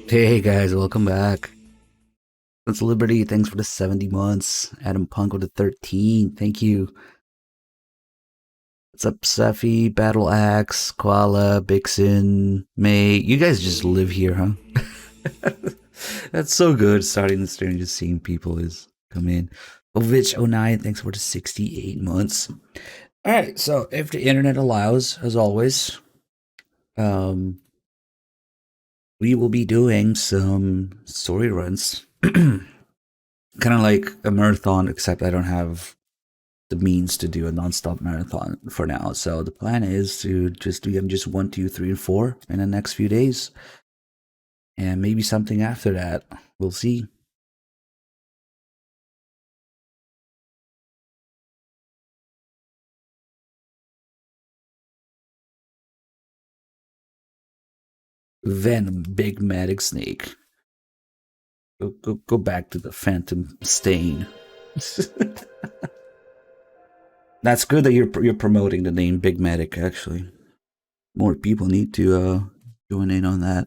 Hey guys, welcome back. It's Liberty. Thanks for the 70 months. Adam Punk with the 13. Thank you. What's up, Seffi, Battle Axe, Koala, Bixen, May? You guys just live here, huh? That's so good. Starting the stream and just seeing people is come in. Ovich09, thanks for the 68 months. Alright, so if the internet allows, as always, um, we will be doing some story runs. Kind of like a marathon, except I don't have the means to do a non-stop marathon for now. So the plan is to just do them just 1, 2, 3, and 4 in the next few days, and maybe something after that. We'll see. Venom, Big Magic Snake. Go back to the Phantom Stain. That's good that you're promoting the name Big Medic. Actually, more people need to join in on that.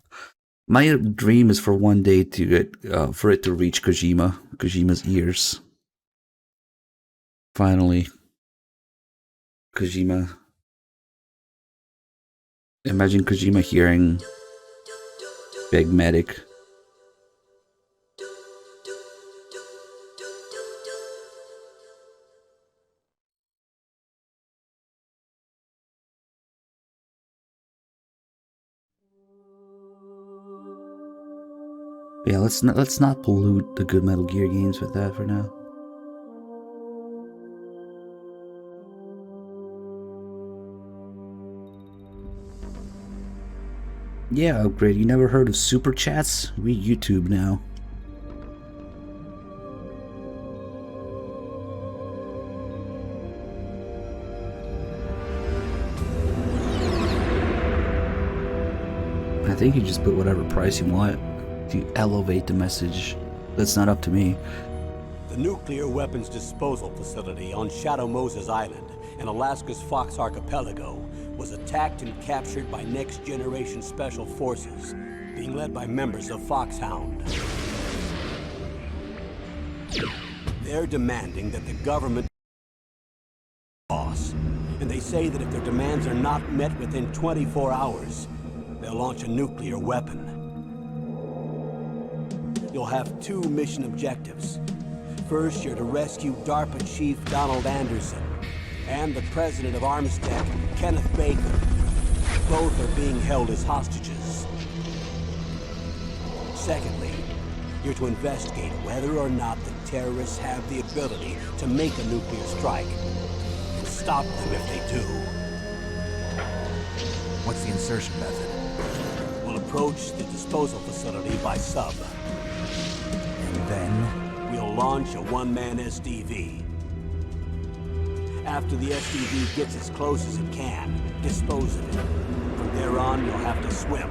My dream is for one day to get for it to reach Kojima's ears. Finally, Kojima. Imagine Kojima hearing Big Medic. Yeah, let's not pollute the good Metal Gear games with that for now. Yeah, Upgrade, you never heard of Super Chats? We YouTube now. I think you just put whatever price you want to elevate the message. That's not up to me. The nuclear weapons disposal facility on Shadow Moses Island in Alaska's Fox Archipelago was attacked and captured by Next Generation Special Forces, being led by members of Foxhound. They're demanding that the government boss, and they say that if their demands are not met within 24 hours, they'll launch a nuclear weapon. You'll have 2 mission objectives. First, you're to rescue DARPA Chief Donald Anderson and the President of Armstead, Kenneth Baker. Both are being held as hostages. Secondly, you're to investigate whether or not the terrorists have the ability to make a nuclear strike and stop them if they do. What's the insertion method? We'll approach the disposal facility by sub. And then? We'll launch a one-man SDV. After the SDV gets as close as it can, dispose of it. From there on, you'll have to swim.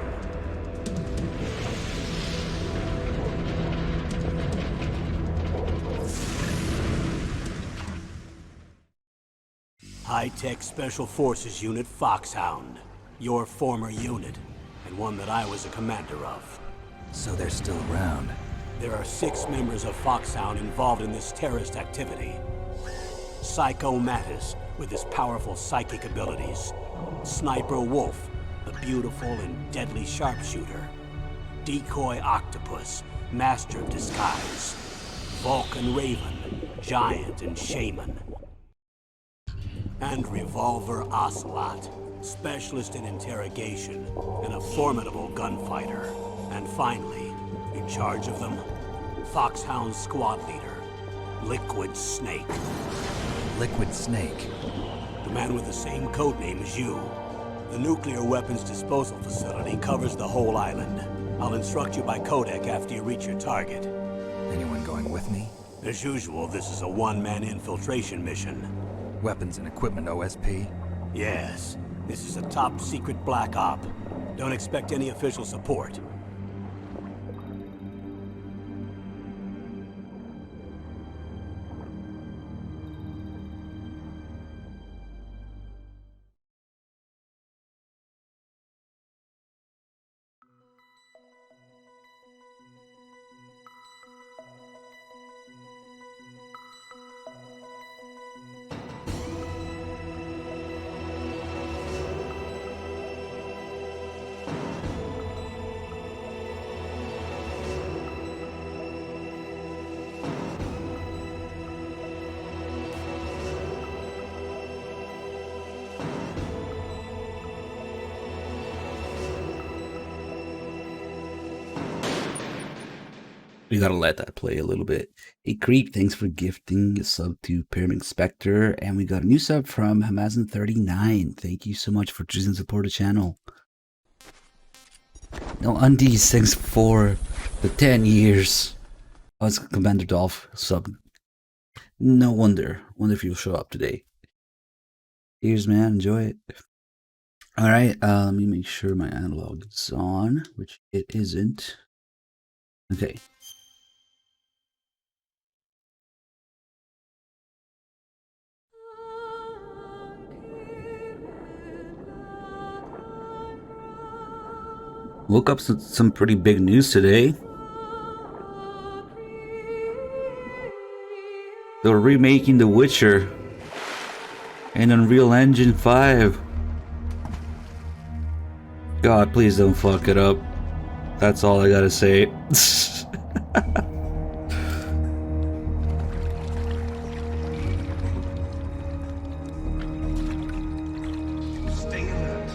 High-Tech Special Forces Unit Foxhound. Your former unit, and one that I was a commander of. So they're still around. There are 6 members of Foxhound involved in this terrorist activity. Psycho Mattis, with his powerful psychic abilities. Sniper Wolf, the beautiful and deadly sharpshooter. Decoy Octopus, master of disguise. Vulcan Raven, giant and shaman. And Revolver Ocelot, specialist in interrogation and a formidable gunfighter. And finally, in charge of them, Foxhound squad leader, Liquid Snake. Liquid Snake? The man with the same codename as you. The nuclear weapons disposal facility covers the whole island. I'll instruct you by codec after you reach your target. Anyone going with me? As usual, this is a one-man infiltration mission. Weapons and equipment OSP? Yes. This is a top-secret black op. Don't expect any official support. We gotta let that play a little bit. Hey Creek, thanks for gifting a sub to Pyramid Spectre, and we got a new sub from Hamazin39. Thank you so much for choosing to support the channel. No undies, thanks for the 10 years. Oh, it's Commander Dolph sub. No wonder. Wonder if you'll show up today. Cheers, man. Enjoy it. Alright, let me make sure my analog is on, which it isn't. Okay. Woke up some pretty big news today. They're remaking The Witcher in Unreal Engine 5. God, please don't fuck it up. That's all I gotta say. Stay alert.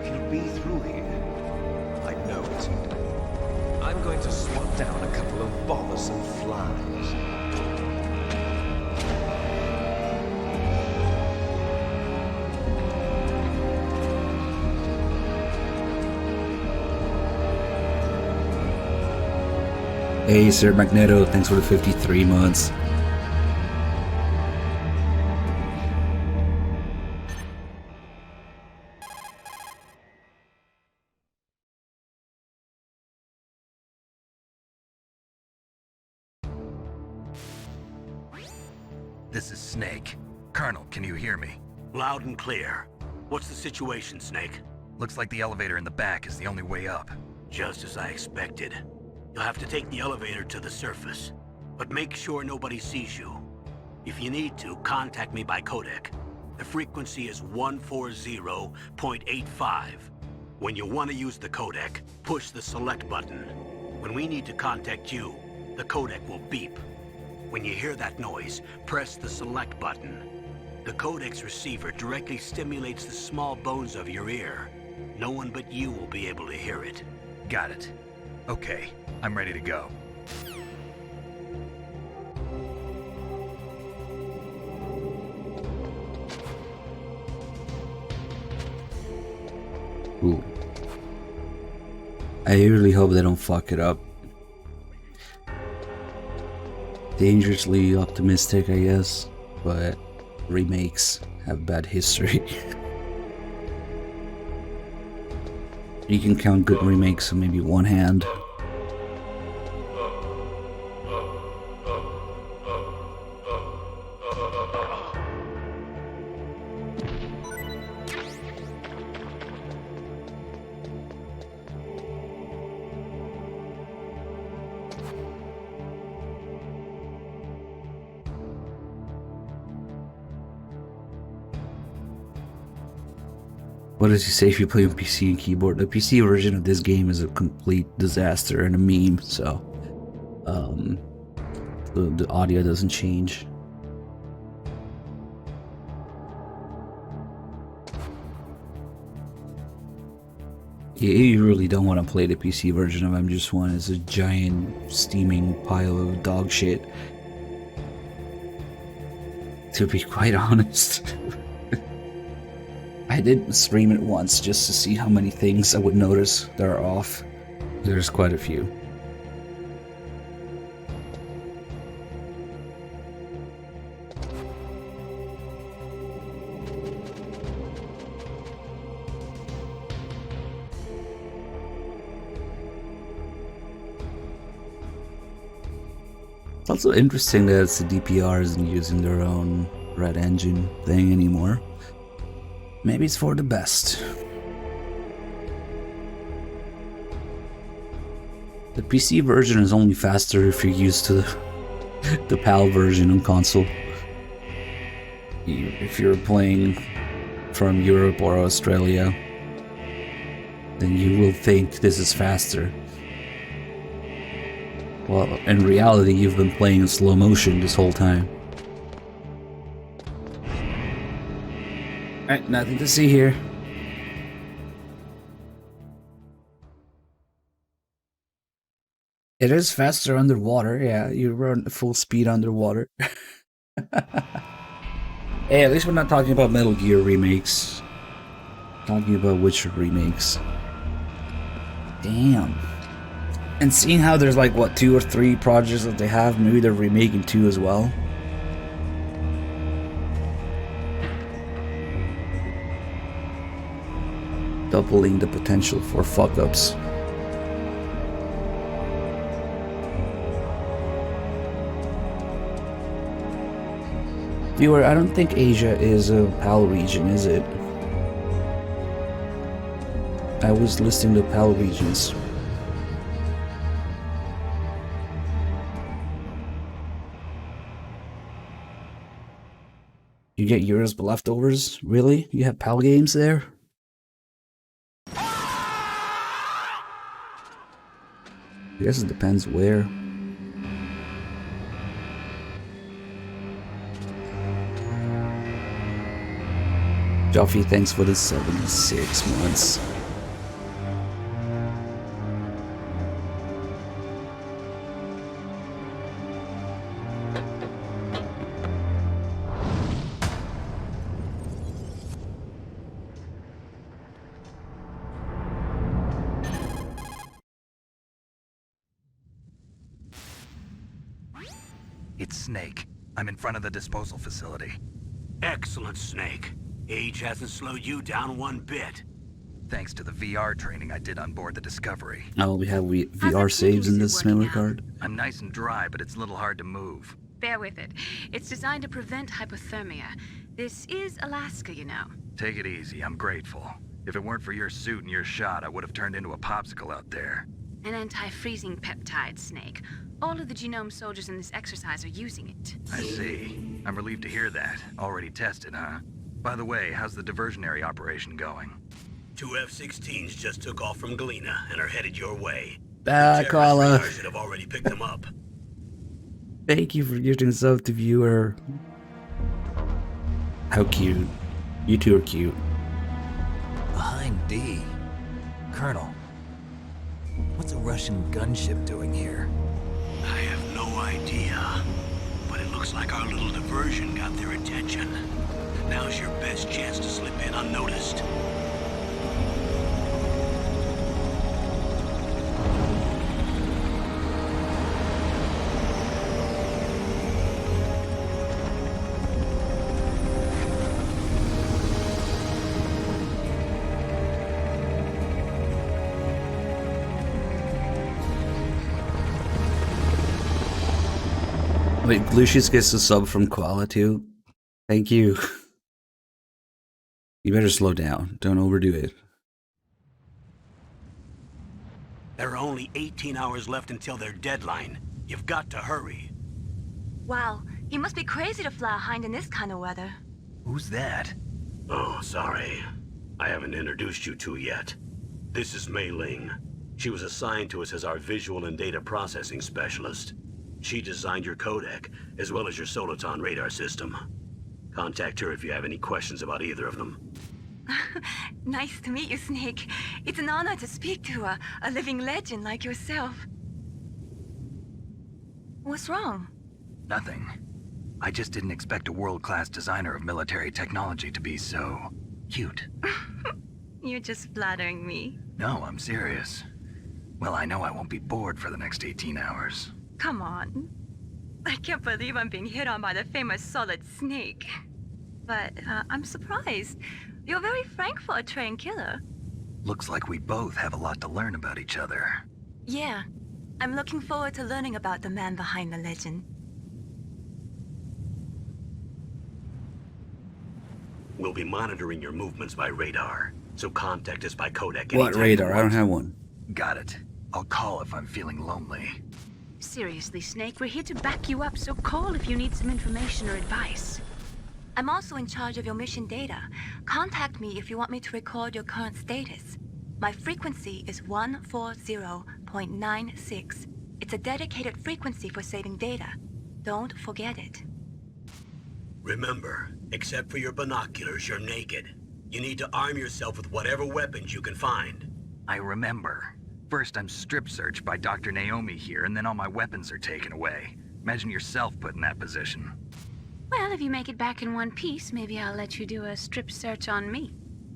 He'll be through here. I know it. I'm going to swat down a couple of bothersome flies. Hey, Sir Magneto, thanks for the 53 months. This is Snake. Colonel, can you hear me? Loud and clear. What's the situation, Snake? Looks like the elevator in the back is the only way up. Just as I expected. You'll have to take the elevator to the surface, but make sure nobody sees you. If you need to, contact me by codec. The frequency is 140.85. When you want to use the codec, push the select button. When we need to contact you, the codec will beep. When you hear that noise, press the select button. The codec's receiver directly stimulates the small bones of your ear. No one but you will be able to hear it. Got it. Okay, I'm ready to go. Ooh. I really hope they don't fuck it up. Dangerously optimistic, I guess, but remakes have bad history. You can count good remakes on maybe one hand. What does he say if you play on PC and keyboard? The PC version of this game is a complete disaster and a meme, so the audio doesn't change. You really don't want to play the PC version of MGS1. It's a giant steaming pile of dog shit, to be quite honest. I did stream it once just to see how many things I would notice that are off. There's quite a few. It's also interesting that the DPR isn't using their own Red Engine thing anymore. Maybe it's for the best. The PC version is only faster if you're used to the PAL version on console. If you're playing from Europe or Australia, then you will think this is faster. Well, in reality, you've been playing in slow motion this whole time. Alright, nothing to see here. It is faster underwater. Yeah, you run full speed underwater. Hey, at least we're not talking about Metal Gear remakes. Talking about Witcher remakes. Damn. And seeing how there's like, what, 2 or 3 projects that they have, maybe they're remaking 2 as well. Doubling the potential for fuck-ups. Viewer, I don't think Asia is a PAL region, is it? I was listing the PAL regions. You get Euro's leftovers? Really? You have PAL games there? I guess it depends where. Joffy, thanks for the 76 months. It's Snake. I'm in front of the disposal facility. Excellent, Snake. Age hasn't slowed you down one bit. Thanks to the VR training I did on board the Discovery. Oh, we have VR saves in this memory card. I'm nice and dry, but it's a little hard to move. Bear with it. It's designed to prevent hypothermia. This is Alaska, you know. Take it easy, I'm grateful. If it weren't for your suit and your shot, I would have turned into a popsicle out there. An anti-freezing peptide, Snake. All of the genome soldiers in this exercise are using it. I see. I'm relieved to hear that. Already tested, huh? By the way, how's the diversionary operation going? 2 F-16s just took off from Galena and are headed your way. Koala. I should have already picked them up. Thank you for giving sub to viewer. How cute. You two are cute. Behind D. Colonel, what's a Russian gunship doing here? I have no idea, but it looks like our little diversion got their attention. Now's your best chance to slip in unnoticed. Wait, Lucius gets a sub from Koala too? Thank you. You better slow down. Don't overdo it. There are only 18 hours left until their deadline. You've got to hurry. Wow, he must be crazy to fly a hind in this kind of weather. Who's that? Oh, sorry. I haven't introduced you to yet. This is Mei Ling. She was assigned to us as our visual and data processing specialist. She designed your codec, as well as your Soliton radar system. Contact her if you have any questions about either of them. Nice to meet you, Snake. It's an honor to speak to a living legend like yourself. What's wrong? Nothing. I just didn't expect a world-class designer of military technology to be so cute. You're just flattering me. No, I'm serious. Well, I know I won't be bored for the next 18 hours. Come on. I can't believe I'm being hit on by the famous Solid Snake. But I'm surprised. You're very frank for a trained killer. Looks like we both have a lot to learn about each other. Yeah. I'm looking forward to learning about the man behind the legend. We'll be monitoring your movements by radar, so contact us by codec. What anytime radar? you I don't want. have one. Got it. I'll call if I'm feeling lonely. Seriously, Snake, we're here to back you up, so call if you need some information or advice. I'm also in charge of your mission data. Contact me if you want me to record your current status. My frequency is 140.96. It's a dedicated frequency for saving data. Don't forget it. Remember, except for your binoculars, you're naked. You need to arm yourself with whatever weapons you can find. I remember. First, I'm strip searched by Dr. Naomi here, and then all my weapons are taken away. Imagine yourself put in that position. Well, if you make it back in one piece, maybe I'll let you do a strip search on me.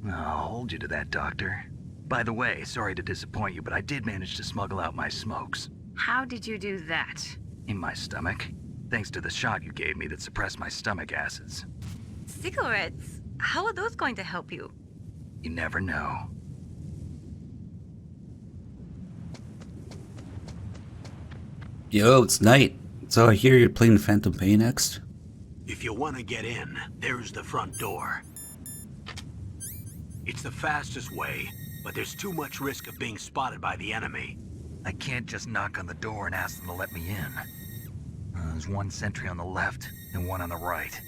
I'll hold you to that, Doctor. By the way, sorry to disappoint you, but I did manage to smuggle out my smokes. How did you do that? In my stomach. Thanks to the shot you gave me that suppressed my stomach acids. Cigarettes? How are those going to help you? You never know. Yo, it's night. So I hear you're playing Phantom Pain next? If you want to get in, there's the front door. It's the fastest way, but there's too much risk of being spotted by the enemy. I can't just knock on the door and ask them to let me in. There's one sentry on the left and one on the right.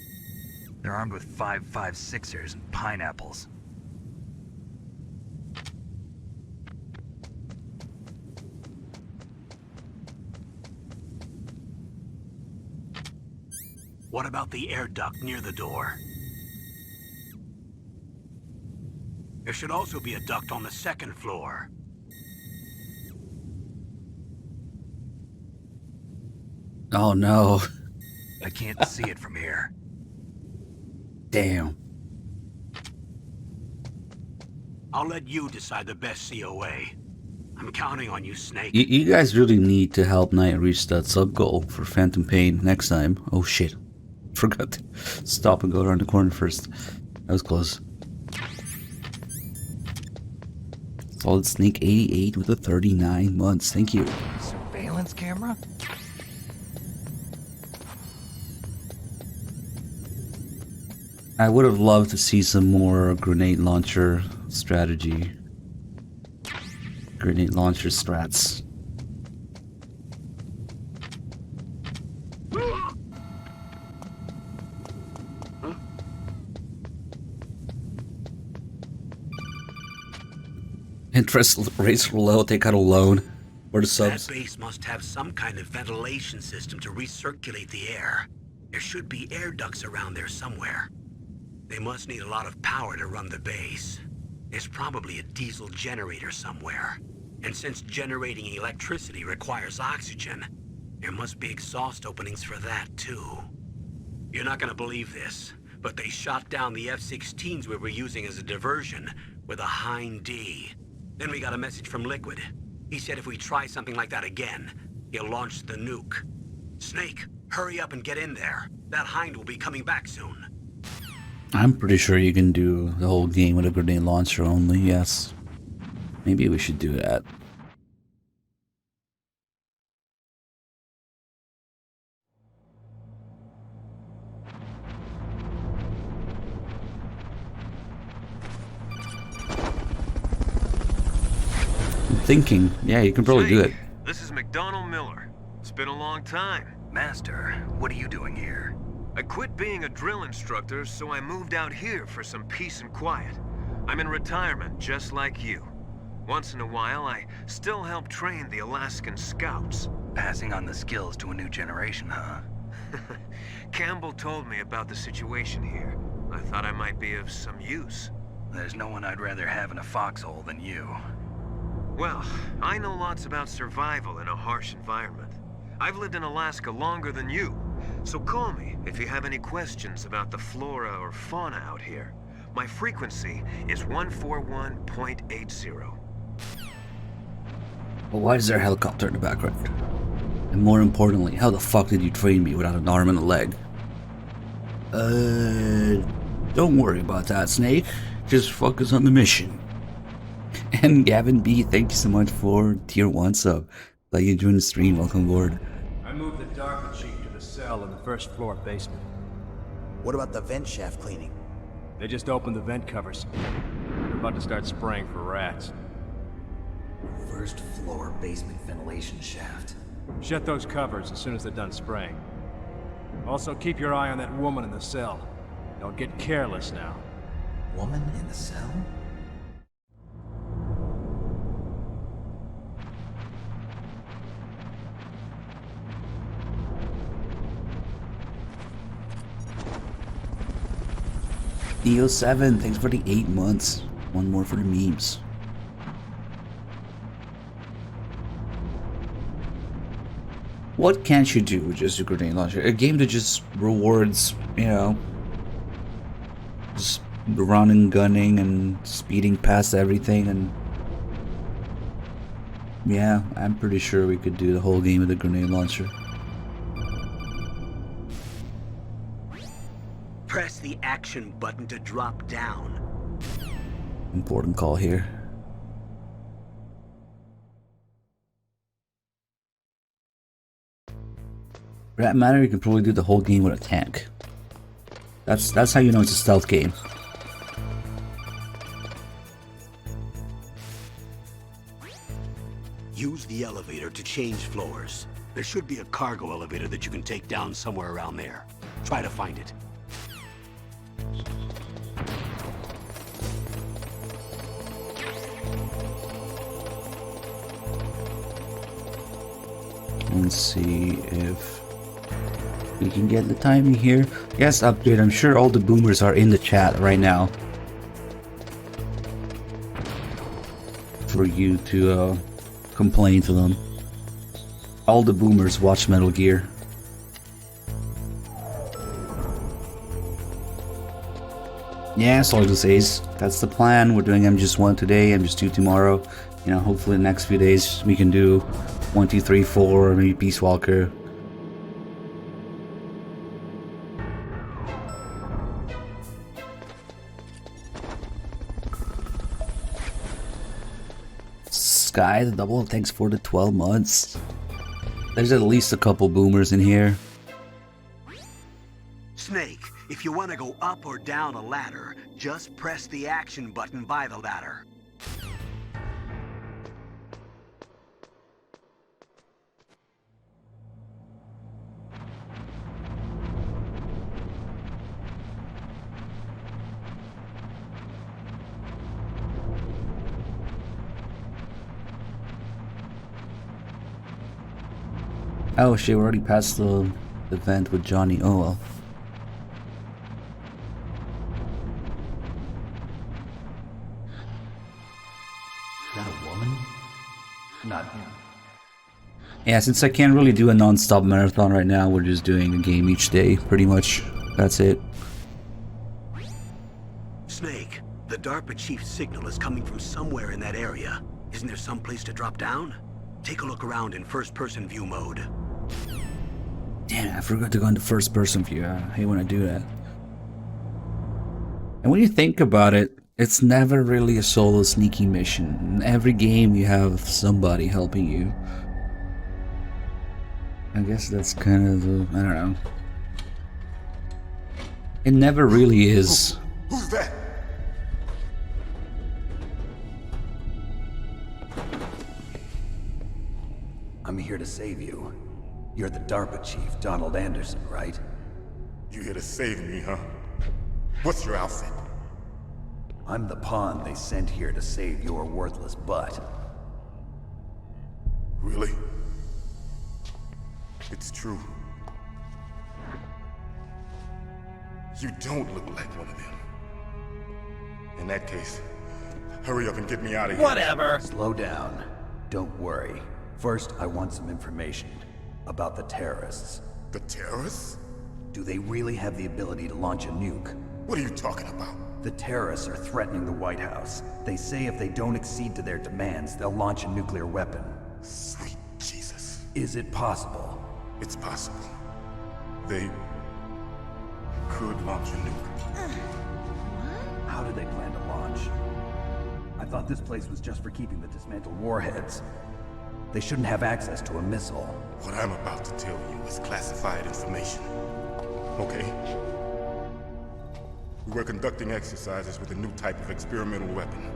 They're armed with 5.56ers and pineapples. What about the air duct near the door? There should also be a duct on the second floor. Oh no. I can't see it from here. Damn. I'll let you decide the best COA. I'm counting on you, Snake. You guys really need to help Knight reach that sub goal for Phantom Pain next time. Oh shit. Forgot to stop and go around the corner first. That was close. Solid Snake 88 with a 39 months. Thank you. Surveillance camera? I would have loved to see some more grenade launcher strategy. Grenade launcher strats. Interest rates were low, take out a loan. Or the subs. That base must have some kind of ventilation system to recirculate the air. There should be air ducts around there somewhere. They must need a lot of power to run the base. There's probably a diesel generator somewhere. And since generating electricity requires oxygen, there must be exhaust openings for that too. You're not gonna believe this, but they shot down the F-16s we were using as a diversion with a Hind D. Then we got a message from Liquid. He said if we try something like that again, he'll launch the nuke. Snake, hurry up and get in there. That Hind will be coming back soon. I'm pretty sure you can do the whole game with a grenade launcher only, yes. Maybe we should do that. I'm thinking, yeah, you can probably do it. This is McDonald Miller. It's been a long time. Master, what are you doing here? I quit being a drill instructor, so I moved out here for some peace and quiet. I'm in retirement, just like you. Once in a while, I still help train the Alaskan Scouts. Passing on the skills to a new generation, huh? Campbell told me about the situation here. I thought I might be of some use. There's no one I'd rather have in a foxhole than you. Well, I know lots about survival in a harsh environment. I've lived in Alaska longer than you, so call me if you have any questions about the flora or fauna out here. My frequency is 141.80. But why is there a helicopter in the background? And more importantly, how the fuck did you train me without an arm and a leg? Don't worry about that, Snake. Just focus on the mission. And Gavin B, thank you so much for tier 1 sub. Glad you joined the stream, welcome aboard. I moved the Darker Chief to the cell in the first floor basement. What about the vent shaft cleaning? They just opened the vent covers. They're about to start spraying for rats. First floor basement ventilation shaft. Shut those covers as soon as they're done spraying. Also, keep your eye on that woman in the cell. Don't get careless now. Woman in the cell? Neo7, thanks for the 8 months. One more for the memes. What can't you do with just a grenade launcher? A game that just rewards, you know, just running, gunning, and speeding past everything, and yeah, I'm pretty sure we could do the whole game with a grenade launcher. Press the action button to drop down. Important call here. For that matter, you can probably do the whole game with a tank. That's how you know it's a stealth game. Use the elevator to change floors. There should be a cargo elevator that you can take down somewhere around there. Try to find it. Let's see if we can get the timing here. Yes, update. I'm sure all the boomers are in the chat right now for you to complain to them. All the boomers watch Metal Gear. Yeah, Soldier says that's the plan. We're doing MGS1 today, MGS2 tomorrow. You know, hopefully the next few days we can do 1, 2, 3, 4, maybe Peace Walker. Sky, the double, thanks for the 12 months. There's at least a couple boomers in here. Snake, if you want to go up or down a ladder, just press the action button by the ladder. Oh shit, we already passed the event with Johnny. Oh well. Is that a woman? Not him. Yeah, since I can't really do a non-stop marathon right now, we're just doing a game each day, pretty much. That's it. Snake, the DARPA chief's signal is coming from somewhere in that area. Isn't there some place to drop down? Take a look around in first-person view mode. Damn, I forgot to go into first-person view. I hate when I do that. And when you think about it, it's never really a solo sneaky mission. In every game you have somebody helping you. I guess that's kind of the, I don't know. It never really is. Who's that? I'm here to save you. You're the DARPA chief, Donald Anderson, right? You here to save me, huh? What's your outfit? I'm the pawn they sent here to save your worthless butt. Really? It's true. You don't look like one of them. In that case, hurry up and get me out of here. Whatever! Slow down. Don't worry. First, I want some information about the terrorists. The terrorists? Do they really have the ability to launch a nuke? What are you talking about? The terrorists are threatening the White House. They say if they don't accede to their demands, they'll launch a nuclear weapon. Sweet Jesus. Is it possible? It's possible. They could launch a nuke. How do they plan to launch? I thought this place was just for keeping the dismantled warheads. They shouldn't have access to a missile. What I'm about to tell you is classified information. Okay? We were conducting exercises with a new type of experimental weapon.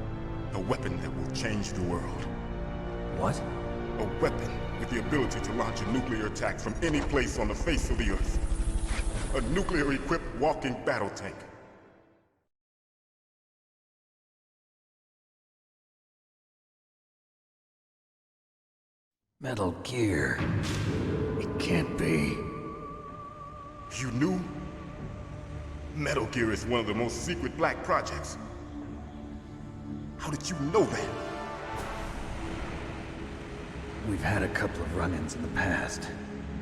A weapon that will change the world. What? A weapon with the ability to launch a nuclear attack from any place on the face of the Earth. A nuclear-equipped walking battle tank. Metal Gear. It can't be. You knew? Metal Gear is one of the most secret black projects. How did you know that? We've had a couple of run-ins in the past.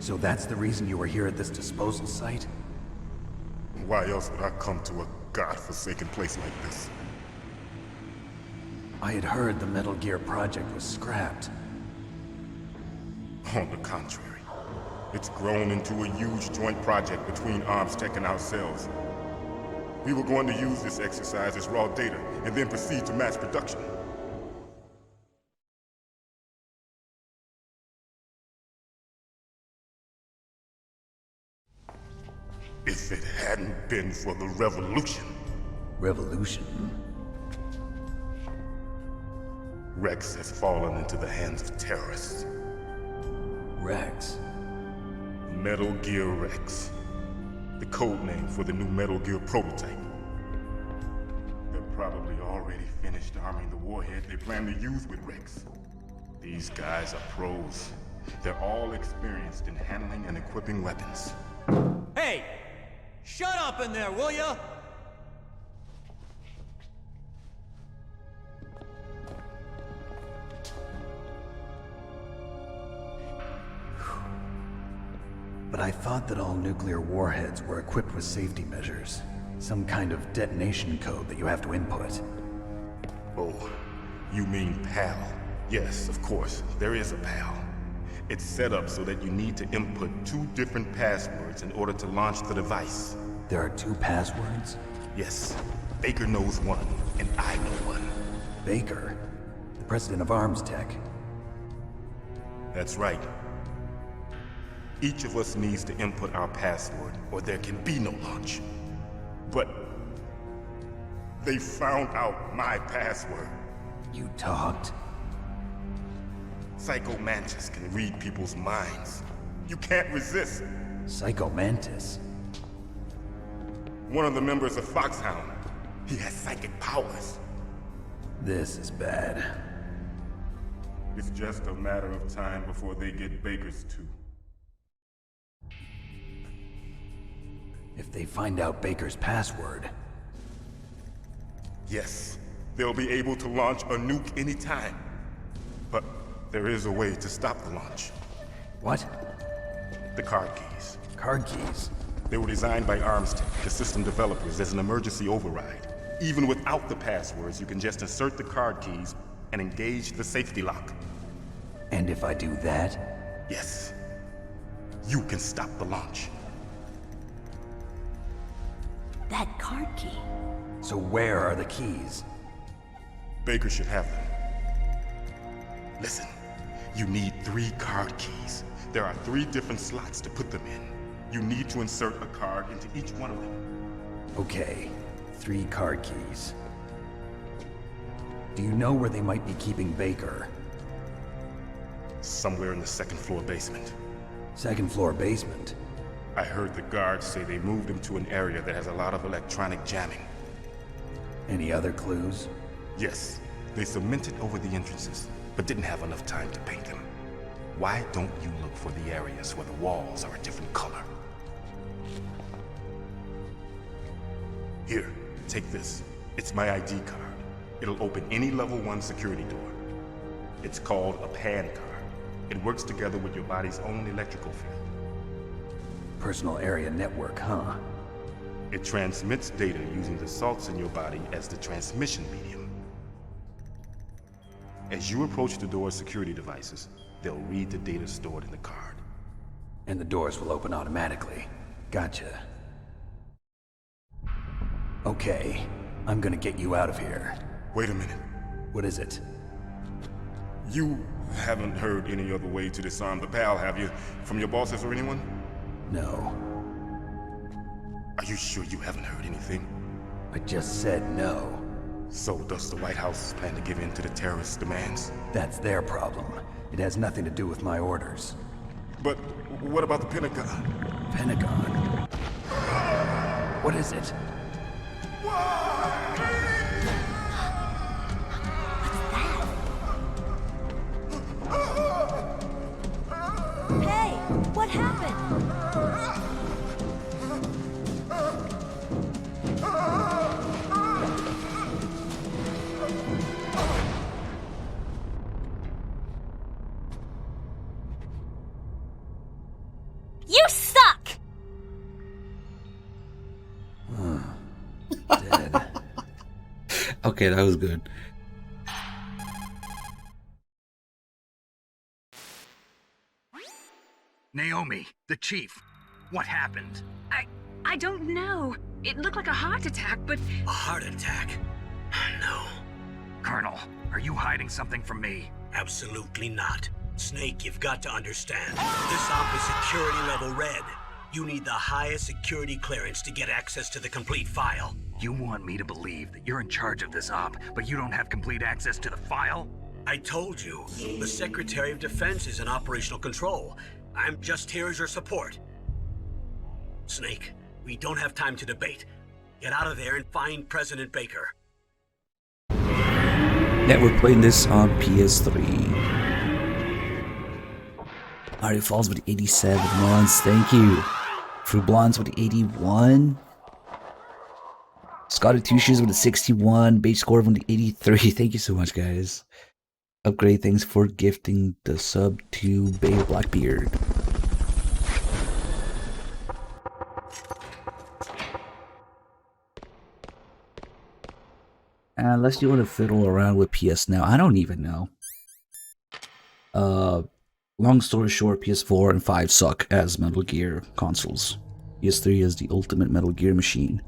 So that's the reason you were here at this disposal site? Why else would I come to a godforsaken place like this? I had heard the Metal Gear project was scrapped. On the contrary, it's grown into a huge joint project between ArmsTech and ourselves. We were going to use this exercise as raw data and then proceed to mass production. If it hadn't been for the revolution. Revolution? Rex has fallen into the hands of terrorists. Rex? Metal Gear Rex. The code name for the new Metal Gear prototype. They're probably already finished arming the warhead they plan to use with Rex. These guys are pros. They're all experienced in handling and equipping weapons. Hey! Shut up in there, will ya? But I thought that all nuclear warheads were equipped with safety measures. Some kind of detonation code that you have to input. Oh, you mean PAL? Yes, of course, there is a PAL. It's set up so that you need to input 2 different passwords in order to launch the device. There are 2 passwords? Yes, Baker knows one, and I know one. Baker? The president of ArmsTech? That's right. Each of us needs to input our password, or there can be no launch. But they found out my password. You talked? Psycho Mantis can read people's minds. You can't resist. Psycho Mantis? One of the members of Foxhound. He has psychic powers. This is bad. It's just a matter of time before they get Baker's too. If they find out Baker's password... Yes, they'll be able to launch a nuke anytime. But there is a way to stop the launch. What? The card keys. Card keys? They were designed by ArmsTech, the system developers, as an emergency override. Even without the passwords, you can just insert the card keys and engage the safety lock. And if I do that? Yes. You can stop the launch. That card key. So where are the keys? Baker should have them. Listen, you need 3 card keys. There are 3 different slots to put them in. You need to insert a card into each one of them. Okay, 3 card keys. Do you know where they might be keeping Baker? Somewhere in the 2nd floor basement. 2nd floor basement? I heard the guards say they moved him to an area that has a lot of electronic jamming. Any other clues? Yes, they cemented over the entrances, but didn't have enough time to paint them. Why don't you look for the areas where the walls are a different color? Here, take this. It's my ID card. It'll open any level 1 security door. It's called a PAN card. It works together with your body's own electrical field. Personal area network, huh? It transmits data using the salts in your body as the transmission medium. As you approach the door's security devices, they'll read the data stored in the card. And the doors will open automatically. Gotcha. Okay, I'm gonna get you out of here. Wait a minute. What is it? You haven't heard any other way to disarm the PAL, have you? From your bosses or anyone? No. Are you sure you haven't heard anything? I just said no. So does the White House plan to give in to the terrorists' demands? That's their problem. It has nothing to do with my orders. But what about the Pentagon? Pentagon? What is it? Hey, what happened? Okay, that was good. Naomi, the chief. What happened? I don't know. It looked like a heart attack, but... A heart attack? No. Colonel, are you hiding something from me? Absolutely not. Snake, you've got to understand. This op is security level red. You need the highest security clearance to get access to the complete file. You want me to believe that you're in charge of this op, but you don't have complete access to the file? I told you, the Secretary of Defense is in operational control. I'm just here as your support. Snake, we don't have time to debate. Get out of there and find President Baker. Yeah, we're playing this on PS3. Mario Falls with 87 months, thank you. True Blondes with 81. Scotty Two Shoes with a 61. Beige Score with 83. Thank you so much, guys. Upgrade, thanks for gifting the sub to Bay Blackbeard. Unless you want to fiddle around with PS Now, I don't even know. Long story short, PS4 and 5 suck as Metal Gear consoles. PS3 is the ultimate Metal Gear machine.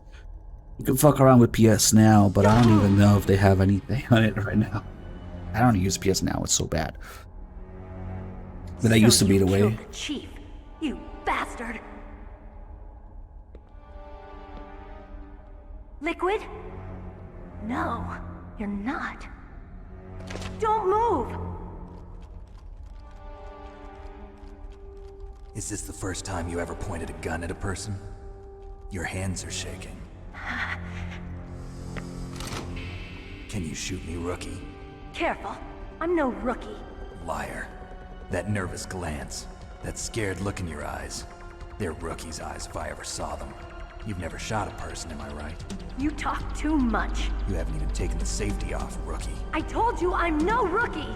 You can fuck around with PS Now, but I don't even know if they have anything on it right now. I don't use PS Now, it's so bad. But that used to be the way. The chief, you bastard! Liquid? No, you're not. Don't move! Is this the first time you ever pointed a gun at a person? Your hands are shaking. Can you shoot me, rookie? Careful, I'm no rookie. Liar. That nervous glance, that scared look in your eyes. They're rookie's eyes if I ever saw them. You've never shot a person, am I right? You talk too much. You haven't even taken the safety off, rookie. I told you I'm no rookie!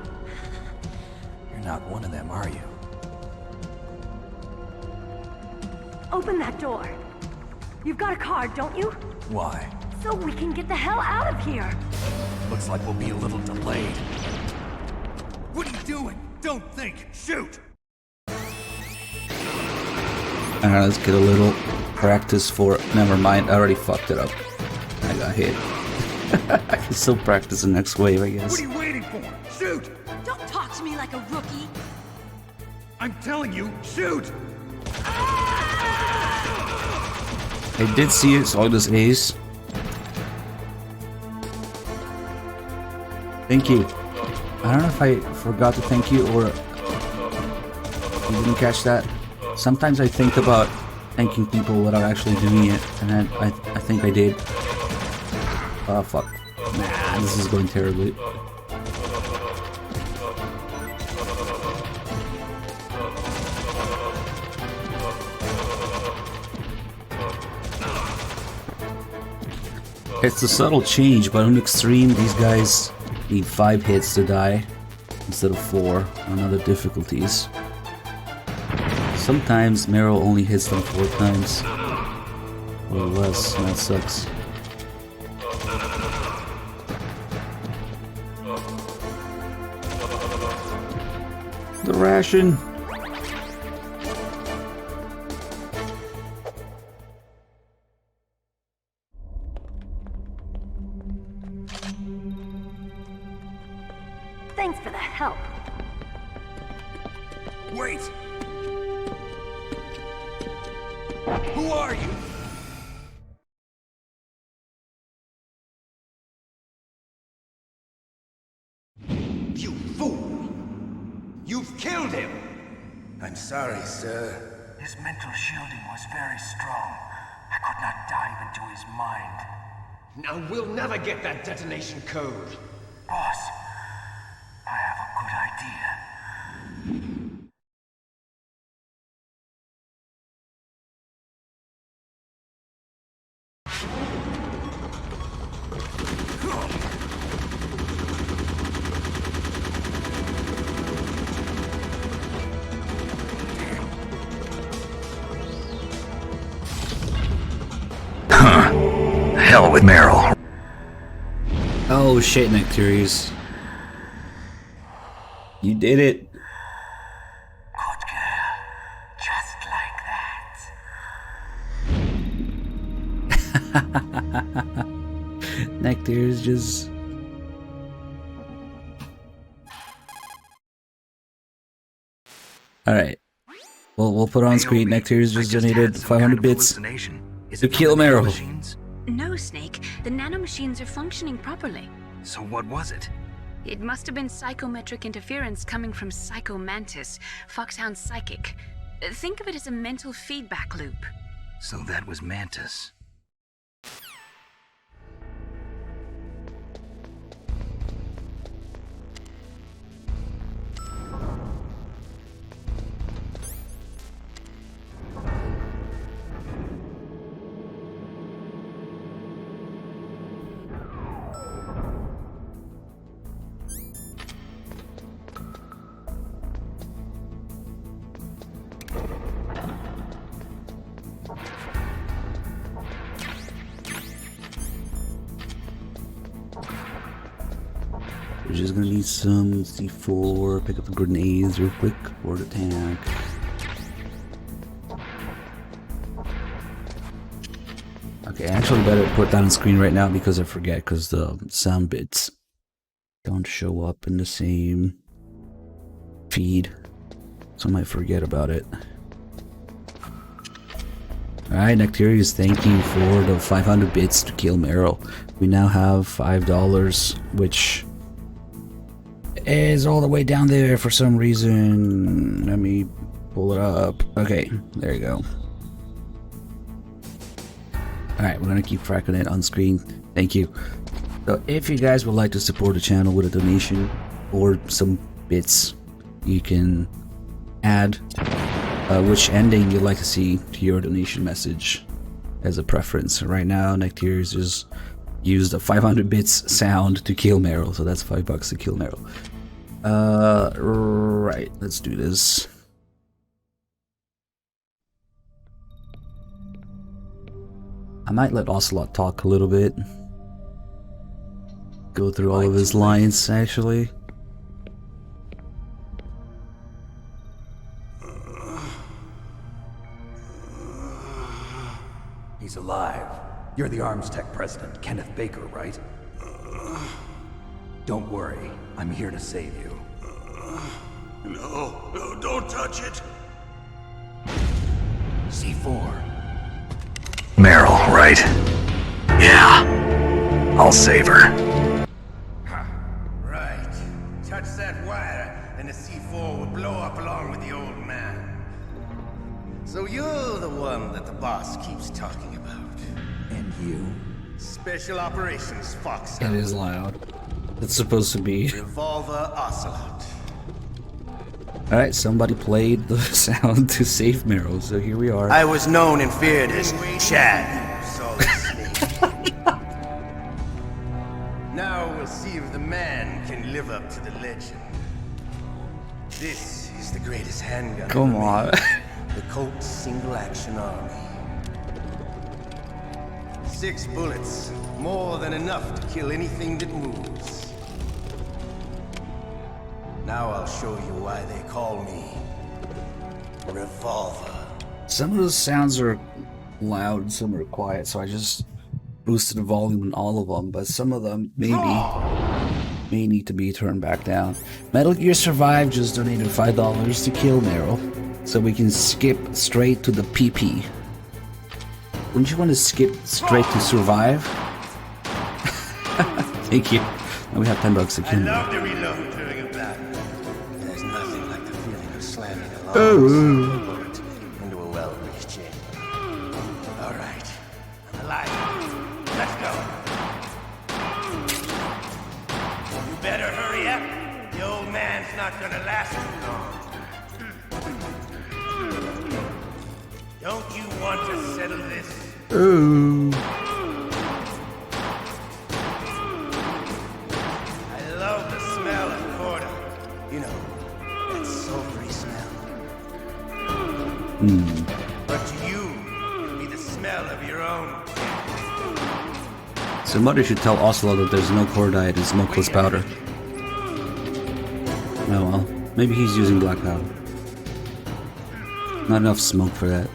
You're not one of them, are you? Open that door. You've got a card, don't you? Why? So we can get the hell out of here. Looks like we'll be a little delayed. What are you doing? Don't think. Shoot! Alright, let's get a little practice for... Never mind, I already fucked it up. I got hit. I can still practice the next wave, I guess. What are you waiting for? Shoot! Don't talk to me like a rookie. I'm telling you, shoot! I did see it, saw this ace. Thank you. I don't know if I forgot to thank you or you didn't catch that. Sometimes I think about thanking people without actually doing it, and I think I did. Oh fuck. Nah, this is going terribly. It's a subtle change, but on extreme, these guys need 5 hits to die instead of 4 on other difficulties. Sometimes Meryl only hits them 4 times or less, and that sucks. The ration. Thanks for the help. Wait! Who are you? You fool! You've killed him! I'm sorry, sir. His mental shielding was very strong. I could not dive into his mind. Now we'll never get that detonation code. Boss, I have a good idea. Hell with Meryl. Oh shit, Nectarius. You did it. Good girl. Just like that. Nectarius just... Alright. We'll put on screen. Nectarius just donated 500 bits to kill Meryl. No, Snake. The nanomachines are functioning properly. So what was it? It must have been psychometric interference coming from Psycho Mantis, Foxhound's psychic. Think of it as a mental feedback loop. So that was Mantis. We're just gonna need some C4, pick up the grenades real quick for the tank. Okay, I actually better put that on screen right now because I forget, because the sound bits don't show up in the same feed, so I might forget about it. Alright, Nectarius, thank you for the 500 bits to kill Meryl. We now have $5, which is all the way down there for some reason. Let me pull it up. Okay, there you go. Alright, we're gonna keep tracking it on screen. Thank you. So if you guys would like to support the channel with a donation or some bits, you can add which ending you'd like to see to your donation message as a preference. Right now, Nectarius just used a 500 bits sound to kill Meryl, so that's $5 to kill Meryl. Right, let's do this. I might let Ocelot talk a little bit. Go through all of his lines, actually. He's alive. You're the Arms Tech president, Kenneth Baker, right? Don't worry, I'm here to save you. No, don't touch it. C4. Meryl, right? Yeah. I'll save her. Right. Touch that wire, and the C4 will blow up along with the old man. So you're the one that the boss keeps talking about. And you? Special Operations Fox. It is loud. It's supposed to be. Revolver Ocelot. Alright, somebody played the sound to save Meryl, so here we are. I was known and feared as Chad. Solid Snake. Now we'll see if the man can live up to the legend. This is the greatest handgun. Come ever on. made. The Colt Single Action Army. 6 bullets, more than enough to kill anything that moves. Now I'll show you why they call me Revolver. Some of those sounds are loud and some are quiet, so I just boosted the volume in all of them, but some of them may need to be turned back down. Metal Gear Survive just donated $5 to kill Meryl, so we can skip straight to the PP. Wouldn't you want to skip straight to Survive? Thank you. Now we have $10 to kill I Meryl. love to reload during a battle. There's nothing like the feeling of slamming a long bullet into a well-greased chamber. All right, I'm alive. Let's go. You better hurry up. The old man's not gonna last too long. Don't you want to settle this? Ooh. I love the smell of Corda. You know, that sulfury smell. But to you, it'll be the smell of your own. So Somebody should tell Oslo that there's no core diet and smokeless powder. Oh well, maybe he's using black powder. Not enough smoke for that.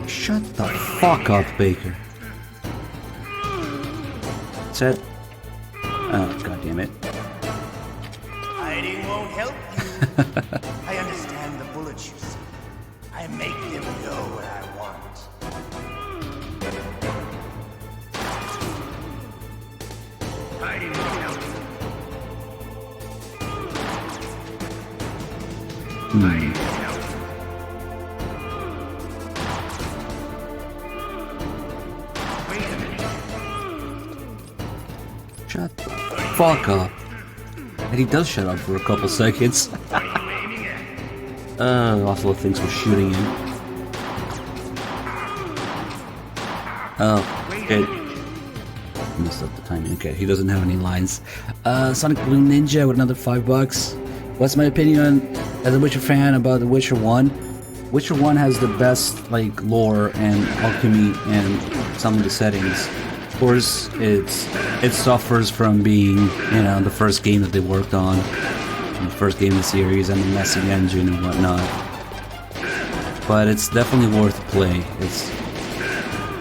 Shut the fuck up, Baker. Set. Oh, god damn it. Hiding won't help you. I understand the bullets you see. I make them go where I want. Hiding won't help you. Hiding won't help you. Wait a minute. Shut the fuck up. And he does shut up for a couple seconds. Oslo thinks we're shooting him. Oh, okay. Messed up the timing. Okay, he doesn't have any lines. Sonic Blue Ninja with another $5. What's my opinion as a Witcher fan about The Witcher 1? Witcher 1 has the best like lore and alchemy and some of the settings. Of course, it suffers from being, you know, the first game that they worked on, the first game of the series, and the messy engine and whatnot. But it's definitely worth a play. It's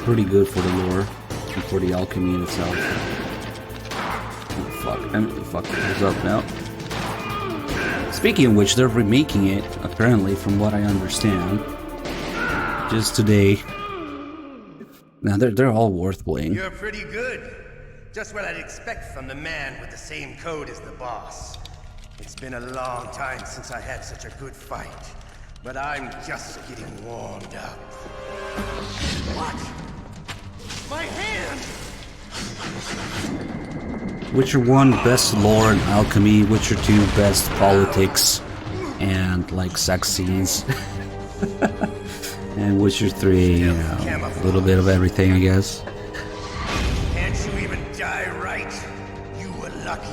pretty good for the lore and for the alchemy in itself. Oh, fuck! The fuck is up now? Speaking of which, they're remaking it apparently, from what I understand, just today. Now they're all worth playing. You're pretty good. Just what I'd expect from the man with the same code as the boss. It's been a long time since I had such a good fight, but I'm just getting warmed up. What? My hand! Witcher 1 best lore and alchemy, Witcher 2 best politics and like sex scenes. And Witcher 3, you know, a little bit of everything, I guess. Can't you even die right? You were lucky.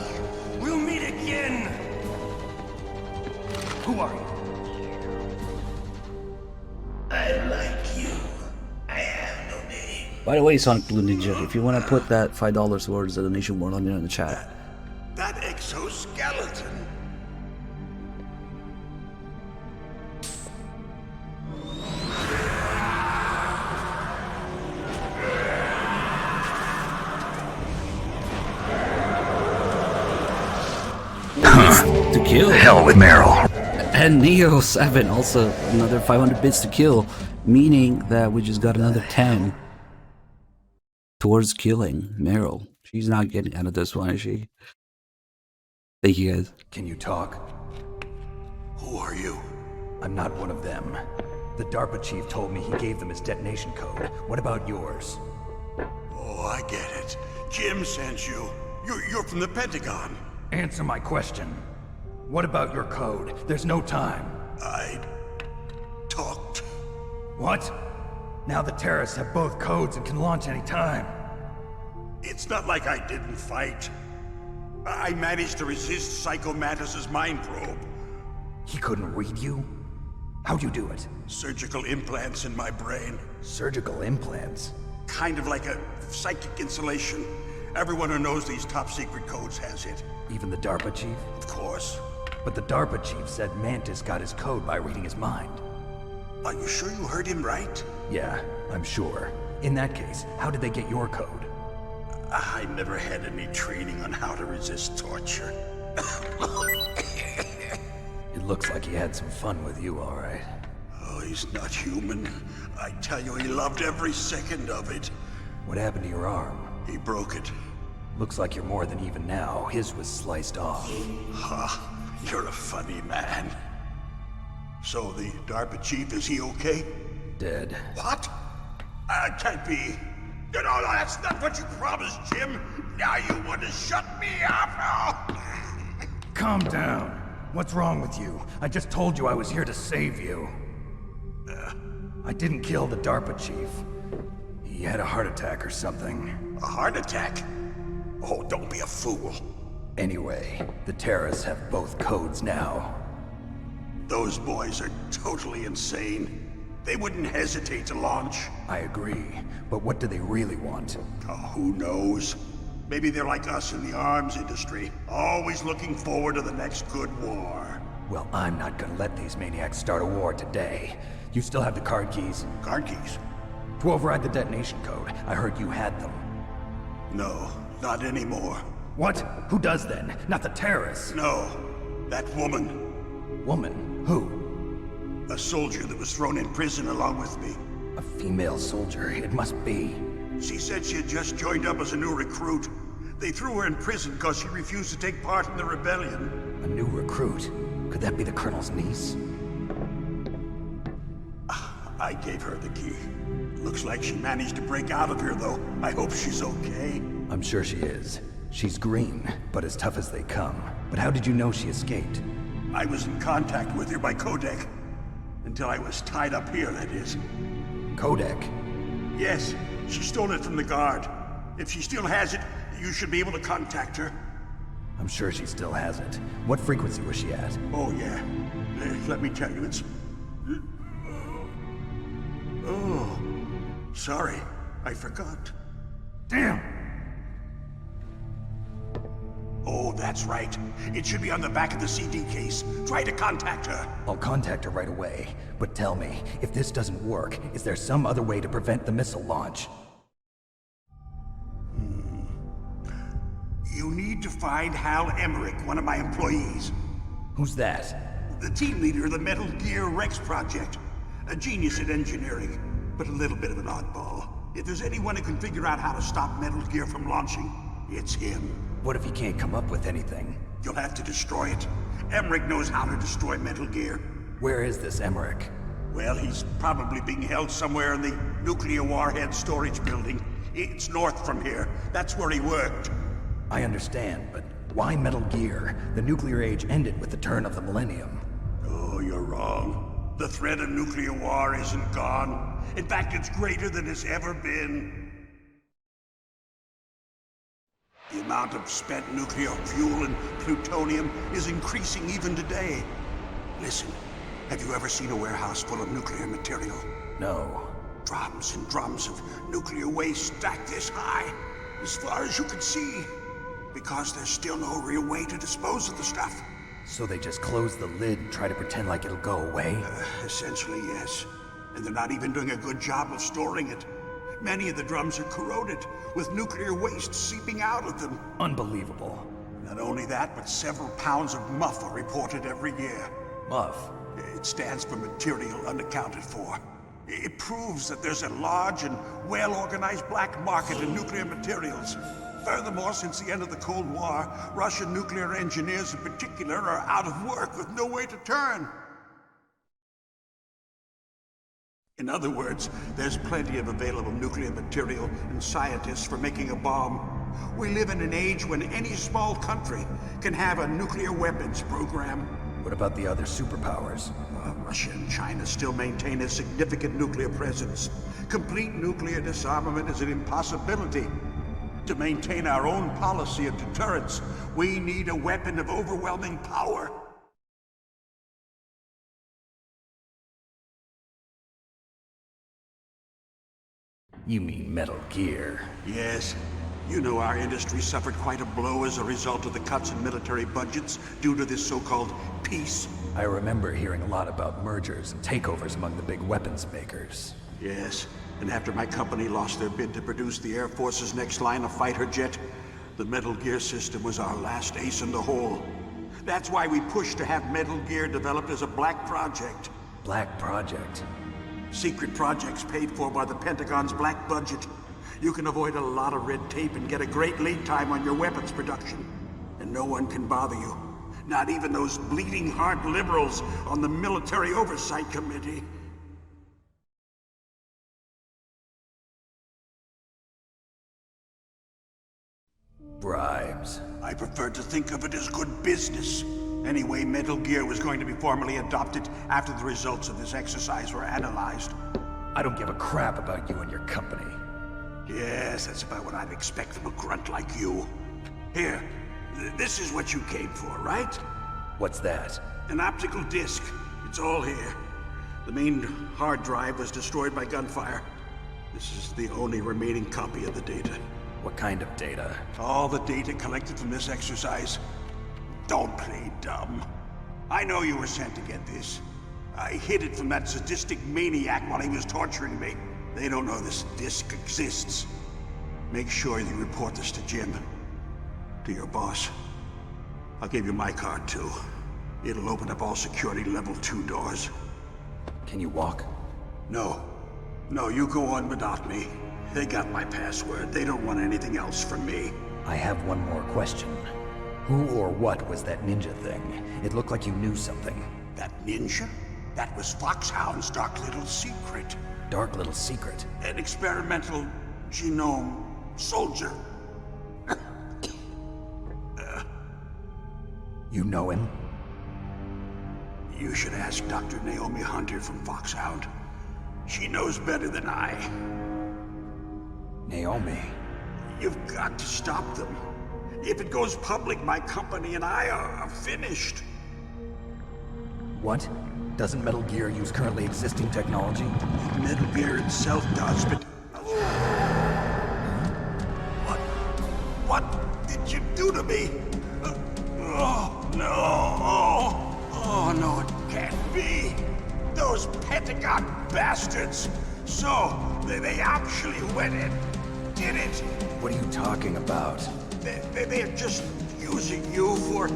We'll meet again! Who are you? I like you. I have no name. By the way, Sonic Blue Ninja, if you want to put that $5 towards the donation board, let me know in the chat. That exoskeleton. To kill. Hell with Meryl. And Neo 7, also another 500 bits to kill, meaning that we just got another 10 towards killing Meryl. She's not getting out of this one, is she? Thank you guys. Can you talk? Who are you? I'm not one of them. The DARPA chief told me he gave them his detonation code. What about yours? Oh, I get it. Jim sent you. You're from the Pentagon. Answer my question. What about your code? There's no time. I talked. What? Now the terrorists have both codes and can launch any time. It's not like I didn't fight. I managed to resist Psycho Mantis's mind probe. He couldn't read you? How'd you do it? Surgical implants in my brain. Surgical implants? Kind of like a psychic insulation. Everyone who knows these top secret codes has it. Even the DARPA chief? Of course. But the DARPA chief said Mantis got his code by reading his mind. Are you sure you heard him right? Yeah, I'm sure. In that case, how did they get your code? I never had any training on how to resist torture. It looks like he had some fun with you, all right. Oh, he's not human. I tell you, he loved every second of it. What happened to your arm? He broke it. Looks like you're more than even now. His was sliced off. Ha! You're a funny man. So the DARPA chief, is he okay? Dead. What? Can't be. No, that's not what you promised, Jim. Now you want to shut me up? Calm down. What's wrong with you? I just told you I was here to save you. I didn't kill the DARPA chief. He had a heart attack or something. A heart attack? Oh, don't be a fool. Anyway, the terrorists have both codes now. Those boys are totally insane. They wouldn't hesitate to launch. I agree, but what do they really want? Oh, who knows? Maybe they're like us in the arms industry, always looking forward to the next good war. Well, I'm not gonna let these maniacs start a war today. You still have the card keys? Card keys? To override the detonation code. I heard you had them. No, not anymore. What? Who does then? Not the terrorists? No, that woman. Woman? Who? A soldier that was thrown in prison along with me. A female soldier, it must be. She said she had just joined up as a new recruit. They threw her in prison because she refused to take part in the rebellion. A new recruit? Could that be the Colonel's niece? I gave her the key. Looks like she managed to break out of here, though. I hope she's okay. I'm sure she is. She's green, but as tough as they come. But how did you know she escaped? I was in contact with her by codec. Until I was tied up here, that is. Codec? Yes, she stole it from the guard. If she still has it, you should be able to contact her. I'm sure she still has it. What frequency was she at? Oh, yeah. Let me tell you, it's... Oh, sorry. I forgot. Damn! Oh, that's right. It should be on the back of the CD case. Try to contact her. I'll contact her right away. But tell me, if this doesn't work, is there some other way to prevent the missile launch? You need to find Hal Emmerich, one of my employees. Who's that? The team leader of the Metal Gear Rex project. A genius at engineering, but a little bit of an oddball. If there's anyone who can figure out how to stop Metal Gear from launching, it's him. What if he can't come up with anything? You'll have to destroy it. Emmerich knows how to destroy Metal Gear. Where is this Emmerich? Well, he's probably being held somewhere in the nuclear warhead storage building. It's north from here. That's where he worked. I understand, but why Metal Gear? The nuclear age ended with the turn of the millennium. Oh, you're wrong. The threat of nuclear war isn't gone. In fact, it's greater than it's ever been. The amount of spent nuclear fuel and plutonium is increasing even today. Listen, have you ever seen a warehouse full of nuclear material? No. Drums and drums of nuclear waste stacked this high, as far as you can see. Because there's still no real way to dispose of the stuff. So they just close the lid and try to pretend like it'll go away? Essentially, yes. And they're not even doing a good job of storing it. Many of the drums are corroded, with nuclear waste seeping out of them. Unbelievable. Not only that, but several pounds of MUF are reported every year. MUF? It stands for material unaccounted for. It proves that there's a large and well-organized black market in nuclear materials. Furthermore, since the end of the Cold War, Russian nuclear engineers in particular are out of work with no way to turn. In other words, there's plenty of available nuclear material and scientists for making a bomb. We live in an age when any small country can have a nuclear weapons program. What about the other superpowers? Russia and China still maintain a significant nuclear presence. Complete nuclear disarmament is an impossibility. To maintain our own policy of deterrence, we need a weapon of overwhelming power. You mean Metal Gear? Yes. You know our industry suffered quite a blow as a result of the cuts in military budgets due to this so-called peace. I remember hearing a lot about mergers and takeovers among the big weapons makers. Yes. And after my company lost their bid to produce the Air Force's next line of fighter jet, the Metal Gear system was our last ace in the hole. That's why we pushed to have Metal Gear developed as a black project. Black project? Secret projects paid for by the Pentagon's black budget. You can avoid a lot of red tape and get a great lead time on your weapons production. And no one can bother you. Not even those bleeding heart liberals on the Military Oversight Committee. Bribes. I prefer to think of it as good business. Anyway, Metal Gear was going to be formally adopted after the results of this exercise were analyzed. I don't give a crap about you and your company. Yes, that's about what I'd expect from a grunt like you. Here, this is what you came for, right? What's that? An optical disc. It's all here. The main hard drive was destroyed by gunfire. This is the only remaining copy of the data. What kind of data? All the data collected from this exercise. Don't play dumb. I know you were sent to get this. I hid it from that sadistic maniac while he was torturing me. They don't know this disk exists. Make sure you report this to Jim. To your boss. I'll give you my card too. It'll open up all security level 2 doors. Can you walk? No. No, you go on without me. They got my password. They don't want anything else from me. I have one more question. Who or what was that ninja thing? It looked like you knew something. That ninja? That was Foxhound's dark little secret. Dark little secret? An experimental genome soldier. You know him? You should ask Dr. Naomi Hunter from Foxhound. She knows better than I. Naomi? You've got to stop them. If it goes public, my company and I are finished. What? Doesn't Metal Gear use currently existing technology? Metal Gear itself does, but... What did you do to me? Oh, no. Oh, no, it can't be. Those Pentagon bastards. So, they actually went and did it. What are you talking about? They're just using you for...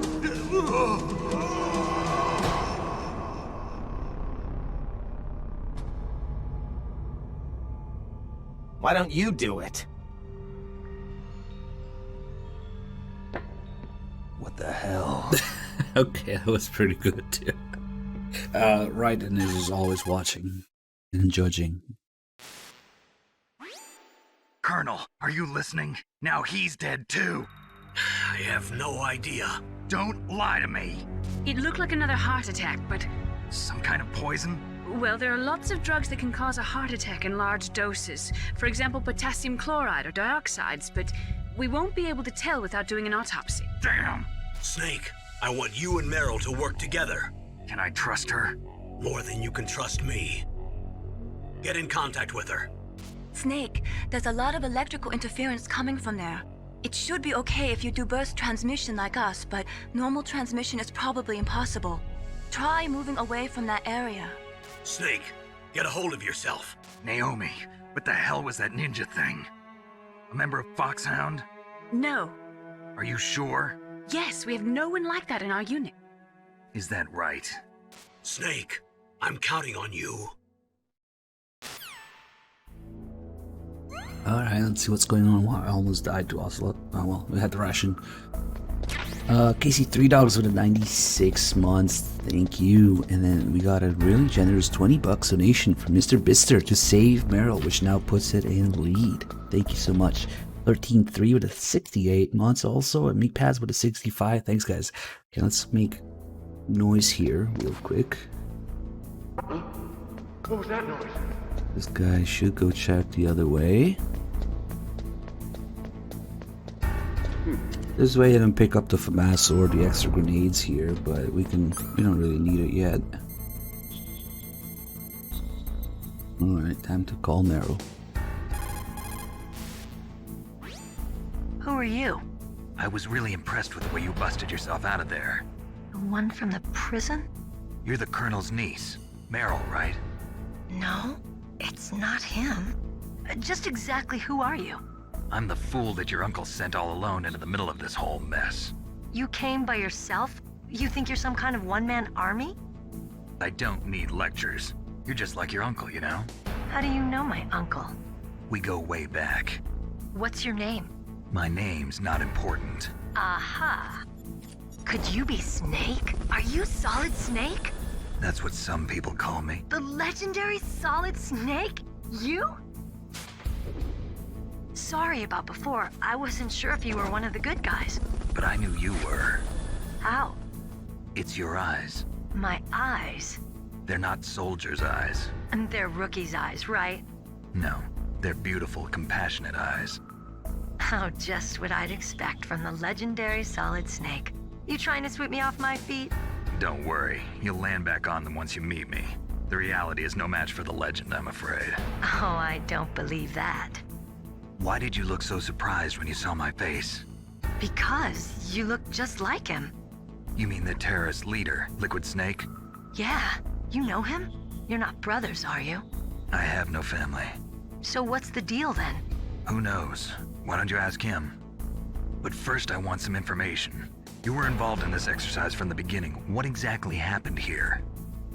Why don't you do it? What the hell? Okay, that was pretty good too. Raiden is always watching and judging. Colonel, are you listening? Now he's dead too. I have no idea. Don't lie to me. It looked like another heart attack, but... Some kind of poison? Well, there are lots of drugs that can cause a heart attack in large doses. For example, potassium chloride or dioxides, but we won't be able to tell without doing an autopsy. Damn! Snake, I want you and Meryl to work together. Can I trust her? More than you can trust me. Get in contact with her. Snake, there's a lot of electrical interference coming from there. It should be okay if you do burst transmission like us, but normal transmission is probably impossible. Try moving away from that area. Snake, get a hold of yourself. Naomi, what the hell was that ninja thing? A member of Foxhound? No. Are you sure? Yes, we have no one like that in our unit. Is that right? Snake, I'm counting on you. Alright, let's see what's going on. Wow, I almost died to Ocelot. Oh well, we had the ration. Casey, 3 dollars with a 96 months. Thank you. And then we got a really generous 20 bucks donation from Mr. Bister to save Meryl, which now puts it in lead. Thank you so much. 13-3 with a 68 months also, and Meatpads with a 65. Thanks, guys. Okay, let's make noise here real quick. What was that noise? This guy should go check the other way. This way I didn't pick up the FAMAS or the extra grenades here, but we don't really need it yet. Alright, time to call Meryl. Who are you? I was really impressed with the way you busted yourself out of there. The one from the prison? You're the Colonel's niece, Meryl, right? No, it's not him. Just exactly who are you? I'm the fool that your uncle sent all alone into the middle of this whole mess. You came by yourself? You think you're some kind of one-man army? I don't need lectures. You're just like your uncle, you know? How do you know my uncle? We go way back. What's your name? My name's not important. Aha. Could you be Snake? Are you Solid Snake? That's what some people call me. The legendary Solid Snake? You? Sorry about before. I wasn't sure if you were one of the good guys. But I knew you were. How? It's your eyes. My eyes? They're not soldiers' eyes. And they're rookies' eyes, right? No, they're beautiful, compassionate eyes. Oh, just what I'd expect from the legendary Solid Snake. You trying to sweep me off my feet? Don't worry, you'll land back on them once you meet me. The reality is no match for the legend, I'm afraid. Oh, I don't believe that. Why did you look so surprised when you saw my face? Because you look just like him. You mean the terrorist leader, Liquid Snake? Yeah, you know him? You're not brothers, are you? I have no family. So what's the deal then? Who knows? Why don't you ask him? But first I want some information. You were involved in this exercise from the beginning. What exactly happened here?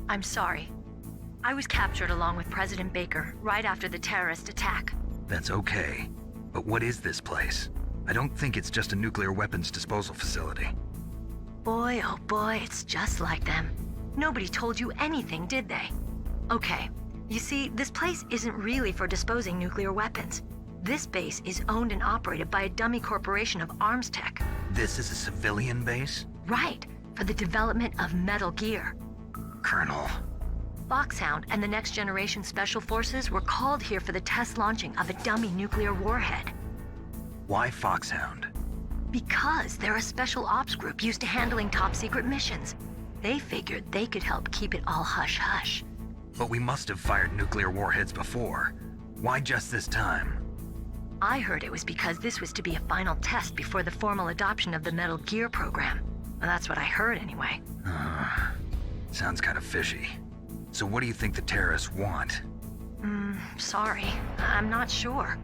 I'm sorry. I was captured along with President Baker right after the terrorist attack. That's okay. But what is this place? I don't think it's just a nuclear weapons disposal facility. Boy, oh boy, it's just like them. Nobody told you anything, did they? Okay, you see, this place isn't really for disposing nuclear weapons. This base is owned and operated by a dummy corporation of arms tech. This is a civilian base? Right, for the development of Metal Gear. Colonel. Foxhound and the Next Generation Special Forces were called here for the test launching of a dummy nuclear warhead. Why Foxhound? Because they're a special ops group used to handling top-secret missions. They figured they could help keep it all hush-hush. But we must have fired nuclear warheads before. Why just this time? I heard it was because this was to be a final test before the formal adoption of the Metal Gear program. Well, that's what I heard anyway. Sounds kind of fishy. So what do you think the terrorists want? Sorry. I'm not sure.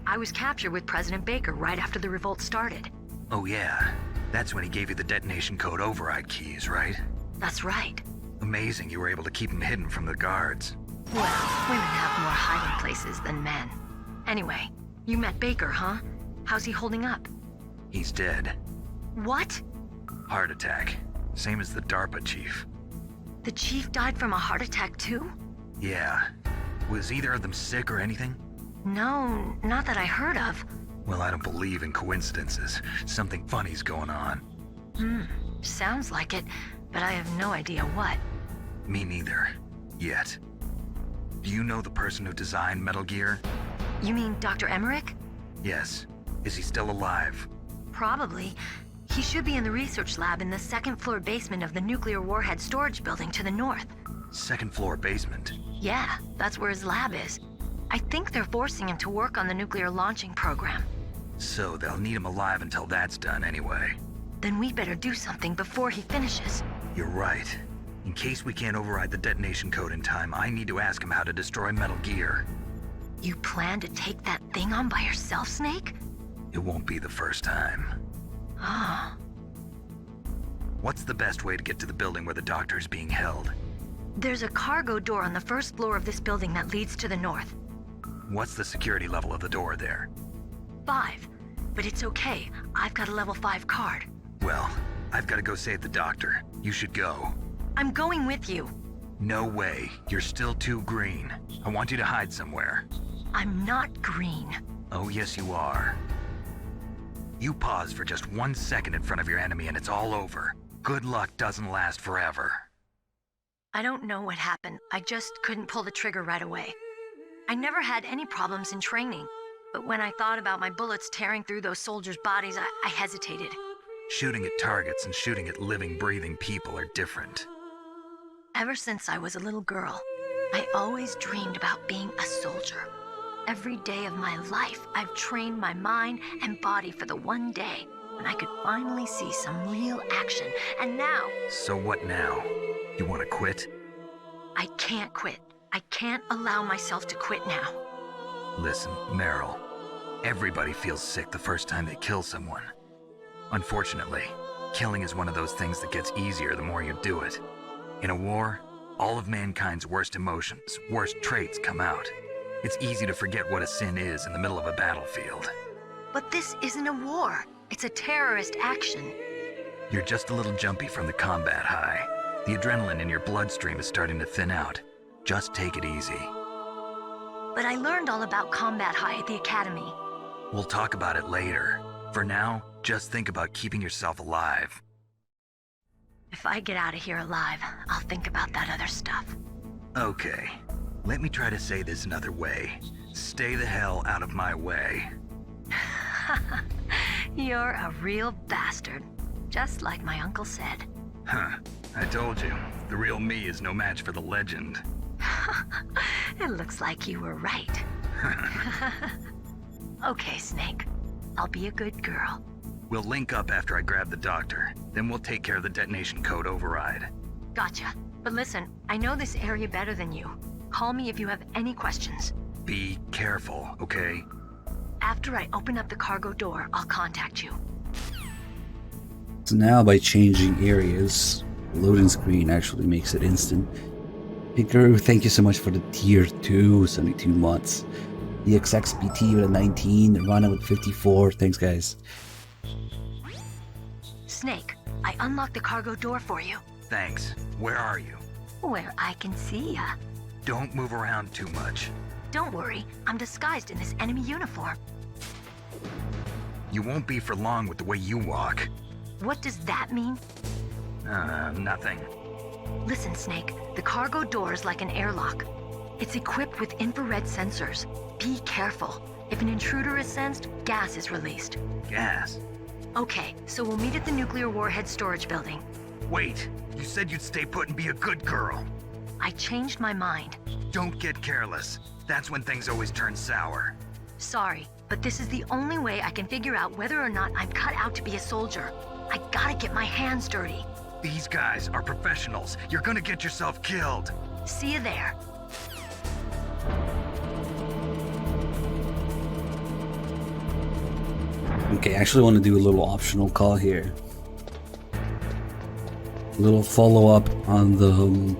I was captured with President Baker right after the revolt started. Oh yeah, that's when he gave you the detonation code override keys, right? That's right. Amazing you were able to keep him hidden from the guards. Well, women have more hiding places than men. Anyway, you met Baker, huh? How's he holding up? He's dead. What? Heart attack. Same as the DARPA chief. The chief died from a heart attack too? Yeah. Was either of them sick or anything? No, not that I heard of. Well, I don't believe in coincidences. Something funny's going on. Sounds like it, but I have no idea what. Me neither. Yet. Do you know the person who designed Metal Gear? You mean Dr. Emmerich? Yes. Is he still alive? Probably. He should be in the research lab in the second-floor basement of the nuclear warhead storage building to the north. Second-floor basement? Yeah, that's where his lab is. I think they're forcing him to work on the nuclear launching program. So they'll need him alive until that's done anyway. Then we better do something before he finishes. You're right. In case we can't override the detonation code in time, I need to ask him how to destroy Metal Gear. You plan to take that thing on by yourself, Snake? It won't be the first time. Ah. What's the best way to get to the building where the doctor is being held? There's a cargo door on the first floor of this building that leads to the north. What's the security level of the door there? 5. But it's okay. I've got a level 5 card. Well, I've got to go save the doctor. You should go. I'm going with you. No way. You're still too green. I want you to hide somewhere. I'm not green. Oh, yes you are. You pause for just 1 second in front of your enemy and it's all over. Good luck doesn't last forever. I don't know what happened. I just couldn't pull the trigger right away. I never had any problems in training, but when I thought about my bullets tearing through those soldiers' bodies, I hesitated. Shooting at targets and shooting at living, breathing people are different. Ever since I was a little girl, I always dreamed about being a soldier. Every day of my life, I've trained my mind and body for the one day when I could finally see some real action, and now... So what now? You want to quit? I can't quit. I can't allow myself to quit now. Listen, Meryl. Everybody feels sick the first time they kill someone. Unfortunately, killing is one of those things that gets easier the more you do it. In a war, all of mankind's worst emotions, worst traits come out. It's easy to forget what a sin is in the middle of a battlefield. But this isn't a war. It's a terrorist action. You're just a little jumpy from the combat high. The adrenaline in your bloodstream is starting to thin out. Just take it easy. But I learned all about combat high at the academy. We'll talk about it later. For now, just think about keeping yourself alive. If I get out of here alive, I'll think about that other stuff. Okay. Let me try to say this another way. Stay the hell out of my way. You're a real bastard. Just like my uncle said. Huh. I told you, the real me is no match for the legend. It looks like you were right. Okay, Snake. I'll be a good girl. We'll link up after I grab the doctor. Then we'll take care of the detonation code override. Gotcha. But listen, I know this area better than you. Call me if you have any questions. Be careful, okay? After I open up the cargo door, I'll contact you. So now by changing areas, the loading screen actually makes it instant. Picker, thank you so much for the tier 2, 72 months. The XXBT with a 19, Rana with 54, thanks guys. Snake, I unlocked the cargo door for you. Thanks. Where are you? Where I can see ya. Don't move around too much. Don't worry, I'm disguised in this enemy uniform. You won't be for long with the way you walk. What does that mean? Nothing. Listen, Snake, the cargo door is like an airlock. It's equipped with infrared sensors. Be careful. If an intruder is sensed, gas is released. Gas? Okay, so we'll meet at the nuclear warhead storage building. Wait, you said you'd stay put and be a good girl. I changed my mind. Don't get careless. That's when things always turn sour. Sorry, but this is the only way I can figure out whether or not I'm cut out to be a soldier. I gotta get my hands dirty. These guys are professionals. You're gonna get yourself killed. See you there. Okay, I actually want to do a little optional call here. A little follow-up on the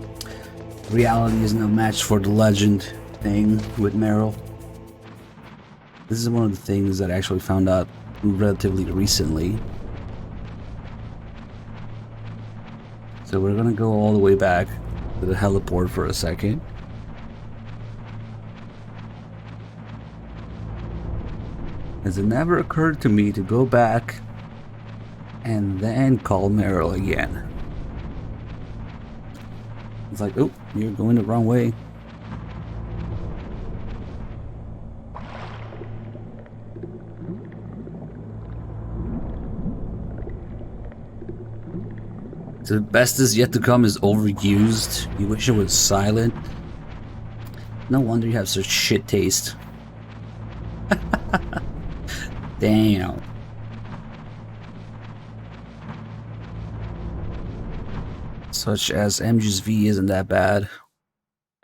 reality isn't a match for the legend thing with Meryl. This is one of the things that I actually found out relatively recently. So we're gonna go all the way back to the heliport for a second. As it never occurred to me to go back and then call Meryl again. It's like, oh, you're going the wrong way. The best is yet to come is overused. You wish it was silent. No wonder you have such shit taste. Damn. Such as MGS1 isn't that bad.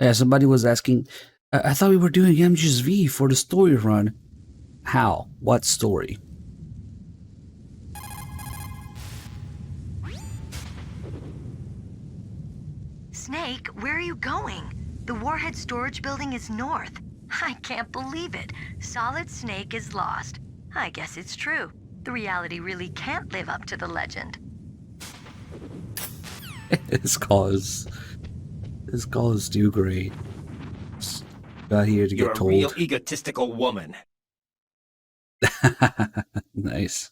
Yeah, somebody was asking, I thought we were doing MGS1 for the story run. How? What story? Snake, where are you going? The warhead storage building is north. I can't believe it. Solid Snake is lost. I guess it's true. The reality really can't live up to the legend. This call is too great. Just got here to get told. You're a real egotistical woman. Nice.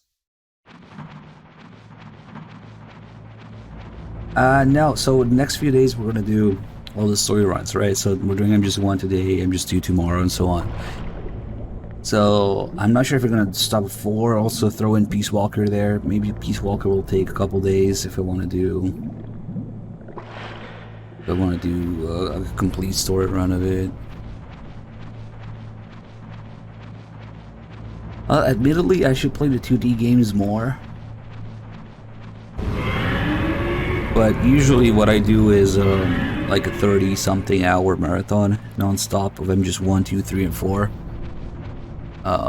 No, so the next few days we're gonna do all the story runs, right? So we're doing MGS1 today, MGS2 tomorrow, and so on. So I'm not sure if we're gonna stop at 4, also throw in Peace Walker there. Maybe Peace Walker will take a couple days if I want to do a complete story run of it. Admittedly, I should play the 2D games more. But usually what I do is like a 30-something hour marathon non-stop of MGS1, 2, 3, and 4.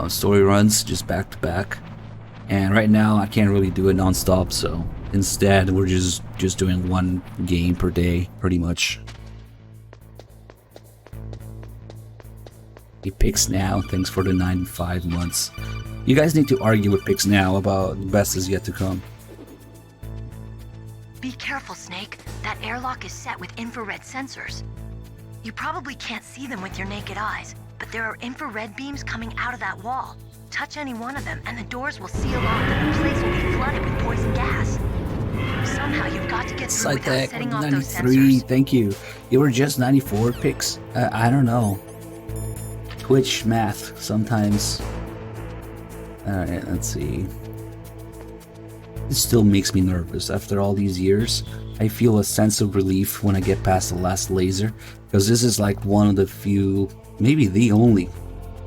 Story runs just back to back. And right now I can't really do it non-stop, so instead we're just doing one game per day, pretty much. He picks now, thanks for the 95 months. You guys need to argue with picks now about the best is yet to come. Be careful, Snake. That airlock is set with infrared sensors. You probably can't see them with your naked eyes, but there are infrared beams coming out of that wall. Touch any one of them and the doors will seal off and the place will be flooded with poison gas. Somehow you've got to get through without setting off those 93, sensors. thank you. You were just 94 picks? I don't know. Twitch math, sometimes. Alright, let's see. It still makes me nervous after all these years. I feel a sense of relief when I get past the last laser, because this is like one of the few, maybe the only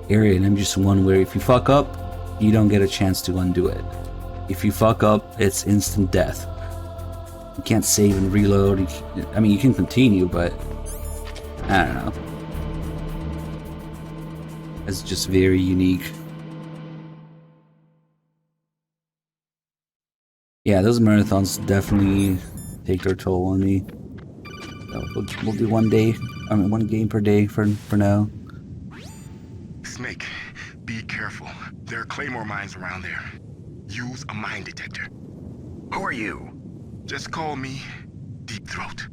area in MGS1 where if you fuck up, you don't get a chance to undo it. If you fuck up, it's instant death. You can't save and reload. I mean, you can continue, but I don't know. It's just very unique. Yeah, those marathons definitely take their toll on me. We'll do one game per day for now. Snake, be careful. There are claymore mines around there. Use a mine detector. Who are you? Just call me Deep Throat.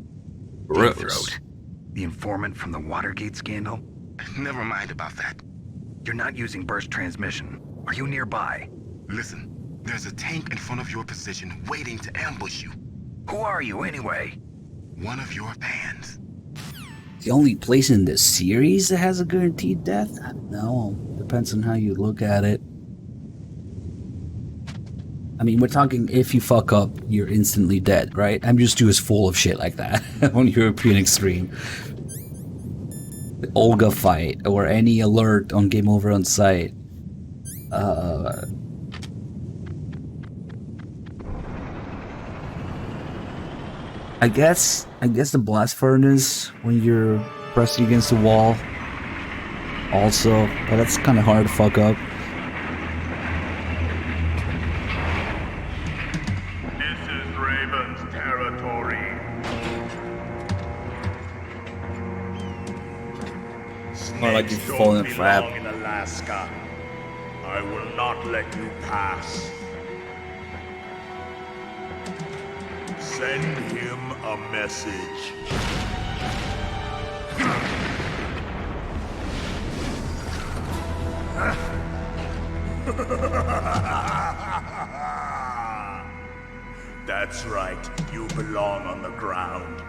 Deep Throat? The informant from the Watergate scandal? Never mind about that. You're not using burst transmission. Are you nearby? Listen, there's a tank in front of your position waiting to ambush you. Who are you anyway? One of your fans. The only place in this series that has a guaranteed death? I don't know. Depends on how you look at it. I mean, we're talking if you fuck up, you're instantly dead, right? MGS2 is full of shit like that on European Extreme. The Olga fight, or any alert on Game Over on site. I guess the blast furnace when you're pressing against the wall. Also, but that's kind of hard to fuck up. This is Raven's territory. More like you fall in a trap. In Alaska. I will not let you pass. Send him a message. That's right, you belong on the ground.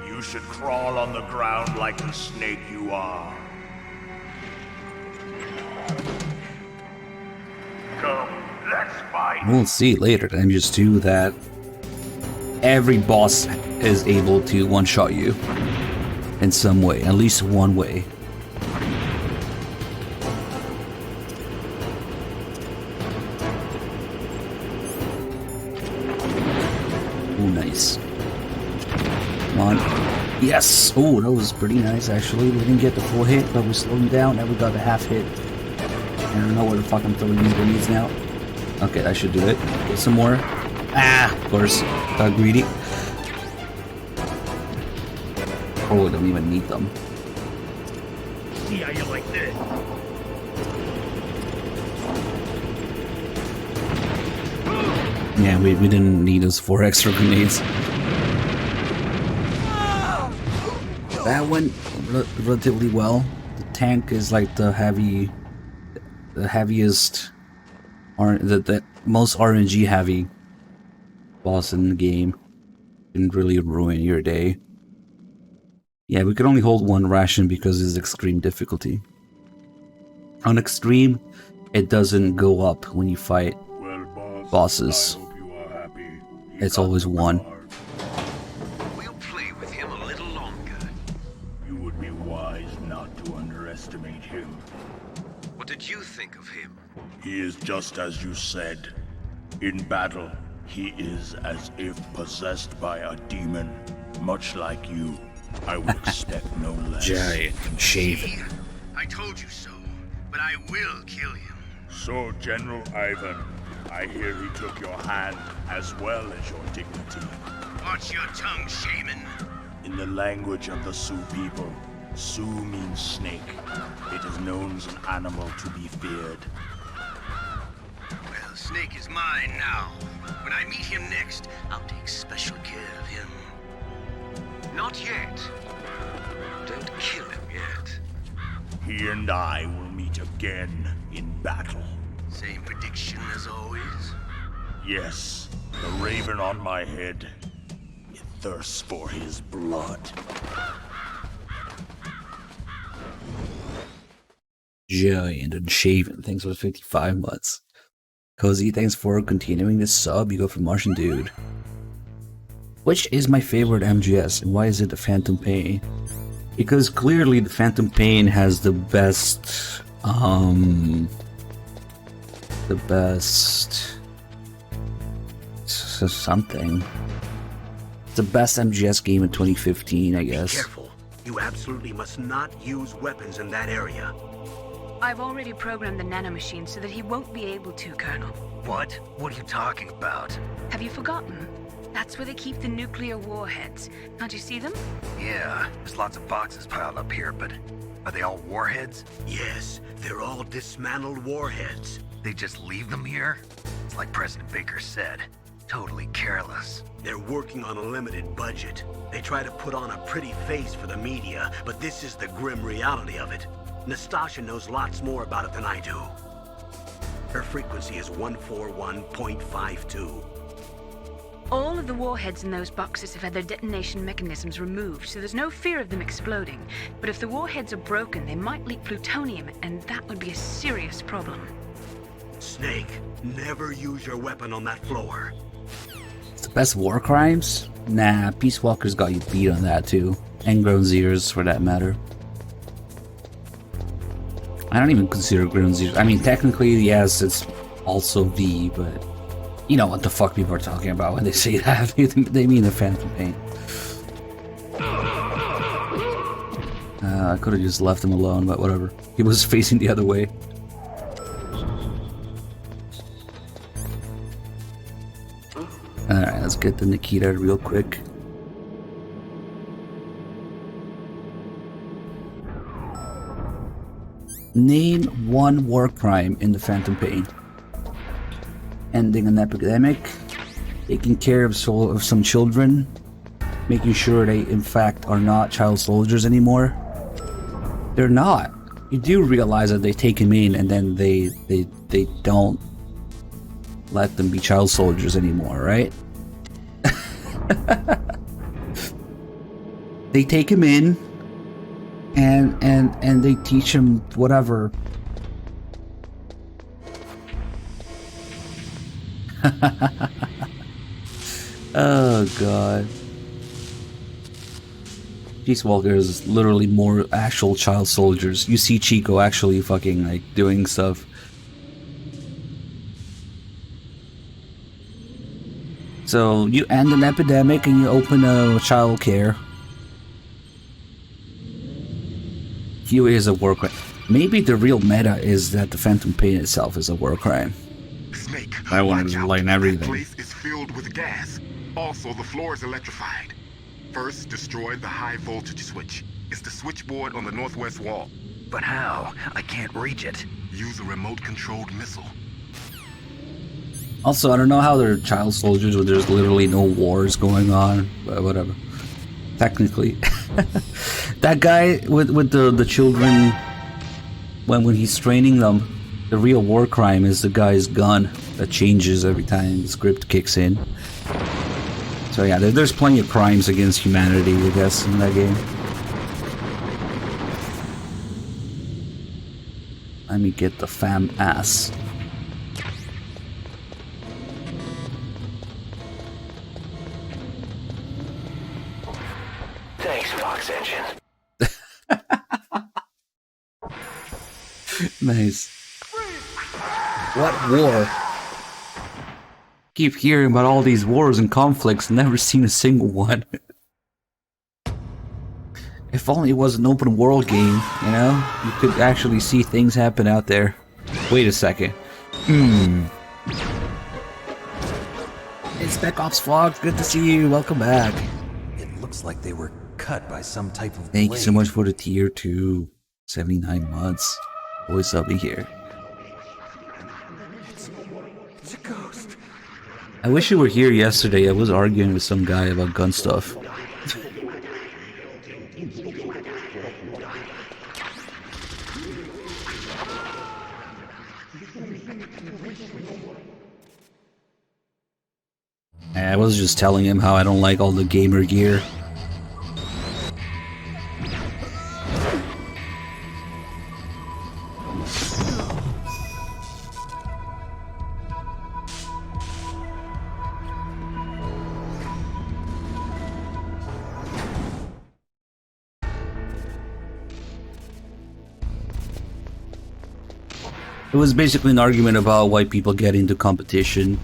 You should crawl on the ground like the snake you are. Come, let's fight. We'll see later in MGS2 that every boss is able to one-shot you in some way, at least one way. Oh, nice. Come on. Yes! Oh, that was pretty nice, actually. We didn't get the full hit, but we slowed him down, and we got the half hit. I don't know where the fuck I'm throwing these grenades now. Okay, that should do it. Get some more. Ah, of course. Got greedy. Oh, I don't even need them. See how you like this? Yeah, we didn't need those 4 extra grenades. That went relatively well. The tank is like the heaviest, the most RNG heavy boss in the game. Didn't really ruin your day. Yeah, we could only hold 1 ration because it's extreme difficulty. On extreme, it doesn't go up when you fight bosses. It's always 1. We'll play with him a little longer. You would be wise not to underestimate him. What did you think of him? He is just as you said. In battle, he is as if possessed by a demon, much like you. I would expect no less. Giant and shaven. I told you so, but I will kill him. So, General Ivan, I hear he took your hand as well as your dignity. Watch your tongue, shaman. In the language of the Sioux people, Sioux means snake. It is known as an animal to be feared. Well, Snake is mine now. When I meet him next, I'll take special care of him. Not yet. Don't kill him yet. He and I will meet again in battle. Same prediction as always? Yes, the raven on my head. It thirsts for his blood. Giant and shaven. Thanks for the 55 months. Cozy, thanks for continuing this sub. You go for Martian Dude. Which is my favorite MGS, and why is it the Phantom Pain? Because clearly the Phantom Pain has the best, something. It's the best MGS game in 2015, I guess. Be careful. You absolutely must not use weapons in that area. I've already programmed the nanomachine so that he won't be able to, Colonel. What? What are you talking about? Have you forgotten? That's where they keep the nuclear warheads. Can't you see them? Yeah, there's lots of boxes piled up here, but are they all warheads? Yes, they're all dismantled warheads. They just leave them here? It's like President Baker said. Totally careless. They're working on a limited budget. They try to put on a pretty face for the media, but this is the grim reality of it. Nastasha knows lots more about it than I do. Her frequency is 141.52. All of the warheads in those boxes have had their detonation mechanisms removed, so there's no fear of them exploding. But if the warheads are broken, they might leak plutonium, and that would be a serious problem. Snake, never use your weapon on that floor. It's the best war crimes? Nah, Peace Walker's got you beat on that too. And Grown Zeros, for that matter. I don't even consider Grown Zeros. I mean, technically, yes, it's also V, but you know what the fuck people are talking about when they say that. They mean the Phantom Pain. I could have just left him alone, but whatever. He was facing the other way. Alright, let's get the Nikita real quick. Name one war crime in the Phantom Pain. Ending an epidemic, taking care of some children, making sure they in fact are not child soldiers anymore. They're not. You do realize that they take him in and then they don't let them be child soldiers anymore, right? They take him in and they teach him whatever. Oh god. Peace Walker is literally more actual child soldiers. You see Chico actually fucking like doing stuff. So you end an epidemic and you open a child care. Here is a war crime. Maybe the real meta is that the Phantom Pain itself is a war crime. Snake, I wanted to lighten everything. That place is filled with gas. Also, the floor is electrified. First, destroy the high voltage switch. It's the switchboard on the northwest wall. But how? I can't reach it. Use a remote-controlled missile. Also, I don't know how they're child soldiers when there's literally no wars going on, but whatever. Technically. That guy with the children, when he's training them, the real war crime is the guy's gun that changes every time the script kicks in. So yeah, there's plenty of crimes against humanity, I guess, in that game. Let me get the fam ass. Thanks, Fox Engine. Nice. What war? Keep hearing about all these wars and conflicts, never seen a single one. If only it was an open world game, you know? You could actually see things happen out there. Wait a second. Hey, Spec Ops Vlog, good to see you. Welcome back. It looks like they were cut by some type of Thank you so blade. much for the tier 2. 79 months. Always love you here. It's a ghost. I wish you were here yesterday. I was arguing with some guy about gun stuff. I was just telling him how I don't like all the gamer gear. It was basically an argument about why people get into competition.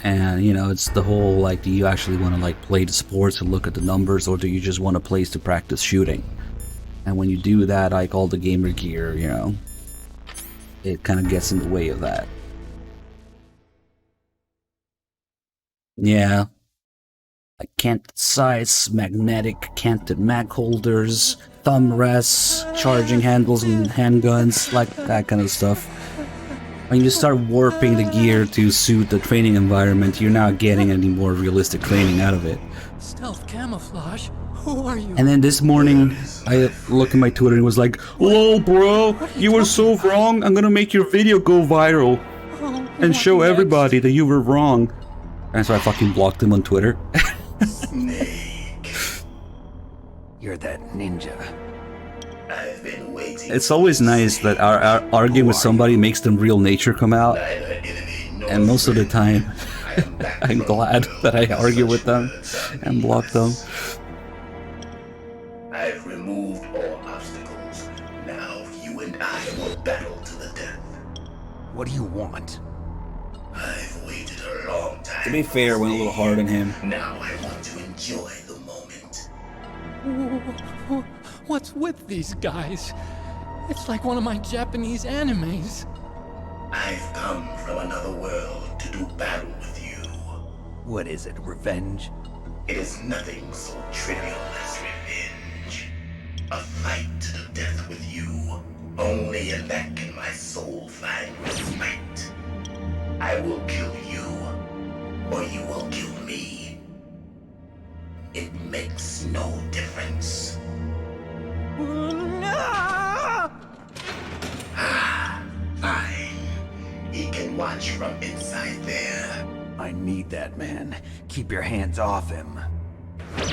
And, you know, it's the whole, like, do you actually want to, like, play the sports and look at the numbers, or do you just want a place to practice shooting? And when you do that, like, all the gamer gear, you know, it kind of gets in the way of that. Yeah. Like canted sights, magnetic canted mag holders, thumb rests, charging handles and handguns, like that kind of stuff. When you start warping the gear to suit the training environment, you're not getting any more realistic training out of it. Stealth camouflage? Who are you? And then this morning, I looked at my Twitter and was like, "Lol, bro, you were so wrong. I'm gonna make your video go viral and show everybody that you were wrong." And so I fucking blocked him on Twitter. Snake. You're that ninja. I've been waiting. It's always nice that our arguing with somebody makes them real nature come out. And most of the time, I'm glad that I argue with them and block them. I've removed all obstacles. Now you and I will battle to the death. What do you want? I've waited a long time. To be fair, went a little hard on him. Now I want to enjoy the moment. What's with these guys? It's like one of my Japanese animes. I've come from another world to do battle with you. What is it, revenge? It is nothing so trivial as revenge. A fight to the death with you. Only in that can my soul find respite. I will kill you, or you will kill me. It makes no difference. Ah, fine. He can watch from inside there. I need that man. Keep your hands off him.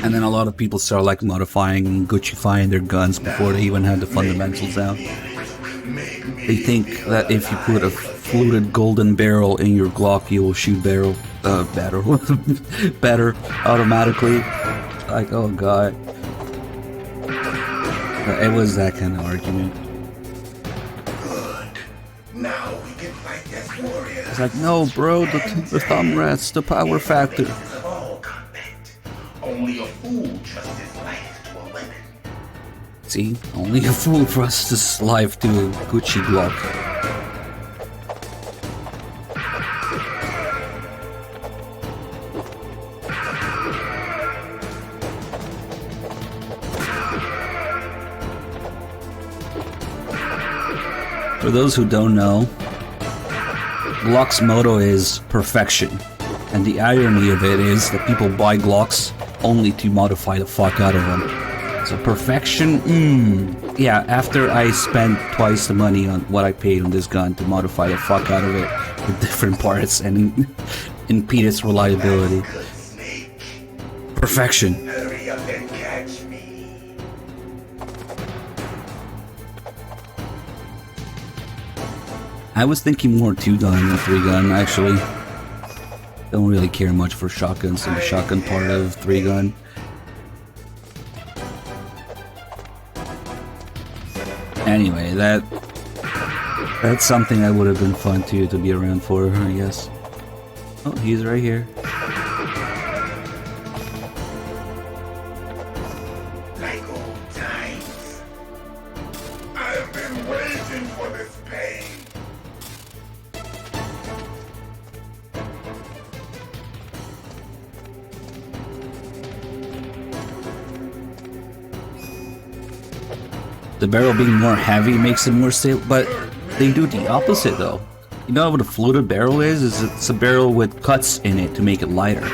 And then a lot of people start like modifying and Gucci-fying their guns before they even had the fundamentals out. They think that if you put a fluted golden barrel in your Glock, you will shoot better automatically. Like, oh god. It was that kind of argument. Good. Now we can fight as warriors. It's like, no, bro, the thumb rest, the power factor. Only a fool trusts his life to a weapon. See, only a fool trusts his life to a Gucci Glock. For those who don't know, Glock's motto is perfection. And the irony of it is that people buy Glocks only to modify the fuck out of them. So perfection, yeah, after I spent twice the money on what I paid on this gun to modify the fuck out of it with different parts and impede its reliability. Perfection. Hurry up and catch me. I was thinking more 2-gun than 3-gun, actually. Don't really care much for shotguns and the shotgun part of 3-gun. Anyway, that's something that would have been fun to be around for, I guess. Oh, he's right here. Like old times. I've been waiting for this pain. The barrel being more heavy makes it more stable, but they do the opposite though. You know what a fluted barrel is? It's a barrel with cuts in it to make it lighter.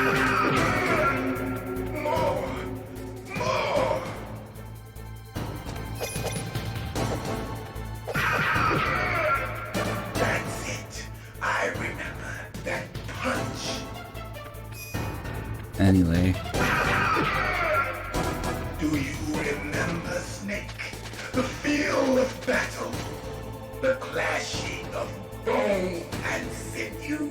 That's it. I remember that punch. Anyway. Do you remember, Snake? The feel of battle. The clashing of bone and sinew.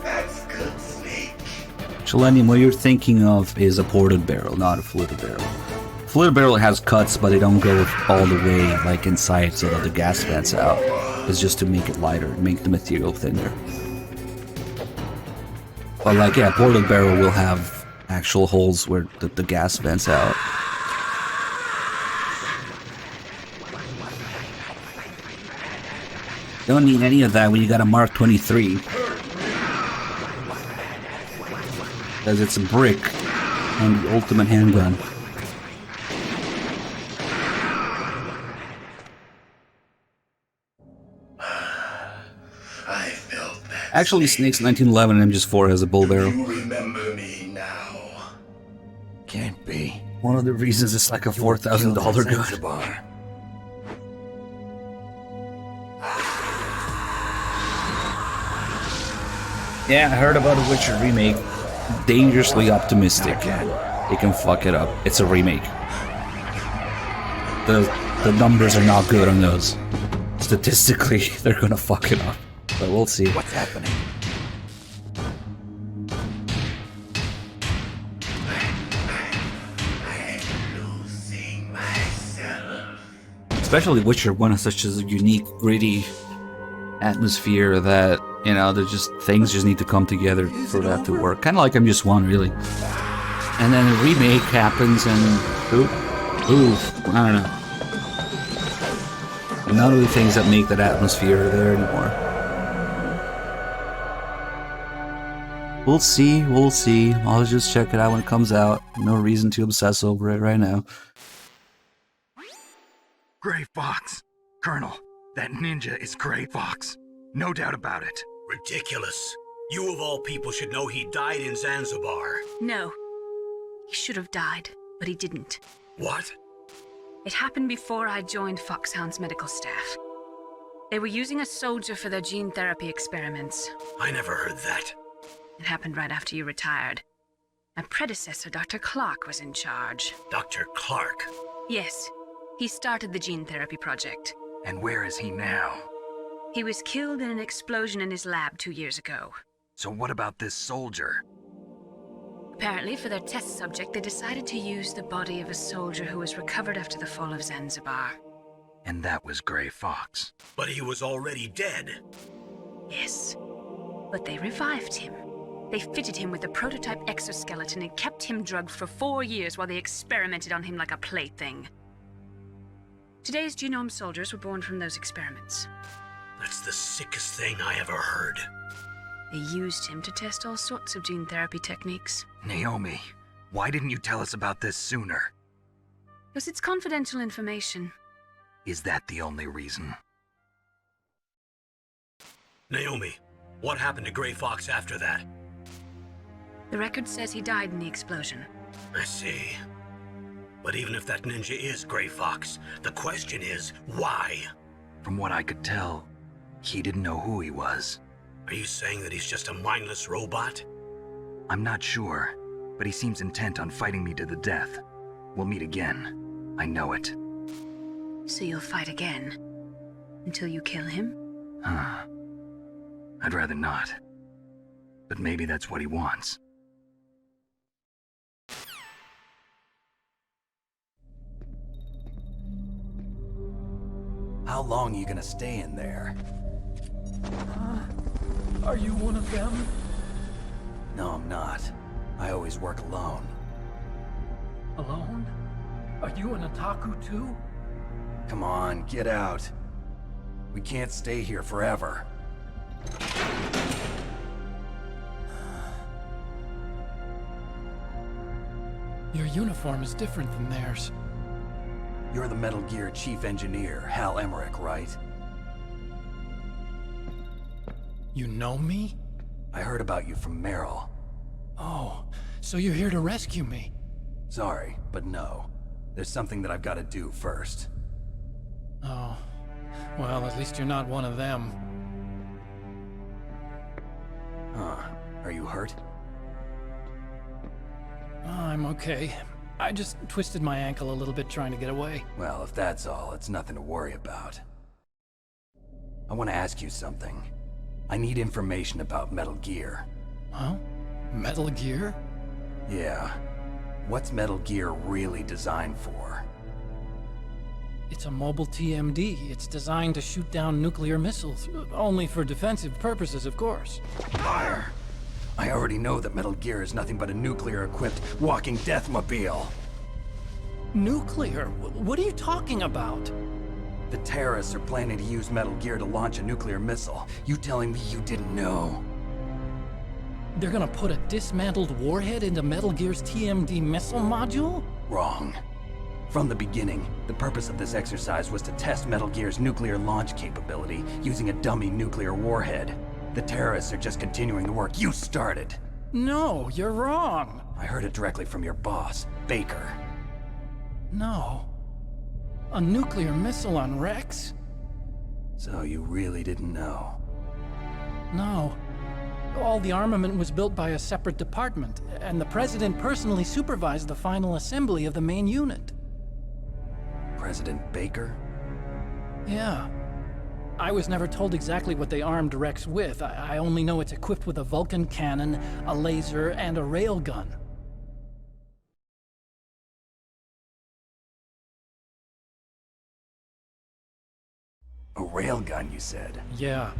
That's good, Snake. Selenium, what you're thinking of is a ported barrel, not a fluted barrel. Fluid barrel has cuts, but they don't go all the way like inside so that the gas vents out. It's just to make it lighter, make the material thinner. But like, yeah, portal barrel will have actual holes where the gas vents out. Don't need any of that when you got a Mark 23. Because it's a brick and the ultimate handgun. Actually, Snake's 1911 MGS4 has a bull barrel. You remember me now? Can't be. One of the reasons it's like a $4,000 gun. Yeah, I heard about a Witcher remake. Dangerously optimistic. They can fuck it up. It's a remake. The numbers are not good on those. Statistically, they're gonna fuck it up. But we'll see. What's happening? Especially Witcher 1 has such a unique, gritty atmosphere that, you know, there's just things just need to come together for that to work. Kind of like MGS1, really. And then a remake happens and I don't know. None of the things that make that atmosphere are there anymore. We'll see, we'll see. I'll just check it out when it comes out. No reason to obsess over it right now. Gray Fox. Colonel, that ninja is Gray Fox. No doubt about it. Ridiculous. You of all people should know he died in Zanzibar. No. He should have died, but he didn't. What? It happened before I joined Foxhound's medical staff. They were using a soldier for their gene therapy experiments. I never heard that. It happened right after you retired. My predecessor, Dr. Clark, was in charge. Dr. Clark? Yes. He started the gene therapy project. And where is he now? He was killed in an explosion in his lab 2 years ago. So what about this soldier? Apparently, for their test subject, they decided to use the body of a soldier who was recovered after the fall of Zanzibar. And that was Gray Fox. But he was already dead. Yes. But they revived him. They fitted him with a prototype exoskeleton and kept him drugged for 4 years while they experimented on him like a plaything. Today's genome soldiers were born from those experiments. That's the sickest thing I ever heard. They used him to test all sorts of gene therapy techniques. Naomi, why didn't you tell us about this sooner? Because it's confidential information. Is that the only reason? Naomi, what happened to Gray Fox after that? The record says he died in the explosion. I see. But even if that ninja is Gray Fox, the question is, why? From what I could tell, he didn't know who he was. Are you saying that he's just a mindless robot? I'm not sure, but he seems intent on fighting me to the death. We'll meet again. I know it. So you'll fight again? Until you kill him? I'd rather not. But maybe that's what he wants. How long are you gonna stay in there? Are you one of them? No, I'm not. I always work alone. Alone? Are you an otaku too? Come on, get out. We can't stay here forever. Your uniform is different than theirs. You're the Metal Gear Chief Engineer, Hal Emmerich, right? You know me? I heard about you from Meryl. Oh, so you're here to rescue me? Sorry, but no. There's something that I've got to do first. Oh, well, at least you're not one of them. Huh. Are you hurt? I'm okay. I just twisted my ankle a little bit trying to get away. Well, if that's all, it's nothing to worry about. I want to ask you something. I need information about Metal Gear. Huh? Metal Gear? Yeah. What's Metal Gear really designed for? It's a mobile TMD. It's designed to shoot down nuclear missiles. Only for defensive purposes, of course. Liar! I already know that Metal Gear is nothing but a nuclear-equipped walking deathmobile. Nuclear? What are you talking about? The terrorists are planning to use Metal Gear to launch a nuclear missile. You telling me you didn't know? They're gonna put a dismantled warhead into Metal Gear's TMD missile module? Wrong. From the beginning, the purpose of this exercise was to test Metal Gear's nuclear launch capability using a dummy nuclear warhead. The terrorists are just continuing the work you started. No, you're wrong. I heard it directly from your boss, Baker. No. A nuclear missile on Rex? So you really didn't know? No. All the armament was built by a separate department, and the President personally supervised the final assembly of the main unit. President Baker? Yeah. I was never told exactly what they armed Rex with. I only know it's equipped with a Vulcan cannon, a laser, and a railgun. A railgun, you said? Yeah.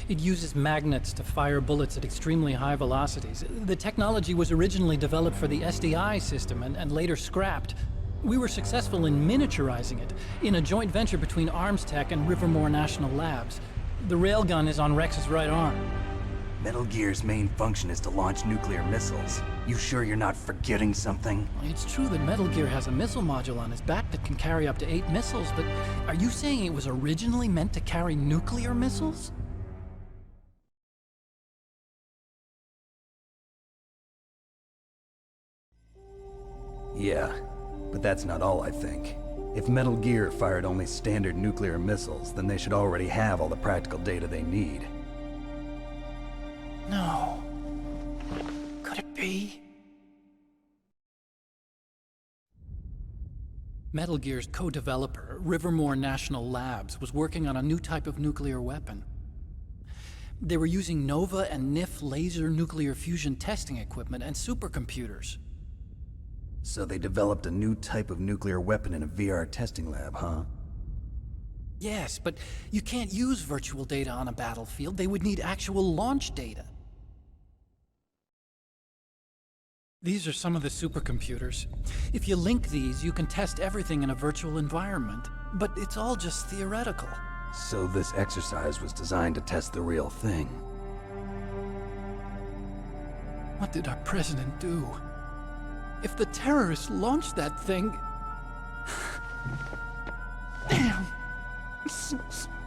It uses magnets to fire bullets at extremely high velocities. The technology was originally developed for the SDI system and later scrapped. We were successful in miniaturizing it in a joint venture between Arms Tech and Rivermore National Labs. The railgun is on Rex's right arm. Metal Gear's main function is to launch nuclear missiles. You sure you're not forgetting something? It's true that Metal Gear has a missile module on his back that can carry up to 8 missiles, but are you saying it was originally meant to carry nuclear missiles? Yeah, but that's not all I think. If Metal Gear fired only standard nuclear missiles, then they should already have all the practical data they need. No. Could it be? Metal Gear's co-developer, Rivermore National Labs, was working on a new type of nuclear weapon. They were using NOVA and NIF laser nuclear fusion testing equipment and supercomputers. So they developed a new type of nuclear weapon in a VR testing lab, huh? Yes, but you can't use virtual data on a battlefield. They would need actual launch data. These are some of the supercomputers. If you link these, you can test everything in a virtual environment. But it's all just theoretical. So this exercise was designed to test the real thing. What did our president do? If the terrorists launched that thing... Damn!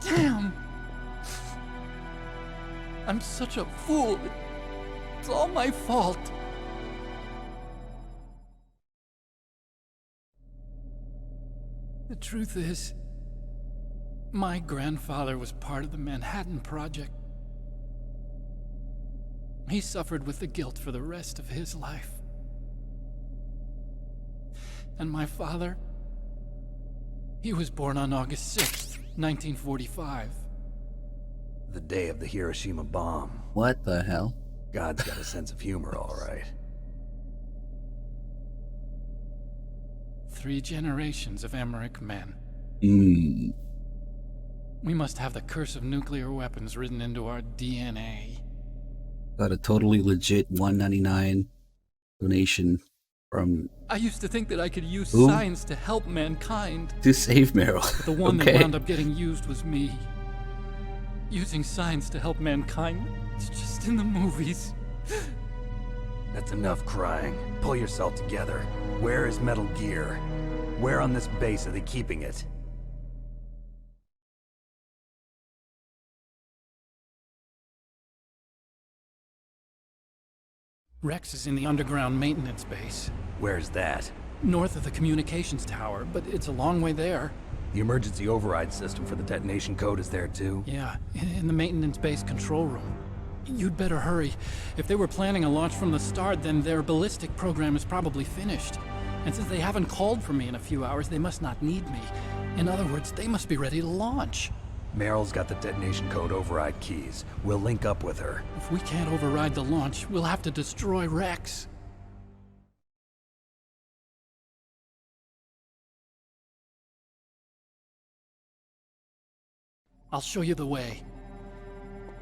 Damn! I'm such a fool. It's all my fault. The truth is, my grandfather was part of the Manhattan Project. He suffered with the guilt for the rest of his life. And my father, he was born on August 6th, 1945. The day of the Hiroshima bomb. What the hell? God's got a sense of humor, all right. 3 generations of Emmerich men. Mm. We must have the curse of nuclear weapons written into our DNA. Got a totally legit $1.99 donation from... I used to think that I could use who? science to help mankind. To save Meryl. But the one okay. that wound up getting used was me. Using science to help mankind, it's just in the movies. That's enough crying. Pull yourself together. Where is Metal Gear? Where on this base are they keeping it? Rex is in the underground maintenance base. Where's that? North of the communications tower, but it's a long way there. The emergency override system for the detonation code is there too? Yeah, in the maintenance base control room. You'd better hurry. If they were planning a launch from the start, then their ballistic program is probably finished. And since they haven't called for me in a few hours, they must not need me. In other words, they must be ready to launch. Meryl's got the detonation code override keys. We'll link up with her. If we can't override the launch, we'll have to destroy Rex. I'll show you the way.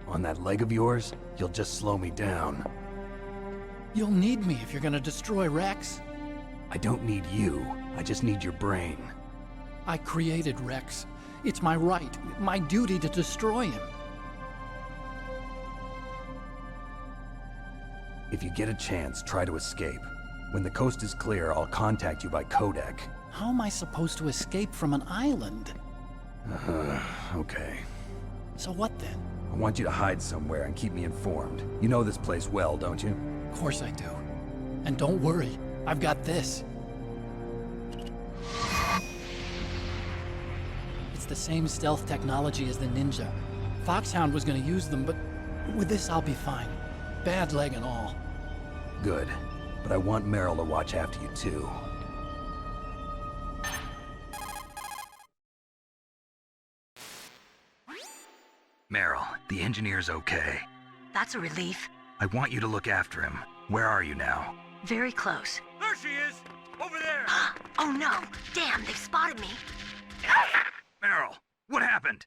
On that leg of yours, you'll just slow me down. You'll need me if you're gonna destroy Rex. I don't need you. I just need your brain. I created Rex. It's my right, my duty to destroy him. If you get a chance, try to escape. When the coast is clear, I'll contact you by codec. How am I supposed to escape from an island? Okay. So what then? I want you to hide somewhere and keep me informed. You know this place well, don't you? Of course I do. And don't worry, I've got this. It's the same stealth technology as the Ninja. Foxhound was gonna use them, but with this I'll be fine. Bad leg and all. Good. But I want Meryl to watch after you too. Meryl, the engineer's okay. That's a relief. I want you to look after him. Where are you now? Very close. There she is! Over there! Oh no! Damn, they've spotted me! Meryl, what happened?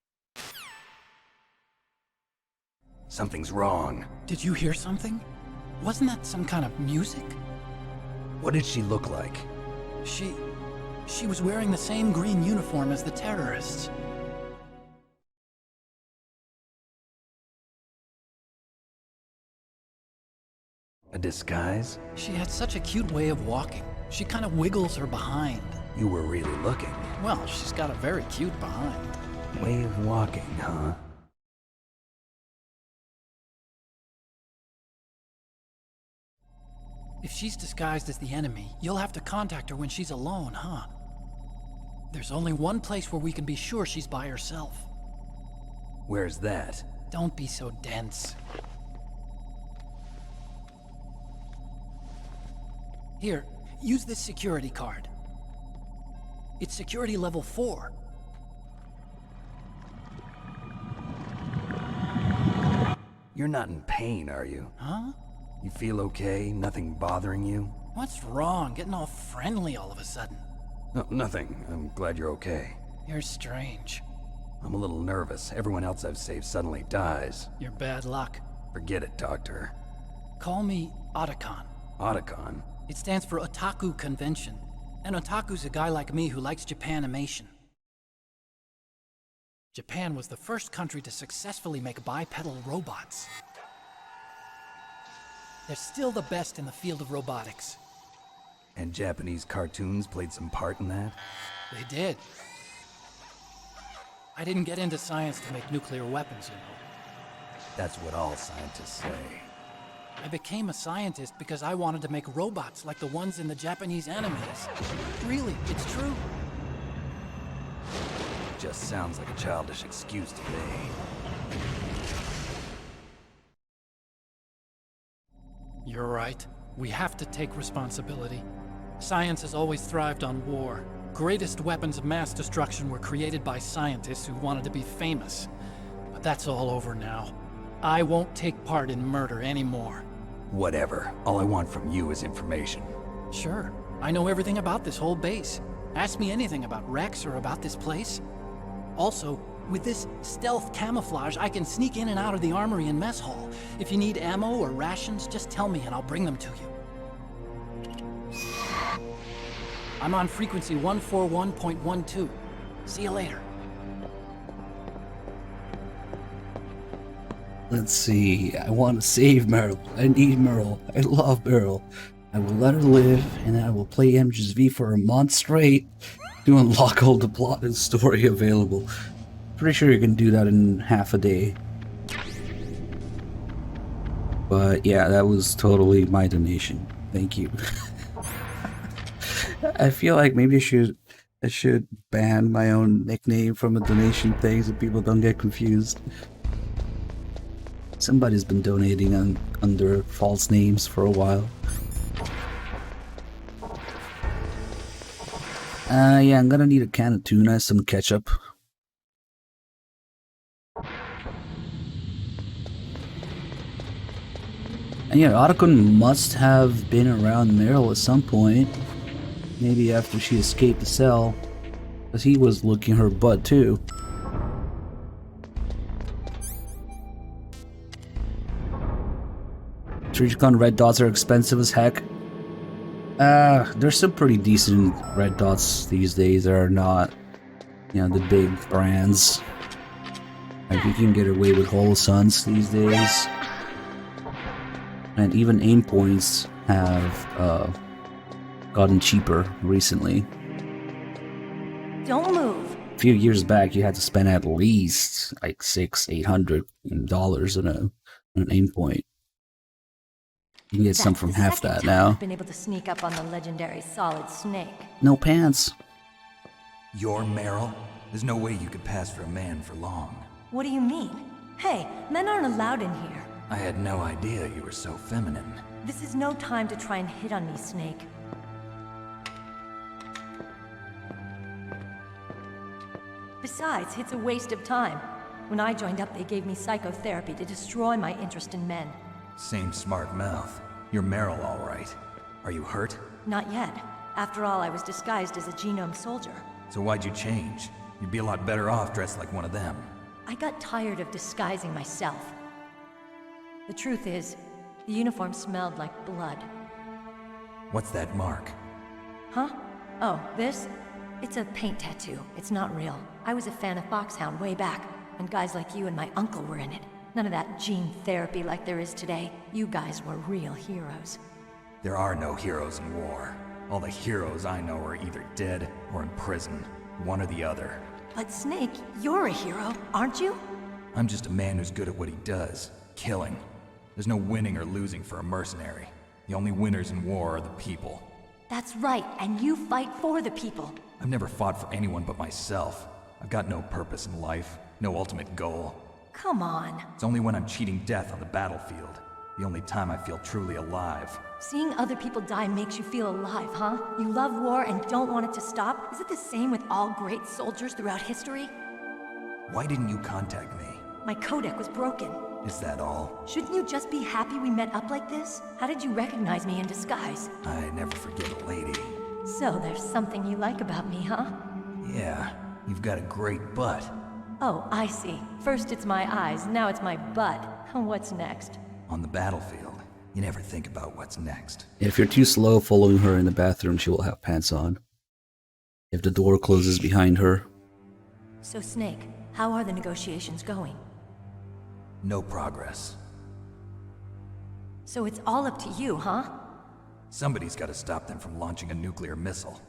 Something's wrong. Did you hear something? Wasn't that some kind of music? What did she look like? She was wearing the same green uniform as the terrorists. A disguise? She had such a cute way of walking. She kind of wiggles her behind. You were really looking. Well, she's got a very cute behind. Way of walking, huh? If she's disguised as the enemy, you'll have to contact her when she's alone, huh? There's only one place where we can be sure she's by herself. Where's that? Don't be so dense. Here, use this security card. It's security level 4. You're not in pain, are you? Huh? You feel okay? Nothing bothering you? What's wrong? Getting all friendly all of a sudden. No, nothing. I'm glad you're okay. You're strange. I'm a little nervous. Everyone else I've saved suddenly dies. You're bad luck. Forget it, Doctor. Call me Otacon. Otacon? It stands for Otaku Convention. An otaku's a guy like me who likes Japanimation. Japan was the first country to successfully make bipedal robots. They're still the best in the field of robotics. And Japanese cartoons played some part in that? They did. I didn't get into science to make nuclear weapons, you know. That's what all scientists say. I became a scientist because I wanted to make robots like the ones in the Japanese animes. Really, it's true. Just sounds like a childish excuse to me. You're right. We have to take responsibility. Science has always thrived on war. Greatest weapons of mass destruction were created by scientists who wanted to be famous. But that's all over now. I won't take part in murder anymore. Whatever. All I want from you is information. Sure. I know everything about this whole base. Ask me anything about Rex or about this place. Also, with this stealth camouflage, I can sneak in and out of the armory and mess hall. If you need ammo or rations, just tell me and I'll bring them to you. I'm on frequency 141.12. See you later. Let's see. I want to save Meryl. I need Meryl. I love Meryl. I will let her live, and I will play MGS1 for a month straight to unlock all the plot and story available. Pretty sure you can do that in half a day. But yeah, that was totally my donation. Thank you. I feel like maybe I should ban my own nickname from a donation thing so people don't get confused. Somebody's been donating under false names for a while. Yeah, I'm gonna need a can of tuna, some ketchup. And yeah, Otacon must have been around Meryl at some point. Maybe after she escaped the cell. Because he was looking her butt too. Trijicon red dots are expensive as heck. There's some pretty decent red dots these days that are not, you know, the big brands. Like, you can get away with Holosuns these days. And even aim points have gotten cheaper recently. Don't move. A few years back, you had to spend at least like $600-800 on an aim point. You can get some from half that now. I've been able to sneak up on the legendary Solid Snake. No pants. You're Meryl? There's no way you could pass for a man for long. What do you mean? Hey, men aren't allowed in here. I had no idea you were so feminine. This is no time to try and hit on me, Snake. Besides, it's a waste of time. When I joined up, they gave me psychotherapy to destroy my interest in men. Same smart mouth. You're Meryl, all right. Are you hurt? Not yet. After all, I was disguised as a genome soldier. So why'd you change? You'd be a lot better off dressed like one of them. I got tired of disguising myself. The truth is, the uniform smelled like blood. What's that mark? Huh? Oh, this? It's a paint tattoo. It's not real. I was a fan of Foxhound way back, when guys like you and my uncle were in it. None of that gene therapy like there is today. You guys were real heroes. There are no heroes in war. All the heroes I know are either dead or in prison. One or the other. But Snake, you're a hero, aren't you? I'm just a man who's good at what he does. Killing. There's no winning or losing for a mercenary. The only winners in war are the people. That's right, and you fight for the people. I've never fought for anyone but myself. I've got no purpose in life, no ultimate goal. Come on. It's only when I'm cheating death on the battlefield. The only time I feel truly alive. Seeing other people die makes you feel alive, huh? You love war and don't want it to stop? Is it the same with all great soldiers throughout history? Why didn't you contact me? My codec was broken. Is that all? Shouldn't you just be happy we met up like this? How did you recognize me in disguise? I never forget a lady. So there's something you like about me, huh? Yeah, you've got a great butt. Oh, I see. First it's my eyes, now it's my butt. What's next? On the battlefield, you never think about what's next. If you're too slow following her in the bathroom, she will have pants on. If the door closes behind her. So Snake, how are the negotiations going? No progress. So it's all up to you, huh? Somebody's got to stop them from launching a nuclear missile.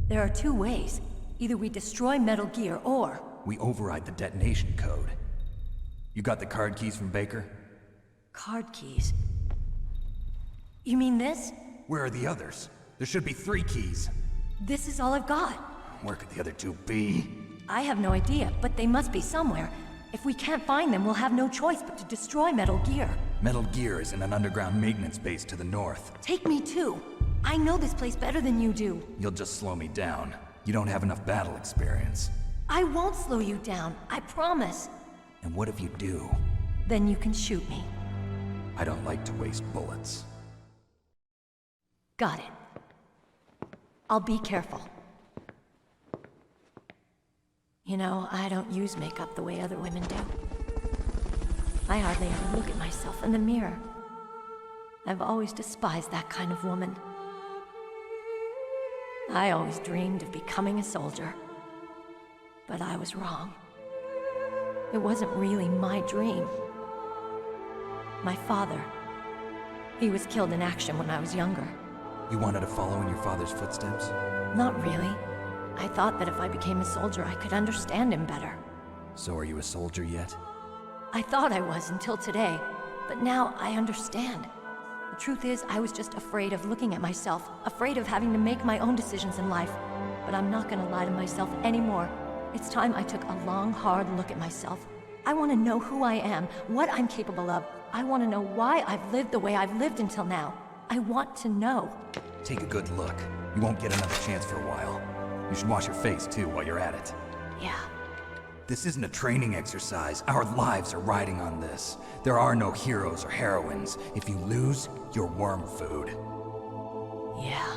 There are two ways. Either we destroy Metal Gear, or... we override the detonation code. You got the card keys from Baker? Card keys? You mean this? Where are the others? There should be 3 keys. This is all I've got. Where could the other 2 be? I have no idea, but they must be somewhere. If we can't find them, we'll have no choice but to destroy Metal Gear. Metal Gear is in an underground maintenance base to the north. Take me too. I know this place better than you do. You'll just slow me down. You don't have enough battle experience. I won't slow you down, I promise. And what if you do? Then you can shoot me. I don't like to waste bullets. Got it. I'll be careful. You know, I don't use makeup the way other women do. I hardly ever look at myself in the mirror. I've always despised that kind of woman. I always dreamed of becoming a soldier. But I was wrong. It wasn't really my dream. My father, he was killed in action when I was younger. You wanted to follow in your father's footsteps? Not really. I thought that if I became a soldier, I could understand him better. So are you a soldier yet? I thought I was until today, but now I understand. The truth is, I was just afraid of looking at myself, afraid of having to make my own decisions in life. But I'm not gonna lie to myself anymore. It's time I took a long, hard look at myself. I want to know who I am, what I'm capable of. I want to know why I've lived the way I've lived until now. I want to know. Take a good look. You won't get another chance for a while. You should wash your face, too, while you're at it. Yeah. This isn't a training exercise. Our lives are riding on this. There are no heroes or heroines. If you lose, you're worm food. Yeah.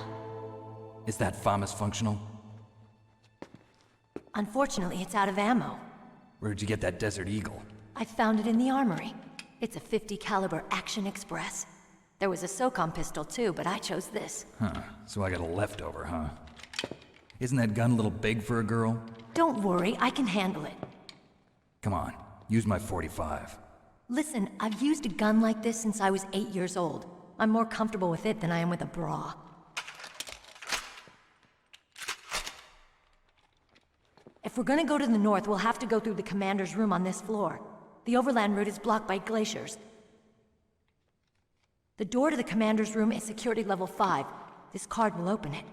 Is that FAMAS functional? Unfortunately, it's out of ammo. Where'd you get that Desert Eagle? I found it in the armory. It's a .50 caliber Action Express. There was a SOCOM pistol too, but I chose this. Huh, so I got a leftover, huh? Isn't that gun a little big for a girl? Don't worry, I can handle it. Come on, use my 45. Listen, I've used a gun like this since I was 8 years old. I'm more comfortable with it than I am with a bra. If we're gonna go to the north, we'll have to go through the commander's room on this floor. The overland route is blocked by glaciers. The door to the commander's room is security level 5. This card will open it.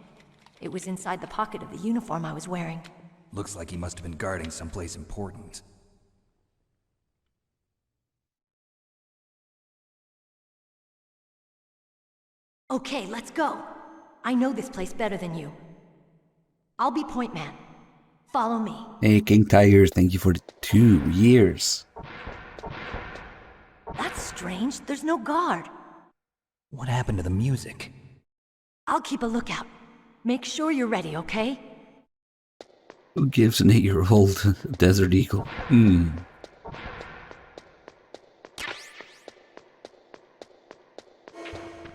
It was inside the pocket of the uniform I was wearing. Looks like he must have been guarding someplace important. Okay, let's go. I know this place better than you. I'll be point man. Follow me. Hey, King Tiger, thank you for the 2 years. That's strange. There's no guard. What happened to the music? I'll keep a lookout. Make sure you're ready, okay? Who gives an 8-year-old a Desert Eagle?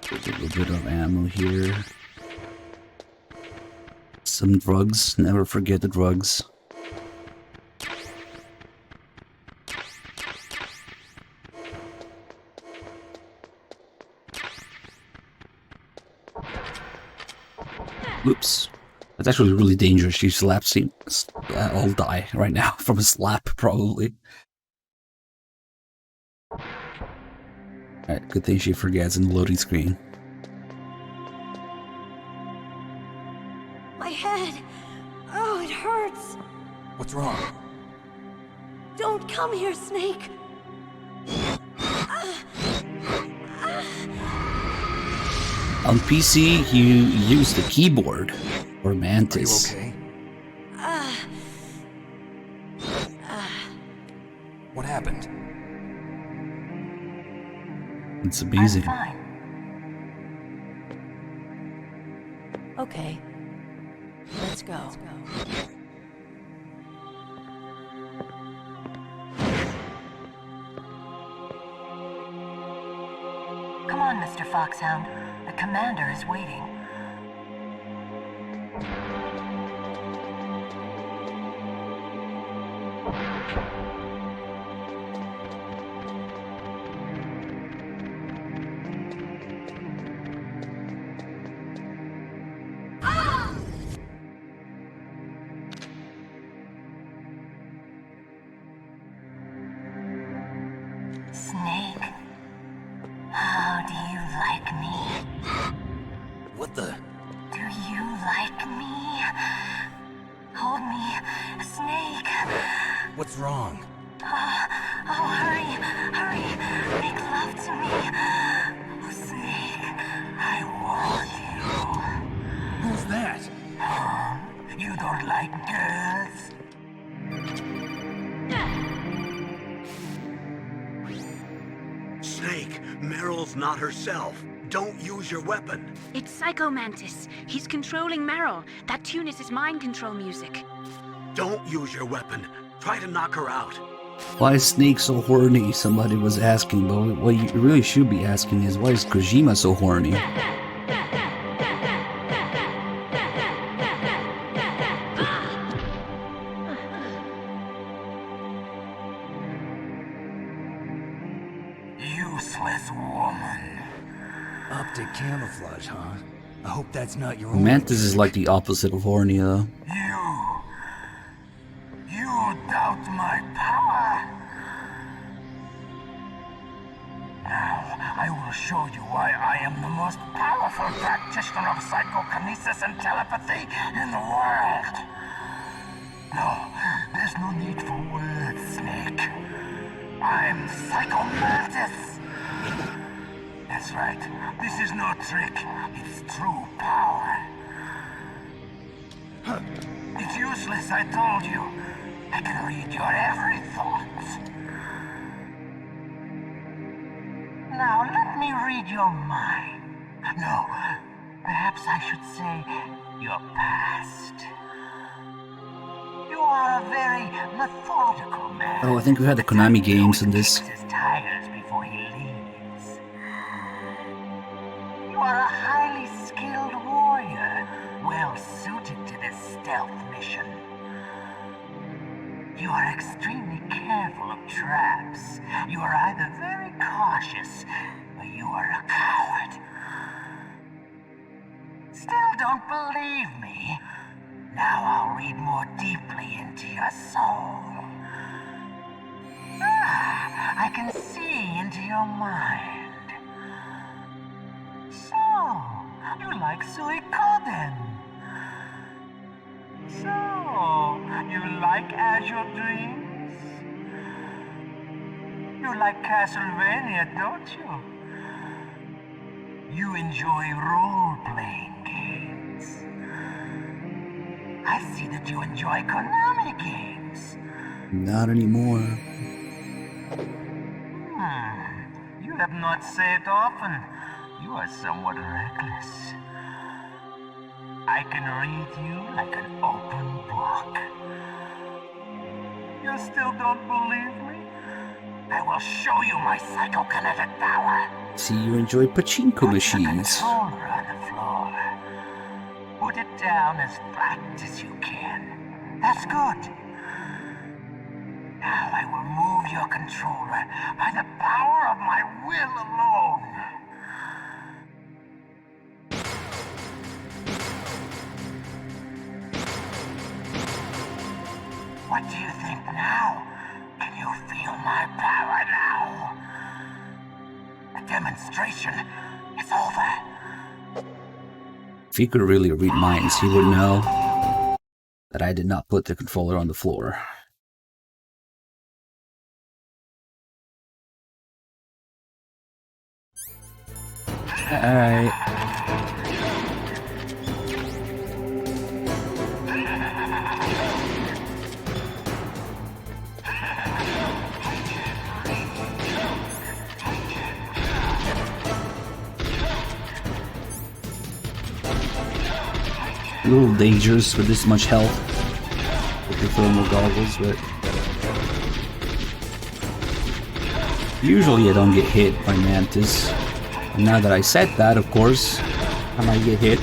A little bit of ammo here. Some drugs. Never forget the drugs. Oops. That's actually really dangerous. She slaps him. I'll die right now from a slap, probably. Alright, good thing she forgets in the loading screen. My head! Oh, it hurts! What's wrong? Don't come here, Snake! On PC, you use the keyboard or Mantis. Are you okay? What happened? It's amazing. I'm fine. Okay. Let's go. Come on, Mr. Foxhound. The commander is waiting. Snake, how do you like me? What the? Do you like me? Hold me, Snake. What's wrong? Oh, hurry, hurry. Make love to me. Oh, Snake, I want you. Who's that? You don't like girls? Snake, Meryl's not herself. Don't use your weapon. It's Psycho Mantis. He's controlling Meryl. That tune is his mind control music. Don't use your weapon. Try to knock her out. Why is Snake so horny? Somebody was asking, but what you really should be asking is why is Kojima so horny? Useless woman. Optic camouflage, huh? I hope that's not your own. Mantis is like the opposite of horny, though. You doubt my power? Now, I will show you why I am the most powerful practitioner of psychokinesis and telepathy in the world. No, there's no need for words, Snake. I'm Psycho Mantis. That's right. This is no trick. It's true power. It's useless, I told you. I can read your every thought. Now, let me read your mind. No, perhaps I should say your past. You are a very methodical man. Oh, I think we had the Konami games in this. His tires before he leaves. You are a highly skilled warrior, well suited to this stealth mission. You are extremely careful of traps. You are either very cautious, or you are a coward. Still don't believe me? Now I'll read more deeply into your soul. I can see into your mind. So, you like Suikoden? So, you like Azure Dreams? You like Castlevania, don't you? You enjoy role-playing games. I see that you enjoy Konami games. Not anymore. You have not said often. You are somewhat reckless. I can read you like an open book. You still don't believe me? I will show you my psychokinetic power. See, you enjoy pachinko machines. Controller on the floor. Put it down as flat as you can. That's good. Now I will move your controller by the power of my will alone. What do you think now? Can you feel my power now? The demonstration is over. If he could really read minds, he would know that I did not put the controller on the floor. Alright. A little dangerous with this much health with the thermal goggles, but usually I don't get hit by Mantis. And now that I said that, of course, I might get hit.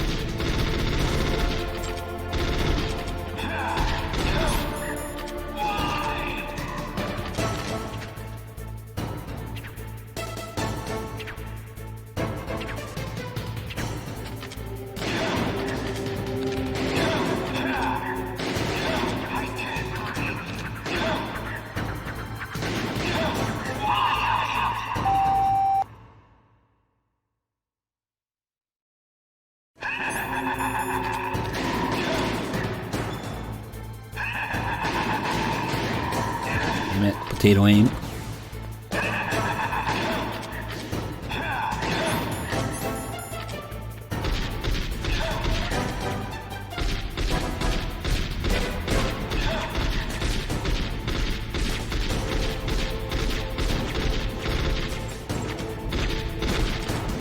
Potato aim.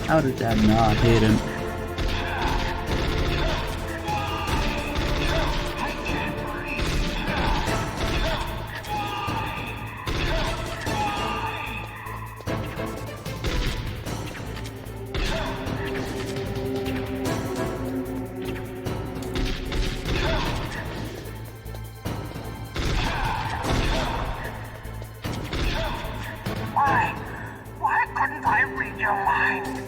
How did that not hit him? Why couldn't I read your mind?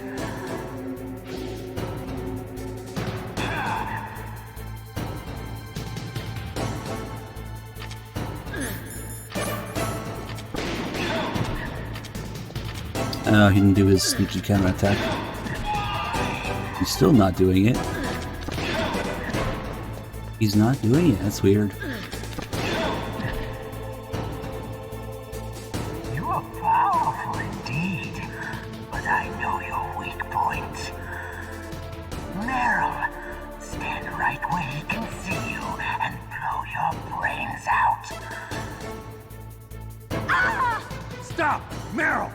Oh, he didn't do his sneaky counterattack. He's still not doing it. He's not doing it. That's weird. You are powerful indeed, but I know your weak point. Meryl, stand right where he can see you and blow your brains out. Ah! Stop! Meryl!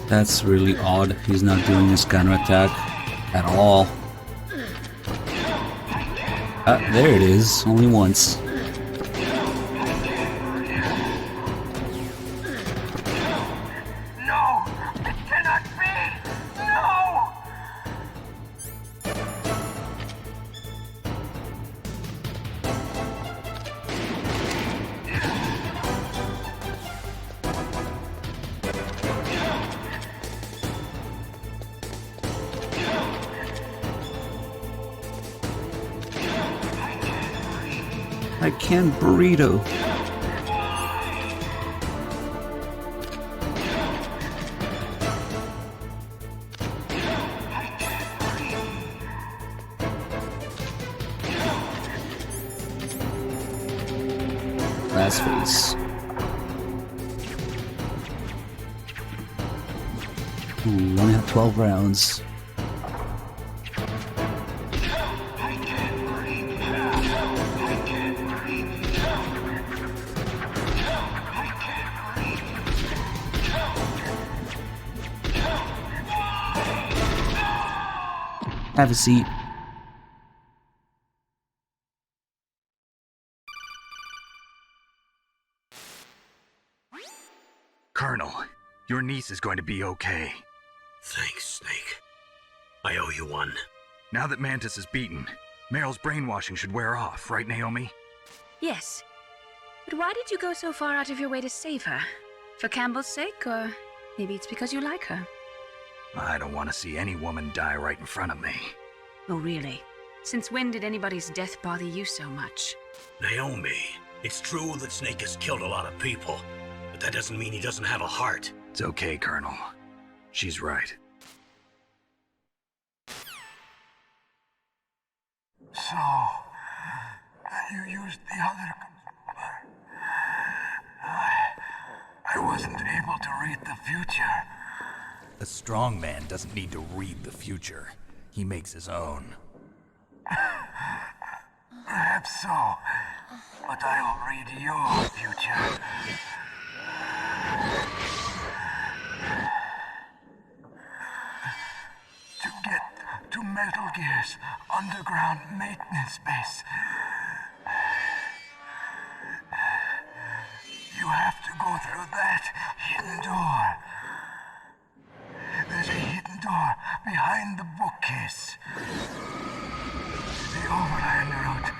That's really odd. He's not doing his counterattack at all. There it is. Only once. I can't burrito. Last face. Ooh, only have 12 rounds. Have a seat. Colonel, your niece is going to be okay. Thanks, Snake. I owe you one. Now that Mantis is beaten, Meryl's brainwashing should wear off, right, Naomi? Yes. But why did you go so far out of your way to save her? For Campbell's sake, or maybe it's because you like her? I don't want to see any woman die right in front of me. Oh, really? Since when did anybody's death bother you so much? Naomi, it's true that Snake has killed a lot of people, but that doesn't mean he doesn't have a heart. It's okay, Colonel. She's right. So, you used the other... I wasn't able to read the future. A strong man doesn't need to read the future. He makes his own. Perhaps so, but I'll read your future. To get to Metal Gear's underground maintenance base, you have to go through that hidden door. There's a hidden door behind the bookcase. The overland route.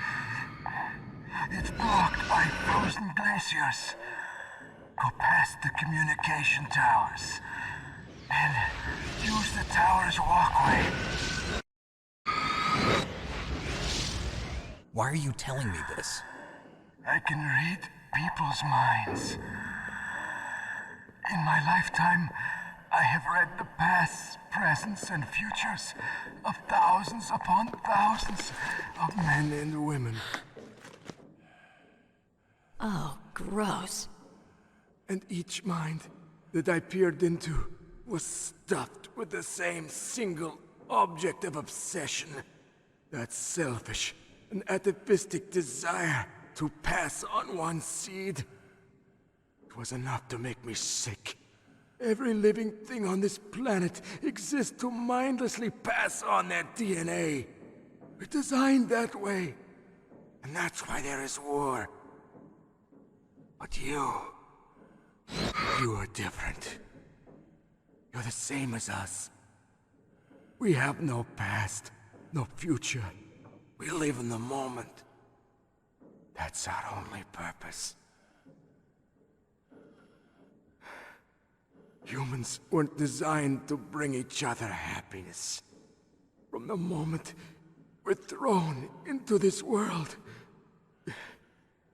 It's blocked by frozen glaciers. Go past the communication towers and use the tower's walkway. Why are you telling me this? I can read people's minds. In my lifetime, I have read the pasts, presents, and futures of thousands upon thousands of men and women. Oh, gross. And each mind that I peered into was stuffed with the same single object of obsession. That selfish and atavistic desire to pass on one's seed. It was enough to make me sick. Every living thing on this planet exists to mindlessly pass on their DNA. We're designed that way. And that's why there is war. But you are different. You're the same as us. We have no past, no future. We live in the moment. That's our only purpose. Humans weren't designed to bring each other happiness. From the moment we're thrown into this world,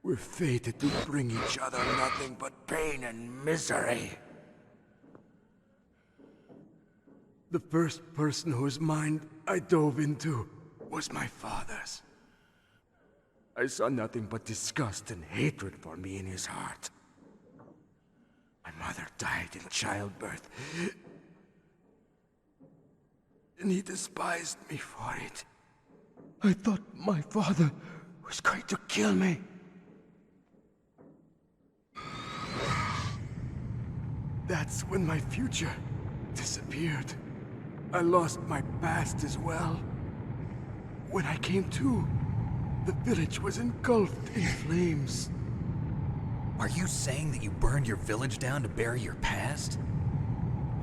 we're fated to bring each other nothing but pain and misery. The first person whose mind I dove into was my father's. I saw nothing but disgust and hatred for me in his heart. My mother died in childbirth, and he despised me for it. I thought my father was going to kill me. That's when my future disappeared. I lost my past as well. When I came to, the village was engulfed in flames. Are you saying that you burned your village down to bury your past?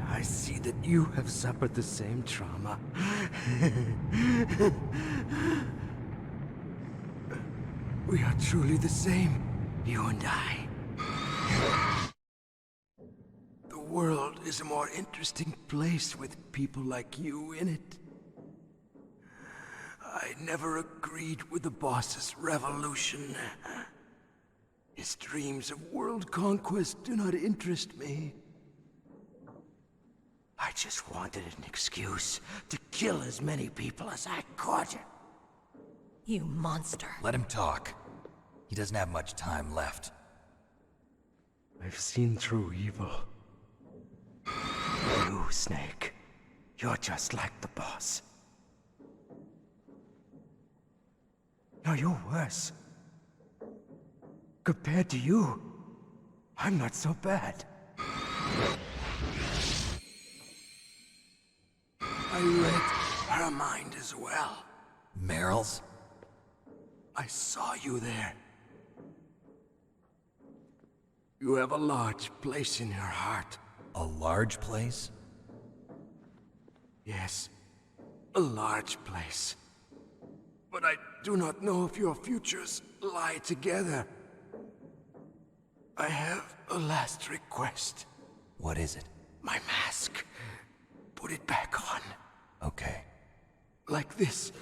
I see that you have suffered the same trauma. We are truly the same, you and I. The world is a more interesting place with people like you in it. I never agreed with the boss's revolution. His dreams of world conquest do not interest me. I just wanted an excuse to kill as many people as I could. You monster. Let him talk. He doesn't have much time left. I've seen through evil. You, Snake, you're just like the boss. No, you're worse. Compared to you, I'm not so bad. I read her mind as well. Meryl's? I saw you there. You have a large place in her heart. A large place? Yes, a large place. But I do not know if your futures lie together. I have a last request. What is it? My mask. Put it back on. Okay. Like this,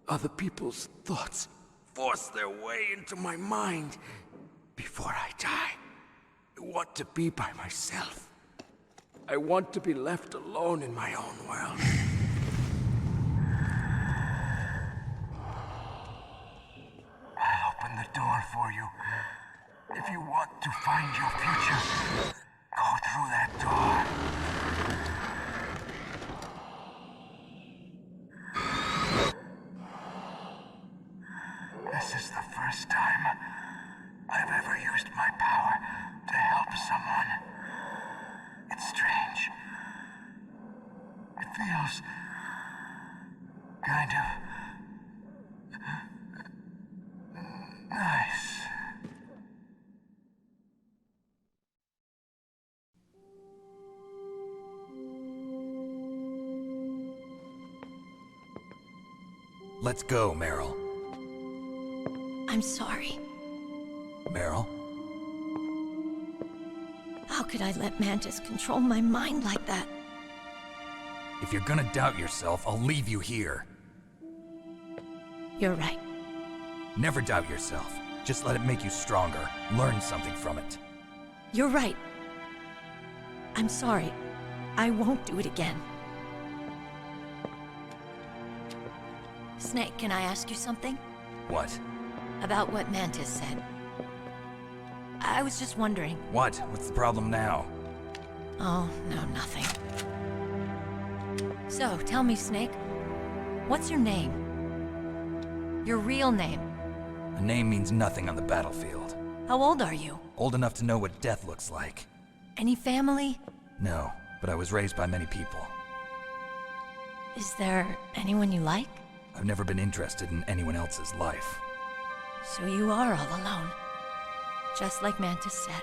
other people's thoughts force their way into my mind before I die. I want to be by myself. I want to be left alone in my own world. I'll open the door for you. If you want to find your future, go through that door. This is the first time I've ever used my power to help someone. It's strange. It feels kind of nice. Let's go, Meryl. I'm sorry. Meryl? How could I let Mantis control my mind like that? If you're gonna doubt yourself, I'll leave you here. You're right. Never doubt yourself. Just let it make you stronger. Learn something from it. You're right. I'm sorry. I won't do it again. Snake, can I ask you something? What? About what Mantis said. I was just wondering. What? What's the problem now? Oh, no, nothing. So, tell me, Snake. What's your name? Your real name? A name means nothing on the battlefield. How old are you? Old enough to know what death looks like. Any family? No, but I was raised by many people. Is there anyone you like? I've never been interested in anyone else's life. So you are all alone. Just like Mantis said.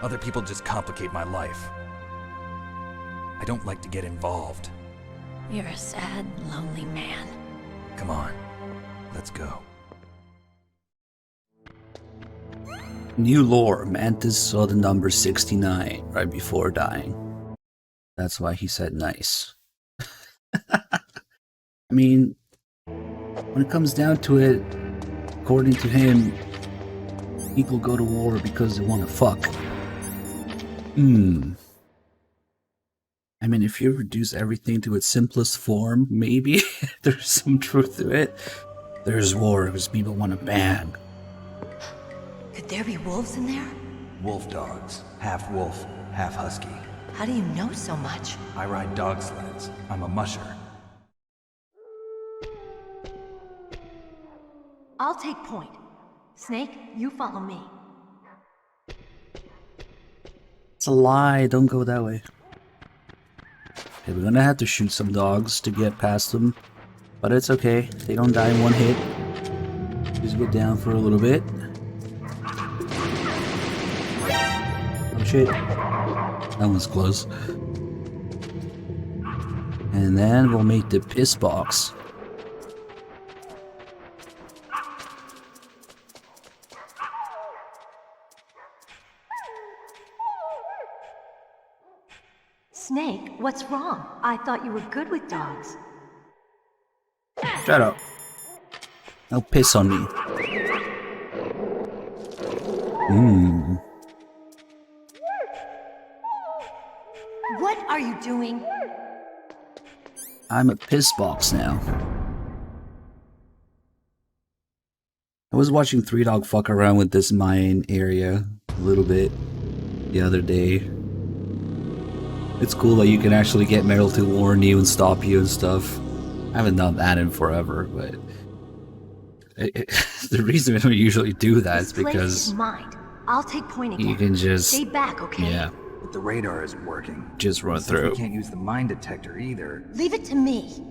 Other people just complicate my life. I don't like to get involved. You're a sad, lonely man. Come on, let's go. New lore. Mantis saw the number 69 right before dying. That's why he said nice. I mean, when it comes down to it, according to him, people go to war because they want to fuck. I mean, if you reduce everything to its simplest form, maybe there's some truth to it. There's war because people want to bang. Could there be wolves in there? Wolf dogs. Half wolf, half husky. How do you know so much? I ride dog sleds. I'm a musher. I'll take point. Snake, you follow me. It's a lie, don't go that way. Okay, we're gonna have to shoot some dogs to get past them. But it's okay, they don't die in one hit. Just get down for a little bit. Oh shit. That one's close. And then we'll make the piss box. Snake, what's wrong? I thought you were good with dogs. Shut up. Don't piss on me. What are you doing? I'm a piss box now. I was watching Three Dog fuck around with this mine area a little bit the other day. It's cool that you can actually get Meryl to warn you and stop you and stuff. I haven't done that in forever, but the reason we don't usually do that is This place because is mine. I'll take point again. you can just stay back, okay? Yeah, But the radar isn't working. just run Since through. we can't use the mine detector either. Leave it to me.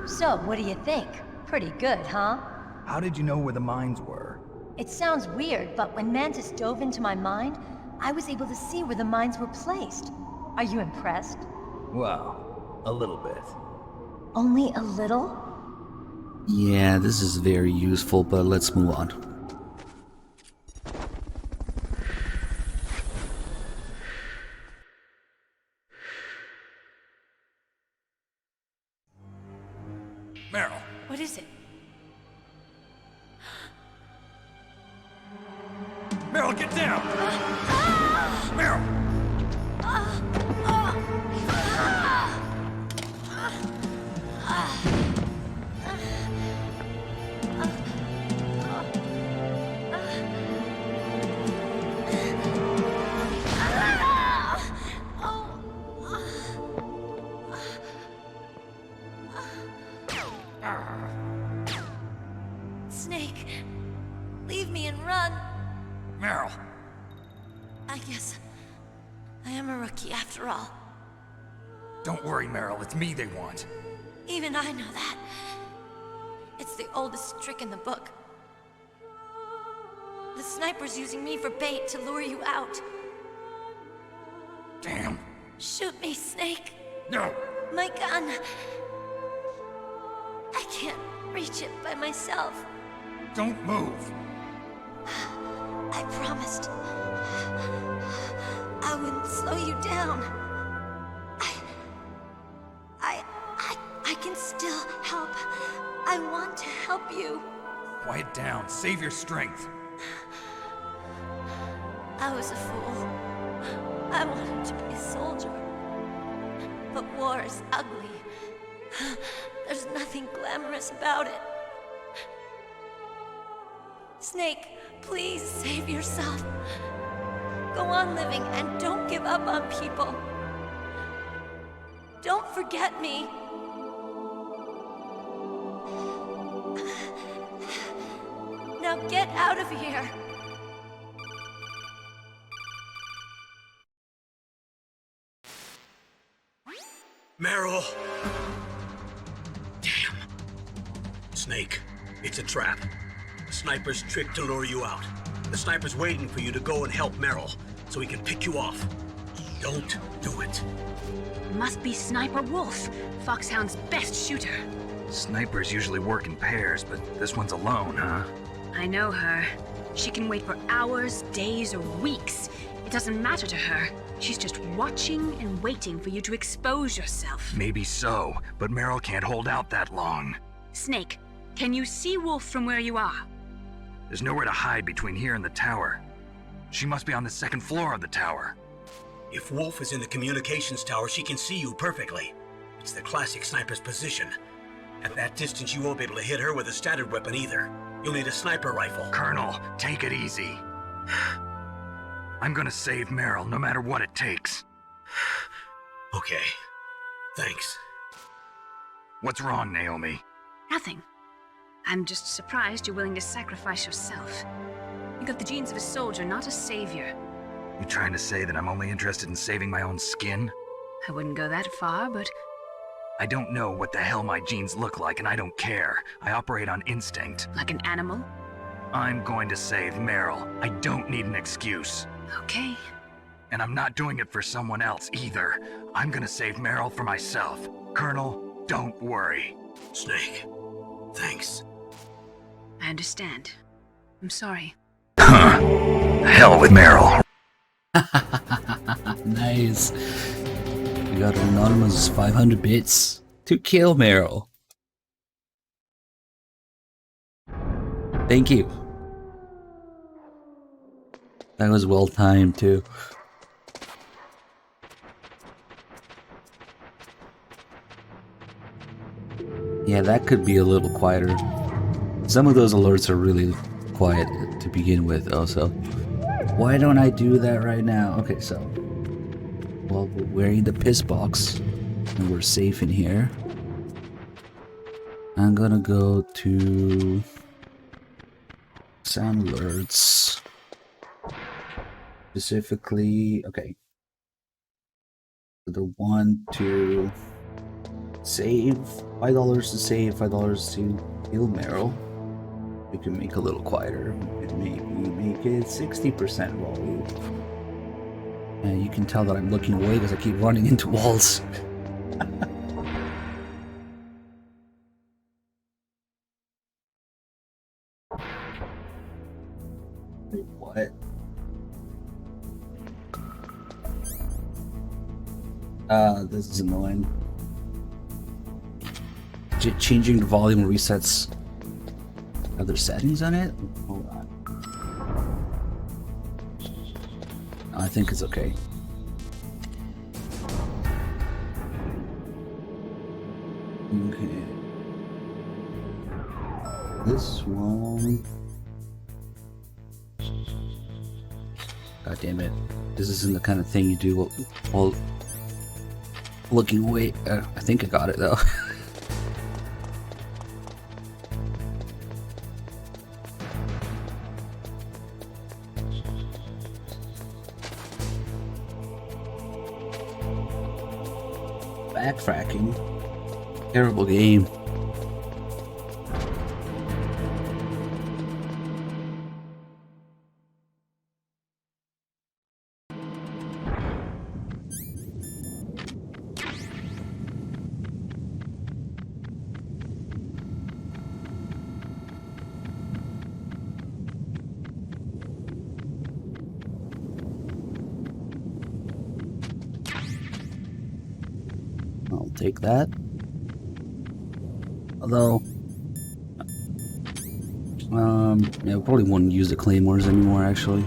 So, what do you think? Pretty good, huh? How did you know where the mines were? It sounds weird, but when Mantis dove into my mind, I was able to see where the mines were placed. Are you impressed? Well, a little bit. Only a little? Yeah, this is very useful, but let's move on. Meryl. What is it? Meryl, get down! Meryl! Snake, leave me and run. Meryl! I guess I am a rookie after all. Don't worry, Meryl. It's me they want. Even I know that. It's the oldest trick in the book. The sniper's using me for bait to lure you out. Damn. Shoot me, Snake. No! My gun. I can't reach it by myself. Don't move. I promised. I wouldn't slow you down. I can still help. I want to help you. Quiet down. Save your strength. I was a fool. I wanted to be a soldier. But war is ugly. There's nothing glamorous about it. Snake, please save yourself. Go on living and don't give up on people. Don't forget me. Now get out of here. Meryl! Damn. Snake, it's a trap. The sniper's trick to lure you out. The sniper's waiting for you to go and help Meryl, so he can pick you off. Don't do it. Must be Sniper Wolf, Foxhound's best shooter. Snipers usually work in pairs, but this one's alone, huh? I know her. She can wait for hours, days, or weeks. It doesn't matter to her. She's just watching and waiting for you to expose yourself. Maybe so, but Meryl can't hold out that long. Snake, can you see Wolf from where you are? There's nowhere to hide between here and the tower. She must be on the second floor of the tower. If Wolf is in the communications tower, she can see you perfectly. It's the classic sniper's position. At that distance, you won't be able to hit her with a standard weapon either. You'll need a sniper rifle. Colonel, take it easy. I'm gonna save Meryl, no matter what it takes. Okay. Thanks. What's wrong, Naomi? Nothing. I'm just surprised you're willing to sacrifice yourself. You got the genes of a soldier, not a savior. You trying to say that I'm only interested in saving my own skin? I wouldn't go that far, but I don't know what the hell my genes look like, and I don't care. I operate on instinct. like an animal? I'm going to save Meryl. I don't need an excuse. Okay. And I'm not doing it for someone else either. I'm gonna save Meryl for myself. Colonel, don't worry. Snake, thanks. I understand. I'm sorry. Hell with Meryl. Nice. We got an anonymous 500 bits to kill Meryl. Thank you. That was well timed too. Yeah, that could be a little quieter. Some of those alerts are really quiet to begin with also. Why don't I do that right now? Okay, so well, we're wearing the piss box and we're safe in here. I'm gonna go to sound alerts. Specifically, okay. The one to save, $5 to save, $5 to heal Meryl. We can make a little quieter and maybe make it 60% volume. And you can tell that I'm looking away because I keep running into walls. Wait, what? This is annoying. Changing the volume resets other settings on it? Hold on. I think it's okay. Okay. This one. God damn it. This isn't the kind of thing you do while looking away. I think I got it though. Backtracking. Terrible game. I'll take that. Although, yeah, we probably won't use the claymores anymore, actually.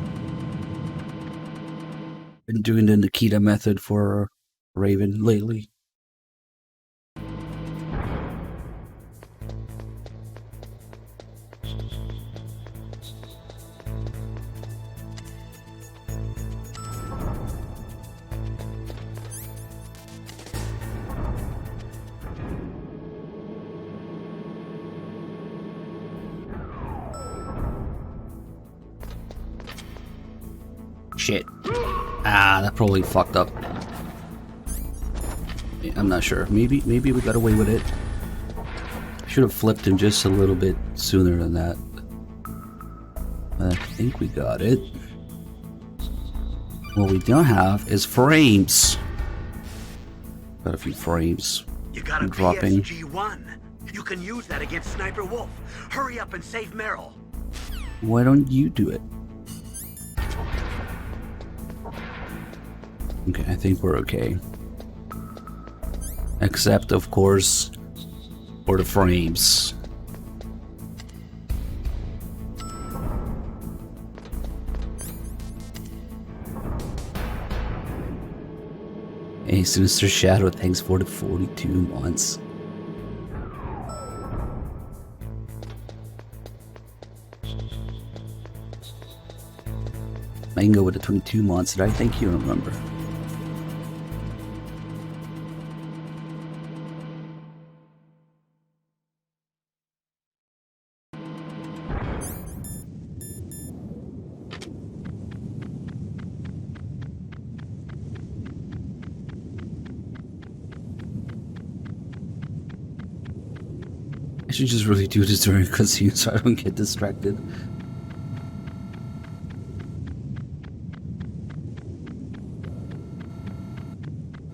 Been doing the Nikita method for Raven lately. Shit. Ah, that probably fucked up. Yeah, I'm not sure. Maybe we got away with it. Should have flipped him just a little bit sooner than that. I think we got it. What we don't have is frames. Got a few frames. You got a dropping. MGS1. You can use that against Sniper Wolf. Hurry up and save Meryl. Why don't you do it? Okay, I think we're okay. Except, of course, for the frames. Hey, Sinister Shadow, thanks for the 42 months. I can go with the 22 months. Did I think you remember? I should just really do this during a cutscene so I don't get distracted.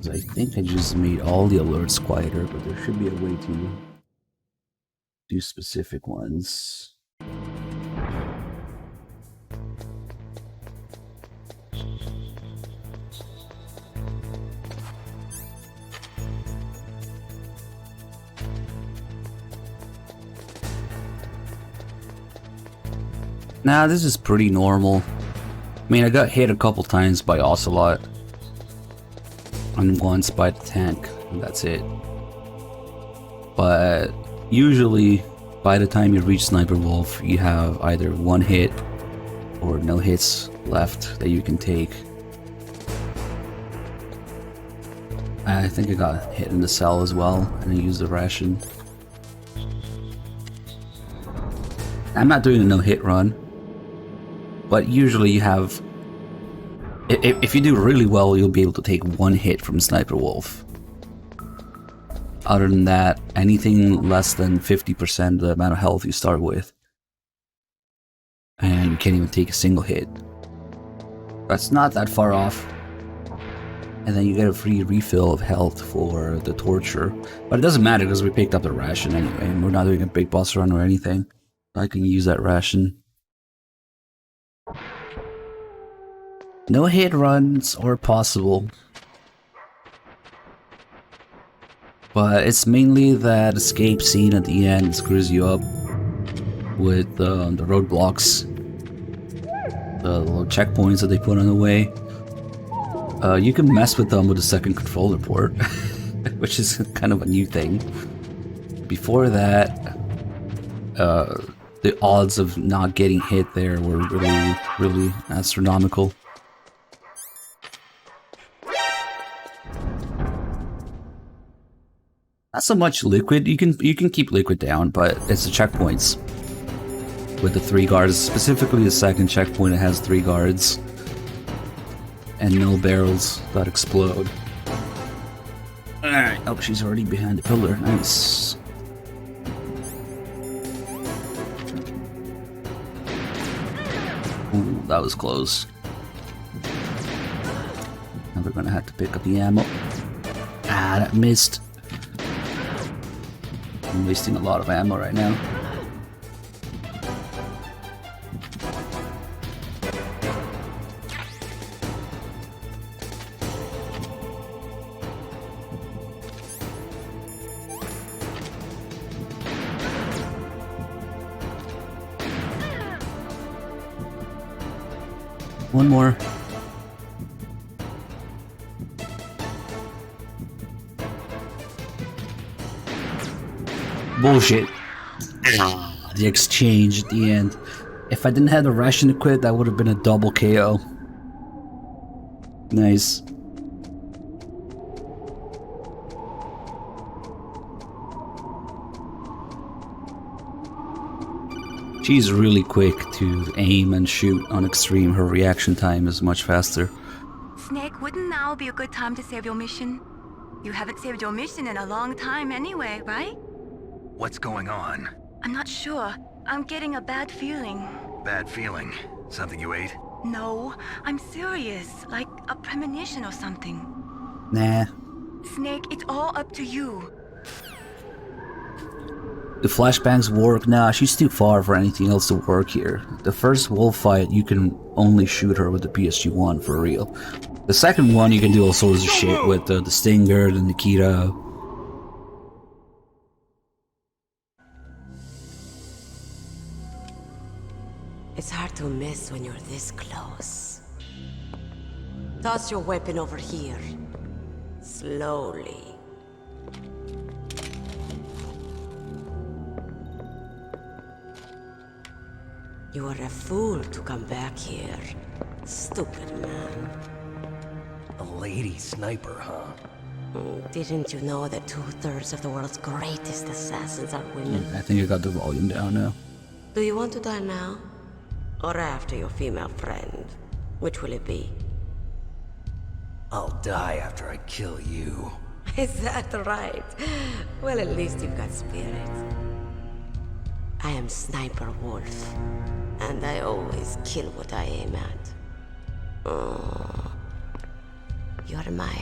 I think I just made all the alerts quieter, but there should be a way to do specific ones. Nah, this is pretty normal. I mean, I got hit a couple times by Ocelot. And once by the tank, and that's it. But usually, by the time you reach Sniper Wolf, you have either one hit or no hits left that you can take. I think I got hit in the cell as well, and I used the ration. I'm not doing a no-hit run, but usually you have... If you do really well, you'll be able to take one hit from Sniper Wolf. Other than that, anything less than 50% of the amount of health you start with, and you can't even take a single hit. That's not that far off. And then you get a free refill of health for the torture. But it doesn't matter because we picked up the ration anyway, and we're not doing a big boss run or anything. I can use that ration. No hit runs are possible, but it's mainly that escape scene at the end screws you up with the roadblocks, the little checkpoints that they put on the way. You can mess with them with the second controller port, which is kind of a new thing. Before that, the odds of not getting hit there were really astronomical. Not so much liquid. You can keep liquid down, but it's the checkpoints with the 3 guards. Specifically, the second checkpoint, it has 3 guards and no barrels that explode. All right. Oh, she's already behind the pillar. Nice. Ooh, that was close. Now we're gonna have to pick up the ammo. Ah, that missed. I'm wasting a lot of ammo right now. One more. Bullshit. The exchange at the end. If I didn't have the ration equipped, that would have been a double KO. Nice. She's really quick to aim and shoot on extreme. Her reaction time is much faster. Snake, wouldn't now be a good time to save your mission? You haven't saved your mission in a long time anyway, right? What's going on? I'm not sure. I'm getting a bad feeling. Bad feeling? Something you ate? No, I'm serious. Like a premonition or something. Nah. Snake, it's all up to you. The flashbangs work? Nah, she's too far for anything else to work here. The first wolf fight, you can only shoot her with the PSG-1 for real. The second one, you can do all sorts of shit with the Stinger, the Nikita. It's hard to miss when you're this close. Toss your weapon over here. Slowly. You were a fool to come back here. Stupid man. A lady sniper, huh? Didn't you know that 2/3 of the world's greatest assassins are women? I think I got the volume down now. Do you want to die now? Or after your female friend? Which will it be? I'll die after I kill you. Is that right? Well, at least you've got spirit. I am Sniper Wolf, and I always kill what I aim at. Oh, you're my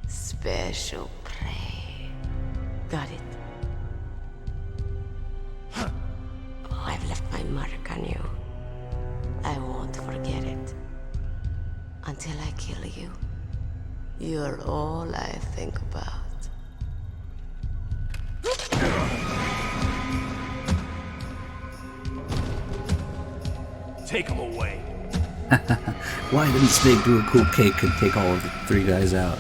special prey. Got it. Oh, I've left my mark on you. I won't forget it. Until I kill you, you're all I think about. Take him away. Why didn't Snake do a cool kick and take all of the 3 guys out?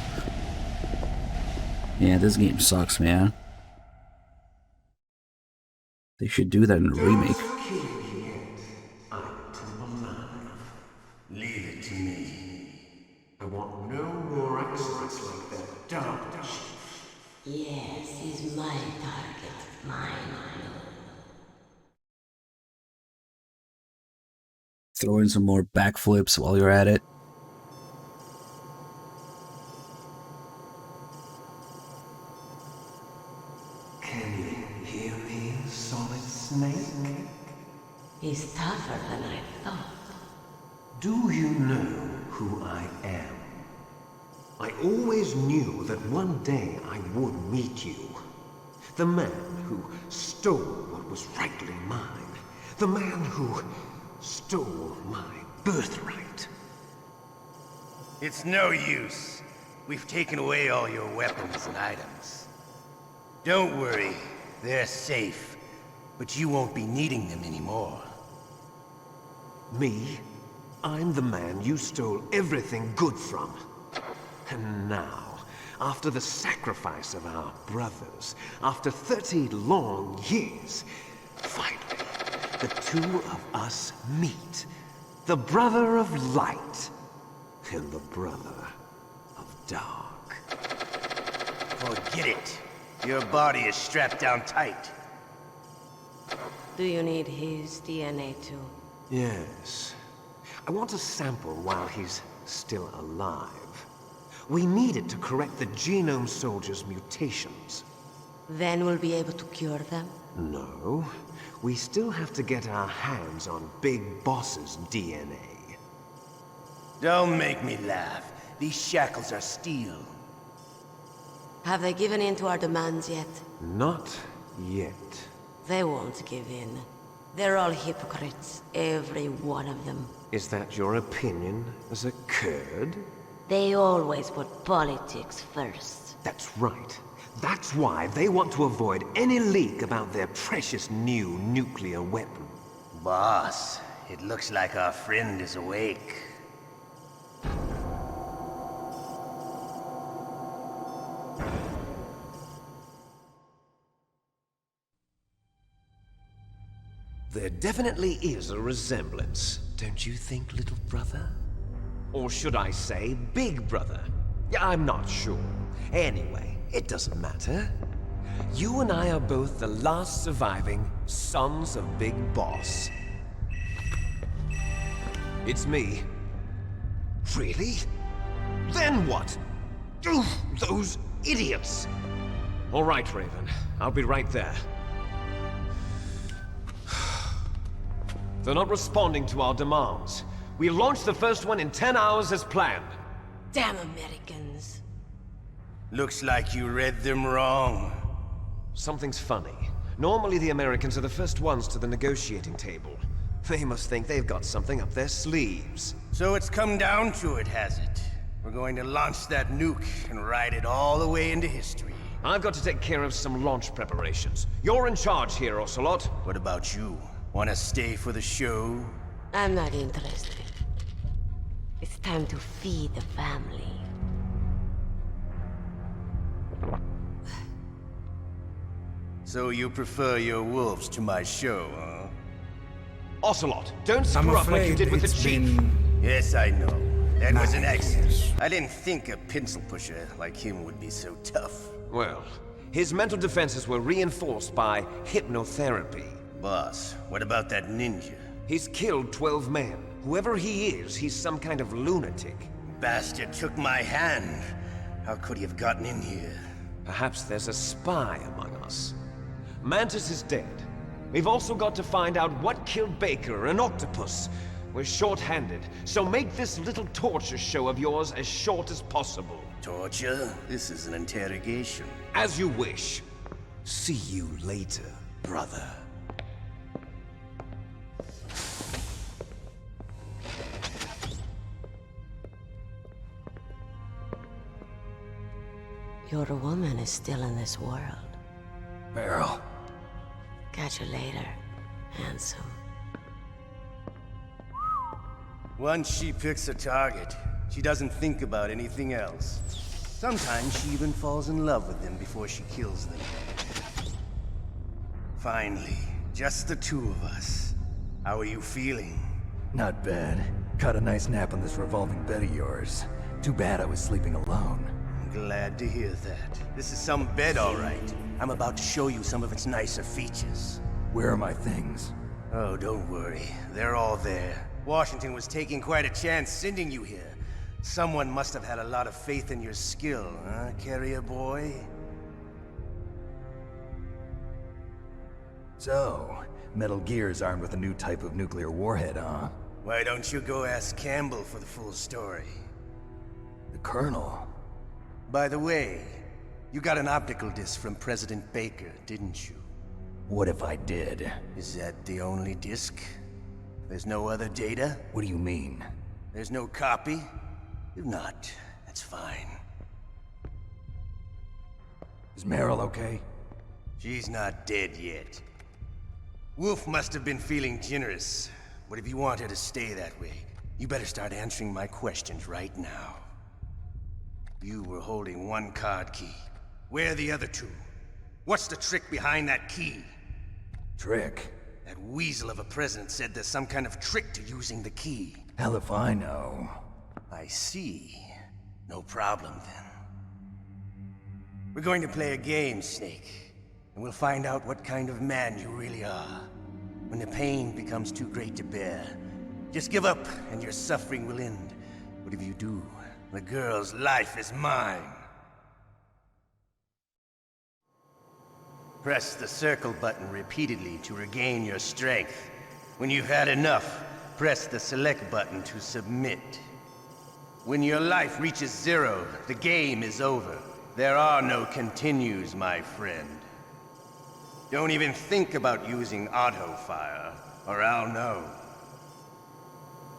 Yeah, this game sucks, man. They should do that in a remake. Leave it to me. I want no more accidents like that Dark Chief. Yes, he's my target. Mine. Throw in some more backflips while you're at it. Can you hear me, Solid Snake? He's tougher than I thought. Do you know who I am? I always knew that one day I would meet you. The man who stole what was rightly mine. The man who stole my birthright. It's no use. We've taken away all your weapons and items. Don't worry, they're safe. But you won't be needing them anymore. Me? I'm the man you stole everything good from. And now, after the sacrifice of our brothers, after 30 long years, finally, the 2 of us meet. The brother of light and the brother of dark. Forget it. Your body is strapped down tight. Do you need his DNA too? Yes. I want a sample while he's still alive. We need it to correct the Genome Soldier's mutations. Then we'll be able to cure them? No. We still have to get our hands on Big Boss's DNA. Don't make me laugh. These shackles are steel. Have they given in to our demands yet? Not yet. They won't give in. They're all hypocrites, every one of them. Is that your opinion as a Kurd? They always put politics first. That's right. That's why they want to avoid any leak about their precious new nuclear weapon. Boss, it looks like our friend is awake. There definitely is a resemblance, don't you think, little brother? Or should I say, big brother? Yeah, I'm not sure. Anyway, it doesn't matter. You and I are both the last surviving sons of Big Boss. It's me. Really? Then what? Oof, those idiots! All right, Raven. I'll be right there. They're not responding to our demands. We launched the first one in 10 hours as planned. Damn Americans. Looks like you read them wrong. Something's funny. Normally the Americans are the first ones to the negotiating table. They must think they've got something up their sleeves. So it's come down to it, has it? We're going to launch that nuke and ride it all the way into history. I've got to take care of some launch preparations. You're in charge here, Ocelot. What about you? Want to stay for the show? I'm not interested. It's time to feed the family. So you prefer your wolves to my show, huh? Ocelot, don't screw up like you did with the chief. Yes, I know. That was an accident. I didn't think a pencil pusher like him would be so tough. Well, his mental defenses were reinforced by hypnotherapy. Boss, what about that ninja? He's killed 12 men. Whoever he is, he's some kind of lunatic. Bastard took my hand. How could he have gotten in here? Perhaps there's a spy among us. Mantis is dead. We've also got to find out what killed Baker, an octopus. We're short-handed, so make this little torture show of yours as short as possible. Torture? This is an interrogation. As you wish. See you later, brother. Your woman is still in this world. Meryl. Catch you later, handsome. Once she picks a target, she doesn't think about anything else. Sometimes she even falls in love with them before she kills them. Finally, just the two of us. How are you feeling? Not bad. Caught a nice nap on this revolving bed of yours. Too bad I was sleeping alone. Glad to hear that. This is some bed, all right. I'm about to show you some of its nicer features. Where are my things? Oh, don't worry. They're all there. Washington was taking quite a chance sending you here. Someone must have had a lot of faith in your skill, huh, carrier boy? So, Metal Gear's armed with a new type of nuclear warhead, huh? Why don't you go ask Campbell for the full story? The Colonel? By the way, you got an optical disc from President Baker, didn't you? What if I did? Is that the only disc? There's no other data? What do you mean? There's no copy? If not, that's fine. Is Meryl okay? She's not dead yet. Wolf must have been feeling generous. But if you want her to stay that way, you better start answering my questions right now. You were holding one card key. Where are the other two? What's the trick behind that key? Trick? That weasel of a president said there's some kind of trick to using the key. Hell if I know. I see. No problem then. We're going to play a game, Snake. And we'll find out what kind of man you really are. When the pain becomes too great to bear, just give up and your suffering will end. But if you do, the girl's life is mine. Press the circle button repeatedly to regain your strength. When you've had enough, press the select button to submit. When your life reaches 0, the game is over. There are no continues, my friend. Don't even think about using auto-fire, or I'll know.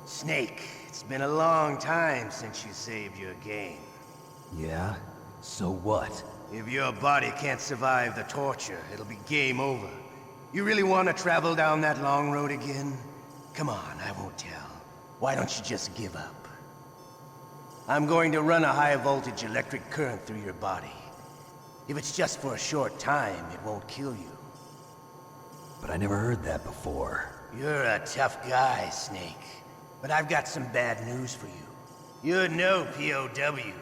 Snake, it's been a long time since you saved your game. Yeah? So what? If your body can't survive the torture, it'll be game over. You really want to travel down that long road again? Come on, I won't tell. Why don't you just give up? I'm going to run a high-voltage electric current through your body. If it's just for a short time, it won't kill you. But I never heard that before. You're a tough guy, Snake. But I've got some bad news for you. You're no POW.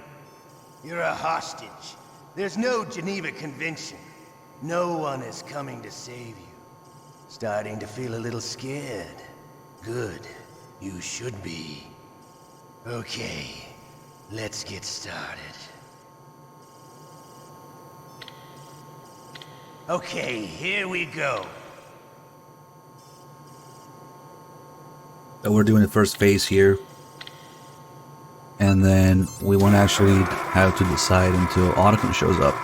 You're a hostage. There's no Geneva Convention. No one is coming to save you. Starting to feel a little scared. Good. You should be. Okay, let's get started. Okay, here we go. So we're doing the first phase here. And then we won't actually have to decide until Otacon shows up.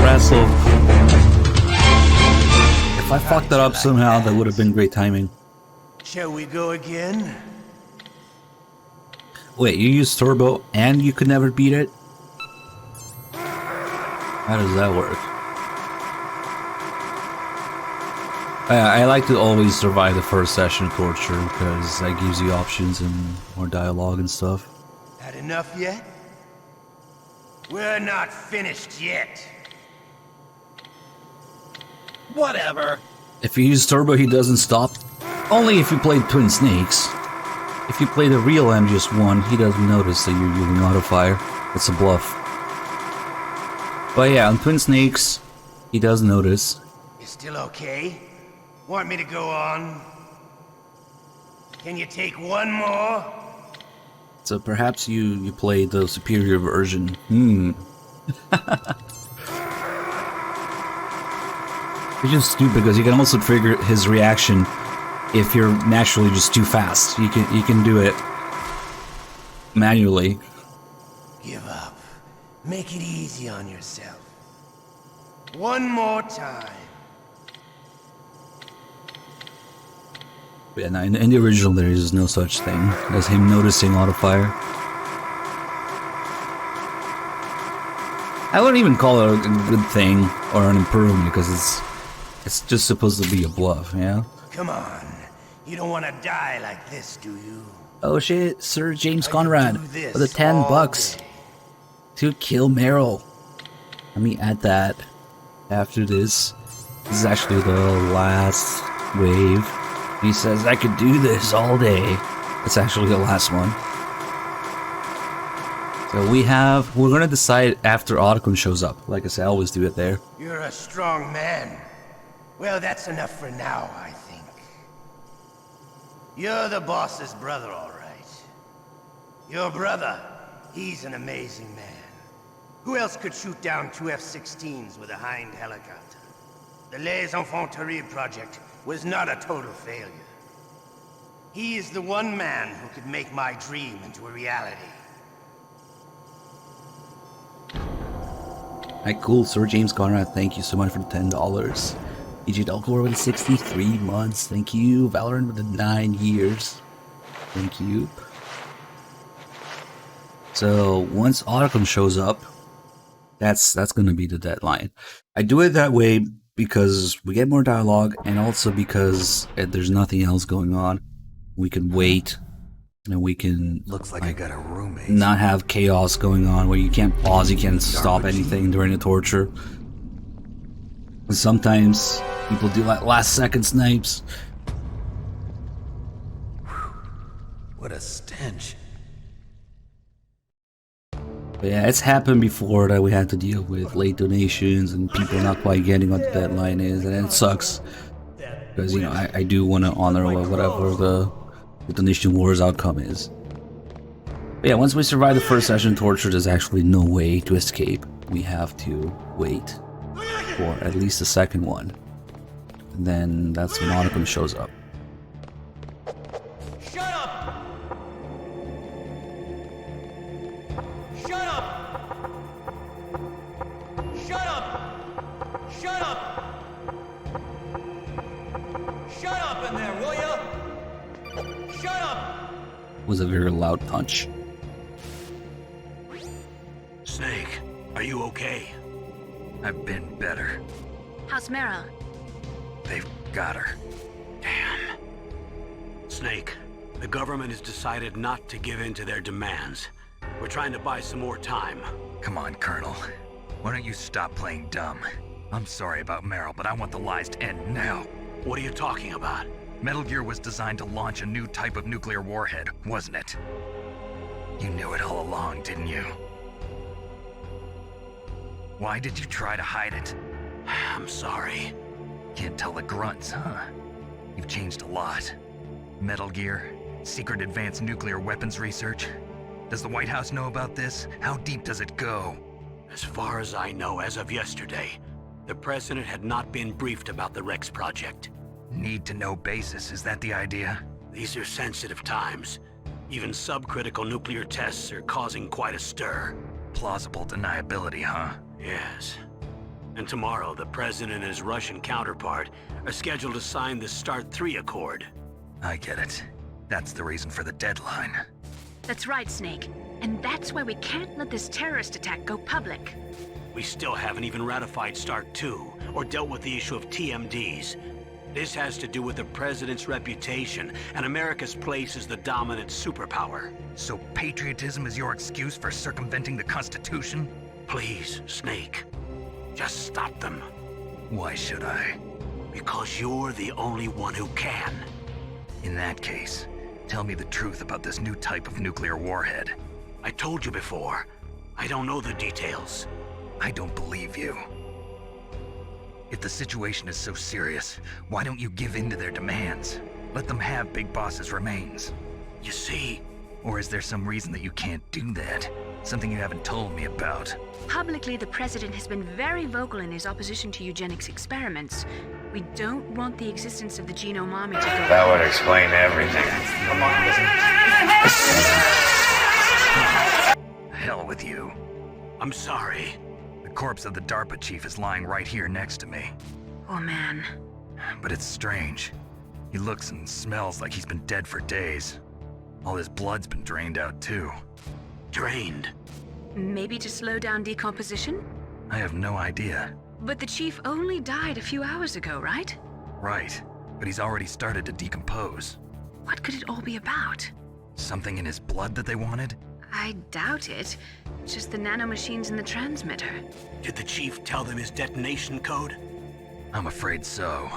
Wrestle. If I fucked that up somehow, that would have been great timing. Shall we go again? Wait, you used turbo and you could never beat it? How does that work? I like to always survive the first session of torture because that gives you options and more dialogue and stuff. Had enough yet? We're not finished yet. Whatever. If you use turbo, he doesn't stop. Only if you play Twin Snakes. If you play the real MGS1, he doesn't notice that you're using auto-fire. It's a bluff. But yeah, on Twin Snakes, he does notice. You still okay? Want me to go on? Can you take one more? So perhaps you played the superior version. It's just stupid because you can also trigger his reaction if you're naturally just too fast. You can do it manually. Give up. Make it easy on yourself. One more time. Yeah, no, in the original there is no such thing as him noticing auto-fire. I wouldn't even call it a good thing or an improvement because it's just supposed to be a bluff, yeah? Come on. You don't want to die like this, do you? Oh shit, Sir James Conrad for the $10 to kill Meryl. Let me add that after this. This is actually the last wave. He says, I could do this all day. It's actually the last one. So we're gonna decide after Otacon shows up. Like I said, I always do it there. You're a strong man. Well, that's enough for now, I think. You're the boss's brother, all right. Your brother, he's an amazing man. Who else could shoot down two F-16s with a Hind helicopter? The Les Enfants Terribles project was not a total failure. He is the one man who could make my dream into a reality. Alright, cool. Sir James Conrad, thank you so much for the $10. EG Delcor with 63 months. Thank you. Valorant with the 9 years. Thank you. So once Otacon shows up, that's gonna be the deadline. I do it that way because we get more dialogue, and also because there's nothing else going on. We can wait, and we can looks like I got a roommate. Not have chaos going on where you can't pause, you can't stop anything during the torture. And sometimes people do like last second snipes. What a stench. But yeah, it's happened before that we had to deal with late donations and people not quite getting what the deadline is, and it sucks. Because, you know, I do want to honor whatever the donation war's outcome is. But yeah, once we survive the first session torture, there's actually no way to escape. We have to wait for at least the second one. And then that's when Otacon shows up. Shut up! Shut up! Shut up! Shut up! Shut up in there, will ya? Shut up! Was a very loud punch. Snake, are you okay? I've been better. How's Meryl? They've got her. Damn. Snake, the government has decided not to give in to their demands. We're trying to buy some more time. Come on, Colonel. Why don't you stop playing dumb? I'm sorry about Meryl, but I want the lies to end now. What are you talking about? Metal Gear was designed to launch a new type of nuclear warhead, wasn't it? You knew it all along, didn't you? Why did you try to hide it? I'm sorry. Can't tell the grunts, huh? You've changed a lot. Metal Gear, secret advanced nuclear weapons research. Does the White House know about this? How deep does it go? As far as I know, as of yesterday, the president had not been briefed about the Rex project. Need to know basis, is that the idea? These are sensitive times. Even subcritical nuclear tests are causing quite a stir. Plausible deniability, huh? Yes. And tomorrow, the president and his Russian counterpart are scheduled to sign the START 3 Accord. I get it. That's the reason for the deadline. That's right, Snake. And that's why we can't let this terrorist attack go public. We still haven't even ratified START 2 or dealt with the issue of TMDs. This has to do with the president's reputation and America's place as the dominant superpower. So patriotism is your excuse for circumventing the Constitution? Please, Snake. Just stop them. Why should I? Because you're the only one who can. In that case, tell me the truth about this new type of nuclear warhead. I told you before. I don't know the details. I don't believe you. If the situation is so serious, why don't you give in to their demands? Let them have Big Boss's remains. You see... Or is there some reason that you can't do that? Something you haven't told me about. Publicly, the president has been very vocal in his opposition to eugenics experiments. We don't want the existence of the genome army to go. That would explain everything. Hell with you. I'm sorry. The corpse of the DARPA chief is lying right here next to me. Oh man. But it's strange. He looks and smells like he's been dead for days. All his blood's been drained out too. Drained? Maybe to slow down decomposition? I have no idea. But the chief only died a few hours ago, right? Right, but he's already started to decompose. What could it all be about? Something in his blood that they wanted? I doubt it. Just the nanomachines in the transmitter. Did the chief tell them his detonation code? I'm afraid so.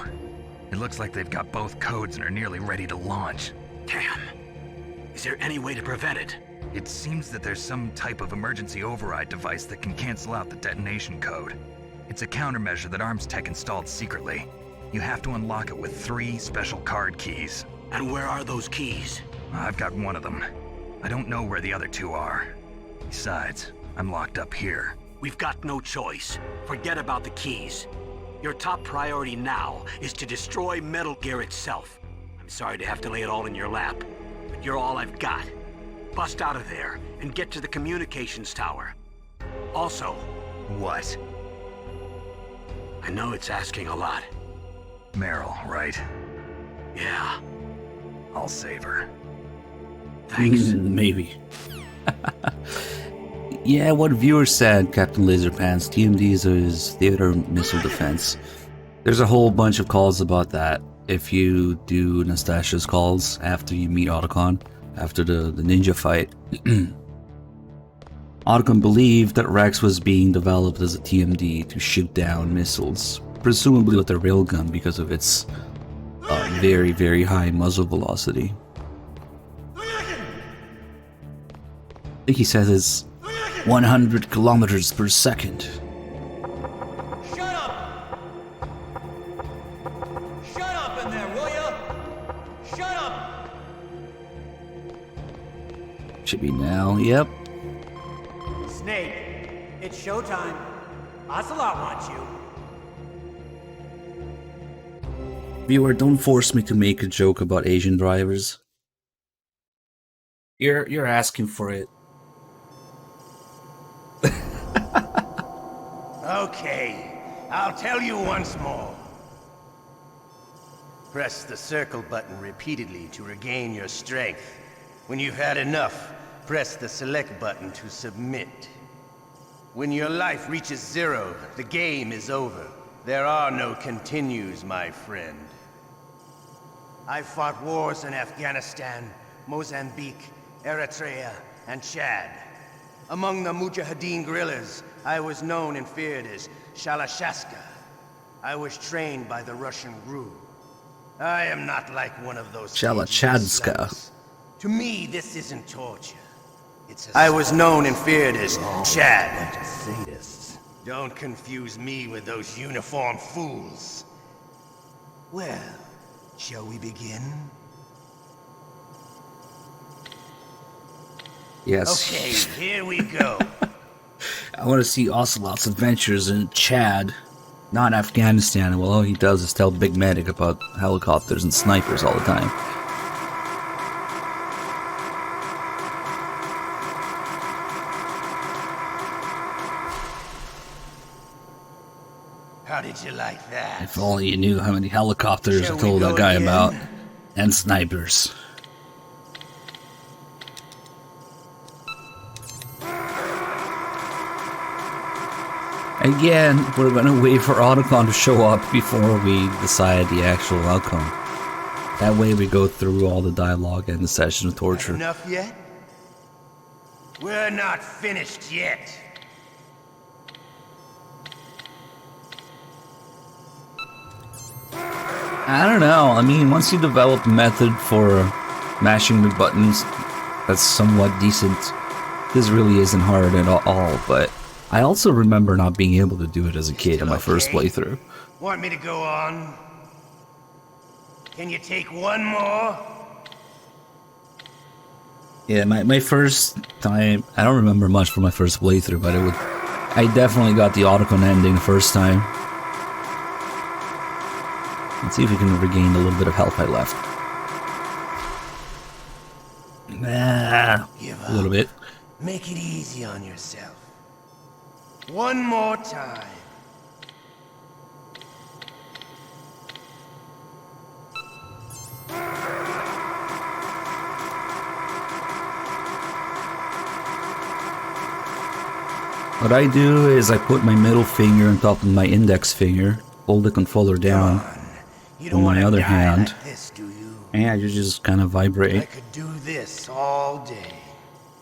It looks like they've got both codes and are nearly ready to launch. Damn. Is there any way to prevent it? It seems that there's some type of emergency override device that can cancel out the detonation code. It's a countermeasure that Arms Tech installed secretly. You have to unlock it with 3 special card keys. And where are those keys? I've got one of them. I don't know where the other 2 are. Besides, I'm locked up here. We've got no choice. Forget about the keys. Your top priority now is to destroy Metal Gear itself. I'm sorry to have to lay it all in your lap, but you're all I've got. Bust out of there and get to the communications tower. Also... What? I know it's asking a lot. Meryl, right? Yeah. I'll save her. Thanks. Maybe. Yeah, what viewers said, Captain Laserpants, TMDs is theater missile defense. There's a whole bunch of calls about that. If you do Nastasia's calls after you meet Otacon, after the ninja fight, Otacon believed that Rex was being developed as a TMD to shoot down missiles, presumably with a railgun because of its very, very high muzzle velocity. I think he says it's 100 kilometers per second. Shut up! Shut up in there, will ya? Shut up! Should be now, yep. Snake, it's showtime. Ocelot wants you. Viewer, don't force me to make a joke about Asian drivers. You're asking for it. Okay, I'll tell you once more. Press the circle button repeatedly to regain your strength. When you've had enough, press the select button to submit. When your life reaches 0, the game is over. There are no continues, my friend. I fought wars in Afghanistan, Mozambique, Eritrea, and Chad. Among the Mujahideen guerrillas, I was known and feared as Shalashaska. I was trained by the Russian GRU. I am not like one of those Shalachadska. To me, this isn't torture. I was known and feared as Chad. Sadists. Don't confuse me with those uniformed fools. Well, shall we begin? Yes. Okay, here we go. I want to see Ocelot's adventures in Chad, not Afghanistan. Well, all he does is tell Big Medic about helicopters and snipers all the time. How did you like that? If only you knew how many helicopters Shall I told we that go guy again? about. And snipers. Again, we're gonna wait for Otacon to show up before we decide the actual outcome. That way we go through all the dialogue and the session of torture. Enough yet? We're not finished yet. I don't know, I mean, once you develop a method for mashing the buttons that's somewhat decent, this really isn't hard at all, but I also remember not being able to do it as a kid in my first playthrough. Want me to go on? Can you take one more? Yeah, my first time, I don't remember much from my first playthrough, but I definitely got the Otacon ending the first time. Let's see if we can regain the little bit of health I left. A little bit. Make it easy on yourself. One more time. What I do is I put my middle finger on top of my index finger, hold the controller down on my other hand, and you just kind of vibrate. I could do this all day.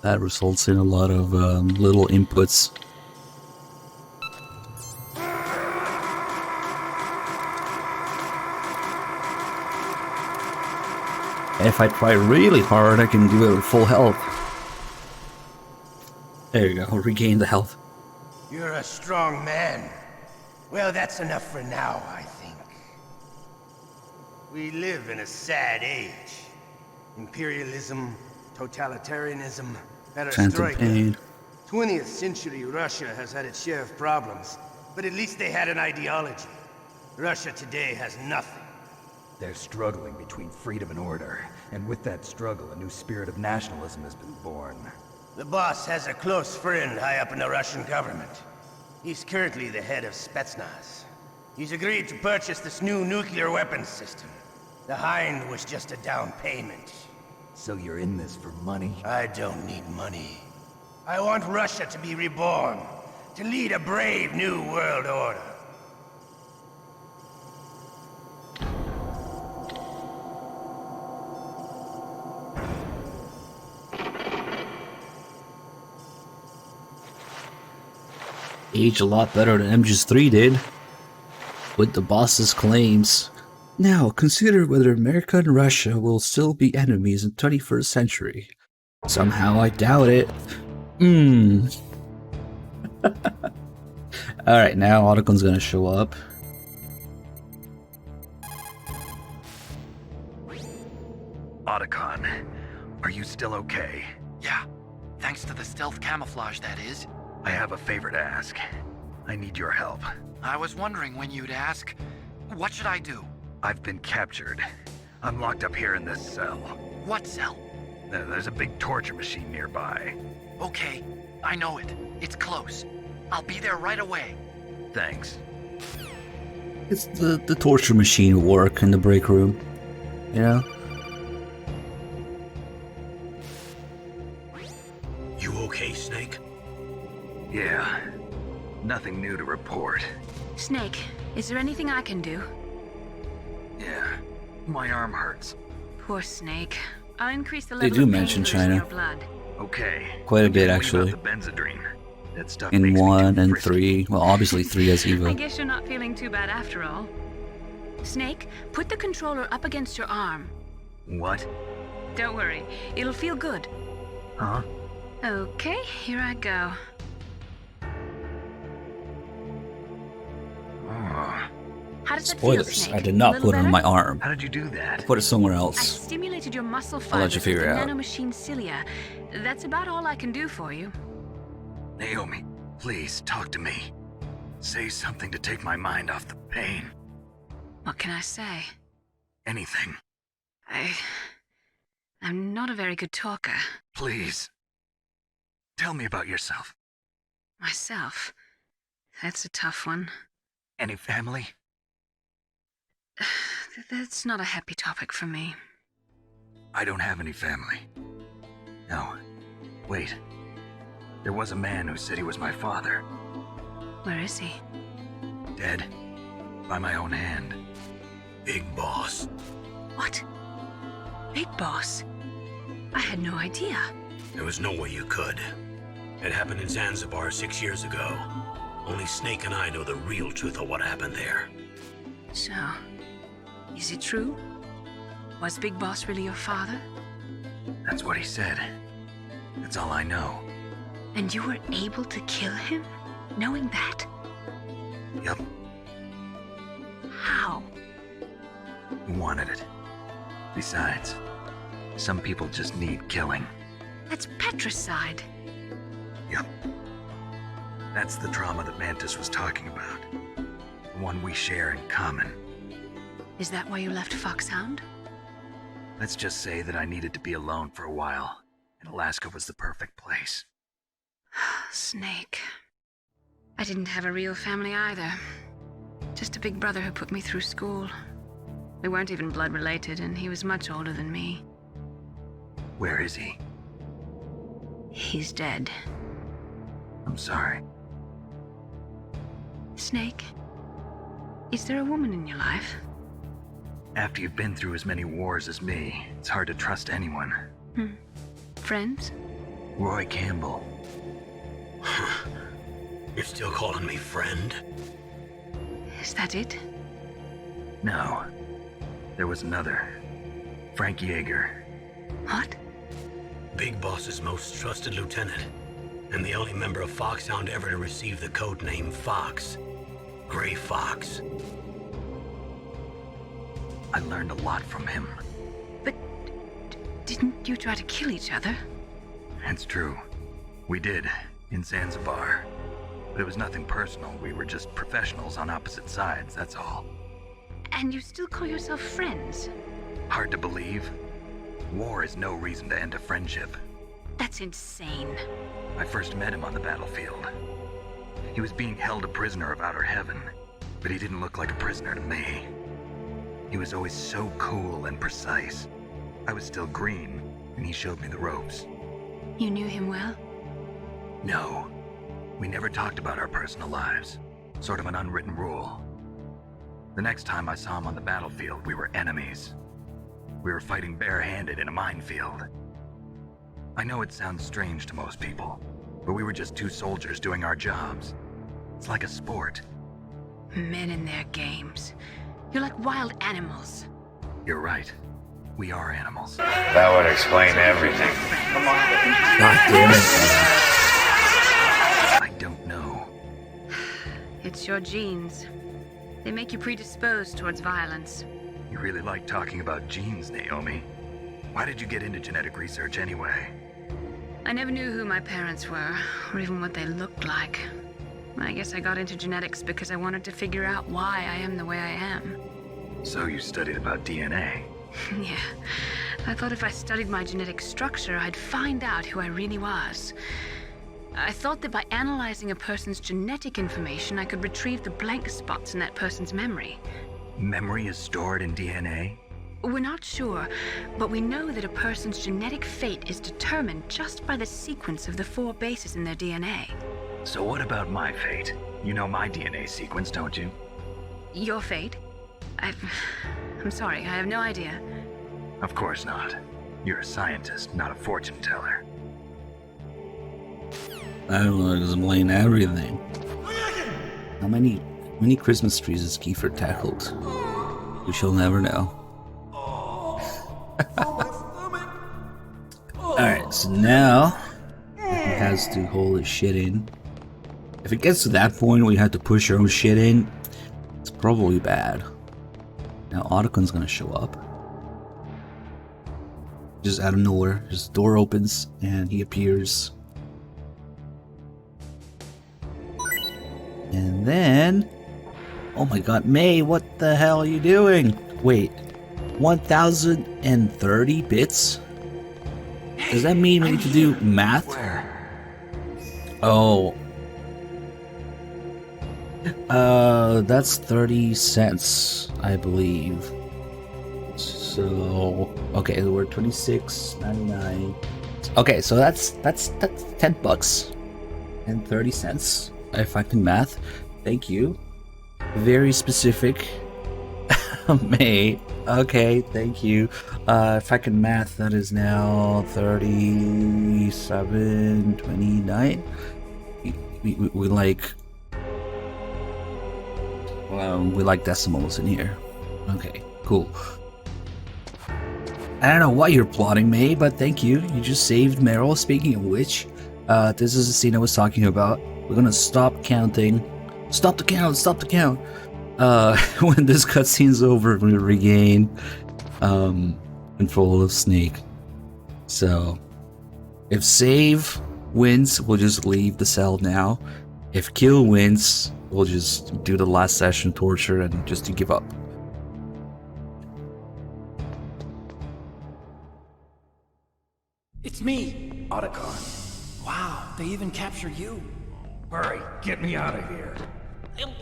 That results in a lot of little inputs. If I try really hard, I can do it with full health. There you go, regain the health. You're a strong man. Well, that's enough for now, I think. We live in a sad age. Imperialism, totalitarianism, perestroika. 20th century Russia has had its share of problems, but at least they had an ideology. Russia today has nothing. They're struggling between freedom and order, and with that struggle, a new spirit of nationalism has been born. The boss has a close friend high up in the Russian government. He's currently the head of Spetsnaz. He's agreed to purchase this new nuclear weapons system. The Hind was just a down payment. So you're in this for money? I don't need money. I want Russia to be reborn, to lead a brave new world order. Age a lot better than MGS3 did, with the boss's claims. Now, consider whether America and Russia will still be enemies in the 21st century. Somehow I doubt it. Alright, now Otacon's gonna show up. Otacon, are you still okay? Yeah, thanks to the stealth camouflage, that is. I have a favor to ask. I need your help. I was wondering when you'd ask. What should I do? I've been captured. I'm locked up here in this cell. What cell? There's a big torture machine nearby. Okay, I know it. It's close. I'll be there right away. Thanks. It's the torture machine work in the break room, you know? You okay, Snake? Yeah. Nothing new to report. Snake, is there anything I can do? Yeah. My arm hurts. Poor Snake. I'll increase the They level do of mention painkillers in China. your blood. Okay. Quite a bit, What actually. about the Benzedrine? That stuff In makes me 1 too and frisky. 3. Well, obviously 3 has I Eva. guess you're not feeling too bad after all. Snake, put the controller up against your arm. What? Don't worry, it'll feel good. Huh? Okay, here I go. How does it feel, Spoilers, Snake? I did not Little put it on better? my arm. How did you do that? I put it somewhere I else. stimulated your muscle I'll let fibers you with figure the it out. nanomachine cilia. That's about all I can do for you. Naomi, please talk to me. Say something to take my mind off the pain. What can I say? Anything. I'm not a very good talker. Please. Tell me about yourself. Myself. That's a tough one. Any family? That's not a happy topic for me. I don't have any family. No. Wait. There was a man who said he was my father. Where is he? Dead. By my own hand. Big Boss. What? Big Boss? I had no idea. There was no way you could. It happened in Zanzibar 6 years ago. Only Snake and I know the real truth of what happened there. So, is it true? Was Big Boss really your father? That's what he said. That's all I know. And you were able to kill him, knowing that? Yup. How? He wanted it. Besides, some people just need killing. That's patricide. Yep. That's the trauma that Mantis was talking about. The one we share in common. Is that why you left Foxhound? Let's just say that I needed to be alone for a while, and Alaska was the perfect place. Snake. I didn't have a real family either. Just a big brother who put me through school. We weren't even blood related, and he was much older than me. Where is he? He's dead. I'm sorry. Snake, is there a woman in your life? After you've been through as many wars as me, it's hard to trust anyone. Friends? Roy Campbell. You're still calling me friend? Is that it? No. There was another. Frank Yeager. What? Big Boss's most trusted lieutenant, and the only member of Foxhound ever to receive the code name Fox. Gray Fox. I learned a lot from him. But didn't you try to kill each other? It's true. We did, in Zanzibar. But it was nothing personal. We were just professionals on opposite sides, that's all. And you still call yourself friends? Hard to believe. War is no reason to end a friendship. That's insane. I first met him on the battlefield. He was being held a prisoner of outer heaven, but he didn't look like a prisoner to me. He was always so cool and precise. I was still green, and he showed me the ropes. You knew him well? No. We never talked about our personal lives. Sort of an unwritten rule. The next time I saw him on the battlefield, we were enemies. We were fighting barehanded in a minefield. I know it sounds strange to most people, but we were just two soldiers doing our jobs. It's like a sport. Men and their games. You're like wild animals. You're right. We are animals. That would explain everything. God damn it. I don't know. It's your genes. They make you predisposed towards violence. You really like talking about genes, Naomi. Why did you get into genetic research anyway? I never knew who my parents were, or even what they looked like. I guess I got into genetics because I wanted to figure out why I am the way I am. So you studied about DNA? Yeah. I thought if I studied my genetic structure, I'd find out who I really was. I thought that by analyzing a person's genetic information, I could retrieve the blank spots in that person's memory. Memory is stored in DNA? We're not sure, but we know that a person's genetic fate is determined just by the sequence of the 4 bases in their DNA. So what about my fate? You know my DNA sequence, don't you? Your fate? I'm sorry, I have no idea. Of course not. You're a scientist, not a fortune teller. I don't know, explain everything. How many Christmas trees has Kiefer tackled? We shall never know. Alright, so now he has to hold his shit in. If it gets to that point where you have to push your own shit in, it's probably bad. Now Otacon's gonna show up. Just out of nowhere, his door opens and he appears. And then, oh my god, May, what the hell are you doing? Wait, 1030 bits? Does that mean we need to do math? Oh. That's 30 cents, I believe. So, okay, we're 26.99. Okay, so that's 10 bucks and 30 cents. If I can math, thank you. Very specific. May. Okay, thank you. If I can math, that is now 37.29. We like we like decimals in here. Okay, cool. I don't know what you're plotting, May, but thank you. You just saved Meryl. Speaking of which, this is the scene I was talking about. We're gonna stop counting. Stop the count! Stop the count! When this cutscene's over, we regain control of Snake. So, If save wins, we'll just leave the cell now. If kill wins, we'll just do the last session torture and just to give up. It's me, Otacon. Wow, they even captured you. Hurry, get me out of here.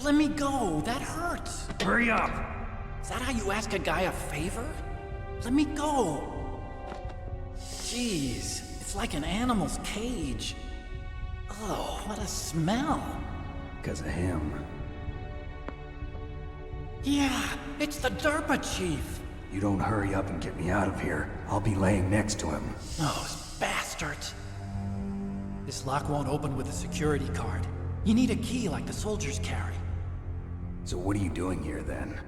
Let me go, that hurts. Hurry up. Is that how you ask a guy a favor? Let me go. Jeez, it's like an animal's cage. Oh, what a smell. Because of him. Yeah, it's the DRK chief. You don't hurry up and get me out of here, I'll be laying next to him. Those bastards. This lock won't open with a security card. You need a key like the soldiers carry. So what are you doing here then?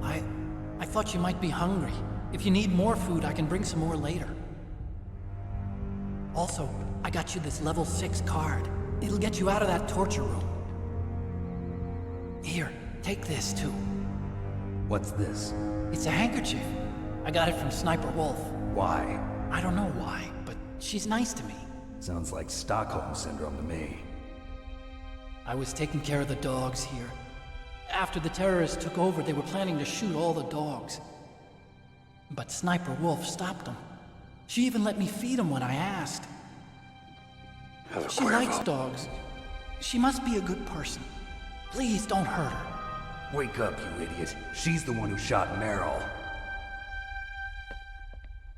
I thought you might be hungry. If you need more food, I can bring some more later. Also, I got you this level 6 card. It'll get you out of that torture room. Here, take this too. What's this? It's a handkerchief. I got it from Sniper Wolf. Why? I don't know why, but she's nice to me. Sounds like Stockholm Syndrome to me. I was taking care of the dogs here. After the terrorists took over, they were planning to shoot all the dogs. But Sniper Wolf stopped them. She even let me feed them when I asked. She likes dogs. She must be a good person. Please don't hurt her. Wake up, you idiot. She's the one who shot Meryl.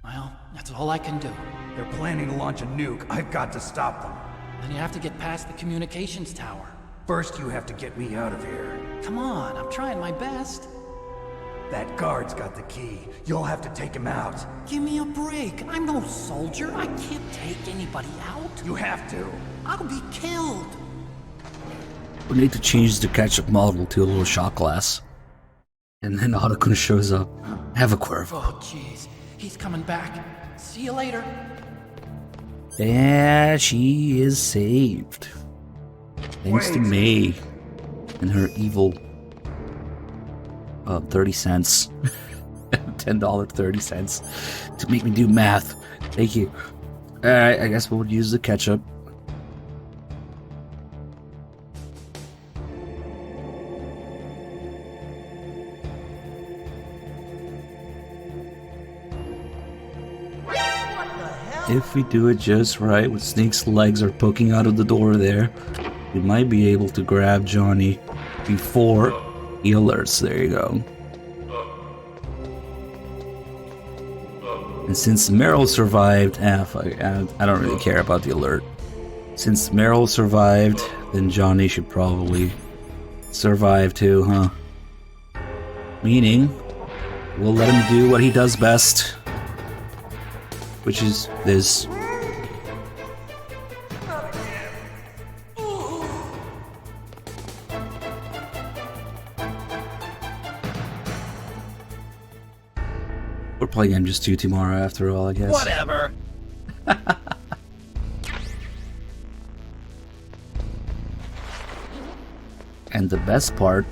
Well, that's all I can do. They're planning to launch a nuke. I've got to stop them. Then you have to get past the communications tower. First, you have to get me out of here. Come on, I'm trying my best. That guard's got the key. You'll have to take him out. Give me a break. I'm no soldier. I can't take anybody out. You have to. I'll be killed. We need to change the ketchup model to a little shot glass. And then Otacon shows up. Have a Cuervo. Oh, jeez. He's coming back. See you later. Yeah, she is saved. Thanks to May and her evil 30 cents. $10 30 cents to make me do math. Thank you. Alright, I guess we'll use the ketchup. If we do it just right, with Snake's legs are poking out of the door there, we might be able to grab Johnny before he alerts. There you go. And since Meryl survived, I don't really care about the alert. Since Meryl survived, then Johnny should probably survive too, huh? Meaning, we'll let him do what he does best, which is this. We're playing MGS2 tomorrow after all, I guess. Whatever. And the best part,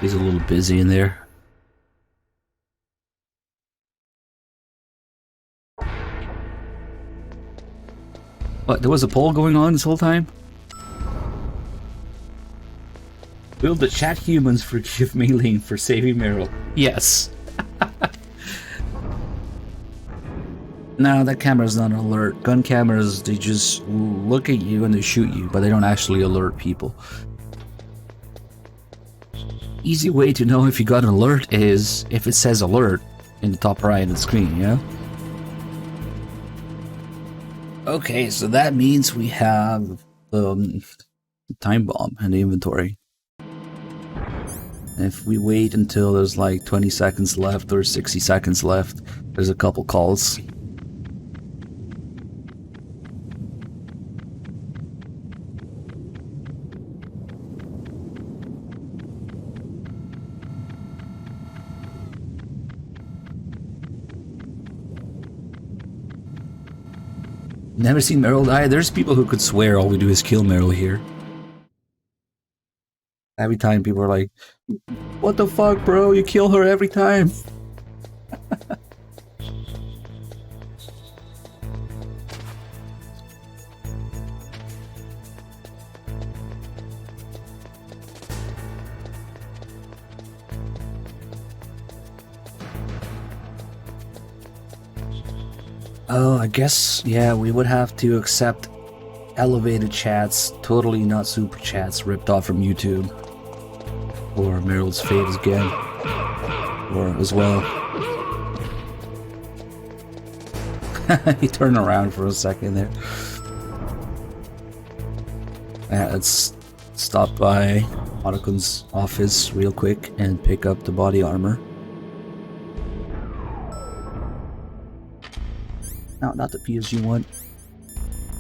he's a little busy in there. What, there was a poll going on this whole time? Will the chat humans forgive Maylene for saving Meryl? Yes. No, that camera's not an alert. Gun cameras, they just look at you and they shoot you, but they don't actually alert people. Easy way to know if you got an alert is if it says alert in the top right of the screen, yeah? Okay, so that means we have the time bomb in the inventory. And if we wait until there's like 20 seconds left or 60 seconds left, there's a couple calls. Never seen Meryl die? There's people who could swear all we do is kill Meryl here. Every time people are like, what the fuck, bro? You kill her every time. Oh, I guess, yeah, we would have to accept elevated chats, totally not super chats ripped off from YouTube. Or Meryl's fate again. Or as well. He turned around for a second there. Let's stop by Otakun's office real quick and pick up the body armor. No, not the PSG1.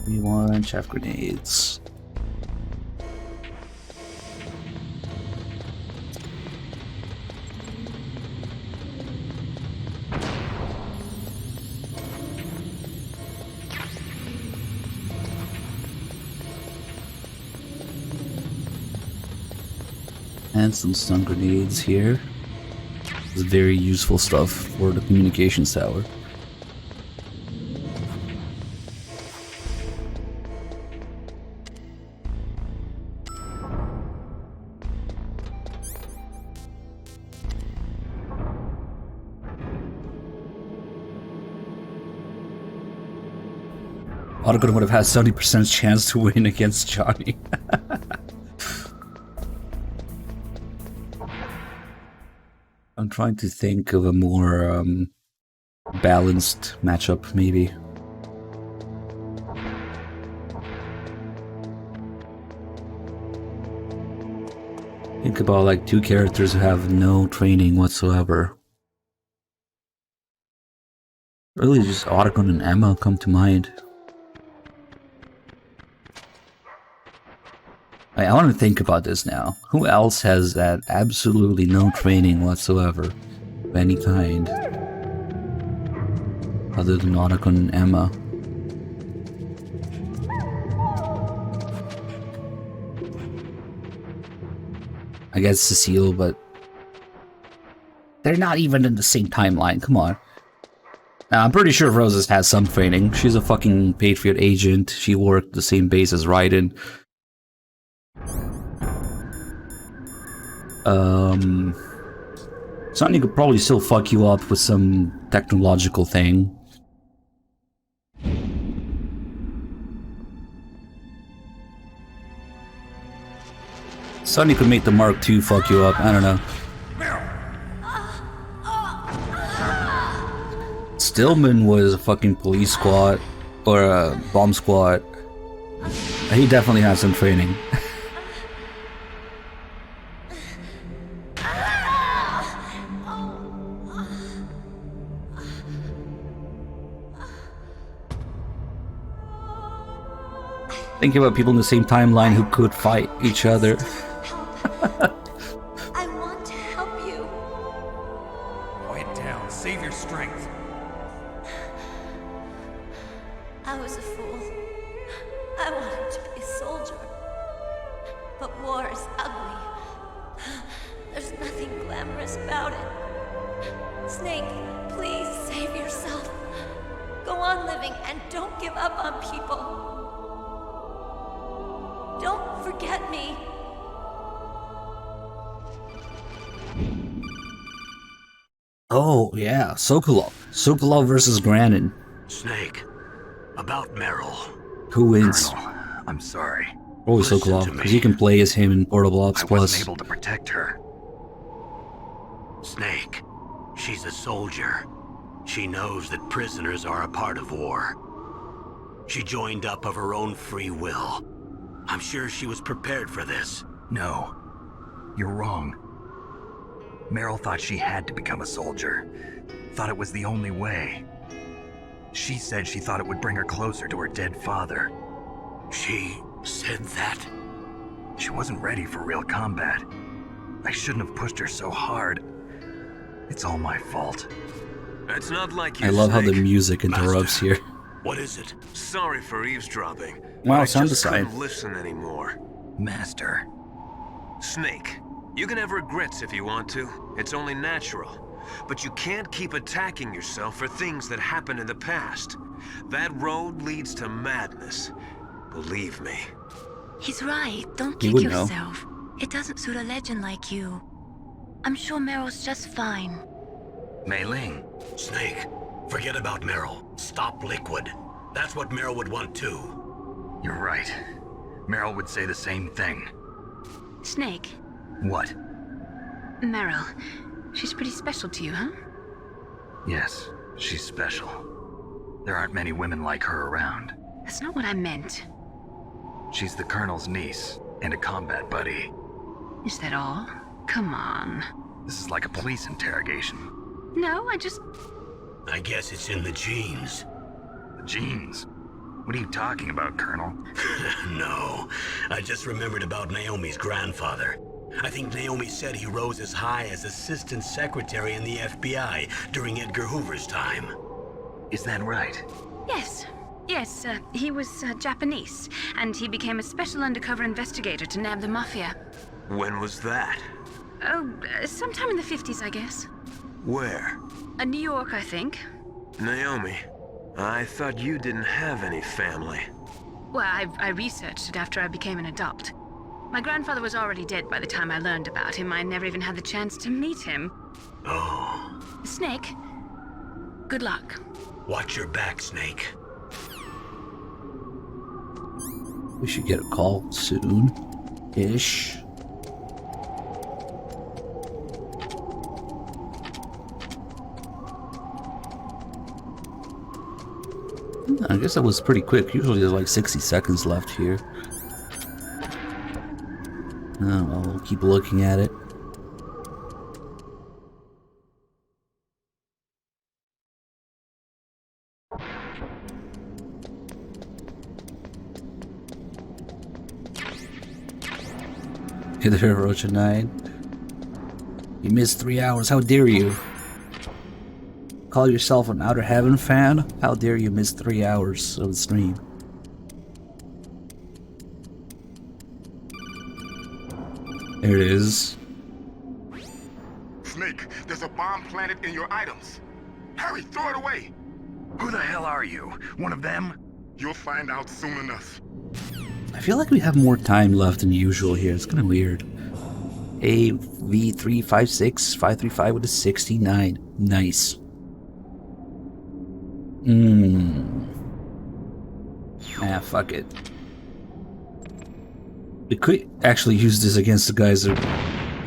We want chaff grenades. And some stun grenades here. This is very useful stuff for the communications tower. Otacon would have had 70% chance to win against Johnny. I'm trying to think of a more balanced matchup, maybe. Think about like two characters who have no training whatsoever. Really just Otacon and Emma come to mind. I want to think about this now. Who else has that absolutely no training whatsoever of any kind? Other than Otacon and Emma. I guess Cecile, but they're not even in the same timeline, come on. Now, I'm pretty sure Roses has some training. She's a fucking Patriot agent. She worked the same base as Raiden. Sonny could probably still fuck you up with some technological thing. Sonny could make the Mark II fuck you up, I don't know. Stillman was a fucking police squad, or a bomb squad. He definitely has some training. Thinking about people in the same timeline who could fight each other. I want to help you. Quiet down. Save your strength. I was a fool. I wanted to be a soldier. But war is ugly. There's nothing glamorous about it. Snake, please save yourself. Go on living and don't give up on people. Don't forget me. Oh, yeah, Sokolov. Sokolov versus Granin. Snake, about Meryl. Who wins? Colonel, I'm sorry. Probably Sokolov, because he can play as him in Portable Ops Plus. I wasn't able to protect her. Snake, she's a soldier. She knows that prisoners are a part of war. She joined up of her own free will. I'm sure she was prepared for this. No, you're wrong. Meryl thought she had to become a soldier. Thought it was the only way. She said she thought it would bring her closer to her dead father. She said that? She wasn't ready for real combat. I shouldn't have pushed her so hard. It's all my fault. It's not like you, I love how Snake. the music interrupts here. What is it? Sorry for eavesdropping. Wow, I sound just design. couldn't listen anymore. Master, Snake, you can have regrets if you want to. It's only natural. But you can't keep attacking yourself for things that happened in the past. That road leads to madness. Believe me. He's right. Don't You kick would know. yourself. It doesn't suit a legend like you. I'm sure Meryl's just fine. Mei Ling. Snake, forget about Meryl. Stop Liquid. That's what Meryl would want too. You're right. Meryl would say the same thing. Snake, What? Meryl. She's pretty special to you, huh? Yes, she's special. There aren't many women like her around. That's not what I meant. She's the Colonel's niece and a combat buddy. Is that all? Come on. This is like a police interrogation. No, I guess it's in the genes. The genes? What are you talking about, Colonel? No, I just remembered about Naomi's grandfather. I think Naomi said he rose as high as assistant secretary in the FBI during Edgar Hoover's time. Is that right? Yes. Yes, he was Japanese, and he became a special undercover investigator to nab the mafia. When was that? Oh, sometime in the 50s, I guess. Where? New York, I think. Naomi, I thought you didn't have any family. Well, I researched it after I became an adult. My grandfather was already dead by the time I learned about him. I never even had the chance to meet him. Oh. Snake, good luck. Watch your back, Snake. We should get a call soon-ish. I guess that was pretty quick. Usually there's like 60 seconds left here. Oh, well, we'll keep looking at it. Hey there, DRK29. You missed 3 hours. How dare you? Call yourself an Outer Heaven fan? How dare you miss 3 hours of the stream? There it is. Snake, there's a bomb planted in your items. Hurry, throw it away. Who the hell are you? One of them? You'll find out soon enough. I feel like we have more time left than usual here. It's kind of weird. AV356535 with a 69. Nice. Ah, fuck it. We could actually use this against the guys that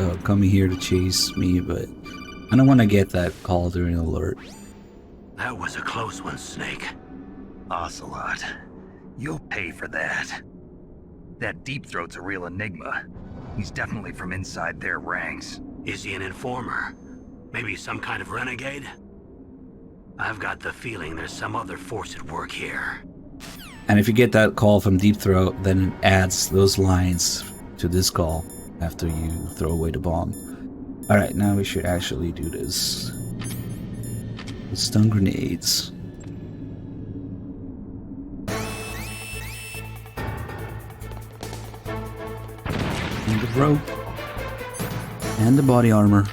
are coming here to chase me, but I don't want to get that call during alert. That was a close one, Snake. Ocelot, you'll pay for that. That Deep Throat's a real enigma. He's definitely from inside their ranks. Is he an informer? Maybe some kind of renegade? I've got the feeling there's some other force at work here. And if you get that call from Deep Throat, then it adds those lines to this call after you throw away the bomb. Alright, now we should actually do this. With stun grenades. And the rope. And the body armor.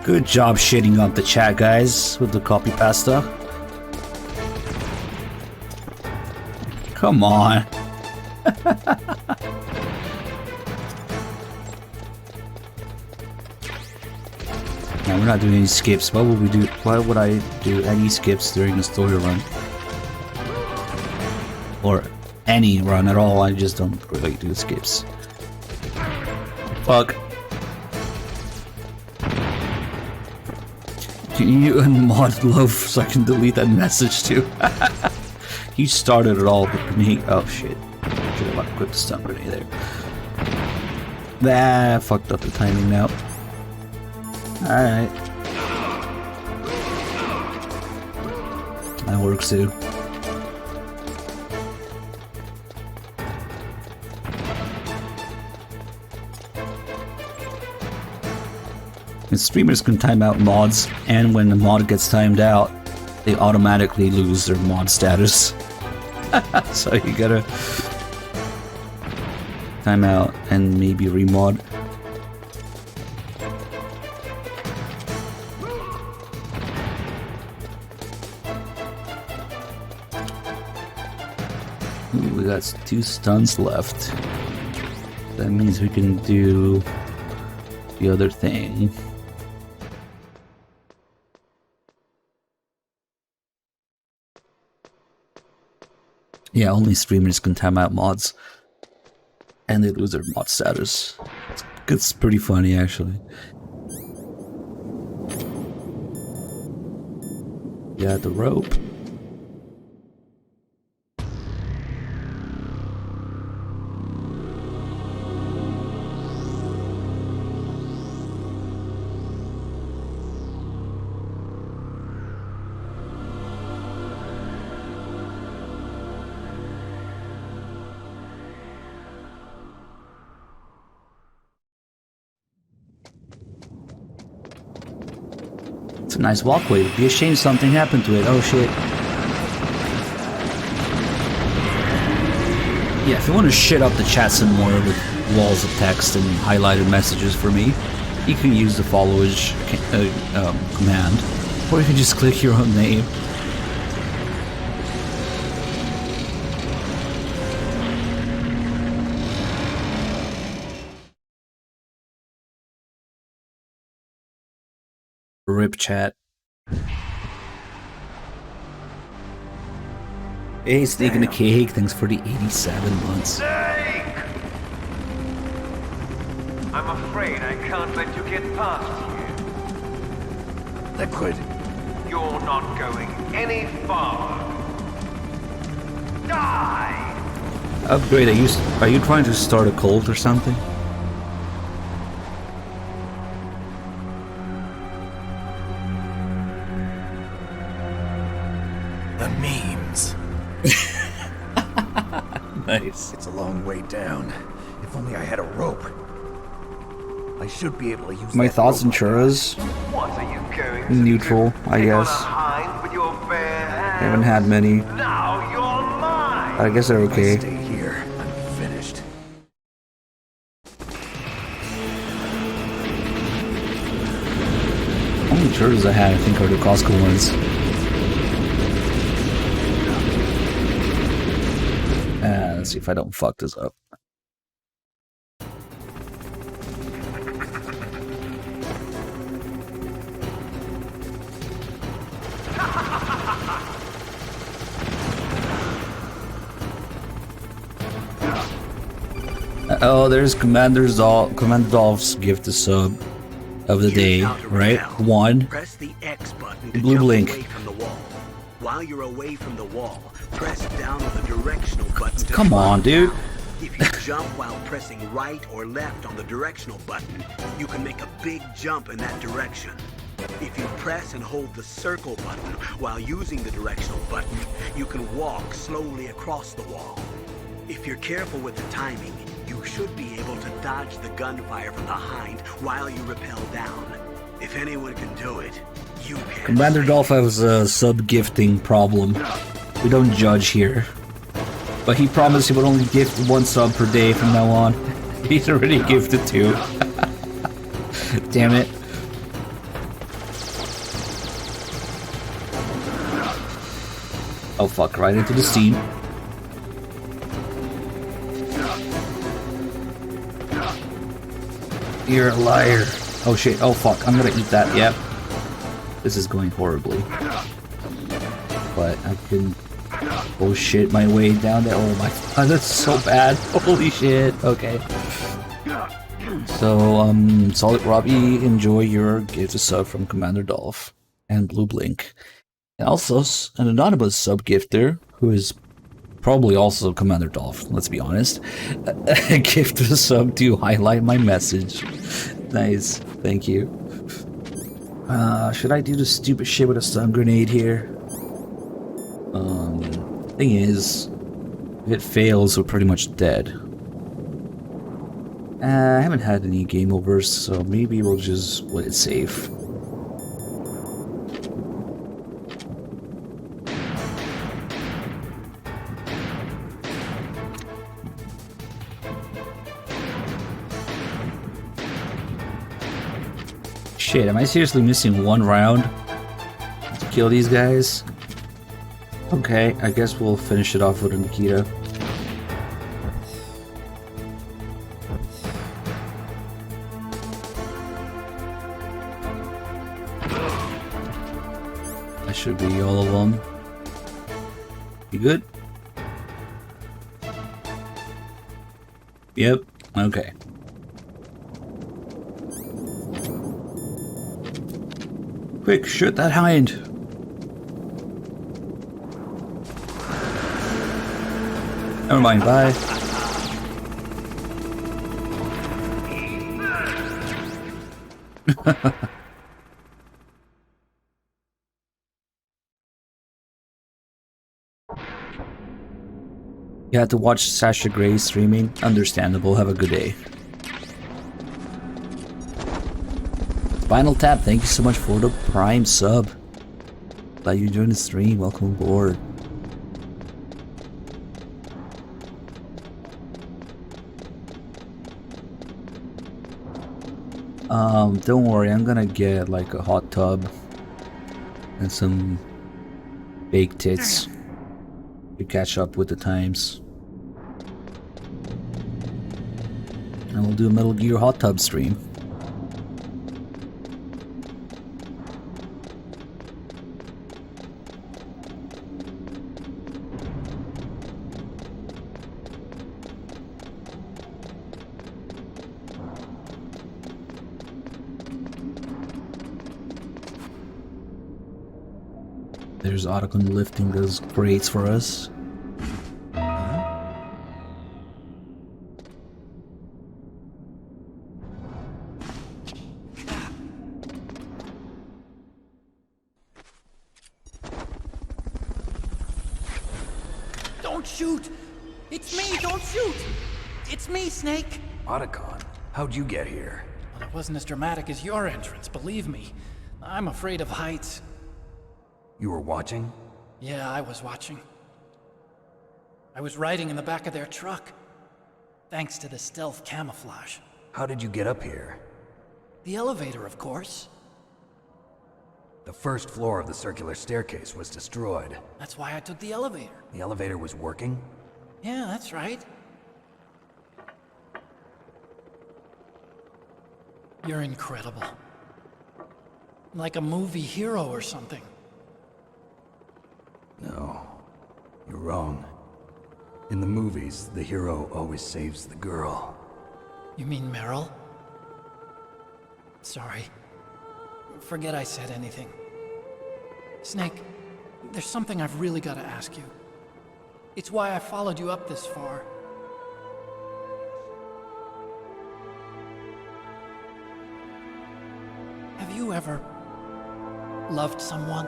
Good job shitting up the chat, guys, with the copy pasta. Come on. Now, we're not doing any skips. What would we do? Why would I do any skips during the story run? Or any run at all? I just don't really do skips. Fuck. Can you unmod love so I can delete that message too? He started it all with me. Oh shit. Should have equipped the stun grenade there. I fucked up the timing now. Alright. That works too. streamers can time out mods, and when the mod gets timed out, they automatically lose their mod status. So you gotta time out and maybe remod. Ooh, we got 2 stuns left. That means we can do the other thing. Yeah, only streamers can time out mods. And they lose their mod status. It's pretty funny, actually. Yeah, the rope. It's a nice walkway. It'd be a shame something happened to it. Oh shit. Yeah, if you want to shit up the chat some more with walls of text and highlighted messages for me, you can use the followage command. Or you can just click your own name. Rip chat. Hey, Snake and a Cake, thanks for the 87 months. Snake! I'm afraid I can't let you get past here. Liquid. You're not going any farther. Die! Upgrade, are you trying to start a cult or something? The memes. Nice. It's a long way down. If only I had a rope. I should be able to use My that thoughts and rope. churros. What are you going to Neutral, I guess. hide with your bare hands? Haven't had many. Now you're mine! I guess they're If I okay. stay here, I'm finished. Only churros I had, I think, are the Costco ones. Let's see if I don't fuck this up. Oh, there's Commander Dolph's gift to sub of the day, right? 1. Press the X button Blue jump blink. away from the wall. While you're away from the wall, press down on the directional button to Come on, dude. If you jump while pressing right or left on the directional button, you can make a big jump in that direction. If you press and hold the circle button while using the directional button, you can walk slowly across the wall. If you're careful with the timing, you should be able to dodge the gunfire from behind while you rappel down. If anyone can do it, you can. Commander Dolph has a sub-gifting problem. We don't judge here. But he promised he would only gift 1 sub per day from now on. He's already gifted 2. Damn it. Oh fuck, right into the steam. You're a liar. Oh shit, oh fuck, I'm gonna eat that, yep. This is going horribly. But I can bullshit my way down there. Oh my god, that's so bad. Holy shit, okay. So, Solid Robbie, enjoy your gift of sub from Commander Dolph and Blue Blink. And also, an anonymous sub-gifter, who is probably also Commander Dolph, let's be honest, a gift of sub to highlight my message. Nice, thank you. Should I do the stupid shit with a stun grenade here? Thing is, if it fails, we're pretty much dead. I haven't had any game overs, so maybe we'll just play it safe. Shit, am I seriously missing one round to kill these guys? Okay, I guess we'll finish it off with a Nikita. That should be all of them. You good? Yep, okay. Quick, shoot that hind! Never mind, bye. You had to watch Sasha Grey streaming? Understandable, have a good day. Final Tap, thank you so much for the Prime sub. Glad you joined the stream, welcome aboard. Don't worry, I'm gonna get like a hot tub and some baked tits to catch up with the times. And we'll do a Metal Gear hot tub stream. There's Otacon lifting those crates for us. Don't shoot! It's me! Don't shoot! It's me, Snake! Otacon, how'd you get here? Well, it wasn't as dramatic as your entrance, believe me. I'm afraid of heights. You were watching? Yeah, I was watching. I was riding in the back of their truck. Thanks to the stealth camouflage. How did you get up here? The elevator, of course. The first floor of the circular staircase was destroyed. That's why I took the elevator. The elevator was working? Yeah, that's right. You're incredible. Like a movie hero or something. No, you're wrong. In the movies, the hero always saves the girl. You mean Meryl? Sorry. Forget I said anything. Snake, there's something I've really got to ask you. It's why I followed you up this far. Have you ever loved someone?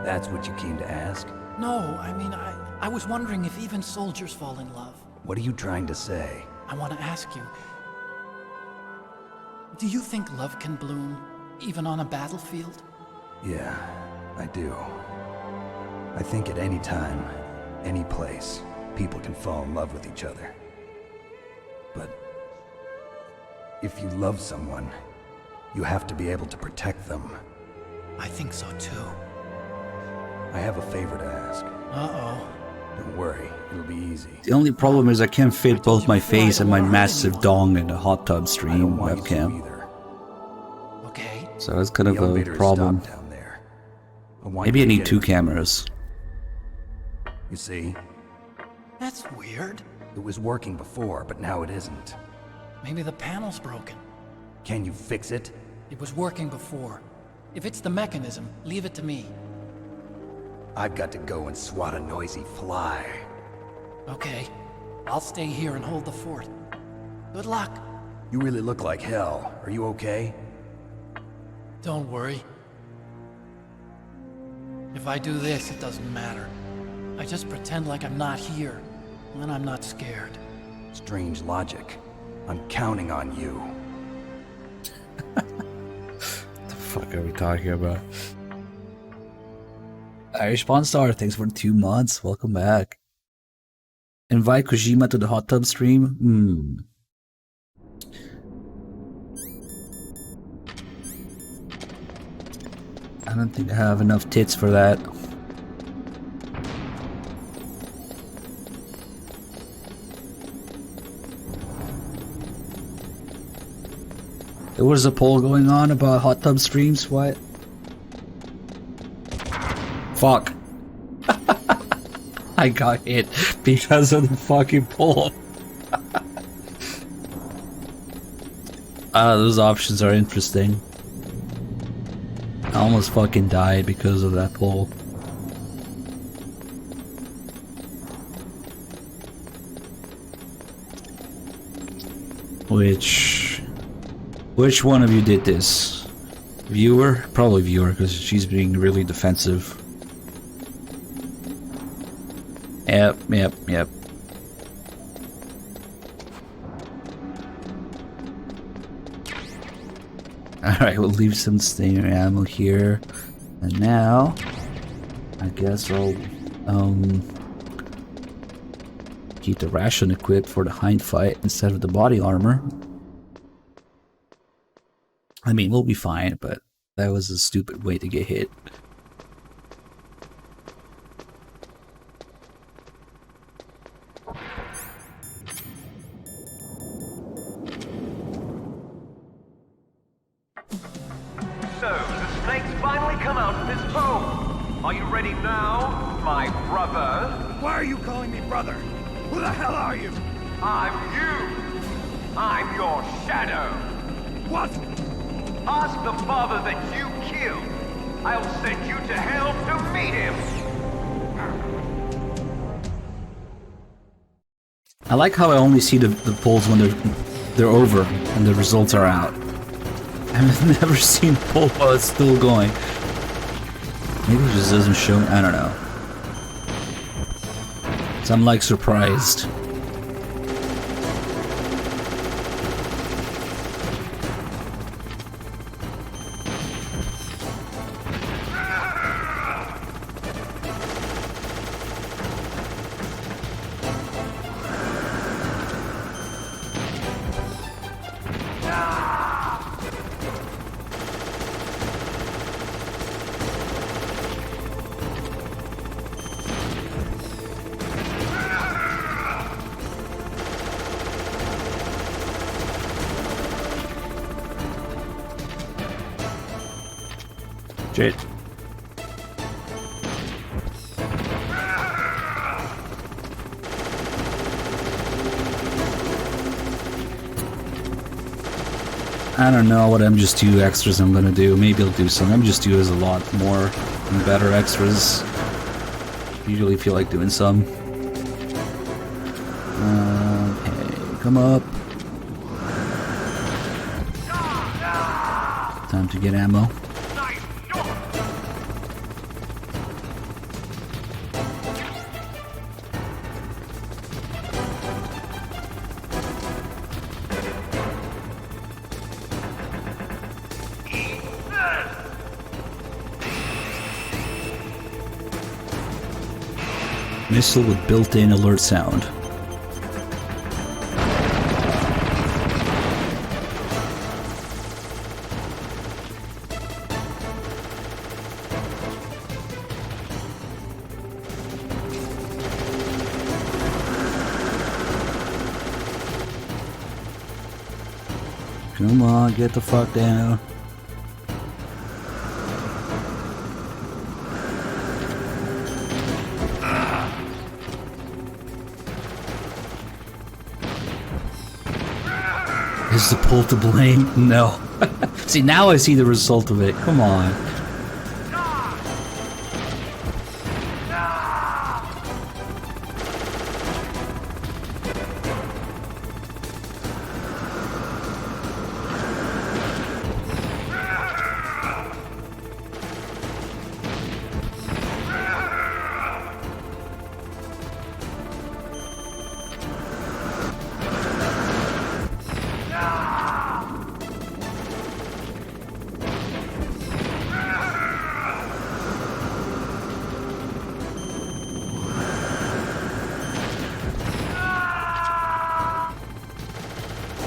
That's what you came to ask? No, I mean, I was wondering if even soldiers fall in love. What are you trying to say? I want to ask you, do you think love can bloom, even on a battlefield? Yeah, I do. I think at any time, any place, people can fall in love with each other. But if you love someone, you have to be able to protect them. I think so too. I have a favor to ask. Uh-oh. Don't worry, it'll be easy. The only problem is I can't fit both my face and my massive dong in a hot tub stream webcam. Okay. So that's kind of a problem. Down there. Maybe I need two cameras. You see? That's weird. It was working before, but now it isn't. Maybe the panel's broken. Can you fix it? It was working before. If it's the mechanism, leave it to me. I've got to go and swat a noisy fly. Okay. I'll stay here and hold the fort. Good luck. You really look like hell. Are you okay? Don't worry. If I do this, it doesn't matter. I just pretend like I'm not here, and then I'm not scared. Strange logic. I'm counting on you. What the fuck are we talking about? Irish Pawn Star, thanks for 2 months. Welcome back. Invite Kojima to the hot tub stream? I don't think I have enough tits for that. There was a poll going on about hot tub streams. What? Fuck. I got hit because of the fucking poll. Those options are interesting. I almost fucking died because of that poll. Which one of you did this? Viewer? Probably viewer, because she's being really defensive. Yep. Alright, we'll leave some stinger ammo here. And now, I guess I'll keep the ration equipped for the hind fight instead of the body armor. I mean, we'll be fine, but that was a stupid way to get hit. So, the snakes finally come out of this hole. Are you ready now, my brother? Why are you calling me brother? Who the hell are you? I'm you. I'm your shadow. What? Ask the father that you killed. I'll send you to hell to meet him. I like how I only see the polls when they're over and the results are out. I've never seen a poll while it's still going. Maybe it just doesn't show. I don't know. So I'm like surprised. Shit. I don't know what MGS2 extras I'm gonna do. Maybe I'll do some. MGS2 is a lot more and better extras. Usually feel like doing some. Okay, come up. Time to get ammo. Missile with built-in alert sound. Come on, get the fuck down. Is the pull to blame? No. See, now I see the result of it. Come on.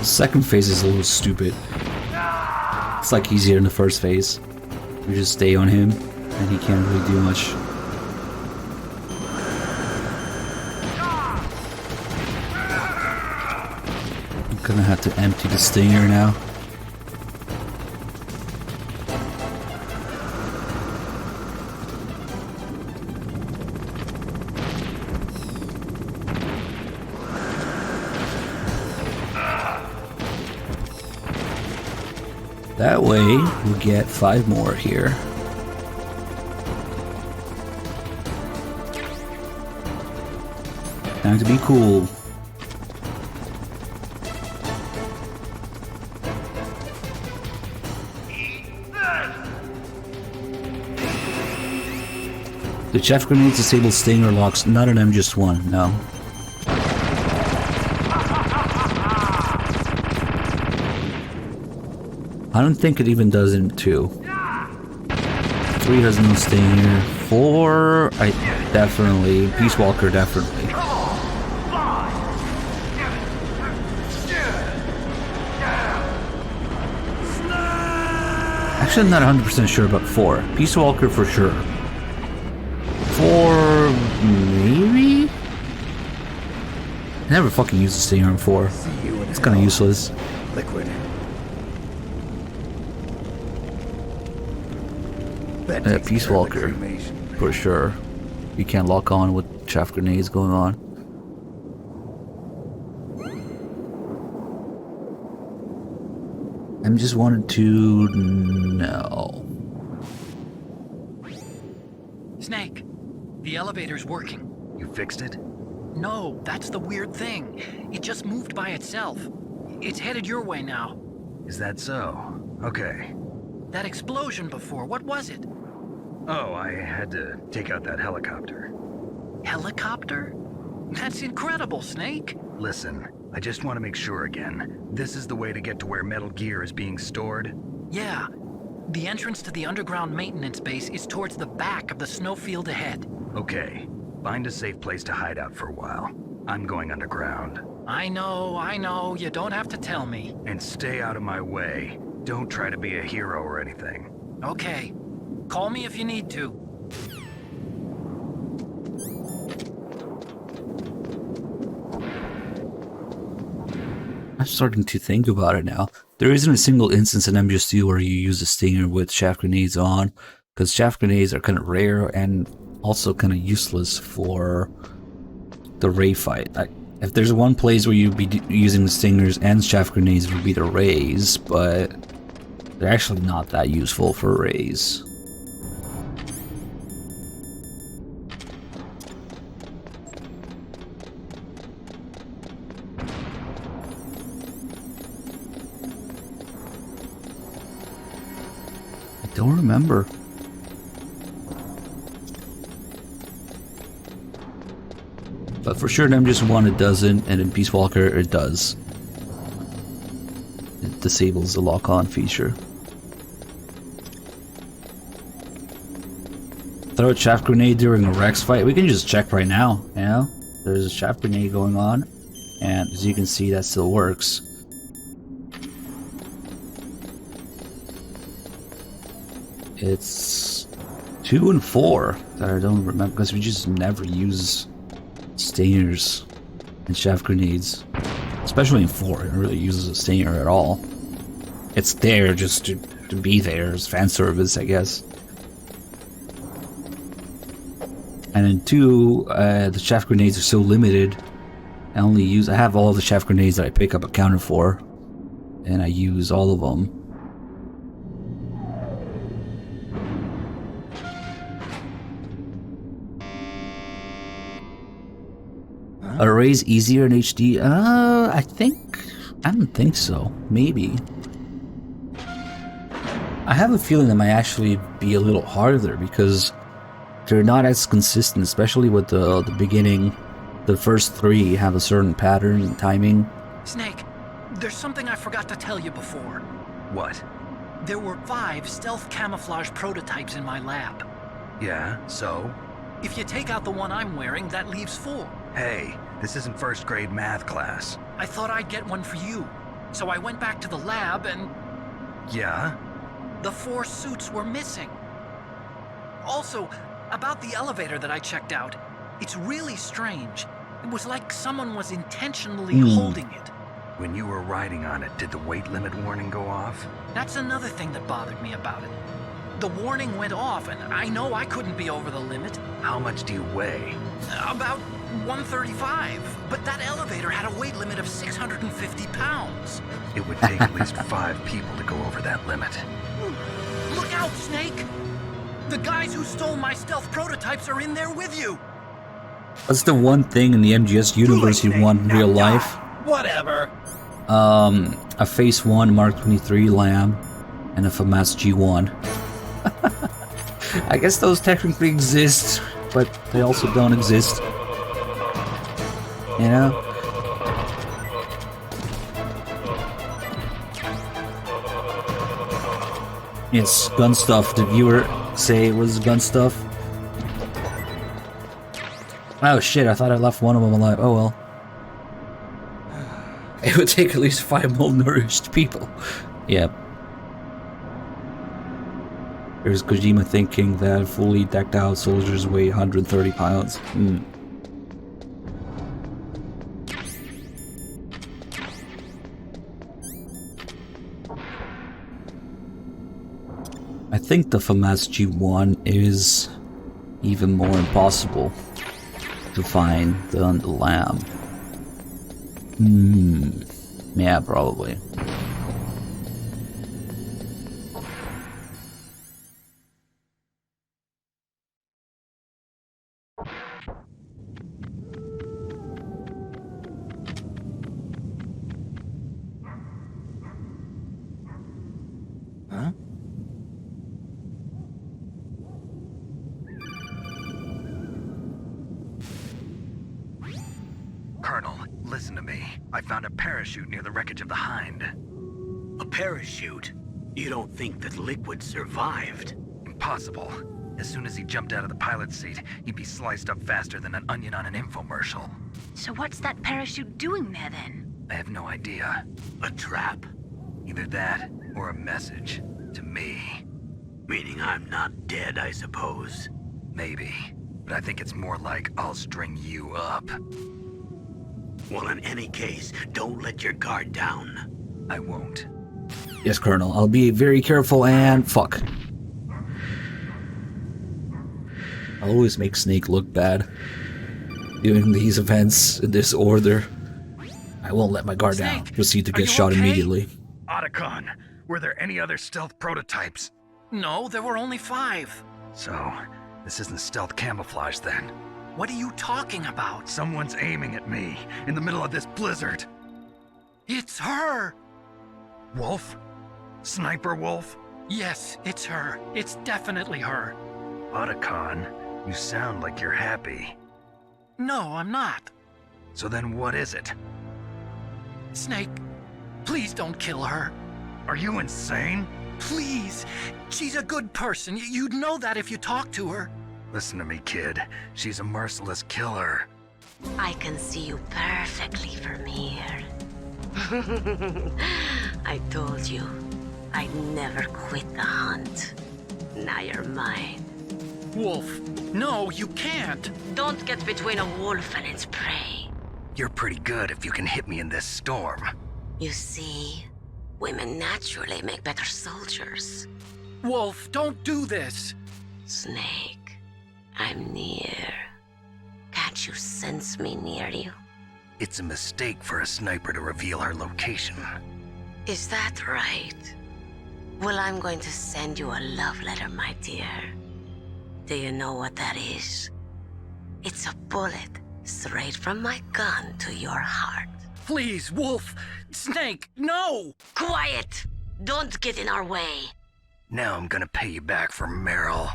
Second phase is a little stupid. It's like easier in the first phase. You just stay on him, and he can't really do much. I'm gonna have to empty the stinger now. That way, we get 5 more here. Time to be cool. The chaff grenades disable stinger locks, not an MGS1, no. I don't think it even does in 2. 3 has no stinger. 4, I definitely. Peace Walker, definitely. Actually, I'm not 100% sure about 4. Peace Walker for sure. 4, maybe? I never fucking used a stinger in 4. It's kind of useless. Liquid. Peace Walker, for sure. You can't lock on with chaff grenades going on. I just wanted to know. Snake, the elevator's working. You fixed it? No, that's the weird thing. It just moved by itself. It's headed your way now. Is that so? Okay. That explosion before, what was it? Oh, I had to take out that helicopter. Helicopter? That's incredible, Snake. Listen, I just want to make sure again. This is the way to get to where Metal Gear is being stored? Yeah. The entrance to the underground maintenance base is towards the back of the snowfield ahead. Okay. Find a safe place to hide out for a while. I'm going underground. I know. You don't have to tell me. And stay out of my way. Don't try to be a hero or anything. Okay. Call me if you need to. I'm starting to think about it now. There isn't a single instance in MGS2 where you use a stinger with chaff grenades on, because chaff grenades are kind of rare and also kind of useless for the Ray fight. If there's one place where you'd be using the stingers and chaff grenades, it would be the Rays, but they're actually not that useful for Rays. I don't remember. But for sure in MGS1 it doesn't, and in Peace Walker it does. It disables the lock-on feature. Throw a chaff grenade during a Rex fight. We can just check right now, you know? There's a chaff grenade going on, and as you can see that still works. It's 2 and 4 that I don't remember because we just never use stingers and chaff grenades, especially in 4. It really uses a stinger at all. It's there just to be there as fan service, I guess. And in 2, the chaff grenades are so limited. I have all the chaff grenades that I pick up accounted for, and I use all of them. Are Rays easier in HD? I don't think so. Maybe. I have a feeling that might actually be a little harder because they're not as consistent, especially with the beginning. The first 3 have a certain pattern and timing. Snake, there's something I forgot to tell you before. What? There were 5 stealth camouflage prototypes in my lab. Yeah, so? If you take out the one I'm wearing, that leaves 4. Hey, this isn't first grade math class. I thought I'd get one for you. So I went back to the lab and Yeah? the 4 suits were missing. Also, about the elevator that I checked out, it's really strange. It was like someone was intentionally holding it. When you were riding on it, did the weight limit warning go off? That's another thing that bothered me about it. The warning went off, and I know I couldn't be over the limit. How much do you weigh? About 135, but that elevator had a weight limit of 650 pounds. It would take at least 5 people to go over that limit. Look out, Snake! The guys who stole my stealth prototypes are in there with you! What's the one thing in the MGS universe you want in real life? Whatever. A Phase 1 Mark 23 Lamb and a FAMAS G1. I guess those technically exist, but they also don't exist. You know? Yes, gun stuff. The viewer say it was gun stuff. Oh shit, I thought I left one of them alive. Oh well. It would take at least 5 malnourished people. Yep. There's Kojima thinking that fully decked out soldiers weigh 130 pounds. I think the FAMAS G1 is even more impossible to find than the Lamb. Yeah, probably. Huh? Colonel, listen to me. I found a parachute near the wreckage of the Hind. A parachute? You don't think that Liquid survived? Impossible. As soon as he jumped out of the pilot's seat, he'd be sliced up faster than an onion on an infomercial. So what's that parachute doing there then? I have no idea. A trap? Either that, or a message. To me. Meaning I'm not dead, I suppose. Maybe. But I think it's more like I'll string you up. Well, in any case, don't let your guard down. I won't. Yes, Colonel. I'll be very careful and fuck. I'll always make Snake look bad. Doing these events in this order. I won't let my guard down. Proceed to get shot immediately. Otacon, were there any other stealth prototypes? No, there were only 5. So, this isn't stealth camouflage then? What are you talking about? Someone's aiming at me, in the middle of this blizzard. It's her! Wolf? Sniper Wolf? Yes, it's her. It's definitely her. Otacon, you sound like you're happy. No, I'm not. So then what is it? Snake, please don't kill her. Are you insane? Please! She's a good person. You'd know that if you talked to her. Listen to me, kid. She's a merciless killer. I can see you perfectly from here. I told you, I'd never quit the hunt. Now you're mine. Wolf, no, you can't. Don't get between a wolf and its prey. You're pretty good if you can hit me in this storm. You see, women naturally make better soldiers. Wolf, don't do this. Snake, I'm near. Can't you sense me near you? It's a mistake for a sniper to reveal her location. Is that right? Well, I'm going to send you a love letter, my dear. Do you know what that is? It's a bullet straight from my gun to your heart. Please, Wolf! Snake, no! Quiet! Don't get in our way. Now I'm gonna pay you back for Meryl.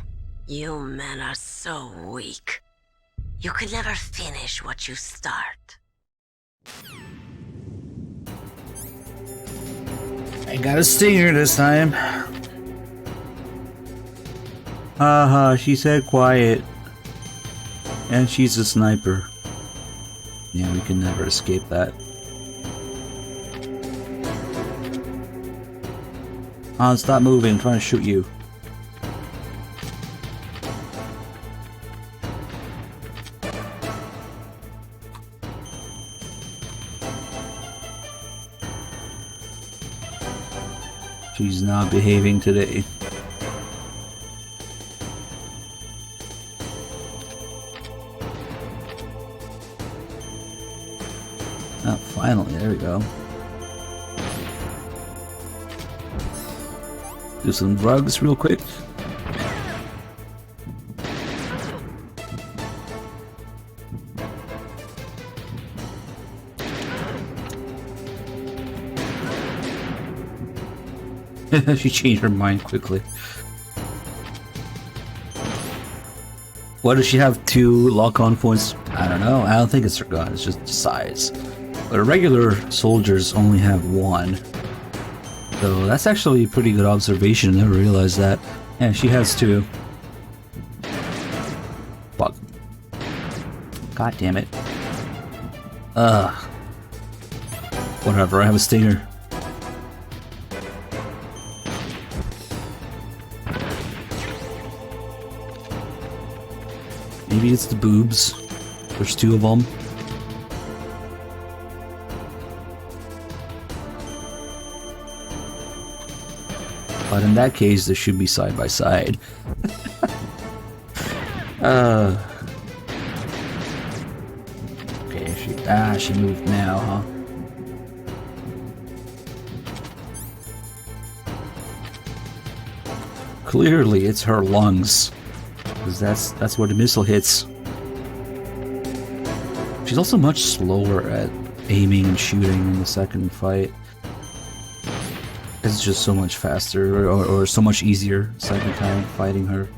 You men are so weak. You can never finish what you start. I got a stinger this time. Haha, she said quiet. And she's a sniper. Yeah, we can never escape that. Han, stop moving. I'm trying to shoot you. She's not behaving today. Oh, finally, there we go. Do some drugs real quick. She changed her mind quickly. Why does she have 2 lock-on points? I don't know. I don't think it's her gun. It's just size. But regular soldiers only have 1. So that's actually a pretty good observation. I never realized that. And she has 2. Fuck. God damn it. Whatever, I have a stinger. Maybe it's the boobs. There's 2 of them. But in that case, they should be side by side. Okay, she moved now, huh? Clearly, it's her lungs, because that's where the missile hits. She's also much slower at aiming and shooting in the second fight. It's just so much faster, or so much easier second time fighting her.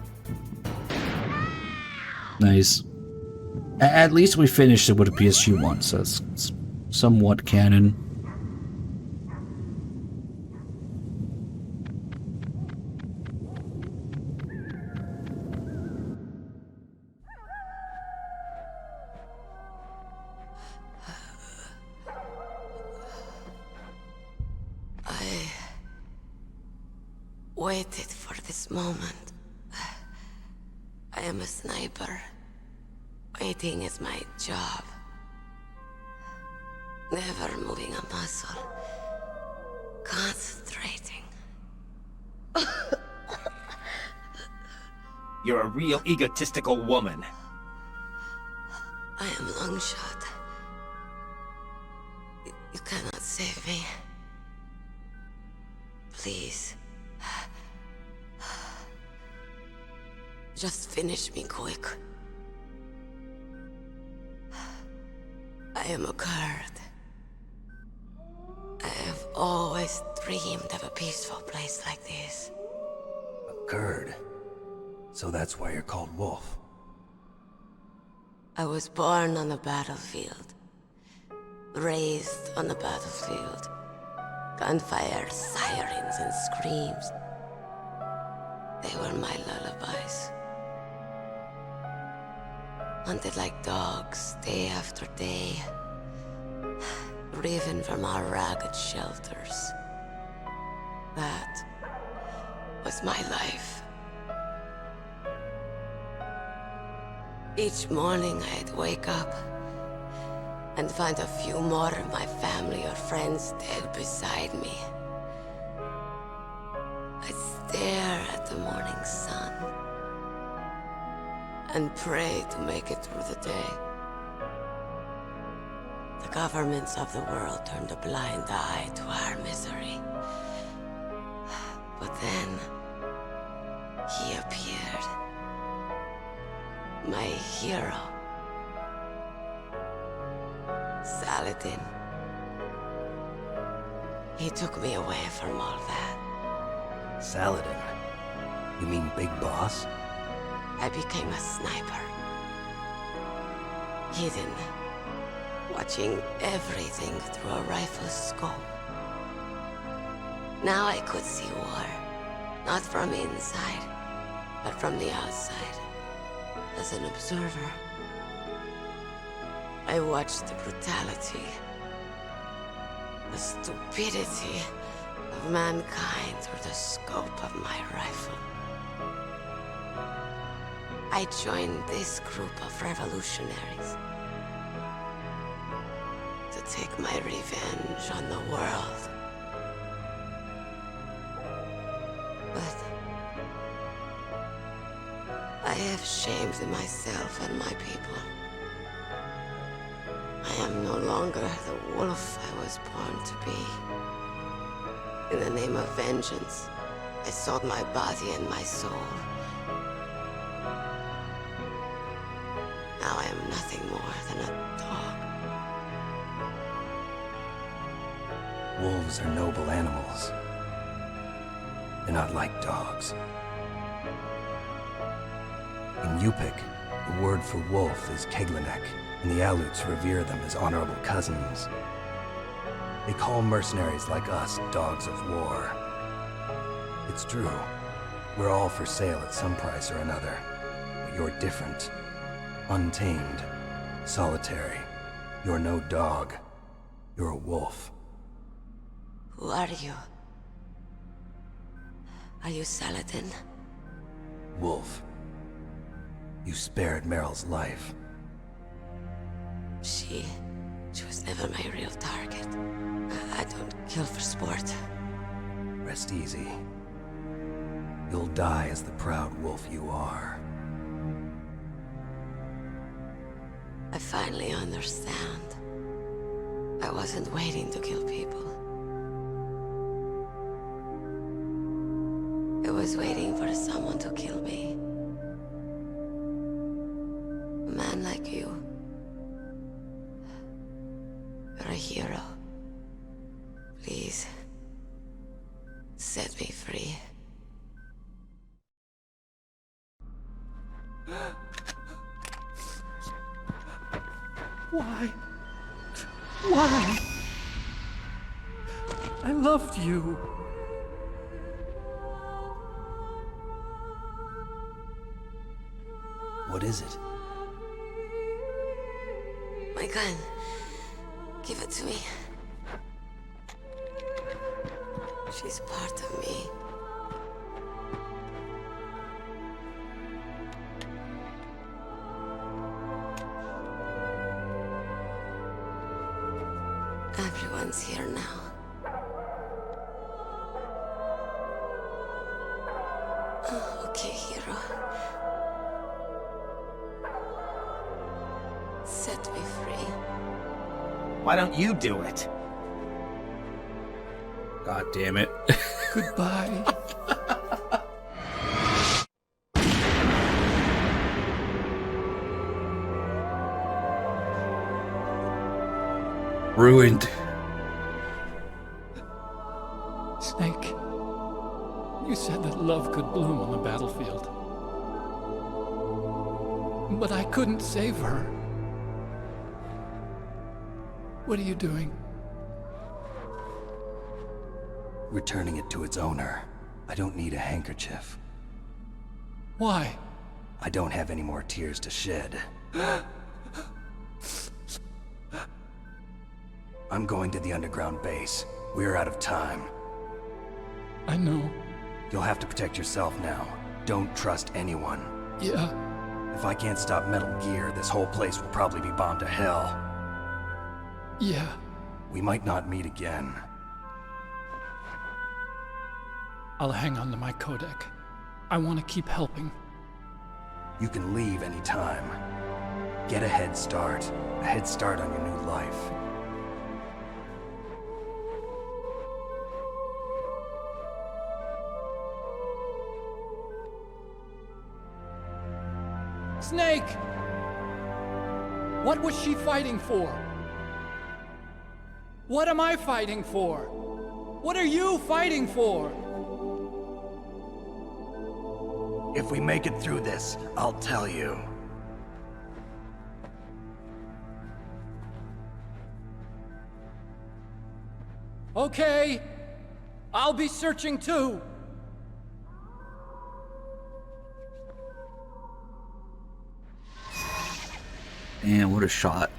Nice. At least we finished it with a PSG1, so it's somewhat canon. Waited for this moment. I am a sniper. Waiting is my job. Never moving a muscle. Concentrating. You're a real egotistical woman. I am Longshot. You cannot save me. Please. Just finish me quick. I am a Kurd. I have always dreamed of a peaceful place like this. A Kurd? So that's why you're called Wolf. I was born on the battlefield. Raised on the battlefield. Gunfire, sirens, and screams. They were my lullabies. Hunted like dogs, day after day. Driven from our ragged shelters. That was my life. Each morning I'd wake up and find a few more of my family or friends dead beside me. I'd stare at the morning sun and pray to make it through the day. The governments of the world turned a blind eye to our misery. But then, he appeared. My hero. Saladin. He took me away from all that. Saladin? You mean Big Boss? I became a sniper. Hidden. Watching everything through a rifle's scope. Now I could see war. Not from inside, but from the outside. As an observer. I watched the brutality, the stupidity of mankind through the scope of my rifle. I joined this group of revolutionaries to take my revenge on the world. But I have shamed myself and my people. I am no longer the wolf I was born to be. In the name of vengeance, I sold my body and my soul. Now I am nothing more than a dog. Wolves are noble animals. They're not like dogs. In Yupik, the word for wolf is Keglanek, and the Aleuts revere them as honorable cousins. They call mercenaries like us dogs of war. It's true. We're all for sale at some price or another. But you're different. Untamed. Solitary. You're no dog. You're a wolf. Who are you? Are you Saladin? Wolf. You spared Meryl's life. She was never my real target. I don't kill for sport. Rest easy. You'll die as the proud wolf you are. I finally understand. I wasn't waiting to kill people. I was waiting for someone to kill me. A man like you. You're a hero. Please, set me free. Why? Why? I loved you. What is it? My gun. Give it to me. She's part of me. Everyone's here now. Oh, okay, hero. Set me free. Why don't you do it? God damn it. Goodbye. Ruined. Snake, you said that love could bloom on the battlefield. But I couldn't save her. What are you doing? Returning it to its owner. I don't need a handkerchief. Why? I don't have any more tears to shed. I'm going to the underground base. We're out of time. I know. You'll have to protect yourself now. Don't trust anyone. Yeah. If I can't stop Metal Gear, this whole place will probably be bombed to hell. Yeah. We might not meet again. I'll hang on to my codec. I want to keep helping. You can leave anytime. Get a head start. A head start on your new life. Snake! What was she fighting for? What am I fighting for? What are you fighting for? If we make it through this, I'll tell you. Okay. I'll be searching too. Damn, what a shot.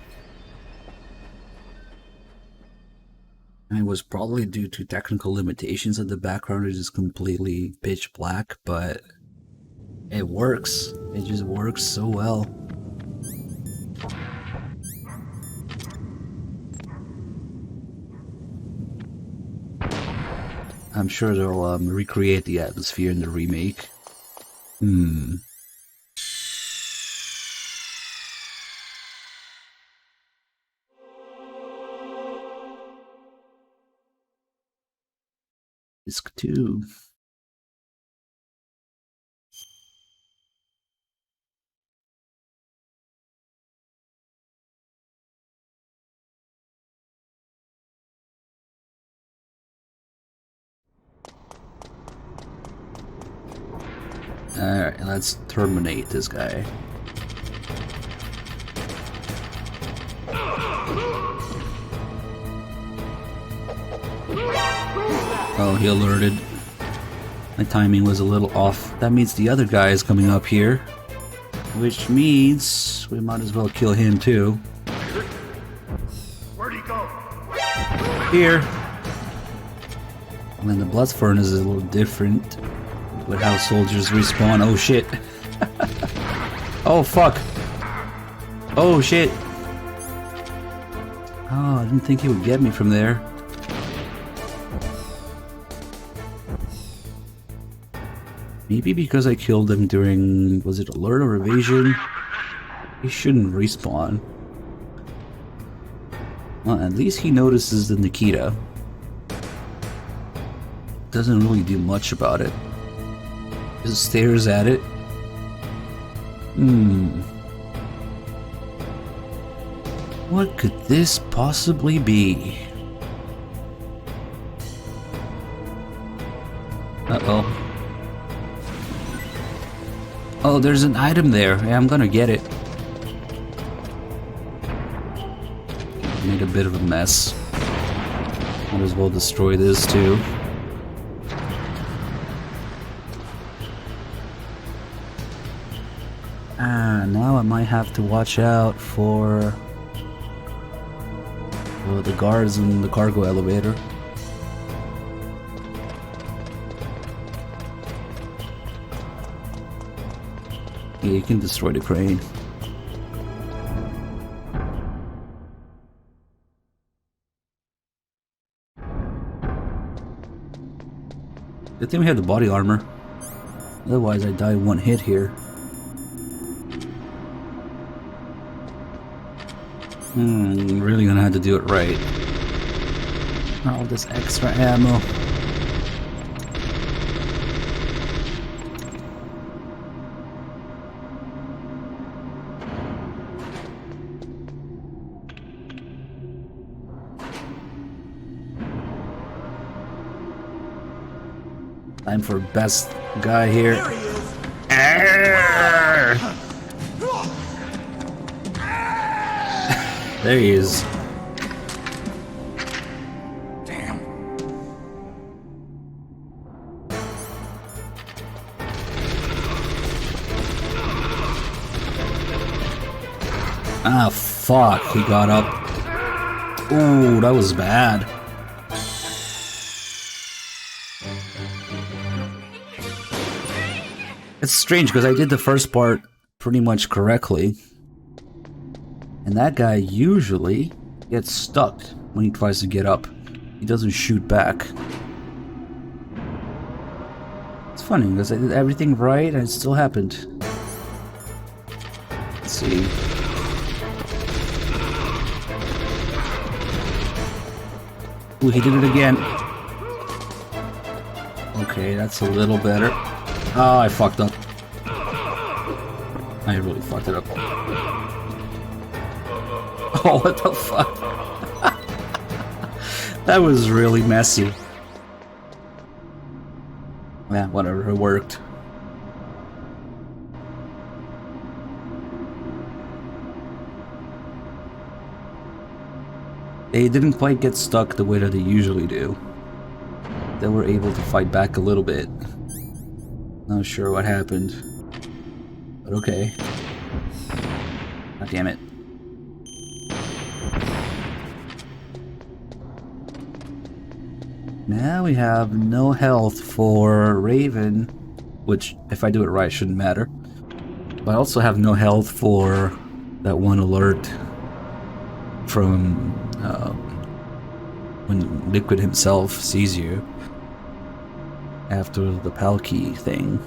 It was probably due to technical limitations that the background is just completely pitch black, but it works. It just works so well. I'm sure they'll recreate the atmosphere in the remake. Disc 2. Alright, let's terminate this guy. Oh, he alerted. My timing was a little off. That means the other guy is coming up here. Which means we might as well kill him too. Where'd he go? Here. And then the blood furnace is a little different with how soldiers respawn. Oh shit. Oh fuck. Oh shit. Oh, I didn't think he would get me from there. Maybe because I killed him during, was it alert or evasion? He shouldn't respawn. Well, at least he notices the Nikita. Doesn't really do much about it. Just stares at it. What could this possibly be? Uh-oh. Oh, there's an item there. Yeah, I'm gonna get it. Made a bit of a mess. Might as well destroy this too. Now I might have to watch out for the guards in the cargo elevator. Yeah, you can destroy the crane. Good thing we have the body armor. Otherwise, I die one hit here. I'm really gonna have to do it right. All this extra ammo. Time for best guy here. There he is. There he is. Damn. Ah, fuck. He got up. Ooh, that was bad. It's strange because I did the first part pretty much correctly. And that guy usually gets stuck when he tries to get up. He doesn't shoot back. It's funny because I did everything right and it still happened. Let's see. Ooh, he did it again. Okay, that's a little better. Oh, I fucked up. I really fucked it up. Oh, what the fuck? That was really messy. Yeah, whatever, it worked. They didn't quite get stuck the way that they usually do. They were able to fight back a little bit. Not sure what happened. But okay. God damn it. Now we have no health for Raven, which, if I do it right, shouldn't matter. But I also have no health for that one alert from when Liquid himself sees you after the Palki thing.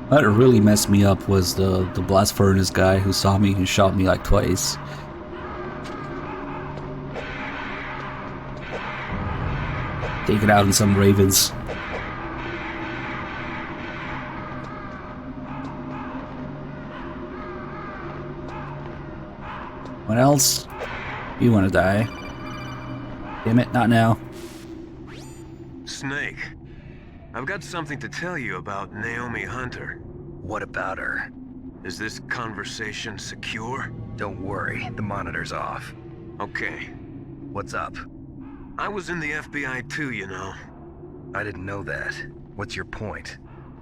What really messed me up was the blast furnace guy who saw me and shot me like twice. Take it out on some Ravens. What else? You want to die? Damn it, not now. Snake, I've got something to tell you about Naomi Hunter. What about her? Is this conversation secure? Don't worry, the monitor's off. Okay. What's up? I was in the FBI too, you know. I didn't know that. What's your point?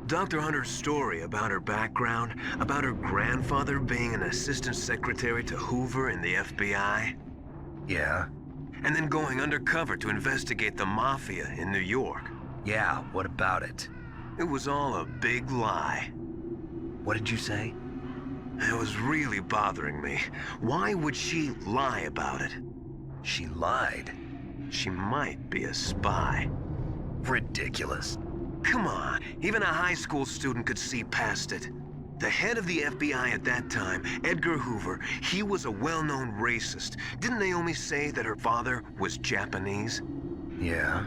Dr. Hunter's story about her background, about her grandfather being an assistant secretary to Hoover in the FBI. Yeah? And then going undercover to investigate the Mafia in New York. Yeah, what about it? It was all a big lie. What did you say? It was really bothering me. Why would she lie about it? She lied? She might be a spy. Ridiculous. Come on, even a high school student could see past it. The head of the FBI at that time, Edgar Hoover, he was a well-known racist. Didn't Naomi say that her father was Japanese? Yeah.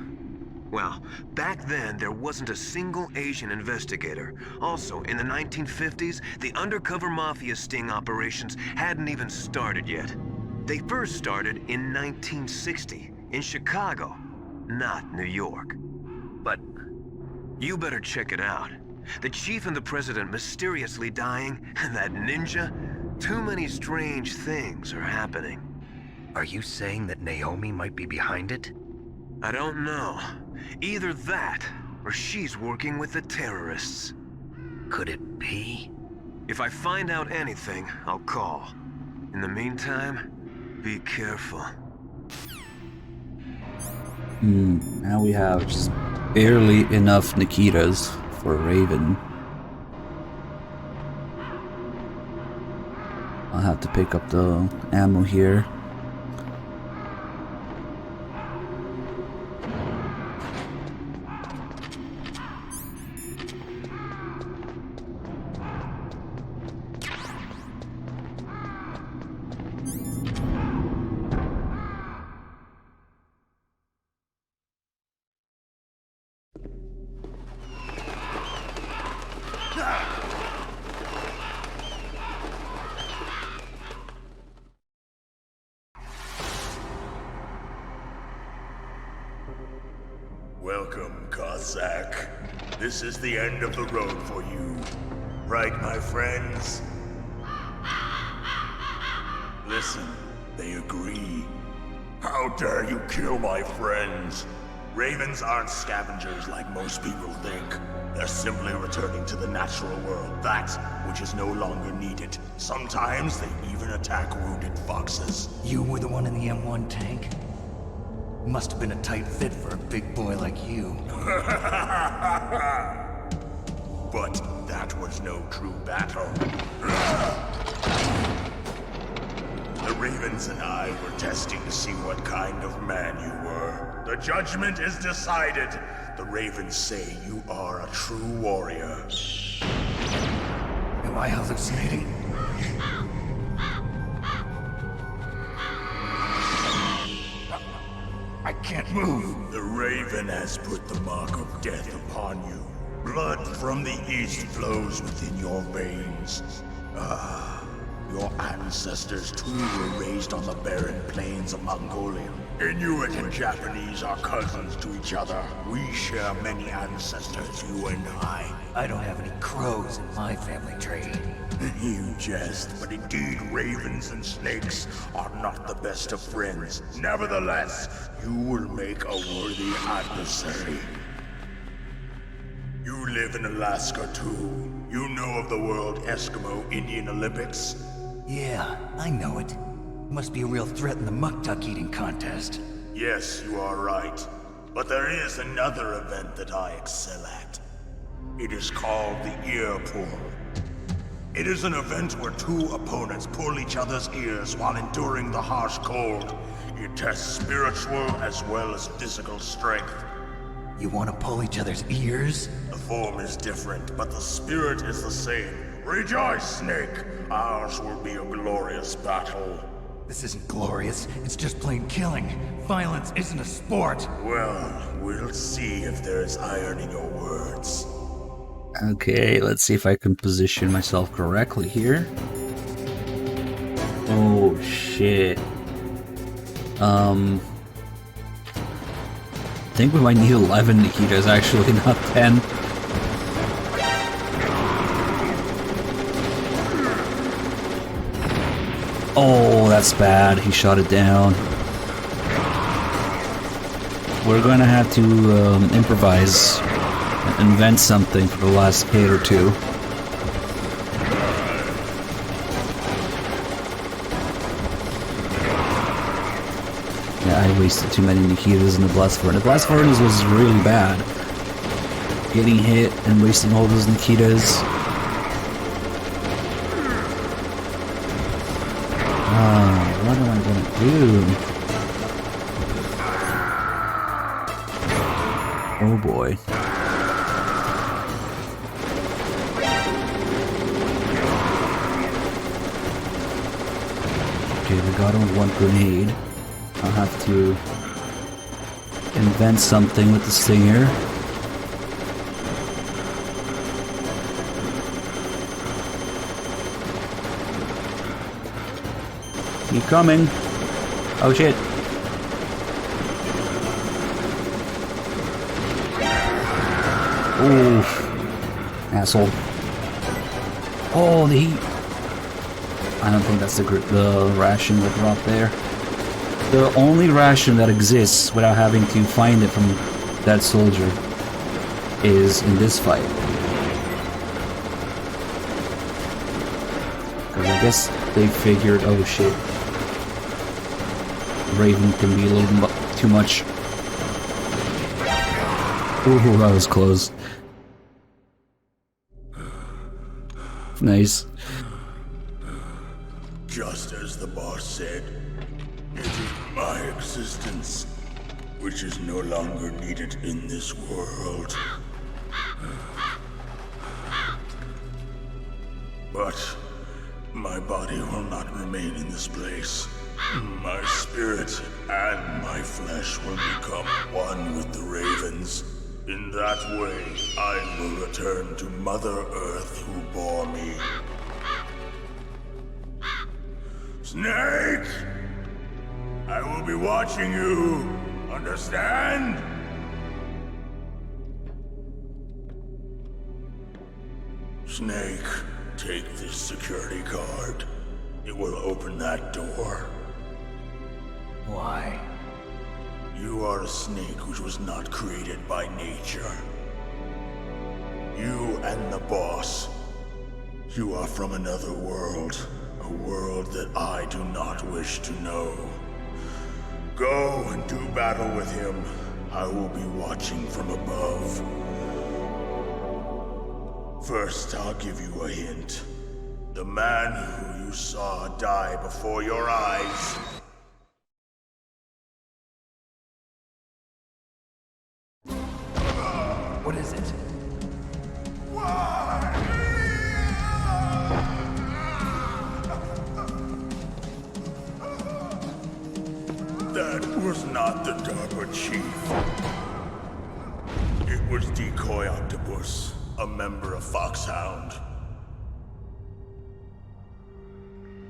Well, back then, there wasn't a single Asian investigator. Also, in the 1950s, the undercover mafia sting operations hadn't even started yet. They first started in 1960, in Chicago, not New York. But you better check it out. The chief and the president mysteriously dying, and that ninja? Too many strange things are happening. Are you saying that Naomi might be behind it? I don't know. Either that, or she's working with the terrorists. Could it be? If I find out anything, I'll call. In the meantime, be careful. Now we have just barely enough Nikitas for Raven. I'll have to pick up the ammo here. Welcome, Cossack. This is the end of the road for you. Right, my friends? Listen, they agree. How dare you kill my friends? Ravens aren't scavengers like most people think. They're simply returning to the natural world, that which is no longer needed. Sometimes they even attack wounded foxes. You were the one in the M1 tank? Must have been a tight fit for a big boy like you. But that was no true battle. The Ravens and I were testing to see what kind of man you were. The judgment is decided. The Ravens say you are a true warrior. Am I hallucinating? I can't move. The Raven has put the mark of death upon you. Blood from the east flows within your veins. Your ancestors too were raised on the barren plains of Mongolia. Inuit and Japanese are cousins to each other. We share many ancestors, you and I. I don't have any crows in my family tree. You jest, but indeed ravens and snakes are not the best of friends. Nevertheless, you will make a worthy adversary. You live in Alaska too. You know of the World Eskimo Indian Olympics? Yeah, I know it. Must be a real threat in the muck-duck eating contest. Yes, you are right. But there is another event that I excel at. It is called the ear pull. It is an event where two opponents pull each other's ears while enduring the harsh cold. It tests spiritual as well as physical strength. You want to pull each other's ears? The form is different, but the spirit is the same. Rejoice, Snake! Ours will be a glorious battle. This isn't glorious, it's just plain killing. Violence isn't a sport. Well, we'll see if there's iron in your words. Okay, let's see if I can position myself correctly here. Oh shit. I think we might need 11 Nikitas actually, not 10. Oh, that's bad. He shot it down. We're gonna have to improvise, invent something for the last hit or two. Yeah, I wasted too many Nikitas in the Blast Furnace. The Blast Furnace was really bad. Getting hit and wasting all those Nikitas. What am I gonna do? Oh boy. Okay, we got on one grenade. I'll have to invent something with the stinger. Keep coming. Oh shit. Oof. Asshole. Oh, the heat. I don't think that's the ration that dropped there. The only ration that exists without having to find it from that soldier is in this fight. Because I guess they figured, oh shit, Raven can be a little too much. Ooh, that was close. Nice. Just as the boss said, it is my existence which is no longer needed in this world. But my body will not remain in this place. My spirit and my flesh will become one with the ravens. In that way, I will return to Mother Earth who bore me. Snake! I will be watching you. Understand? Snake, take this security card. It will open that door. Why? You are a snake which was not created by nature. You and the boss. You are from another world. A world that I do not wish to know. Go and do battle with him. I will be watching from above. First, I'll give you a hint. The man who you saw die before your eyes. What is it? That was not the DARPA chief. It was Decoy Octopus, a member of Foxhound.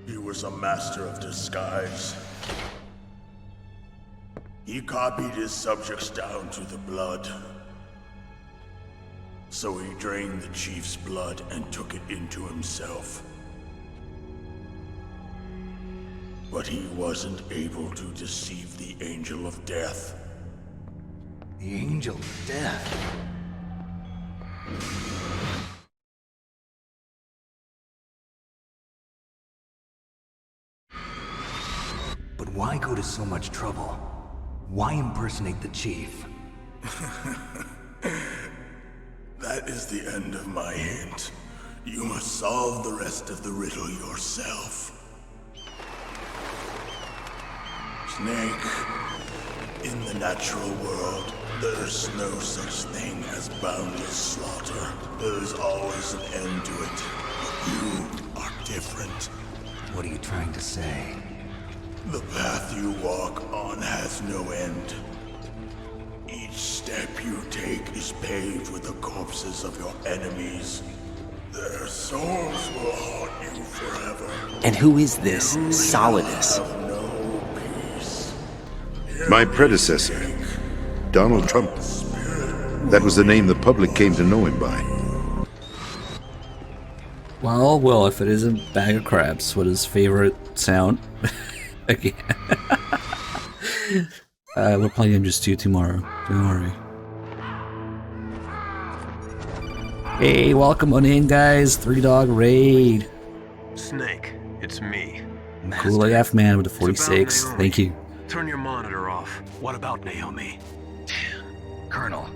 He was a master of disguise. He copied his subjects down to the blood. So he drained the chief's blood and took it into himself. But he wasn't able to deceive the Angel of Death. The Angel of Death? why go to so much trouble? Why impersonate the chief? That is the end of my hint. You must solve the rest of the riddle yourself. Snake, in the natural world, there's no such thing as boundless slaughter. There's always an end to it. But you are different. What are you trying to say? The path you walk on has no end. Each step you take is paved with the corpses of your enemies. Their souls will haunt you forever. And who is this Solidus? My predecessor, Donald Trump. That was the name the public came to know him by. Well, if it isn't Bag of Crabs, what his favorite sound? Again. We're playing MGS2 tomorrow. Don't worry. Hey, welcome on in, guys. 3-dog raid. Snake, it's me. Cool AF man with the 46. Thank you. Turn your monitor off. What about Naomi? Colonel,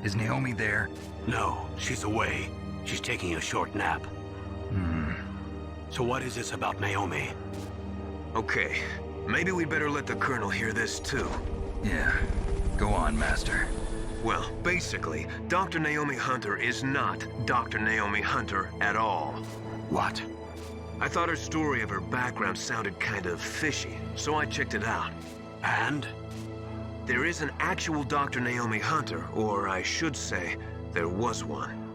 is Naomi there? No, she's away. She's taking a short nap. So what is this about Naomi? Okay, maybe we'd better let the Colonel hear this too. Yeah, go on, Master. Well, basically, Dr. Naomi Hunter is not Dr. Naomi Hunter at all. What? I thought her story of her background sounded kind of fishy, so I checked it out. And? There is an actual Dr. Naomi Hunter, or I should say, there was one.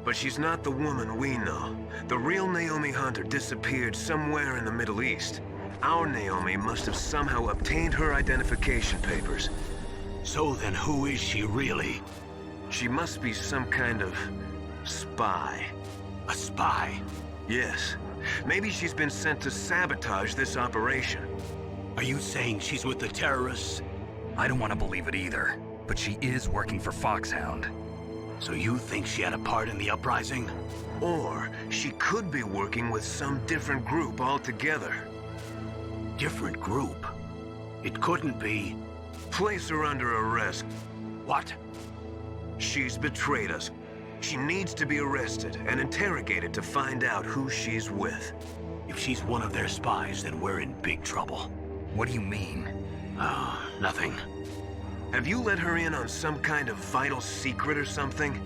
But she's not the woman we know. The real Naomi Hunter disappeared somewhere in the Middle East. Our Naomi must have somehow obtained her identification papers. So then who is she really? She must be some kind of spy. A spy? Yes. Maybe she's been sent to sabotage this operation. Are you saying she's with the terrorists? I don't want to believe it either, but she is working for Foxhound. So you think she had a part in the uprising? Or she could be working with some different group altogether. Different group? It couldn't be. Place her under arrest. What? She's betrayed us. She needs to be arrested and interrogated to find out who she's with. If she's one of their spies, then we're in big trouble. What do you mean? Nothing. Have you let her in on some kind of vital secret or something?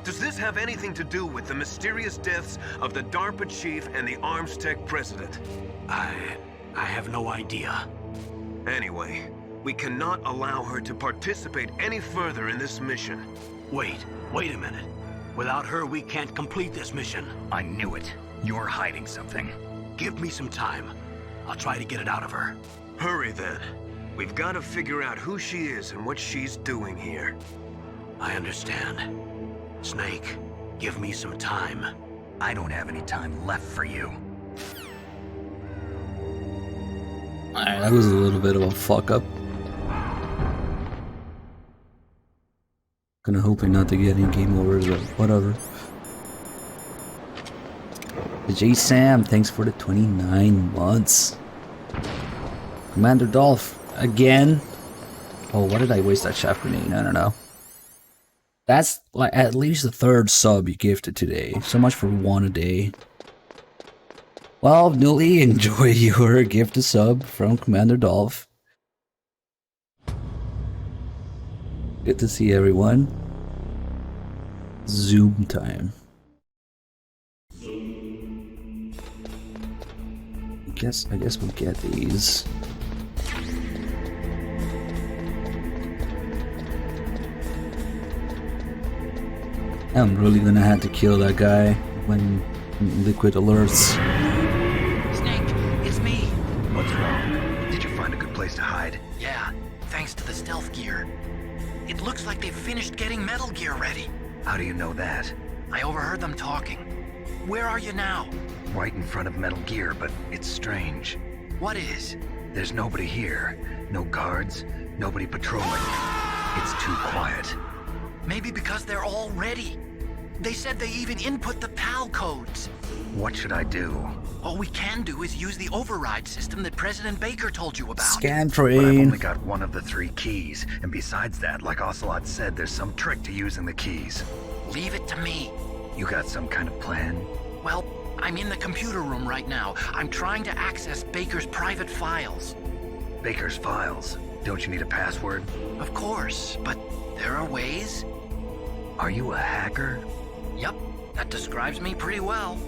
Does this have anything to do with the mysterious deaths of the DARPA chief and the Arms Tech president? I have no idea. Anyway, we cannot allow her to participate any further in this mission. Wait a minute. Without her, we can't complete this mission. I knew it. You're hiding something. Give me some time. I'll try to get it out of her. Hurry then. We've got to figure out who she is and what she's doing here. I understand. Snake, give me some time. I don't have any time left for you. Alright, that was a little bit of a fuck up. Kinda hoping not to get any game overs, but whatever. J Sam, thanks for the 29 months. Commander Dolph, again. Oh, why did I waste that shaft grenade? I don't know. That's like at least the 3rd sub you gifted today. So much for 1 a day. Well, Newly, enjoy your gift of sub from Commander Dolph. Good to see everyone. Zoom time. I guess we'll get these. I'm really gonna have to kill that guy when Liquid alerts. Snake, it's me. What's wrong? Did you find a good place to hide? Yeah, thanks to the stealth gear. It looks like they've finished getting Metal Gear ready. How do you know that? I overheard them talking. Where are you now? Right in front of Metal Gear, but it's strange. What is? There's nobody here. No guards, nobody patrolling. It's too quiet. Maybe because they're all ready. They said they even input the PAL codes. What should I do? All we can do is use the override system that President Baker told you about. Scan But I've train. only got one of the 3 keys, and besides that, like Ocelot said, there's some trick to using the keys. Leave it to me. You got some kind of plan? Well, I'm in the computer room right now. I'm trying to access Baker's private files. Baker's files? Don't you need a password? Of course, but there are ways. Are you a hacker? Yep, that describes me pretty well.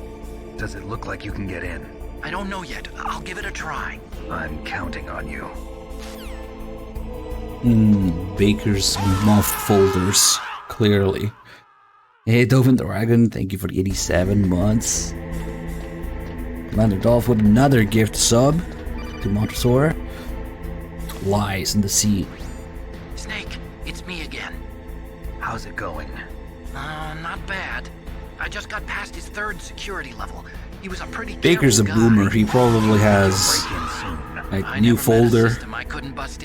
Does it look like you can get in? I don't know yet. I'll give it a try. I'm counting on you. Baker's muff folders, clearly. Hey, Dovin Dragon, thank you for the 87 months. Commander Dolph with another gift sub to Montresor. Lies in the sea. Snake, it's me again. How's it going? Not bad. I just got past his 3rd security level. He was a pretty Baker's a careful guy. boomer. He probably has like new folder,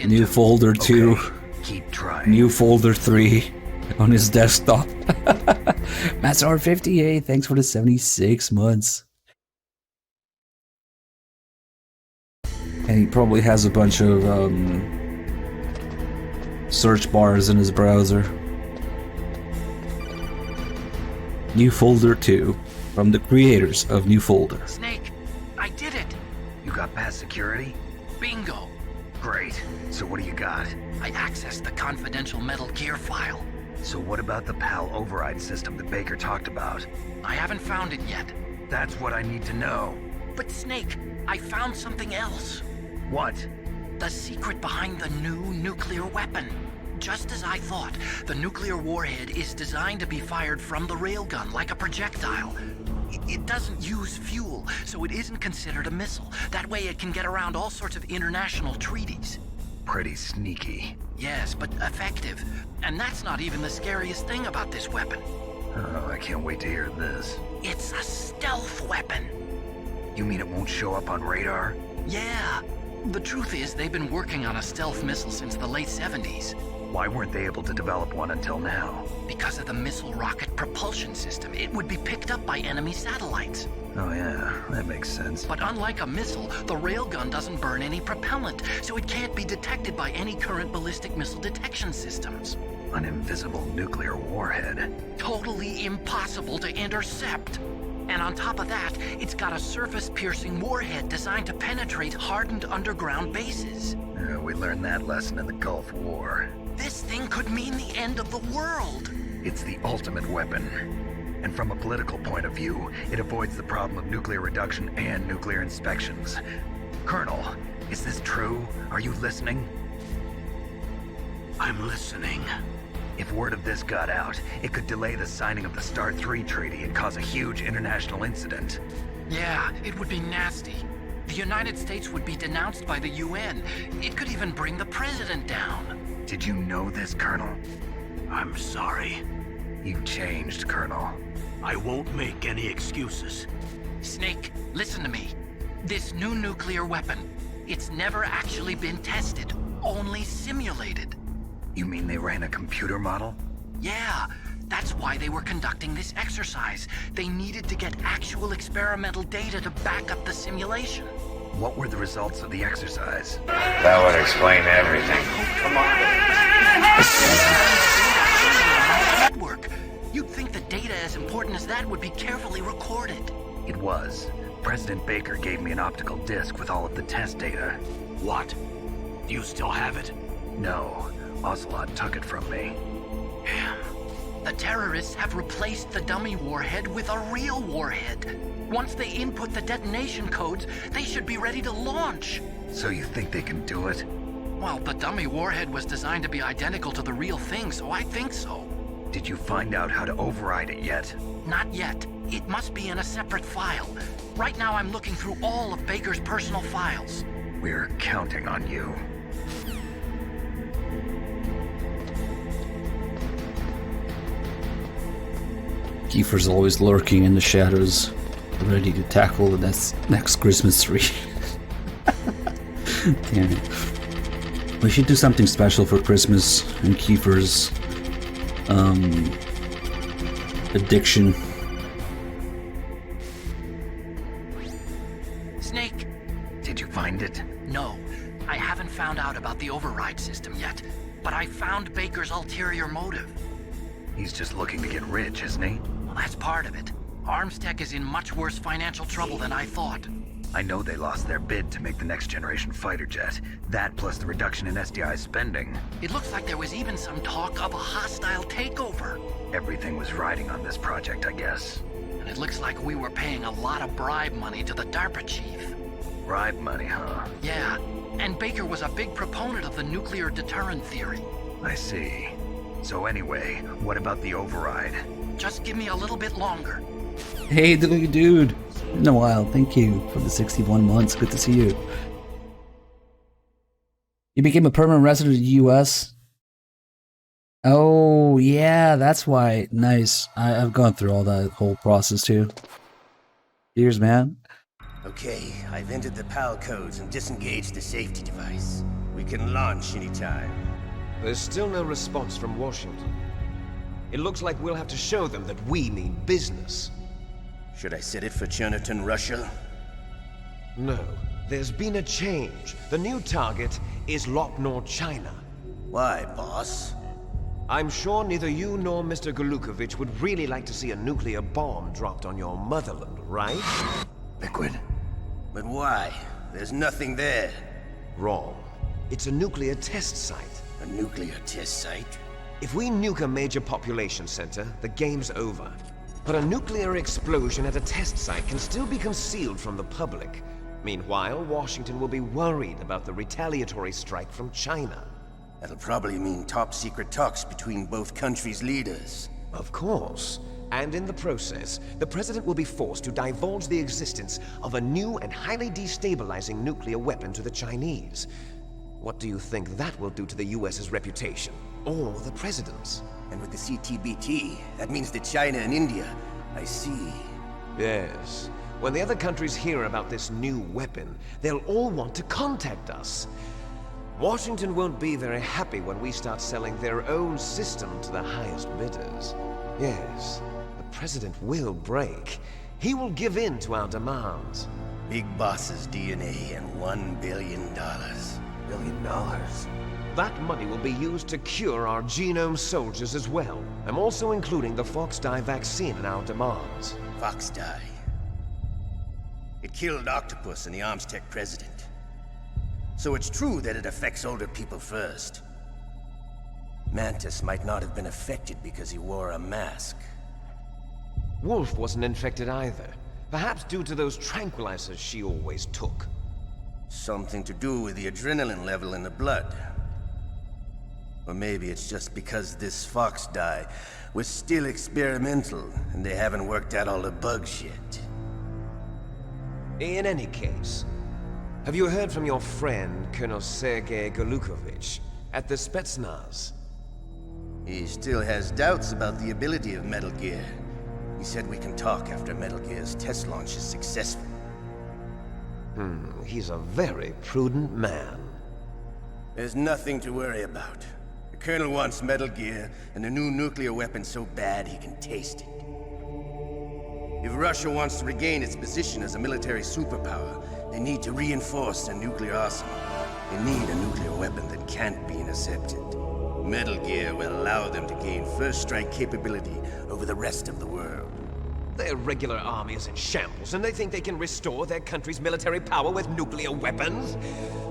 new folder 2, Keep trying. new folder 3 on his desktop. Master 58, thanks for the 76 months. And he probably has a bunch of search bars in his browser. New folder 2 from the creators of New Folder. Snake, I did it. You got past security? Bingo. Great. So what do you got? I accessed the confidential Metal Gear file. So what about the PAL override system that Baker talked about? I haven't found it yet. That's what I need to know. But Snake, I found something else. What? The secret behind the new nuclear weapon. Just as I thought, the nuclear warhead is designed to be fired from the railgun like a projectile. It doesn't use fuel, so it isn't considered a missile. That way it can get around all sorts of international treaties. Pretty sneaky. Yes, but effective. And that's not even the scariest thing about this weapon. Oh, I can't wait to hear this. It's a stealth weapon. You mean it won't show up on radar? Yeah. The truth is, they've been working on a stealth missile since the late 70s. Why weren't they able to develop one until now? Because of the missile rocket propulsion system. It would be picked up by enemy satellites. Oh yeah, that makes sense. But unlike a missile, the railgun doesn't burn any propellant, so it can't be detected by any current ballistic missile detection systems. An invisible nuclear warhead. Totally impossible to intercept. And on top of that, it's got a surface-piercing warhead designed to penetrate hardened underground bases. We learned that lesson in the Gulf War. This thing could mean the end of the world. It's the ultimate weapon. And from a political point of view, it avoids the problem of nuclear reduction and nuclear inspections. Colonel, is this true? Are you listening? I'm listening. If word of this got out, it could delay the signing of the START 3 treaty and cause a huge international incident. Yeah, it would be nasty. The United States would be denounced by the UN. It could even bring the president down. Did you know this, Colonel? I'm sorry. You changed, Colonel. I won't make any excuses. Snake, listen to me. This new nuclear weapon, it's never actually been tested, only simulated. You mean they ran a computer model? Yeah, that's why they were conducting this exercise. They needed to get actual experimental data to back up the simulation. What were the results of the exercise? That would explain everything. Come on. Network. You'd think the data as important as that would be carefully recorded. It was. President Baker gave me an optical disc with all of the test data. What? Do you still have it? No. Ocelot took it from me. Damn. The terrorists have replaced the dummy warhead with a real warhead. Once they input the detonation codes, they should be ready to launch. So you think they can do it? Well, the dummy warhead was designed to be identical to the real thing, so I think so. Did you find out how to override it yet? Not yet. It must be in a separate file. Right now I'm looking through all of Baker's personal files. We're counting on you. Kiefer's always lurking in the shadows, ready to tackle the next Christmas tree. Yeah. We should do something special for Christmas and Kiefer's addiction. Snake! Did you find it? No, I haven't found out about the override system yet, but I found Baker's ulterior motive. He's just looking to get rich, isn't he? Well, that's part of it. Armstech is in much worse financial trouble than I thought. I know they lost their bid to make the next generation fighter jet. That plus the reduction in SDI spending. It looks like there was even some talk of a hostile takeover. Everything was riding on this project, I guess. And it looks like we were paying a lot of bribe money to the DARPA chief. Bribe money, huh? Yeah, and Baker was a big proponent of the nuclear deterrent theory. I see. So anyway, what about the override? Just give me a little bit longer. Hey, dude. Been a while. Thank you for the 61 months. Good to see you. You became a permanent resident of the U.S.? Oh, yeah, that's why. Nice. I've gone through all that whole process, too. Cheers, man. Okay, I've entered the PAL codes and disengaged the safety device. We can launch anytime. There's still no response from Washington. It looks like we'll have to show them that we mean business. Should I set it for Chernobyl, Russia? No, there's been a change. The new target is Lopnor, China. Why, boss? I'm sure neither you nor Mr. Golukovich would really like to see a nuclear bomb dropped on your motherland, right? Liquid. But why? There's nothing there. Wrong. It's a nuclear test site. A nuclear test site? If we nuke a major population center, the game's over. But a nuclear explosion at a test site can still be concealed from the public. Meanwhile, Washington will be worried about the retaliatory strike from China. That'll probably mean top-secret talks between both countries' leaders. Of course. And in the process, the President will be forced to divulge the existence of a new and highly destabilizing nuclear weapon to the Chinese. What do you think that will do to the US's reputation? Or the President's? And with the CTBT, that means that China and India. I see. Yes. When the other countries hear about this new weapon, they'll all want to contact us. Washington won't be very happy when we start selling their own system to the highest bidders. Yes, the President will break. He will give in to our demands. Big Boss's DNA and $1 billion. $1 billion? That money will be used to cure our genome soldiers as well. I'm also including the Fox-Die vaccine in our demands. Fox-Die? It killed Octopus and the Armstech president. So it's true that it affects older people first. Mantis might not have been affected because he wore a mask. Wolf wasn't infected either. Perhaps due to those tranquilizers she always took. Something to do with the adrenaline level in the blood. Or maybe it's just because this Fox-Die was still experimental and they haven't worked out all the bugs yet. In any case, have you heard from your friend, Colonel Sergei Golukovich, at the Spetsnaz? He still has doubts about the ability of Metal Gear. He said we can talk after Metal Gear's test launch is successful. He's a very prudent man. There's nothing to worry about. The Colonel wants Metal Gear and a new nuclear weapon so bad he can taste it. If Russia wants to regain its position as a military superpower, they need to reinforce their nuclear arsenal. They need a nuclear weapon that can't be intercepted. Metal Gear will allow them to gain first strike capability over the rest of the world. Their regular army is in shambles, and they think they can restore their country's military power with nuclear weapons?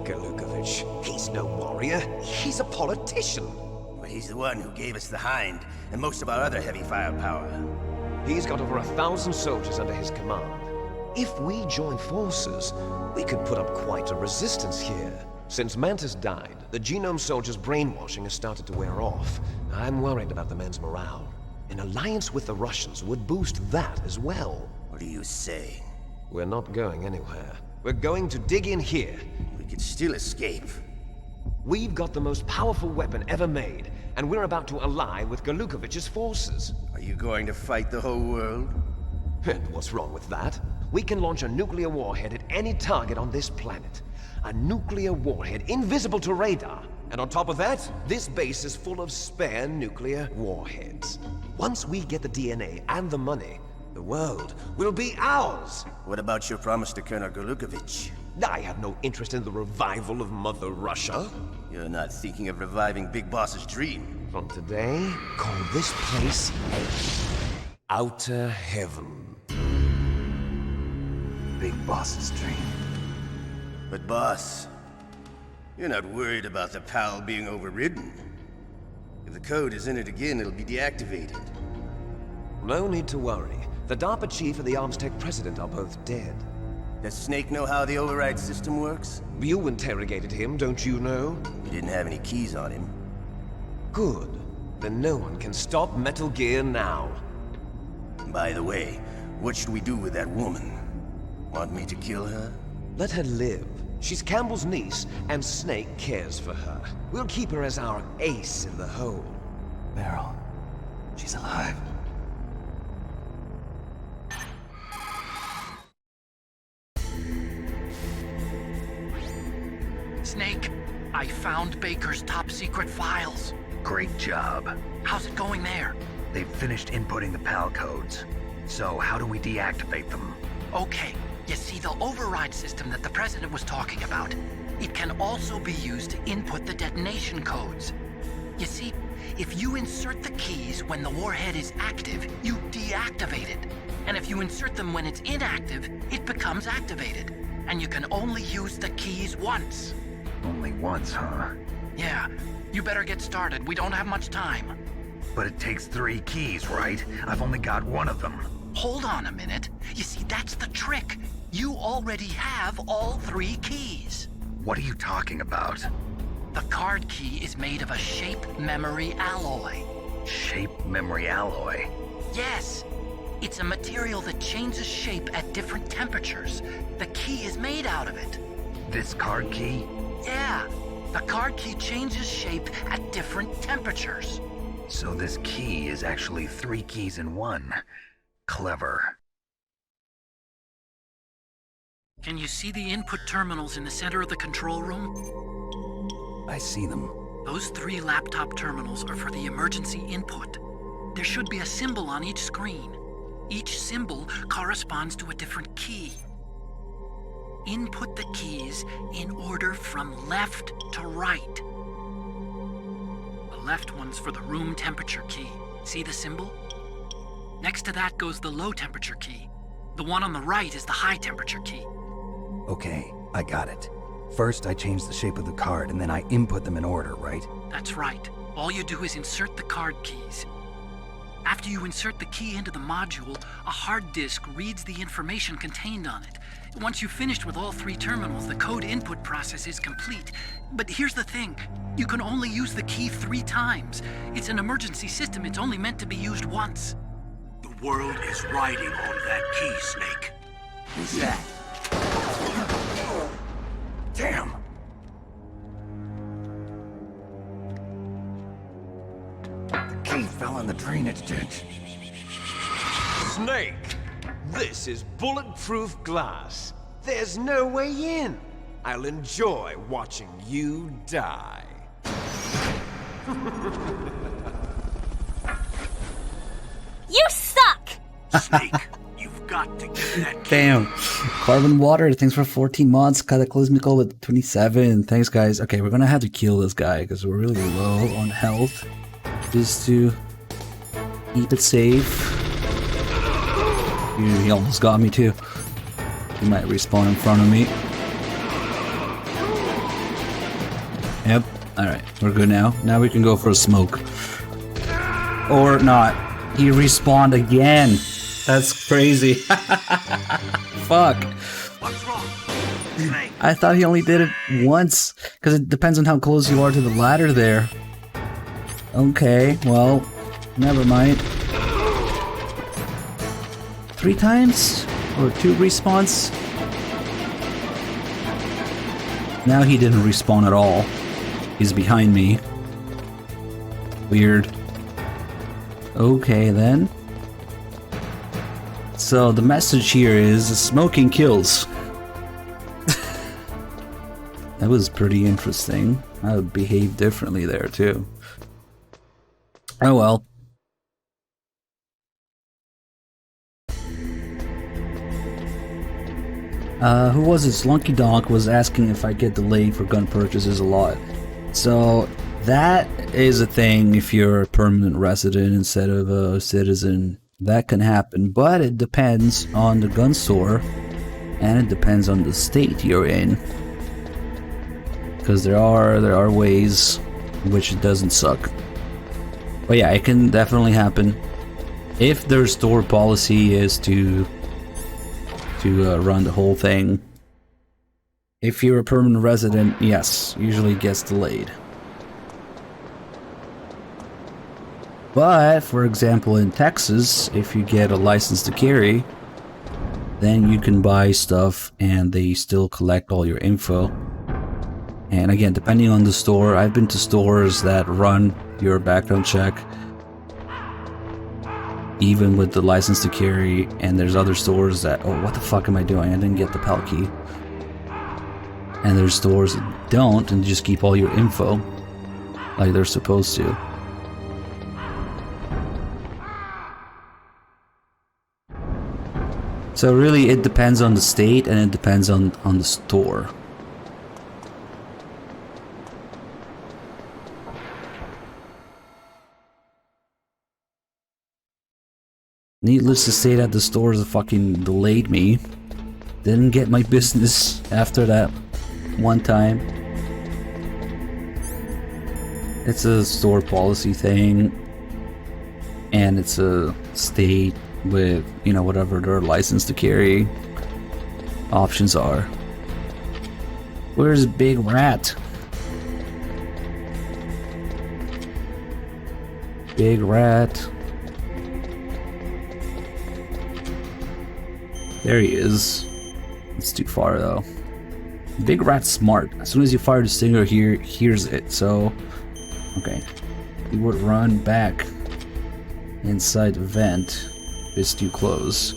Golukovich, he's no warrior. He's a politician. But he's the one who gave us the Hind and most of our other heavy firepower. He's got over 1,000 soldiers under his command. If we join forces, we could put up quite a resistance here. Since Mantis died, the genome soldiers' brainwashing has started to wear off. I'm worried about the men's morale. An alliance with the Russians would boost that as well. What are you saying? We're not going anywhere. We're going to dig in here. We could still escape. We've got the most powerful weapon ever made, and we're about to ally with Golukovich's forces. Are you going to fight the whole world? And what's wrong with that? We can launch a nuclear warhead at any target on this planet. A nuclear warhead invisible to radar. And on top of that, this base is full of spare nuclear warheads. Once we get the DNA and the money, the world will be ours. What about your promise to Colonel Golukovich? I have no interest in the revival of Mother Russia. You're not thinking of reviving Big Boss's dream. From today, call this place Outer Heaven. Big Boss's dream. But boss, you're not worried about the PAL being overridden. If the code is in it again, it'll be deactivated. No need to worry. The DARPA chief and the Arms Tech president are both dead. Does Snake know how the override system works? You interrogated him, don't you know? He didn't have any keys on him. Good. Then no one can stop Metal Gear now. By the way, what should we do with that woman? Want me to kill her? Let her live. She's Campbell's niece, and Snake cares for her. We'll keep her as our ace in the hole. Meryl, she's alive. Snake, I found Baker's top secret files. Great job. How's it going there? They've finished inputting the PAL codes. So how do we deactivate them? Okay, you see the override system that the President was talking about. It can also be used to input the detonation codes. You see, if you insert the keys when the warhead is active, you deactivate it. And if you insert them when it's inactive, it becomes activated. And you can only use the keys once. Only once, huh? Yeah, you better get started. We don't have much time. But it takes 3 keys, right? I've only got 1 of them. Hold on a minute. You see, that's the trick. You already have all 3 keys. What are you talking about? The card key is made of a shape memory alloy. Shape memory alloy? Yes. It's a material that changes shape at different temperatures. The key is made out of it. This card key? Yeah. The card key changes shape at different temperatures. So this key is actually 3 keys in 1. Clever. Can you see the input terminals in the center of the control room? I see them. Those 3 laptop terminals are for the emergency input. There should be a symbol on each screen. Each symbol corresponds to a different key. Input the keys in order from left to right. The left one's for the room temperature key. See the symbol? Next to that goes the low temperature key. The one on the right is the high temperature key. Okay, I got it. First, I change the shape of the card, and then I input them in order, right? That's right. All you do is insert the card keys. After you insert the key into the module, a hard disk reads the information contained on it. Once you've finished with all 3 terminals, the code input process is complete. But here's the thing. You can only use the key 3 times. It's an emergency system. It's only meant to be used once. The world is riding on that key, Snake. Who's that? Damn! The key fell in the drainage ditch. Snake! This is bulletproof glass. There's no way in. I'll enjoy watching you die. You suck! Snake, you've got to get that key. Damn. Carbon Water, thanks for 14 months. Cataclysmical with 27. Thanks, guys. Okay, we're gonna have to kill this guy because we're really low on health. Just to keep it safe. He almost got me too. He might respawn in front of me. Yep. Alright, we're good now. Now we can go for a smoke. Or not. He respawned again. That's crazy. Fuck. What's wrong? Snake. I thought he only did it once. Because it depends on how close you are to the ladder there. Okay, well, never mind. 3 times? Or 2 respawns? Now he didn't respawn at all. He's behind me. Weird. Okay then. So the message here is smoking kills. That was pretty interesting. I would behave differently there too. Oh well. Who was it? Slunky Donk was asking if I get delayed for gun purchases a lot. So that is a thing if you're a permanent resident instead of a citizen. That can happen, but it depends on the gun store and it depends on the state you're in. Because there are ways in which it doesn't suck. But yeah, it can definitely happen. If their store policy is to run the whole thing. If you're a permanent resident, yes, usually it gets delayed. But, for example, in Texas, if you get a license to carry, then you can buy stuff and they still collect all your info. And again, depending on the store, I've been to stores that run your background check even with the license to carry, and there's other stores that, oh, what the fuck am I doing? I didn't get the PAL key. And there's stores that don't and just keep all your info like they're supposed to. So really it depends on the state and it depends on the store. Needless to say that the stores fucking delayed me. Didn't get my business after that one time. It's a store policy thing. And it's a state with, you know, whatever their license to carry options are. Where's Big Rat? Big Rat. There he is. It's too far though. Big Rat's smart. As soon as you fire the stinger, he hears it. So, okay. He would run back inside the vent. It's too close.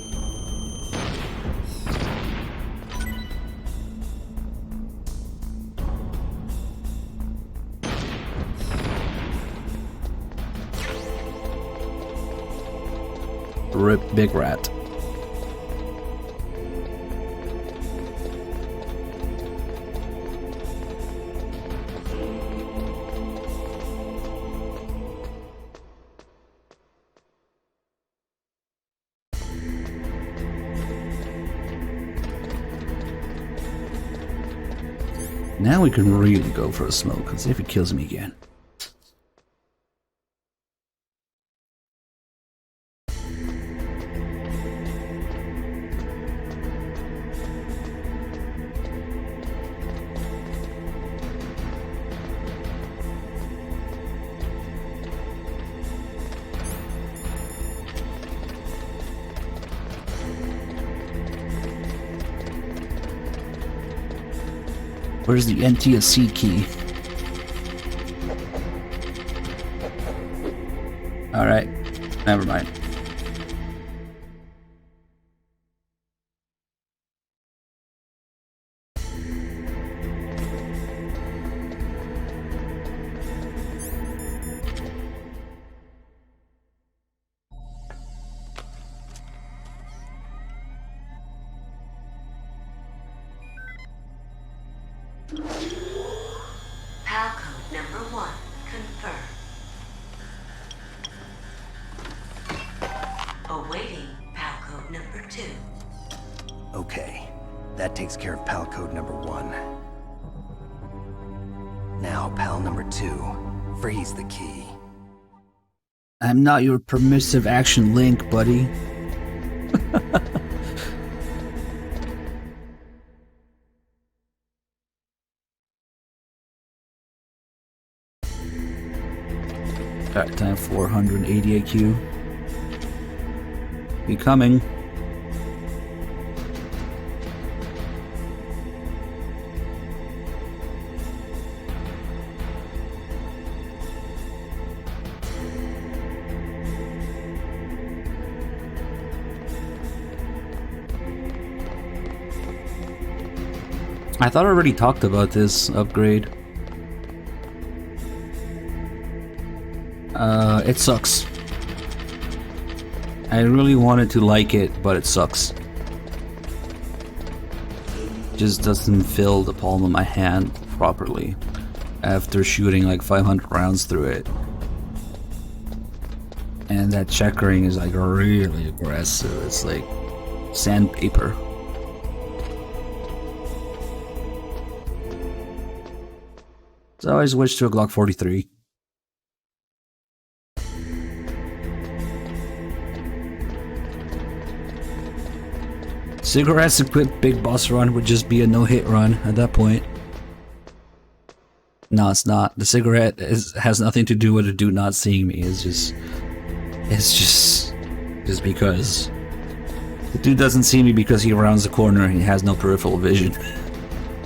Rip Big Rat. Now we can really go for a smoke, because if he kills me again. Where's the NTSC key? Alright, never mind. PAL code number 1, confirmed. Awaiting PAL code number 2. Okay, that takes care of PAL code number 1. Now PAL number 2, freeze the key. I'm not your permissive action link, buddy. Alright, time for 480 IQ. Be coming. I thought I already talked about this upgrade. It sucks. I really wanted to like it, but it sucks. Just doesn't fill the palm of my hand properly after shooting like 500 rounds through it. And that checkering is like really aggressive. It's like sandpaper. So I switched to a Glock 43. Cigarettes equipped Big Boss Run would just be a no-hit run at that point. No, it's not. The cigarette has nothing to do with the dude not seeing me. It's just because the dude doesn't see me because he rounds the corner and he has no peripheral vision.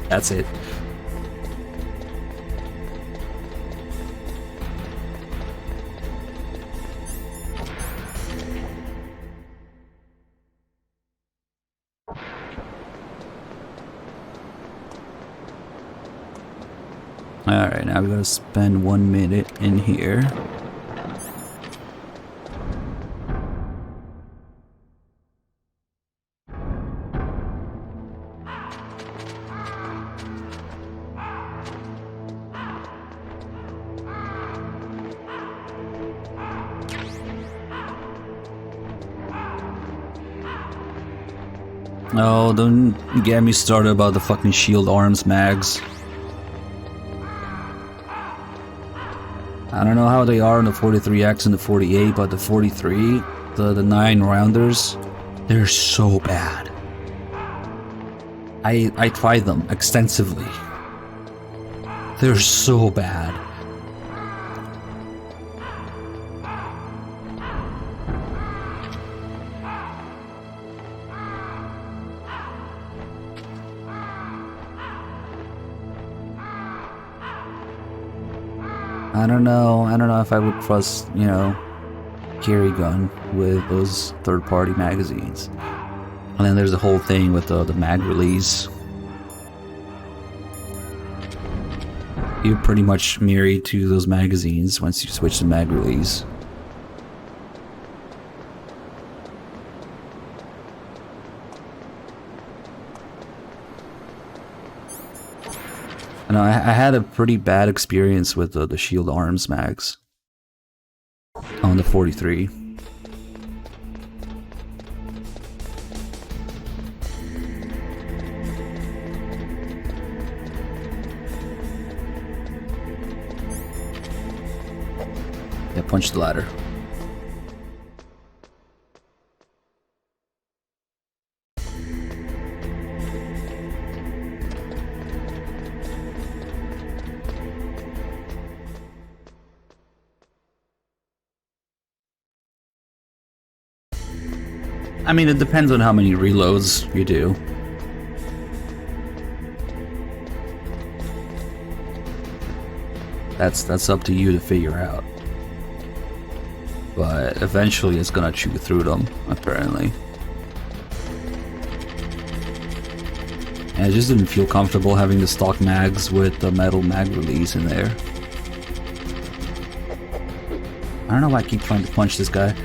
That's it. Alright, now we're gonna spend 1 minute in here. Oh, don't get me started about the fucking shield arms mags. I don't know how they are on the 43X and the 48, but the 43, the 9 rounders, they're so bad. I tried them extensively. They're so bad. I don't know if I would trust, you know, carry gun with those third-party magazines. And then there's the whole thing with the mag release. You're pretty much married to those magazines once you switch to mag release. And I had a pretty bad experience with the shield arms mags on the 43. Yeah, punch the ladder. I mean, it depends on how many reloads you do. That's up to you to figure out. But eventually it's gonna chew through them, apparently. And I just didn't feel comfortable having the stock mags with the metal mag release in there. I don't know why I keep trying to punch this guy.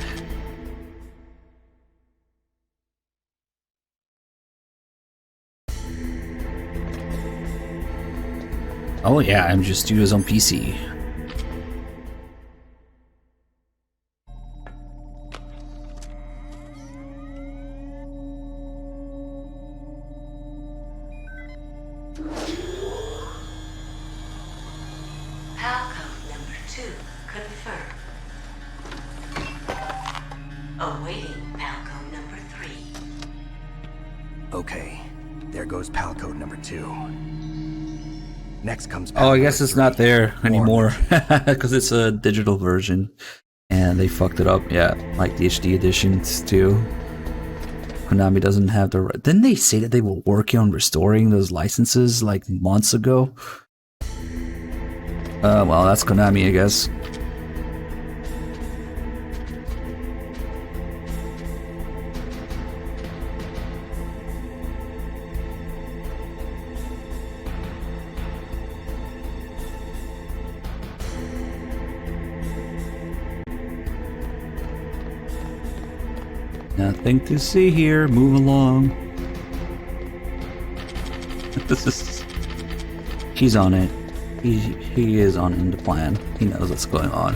Oh yeah, MGS Studios on PC. Palcode number 2 confirmed. Awaiting Palcode number 3. Okay, there goes Palcode number 2. Next comes Oh, I guess it's not there anymore because it's a digital version and they fucked it up. Yeah, like the HD editions too. Konami doesn't have the right. Didn't they say that they were working on restoring those licenses like months ago? Well, that's Konami, I guess. Nothing to see here. Move along. He's on it. He is on the plan. He knows what's going on.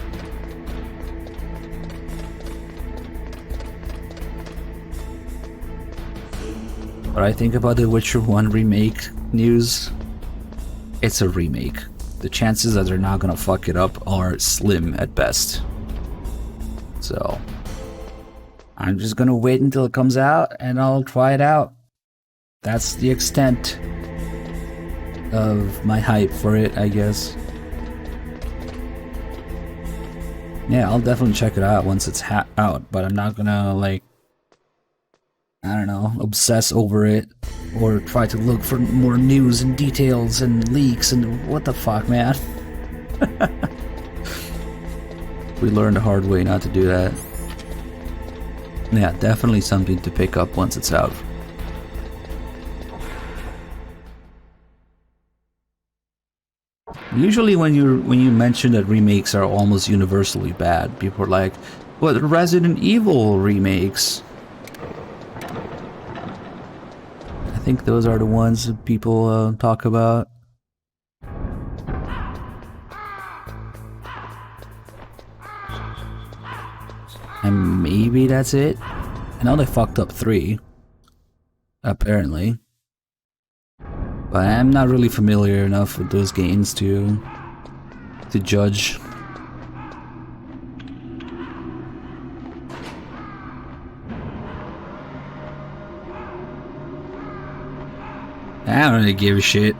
What I think about the Witcher 1 remake news, it's a remake. The chances that they're not gonna fuck it up are slim at best. So, I'm just gonna wait until it comes out and I'll try it out. That's the extent of my hype for it, I guess. Yeah, I'll definitely check it out once it's out, but I'm not gonna, like, I don't know, obsess over it or try to look for more news and details and leaks and what the fuck, man. We learned the hard way not to do that. Yeah, definitely something to pick up once it's out. Usually when you mention that remakes are almost universally bad, people are like, what, Resident Evil remakes? I think those are the ones that people talk about. And maybe that's it? I know they fucked up 3. Apparently. But I'm not really familiar enough with those games to judge. I don't really give a shit.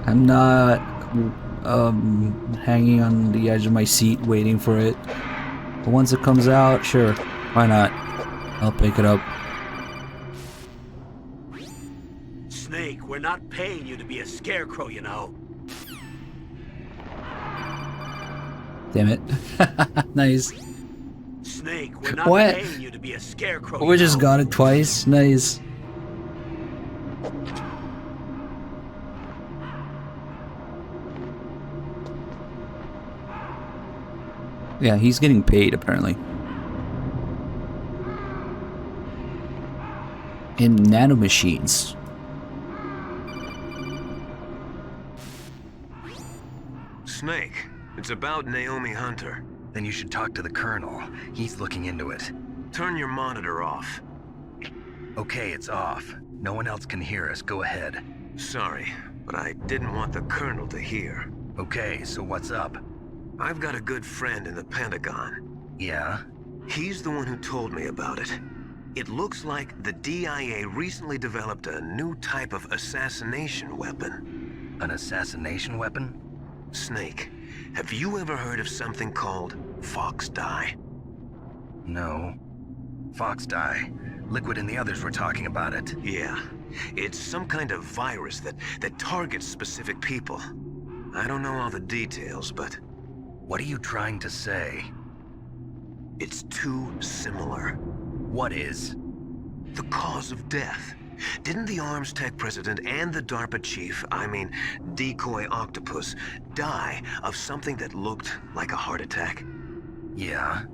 I'm not hanging on the edge of my seat waiting for it. But once it comes out, sure, why not? I'll pick it up. Snake, we're not paying you to be a scarecrow, you know. Damn it. Nice. Snake, we're not What? paying you to be a scarecrow. We just got it twice. Nice. Yeah, he's getting paid apparently. In nanomachines. Snake, it's about Naomi Hunter. Then you should talk to the Colonel. He's looking into it. Turn your monitor off. Okay, it's off. No one else can hear us. Go ahead. Sorry, but I didn't want the Colonel to hear. Okay, so what's up? I've got a good friend in the Pentagon. Yeah? He's the one who told me about it. It looks like the DIA recently developed a new type of assassination weapon. An assassination weapon? Snake, have you ever heard of something called Fox Dye? No. Fox Dye. Liquid and the others were talking about it. Yeah. It's some kind of virus that targets specific people. I don't know all the details, but... What are you trying to say? It's too similar. What is? The cause of death. Didn't the Arms Tech president and the DARPA chief, I mean, Decoy Octopus, die of something that looked like a heart attack? Yeah?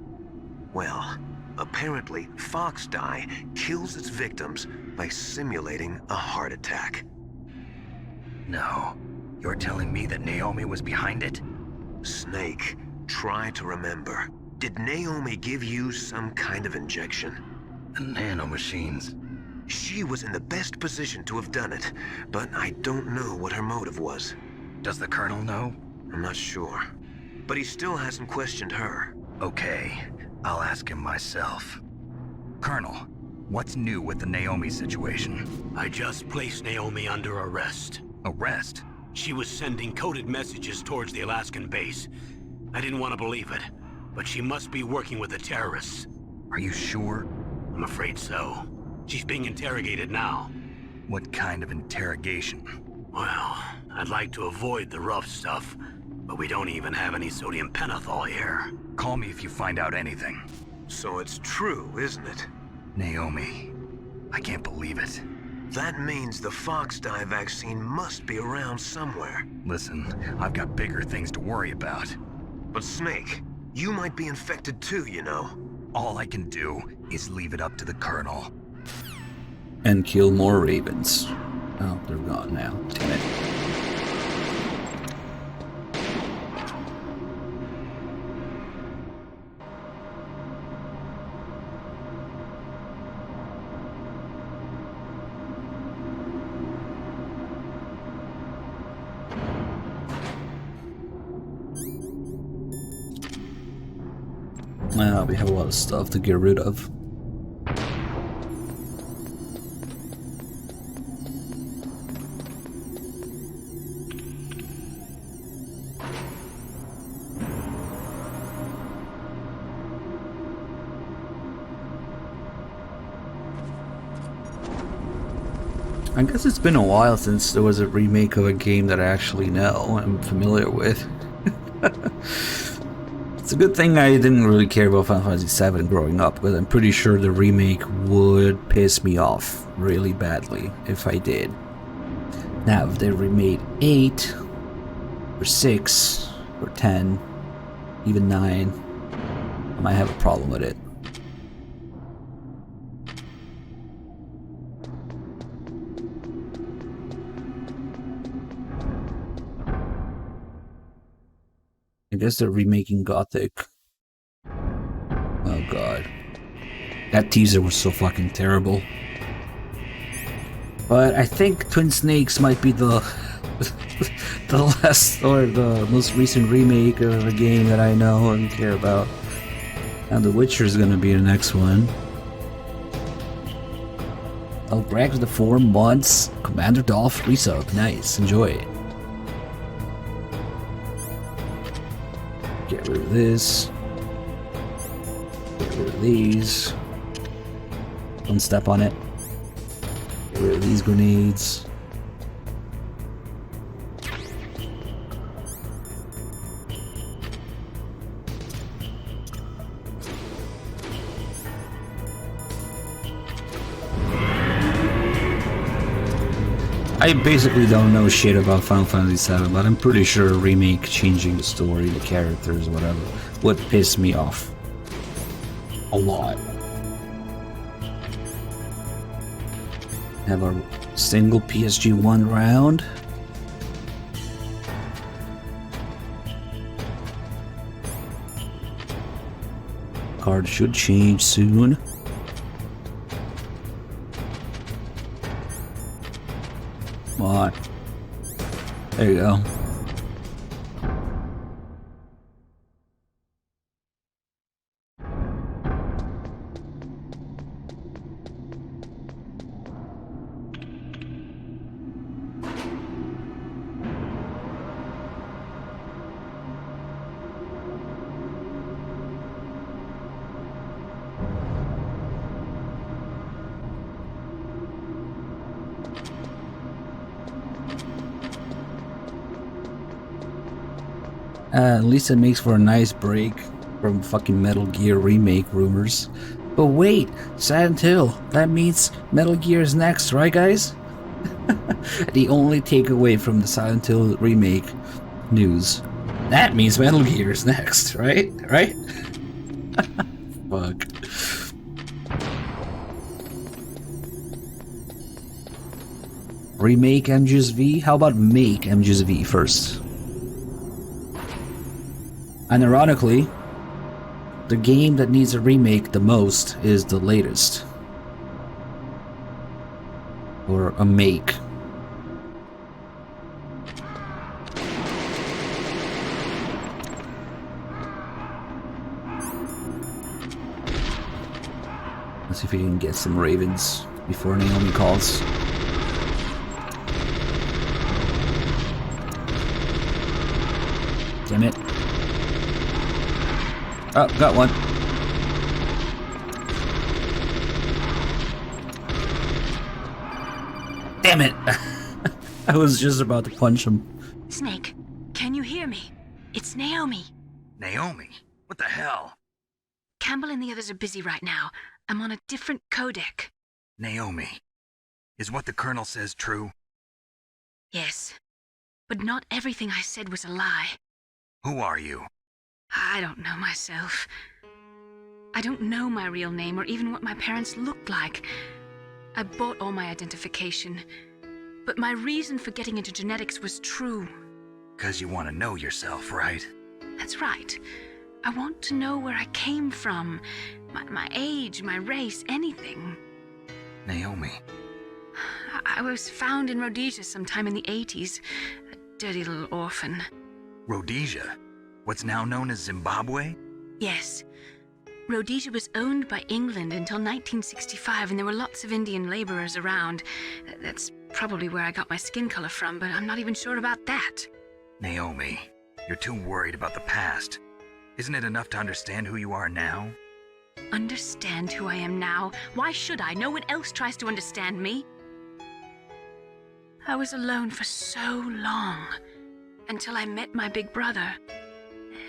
Well, apparently Fox Dye kills its victims by simulating a heart attack. No. You're telling me that Naomi was behind it? Snake, try to remember. Did Naomi give you some kind of injection? Nanomachines. She was in the best position to have done it, but I don't know what her motive was. Does the Colonel know? I'm not sure. But he still hasn't questioned her. Okay, I'll ask him myself. Colonel, what's new with the Naomi situation? I just placed Naomi under arrest. Arrest? She was sending coded messages towards the Alaskan base. I didn't want to believe it, but she must be working with the terrorists. Are you sure? I'm afraid so. She's being interrogated now. What kind of interrogation? Well, I'd like to avoid the rough stuff, but we don't even have any sodium pentothal here. Call me if you find out anything. So it's true, isn't it? Naomi, I can't believe it. That means the Fox Dye vaccine must be around somewhere. Listen, I've got bigger things to worry about. But Snake, you might be infected too, you know. All I can do is leave it up to the Colonel. And kill more ravens. Oh, they're gone now. Damn it. We have a lot of stuff to get rid of. I guess it's been a while since there was a remake of a game that I actually know I'm familiar with. It's a good thing I didn't really care about Final Fantasy VII growing up, because I'm pretty sure the remake would piss me off really badly if I did. Now, if they remade 8, or 6, or 10, even 9, I might have a problem with it. I guess they're remaking Gothic. Oh god. That teaser was so fucking terrible. But I think Twin Snakes might be the the last or the most recent remake of a game that I know and care about. And The Witcher is gonna be the next one. Oh, Bragg to the 4 months. Commander Dolph resub. Nice. Enjoy it. Get rid of this. Get rid of these. Don't step on it. Get rid of these grenades. I basically don't know shit about Final Fantasy VII, but I'm pretty sure a remake changing the story, the characters, whatever, would piss me off. A lot. Have a single PSG1 round. Card should change soon. Come on. There you go. At least it makes for a nice break from fucking Metal Gear remake rumors. But wait, Silent Hill, that means Metal Gear is next, right guys? The only takeaway from the Silent Hill remake news. That means Metal Gear is next, right? Right? Fuck. Remake MGS-V? How about make MGS-V first? And ironically, the game that needs a remake the most is the latest. Or a make. Let's see if we can get some ravens before Naomi calls. Damn it. Oh, got one. Damn it! I was just about to punch him. Snake, can you hear me? It's Naomi. Naomi? What the hell? Campbell and the others are busy right now. I'm on a different codec. Naomi, is what the Colonel says true? Yes, but not everything I said was a lie. Who are you? I don't know myself. I don't know my real name or even what my parents looked like. I bought all my identification, but my reason for getting into genetics was true. 'Cause you want to know yourself, right? That's right. I want to know where I came from, my age, my race, anything. Naomi. I was found in Rhodesia sometime in the 80s, a dirty little orphan. Rhodesia? What's now known as Zimbabwe? Yes. Rhodesia was owned by England until 1965, and there were lots of Indian laborers around. That's probably where I got my skin color from, but I'm not even sure about that. Naomi, you're too worried about the past. Isn't it enough to understand who you are now? Understand who I am now? Why should I? No one else tries to understand me. I was alone for so long, until I met my big brother.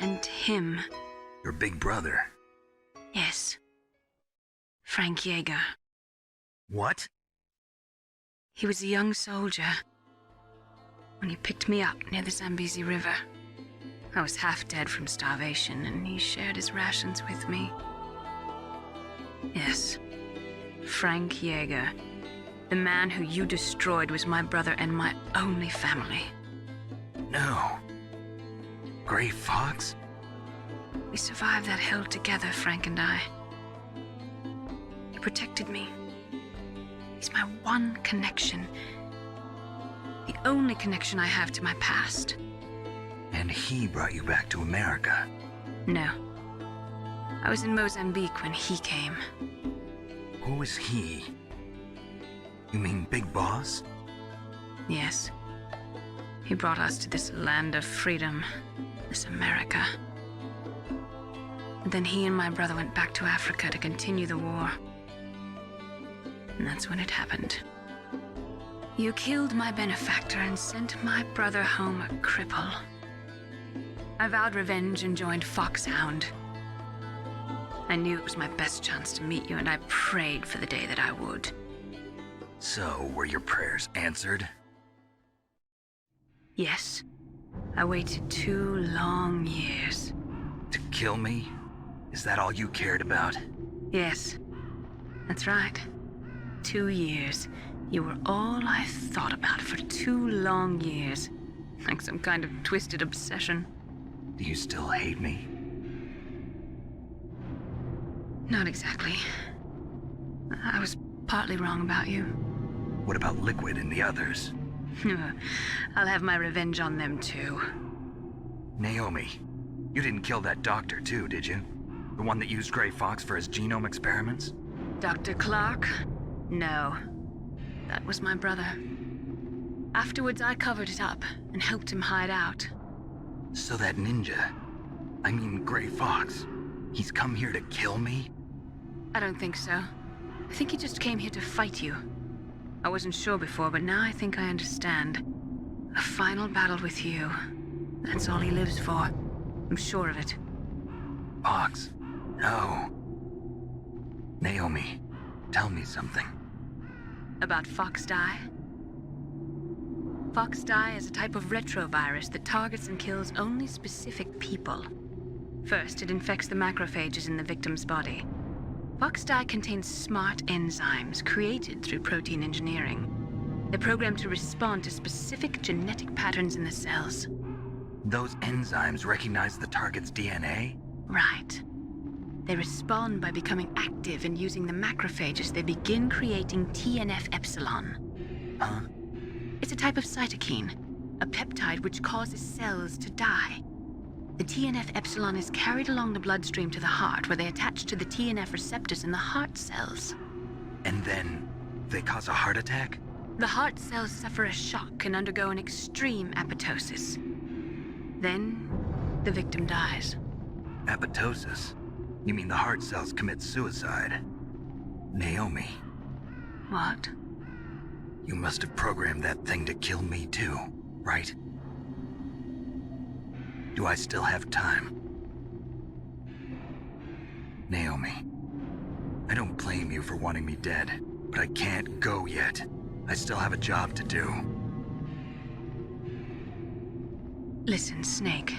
And him. Your big brother? Yes. Frank Yeager. What? He was a young soldier when he picked me up near the Zambezi River. I was half dead from starvation, and he shared his rations with me. Yes, Frank Yeager. The man who you destroyed was my brother and my only family. No. Gray Fox? We survived that hell together, Frank and I. He protected me. He's my one connection. The only connection I have to my past. And he brought you back to America? No. I was in Mozambique when he came. Who is he? You mean Big Boss? Yes. He brought us to this land of freedom, this America. And then he and my brother went back to Africa to continue the war. And that's when it happened. You killed my benefactor and sent my brother home a cripple. I vowed revenge and joined Foxhound. I knew it was my best chance to meet you, and I prayed for the day that I would. So, were your prayers answered? Yes. I waited 2 long years. To kill me? Is that all you cared about? Yes. That's right. 2 years. You were all I thought about for 2 long years. Like some kind of twisted obsession. Do you still hate me? Not exactly. I was partly wrong about you. What about Liquid and the others? I'll have my revenge on them too. Naomi, you didn't kill that doctor too, did you? The one that used Gray Fox for his genome experiments? Dr. Clark? No. That was my brother. Afterwards, I covered it up and helped him hide out. So that ninja, I mean Gray Fox, he's come here to kill me? I don't think so. I think he just came here to fight you. I wasn't sure before, but now I think I understand. A final battle with you. That's all he lives for. I'm sure of it. Fox, no. Naomi, tell me something. About Foxdie? Foxdie is a type of retrovirus that targets and kills only specific people. First, it infects the macrophages in the victim's body. Foxdie contains smart enzymes created through protein engineering. They're programmed to respond to specific genetic patterns in the cells. Those enzymes recognize the target's DNA? Right. They respond by becoming active and using the macrophages. They begin creating TNF-epsilon. Huh? It's a type of cytokine, a peptide which causes cells to die. The TNF-epsilon is carried along the bloodstream to the heart, where they attach to the TNF receptors in the heart cells. And then they cause a heart attack? The heart cells suffer a shock and undergo an extreme apoptosis. Then, the victim dies. Apoptosis? You mean the heart cells commit suicide? Naomi. What? You must have programmed that thing to kill me too, right? Do I still have time? Naomi, I don't blame you for wanting me dead, but I can't go yet. I still have a job to do. Listen, Snake.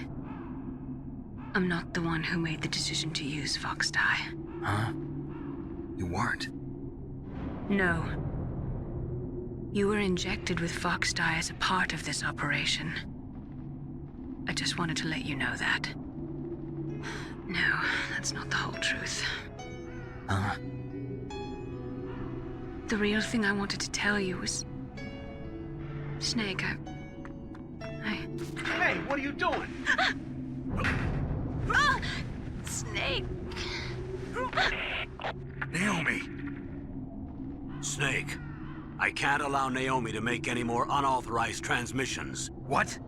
I'm not the one who made the decision to use Foxdie. Huh? You weren't. No. You were injected with Fox dye as a part of this operation. I just wanted to let you know that. No, that's not the whole truth. Huh? The real thing I wanted to tell you was... Snake, I... Hey, what are you doing? Snake! Naomi! Snake, I can't allow Naomi to make any more unauthorized transmissions. What?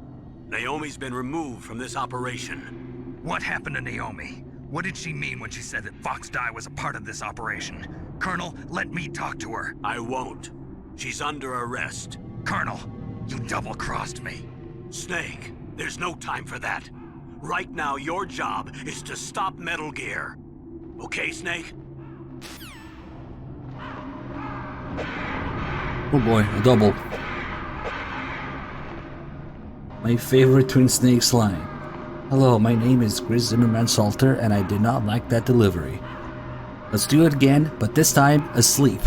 Naomi's been removed from this operation. What happened to Naomi? What did she mean when she said that Fox dye was a part of this operation? Colonel, let me talk to her. I won't. She's under arrest. Colonel, you double-crossed me. Snake, there's no time for that. Right now, your job is to stop Metal Gear. Okay, Snake? Oh boy, a double. My favorite Twin Snakes line. Hello, my name is Grizz Zimmerman Salter, and I did not like that delivery. Let's do it again, but this time asleep.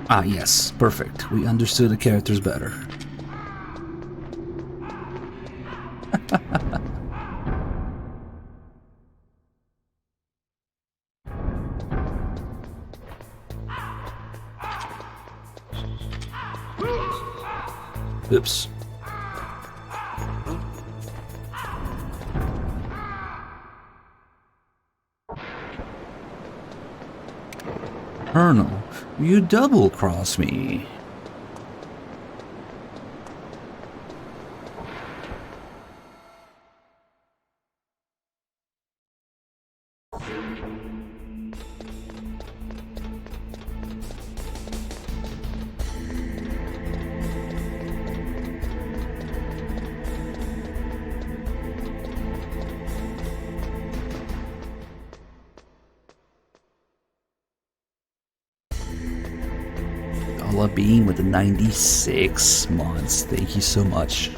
Ah, yes, perfect. We understood the characters better. Oops. Colonel, you double-cross me. Being with the 96 months. Thank you so much.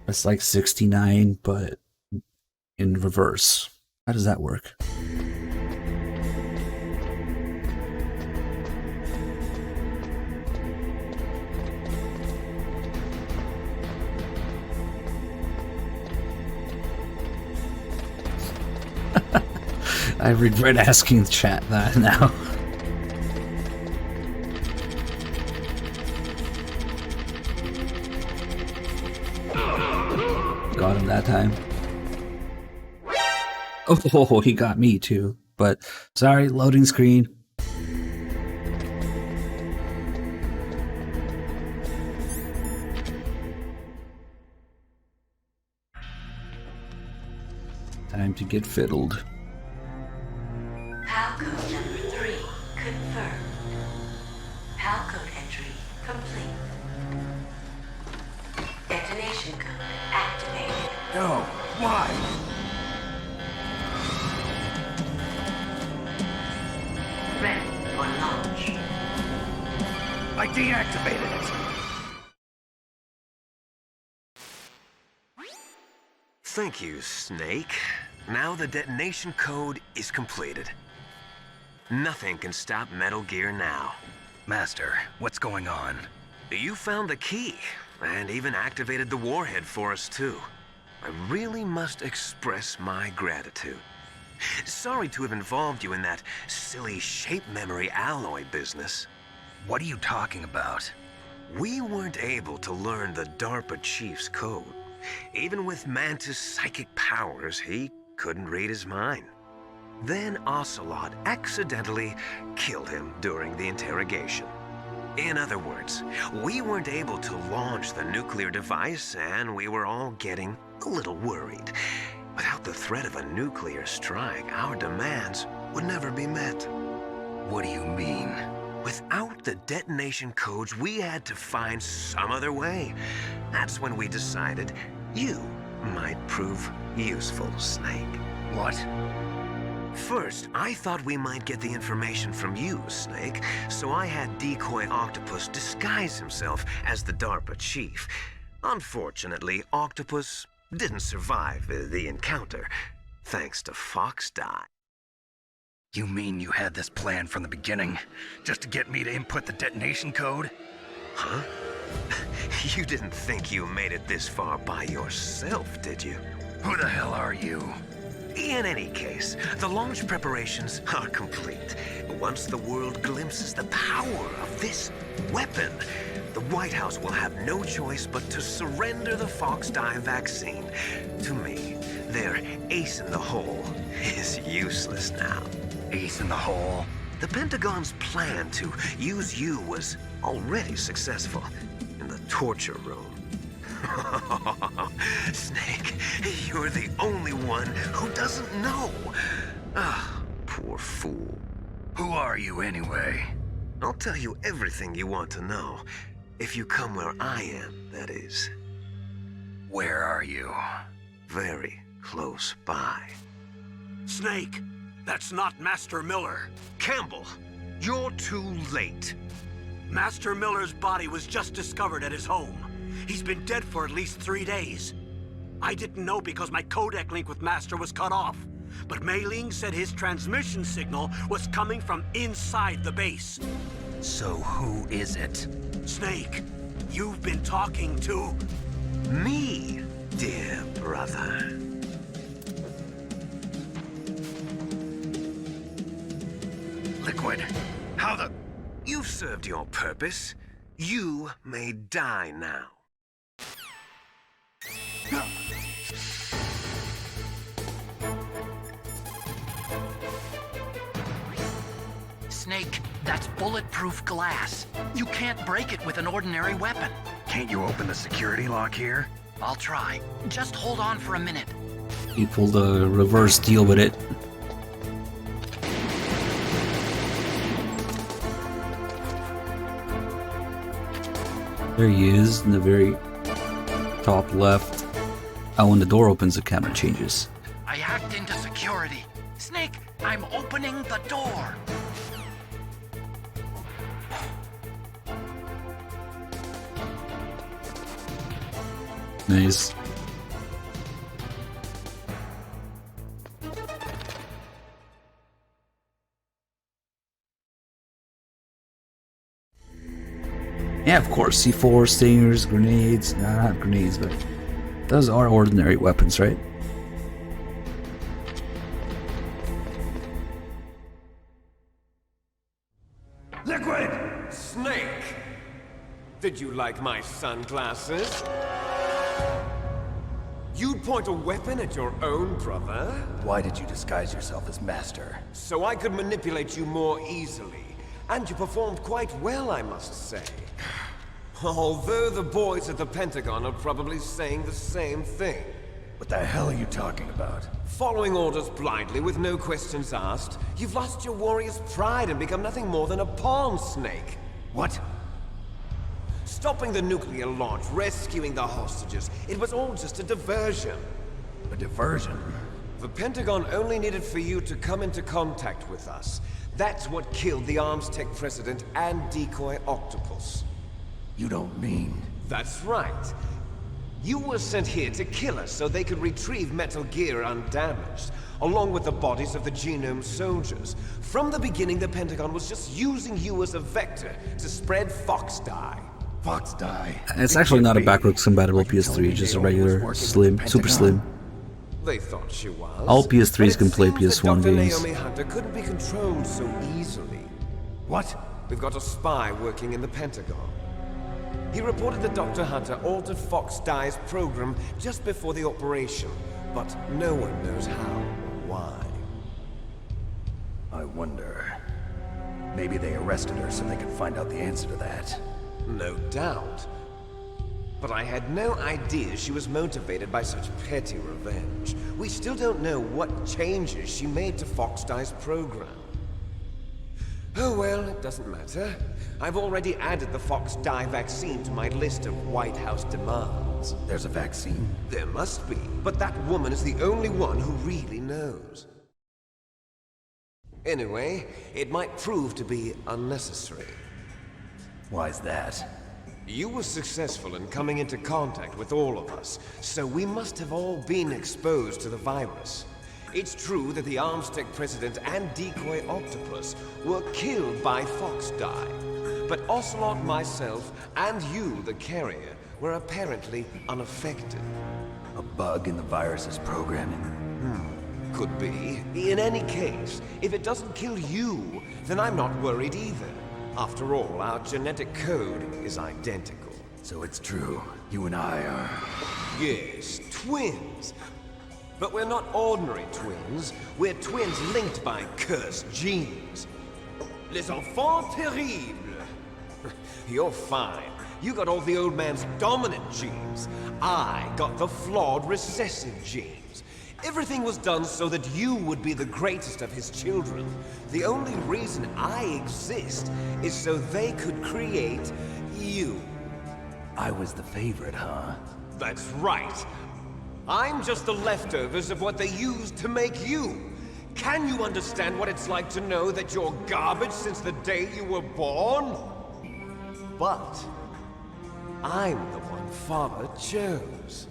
It's like 69, but in reverse. How does that work? I regret asking the chat that now. Got him that time. Oh, he got me too. But sorry, loading screen. Time to get fiddled. PAL code number 3 confirmed. PAL code entry complete. Detonation code activated. No, why? Ready for launch. I deactivated it. Thank you, Snake. Now the detonation code is completed. Nothing can stop Metal Gear now. Master, what's going on? You found the key, and even activated the warhead for us, too. I really must express my gratitude. Sorry to have involved you in that silly shape memory alloy business. What are you talking about? We weren't able to learn the DARPA chief's code. Even with Mantis' psychic powers, he couldn't read his mind. Then Ocelot accidentally killed him during the interrogation. In other words, we weren't able to launch the nuclear device, and we were all getting a little worried. Without the threat of a nuclear strike, our demands would never be met. What do you mean? Without the detonation codes, we had to find some other way. That's when we decided you might prove useful, Snake. What? First, I thought we might get the information from you, Snake, so I had Decoy Octopus disguise himself as the DARPA chief. Unfortunately, Octopus didn't survive the encounter. thanks to Fox Die. You mean you had this plan from the beginning, just to get me to input the detonation code? Huh? You didn't think you made it this far by yourself, did you? Who the hell are you? In any case, the launch preparations are complete. Once the world glimpses the power of this weapon, the White House will have no choice but to surrender the Fox Die vaccine to me. Their ace in the hole is useless now. Ace in the hole? The Pentagon's plan to use you was already successful in the torture room. Snake, you're the only one who doesn't know. Ah, poor fool. Who are you anyway? I'll tell you everything you want to know. If you come where I am, that is. Where are you? Very close by. Snake, that's not Master Miller. Campbell, you're too late. Master Miller's body was just discovered at his home. He's been dead for at least 3 days. I didn't know because my codec link with Master was cut off. But Mei Ling said his transmission signal was coming from inside the base. So who is it? Snake, you've been talking to... me, dear brother. Liquid, how the... You've served your purpose. You may die now. Snake, that's bulletproof glass. You can't break it with an ordinary weapon. Can't you open the security lock here? I'll try. Just hold on for a minute. He pulled a reverse deal with it. There he is in the very top left. Oh, when the door opens, the camera changes. I hacked into security. Snake, I'm opening the door. Nice. Yeah, of course, C4, stingers, grenades. Nah, not grenades, but those are ordinary weapons, right? Liquid! Snake! Did you like my sunglasses? You'd point a weapon at your own brother? Why did you disguise yourself as Master? So I could manipulate you more easily. And you performed quite well, I must say. Although the boys at the Pentagon are probably saying the same thing. What the hell are you talking about? Following orders blindly with no questions asked, you've lost your warrior's pride and become nothing more than a pawn, Snake. What? Stopping the nuclear launch, rescuing the hostages, it was all just a diversion. A diversion? The Pentagon only needed for you to come into contact with us. That's what killed the Arms Tech president and decoy octopus. You don't mean... That's right. You were sent here to kill us so they could retrieve Metal Gear undamaged, along with the bodies of the Genome soldiers. From the beginning, the Pentagon was just using you as a vector to spread Fox Die. Fox Die? It's actually not a backwards compatible PS3, just a regular, slim, super slim. They thought she was. All PS3s can play PS1 Dr. games. Naomi Hunter couldn't be controlled so easily. What? We've got a spy working in the Pentagon. He reported that Dr. Hunter altered Fox Die's program just before the operation, but no one knows how or why. I wonder... Maybe they arrested her so they could find out the answer to that. No doubt. But I had no idea she was motivated by such petty revenge. We still don't know what changes she made to Fox Die's program. Oh well, it doesn't matter. I've already added the Fox Die vaccine to my list of White House demands. There's a vaccine? There must be, but that woman is the only one who really knows. Anyway, it might prove to be unnecessary. Why's that? You were successful in coming into contact with all of us, so we must have all been exposed to the virus. It's true that the Armstech president and decoy octopus were killed by Foxdie, but Ocelot, myself, and you, the carrier, were apparently unaffected. A bug in the virus's programming? Could be. In any case, if it doesn't kill you, then I'm not worried either. After all, our genetic code is identical. So it's true, you and I are... Yes, twins. But we're not ordinary twins. We're twins linked by cursed genes. Les enfants terribles. You're fine. You got all the old man's dominant genes. I got the flawed recessive genes. Everything was done so that you would be the greatest of his children. The only reason I exist is so they could create you. I was the favorite, huh? That's right. I'm just the leftovers of what they used to make you. Can you understand what it's like to know that you're garbage since the day you were born? But I'm the one Father chose.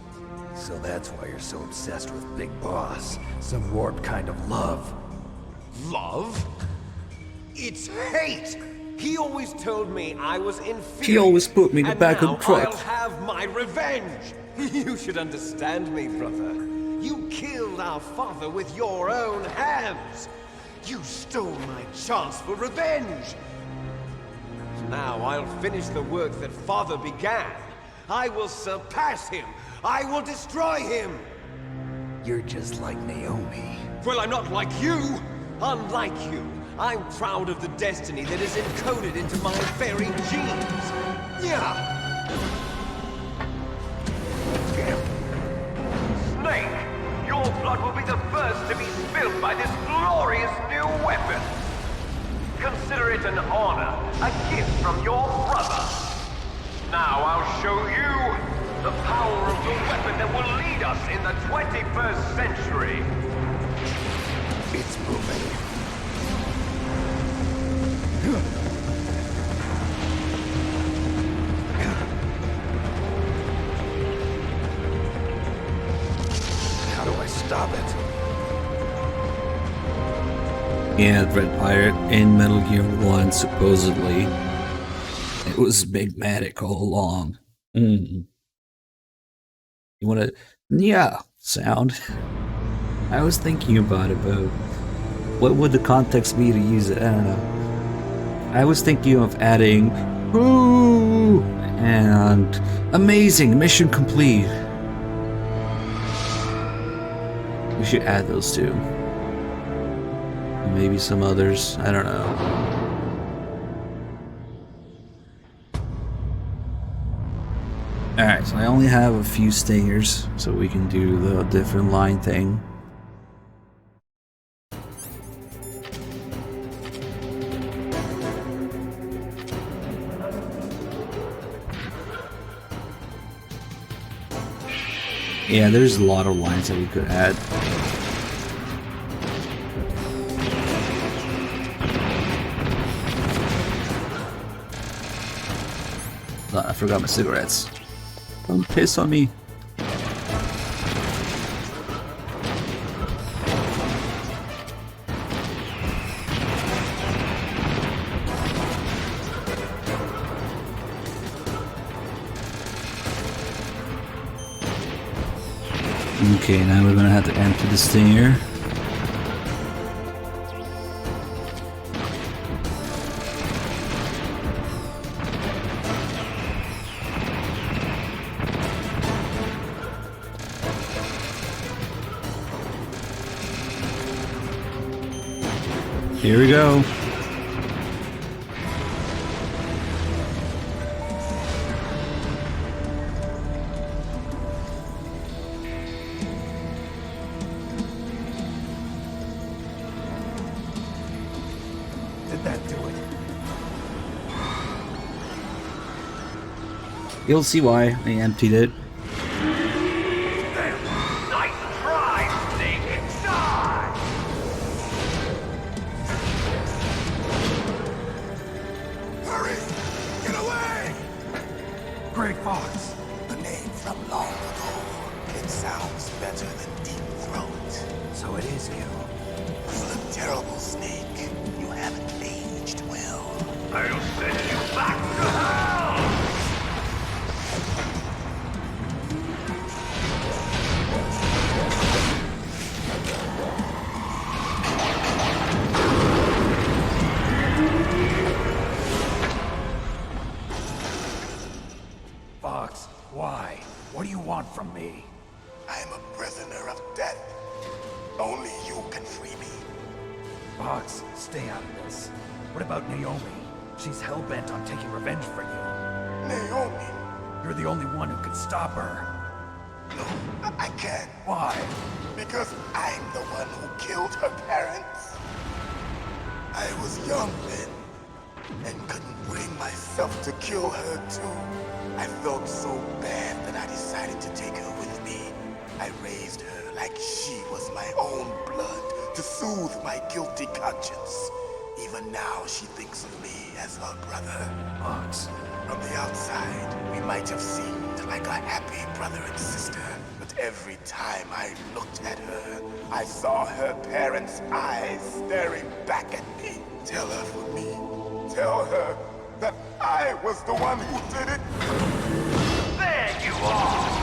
So that's why you're so obsessed with Big Boss. Some warped kind of love. Love? It's hate! He always told me I was inferior. He always put me in the back of the truck. I'll have my revenge! You should understand me, brother. You killed our father with your own hands. You stole my chance for revenge. Now I'll finish the work that Father began. I will surpass him. I will destroy him. You're just like Naomi. Well, I'm not like you. Unlike you, I'm proud of the destiny that is encoded into my very genes. Yeah. Snake, your blood will be the first to be spilled by this glorious new weapon. Consider it an honor, a gift from your brother. Now I'll show you the power of the weapon that will lead us in the 21st century. It's moving. How do I stop it? Yeah, the Red Pirate in Metal Gear 1, supposedly. It was Bigmatic all along. You want a yeah sound? I was thinking about it, but what would the context be to use it? I don't know. I was thinking of adding ooh and amazing, mission complete. We should add those two. And maybe some others. I don't know. Alright, so I only have a few stingers, so we can do the different line thing. Yeah, there's a lot of lines that we could add. I forgot my cigarettes. Don't piss on me. Okay, now we're gonna have to empty the stinger. Here we go. Did that do it? You'll see why I emptied it. Grey Fox. A name from long ago. It sounds better than Deep Throat. So it is chose you. You look terrible, Snake. You haven't aged well. I'll send you back to hell! Fox, why? What do you want from me? I'm a prisoner of death. Only you can free me. Fox, stay out of this. What about Naomi? She's hell-bent on taking revenge for you. Naomi? You're the only one who can stop her. No, I can't. Why? Because I'm the one who killed her parents. I was young then, and couldn't bring myself to kill her too. I felt so bad that I decided to take her with me. I raised her like she was my own blood to soothe my guilty conscience. Even now, she thinks of me as her brother. Fox. From the outside, we might have seemed like a happy brother and sister, but every time I looked at her, I saw her parents' eyes staring back at me. Tell her for me. Tell her that I was the one who did it. There you are!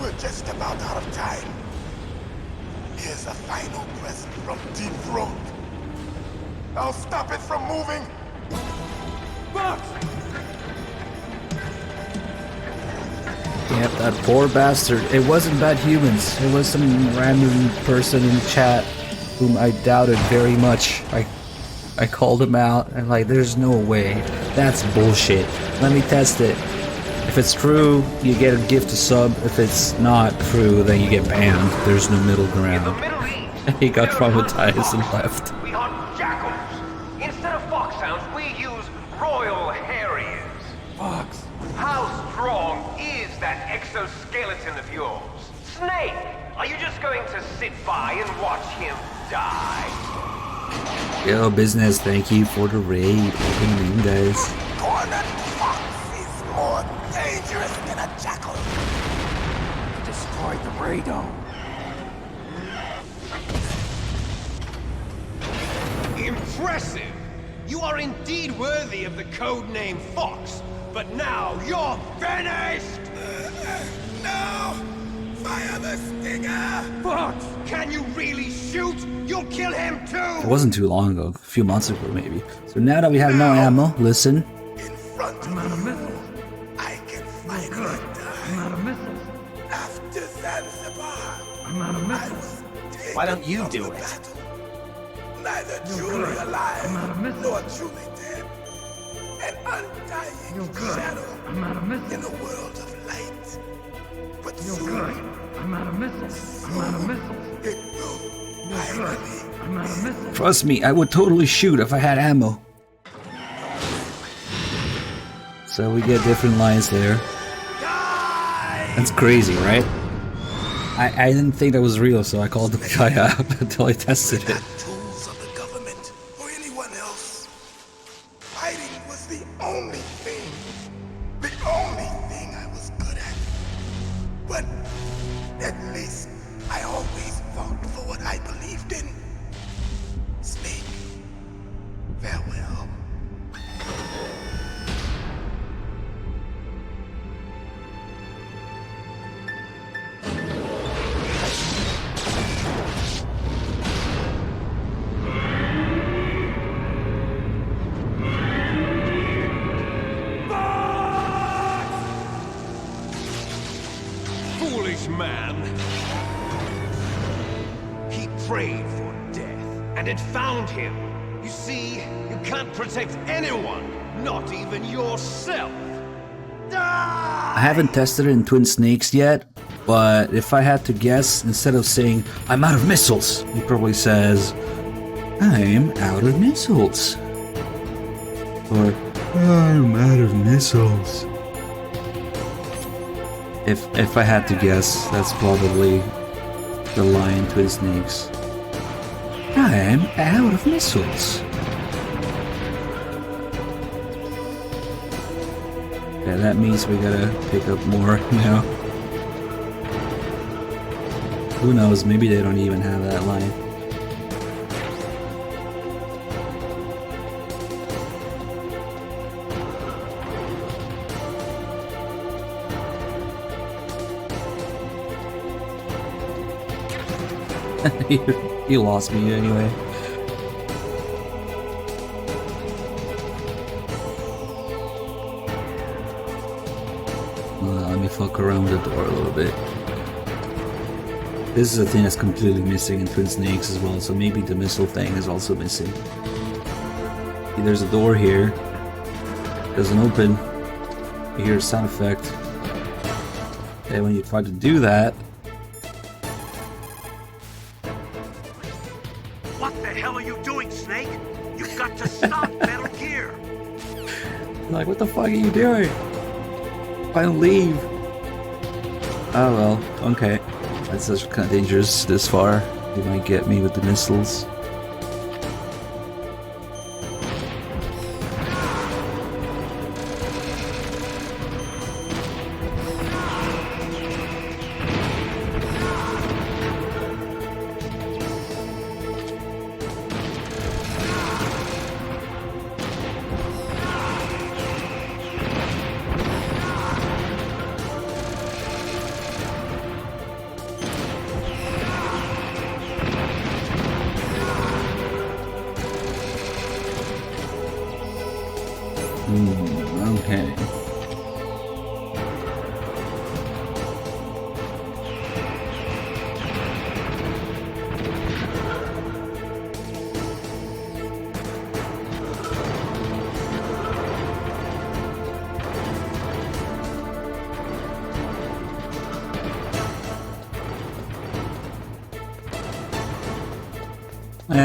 We're just about out of time. Here's a final present from Deep Throat. I'll stop it from moving. Fox! Yep, that poor bastard. It wasn't bad humans. It was some random person in chat whom I doubted very much. I called him out and like, there's no way. That's bullshit. Let me test it. If it's true, you get a gift to sub. If it's not true, then you get banned. There's no middle ground. He got traumatized and left. We hunt jackals. Instead of foxhounds, we use royal harriers. Fox. How strong is that exoskeleton of yours? Snake, are you just going to sit by and watch him die? Yo, business, thank you for the raid. Welcome in, guys. Cornered fox is more dangerous than a jackal. Destroyed the radome. Impressive! You are indeed worthy of the codename Fox, but now you're finished! No! Fire the stinger! Fox! Can you really shoot? You'll kill him too! It wasn't too long ago, a few months ago maybe. So now that we have no ammo, listen. I'm out of missiles. I can finally die. I'm out of missiles. After Zanzibar. I'm out of missiles. Why don't you do it? Battle. Neither truly alive nor truly dead. An undying shadow in a world of light. But soon, I'm out of missiles. I'm out of missiles. it will finally. I'm out of missiles. Trust me, I would totally shoot if I had ammo. So we get different lines there. That's crazy, right? I didn't think that was real, so I called the guy out until I tested it. Tools of the government or anyone else. Fighting was the only thing I was good at. But at least I always fought for what I believed in. Snake, farewell. Foolish man! He prayed for death, and it found him. You see, you can't protect anyone, not even yourself. I haven't tested it in Twin Snakes yet, but if I had to guess, instead of saying, I'm out of missiles, he probably says, I'm out of missiles. Or, I'm out of missiles. If I had to guess, that's probably the line in Twin Snakes. I'm out of missiles. Yeah, that means we gotta pick up more, you know. Who knows, maybe they don't even have that line. You lost me anyway. Let me fuck around with the door a little bit. This is a thing that's completely missing in Twin Snakes as well, so maybe the missile thing is also missing. There's a door here. Doesn't open. You hear a sound effect. And when you try to do that... What the hell are you doing, Snake? You've got to stop Metal Gear! Like, what the fuck are you doing? Why don't leave? Oh well, okay. That's just kind of dangerous this far. They might get me with the missiles. Okay.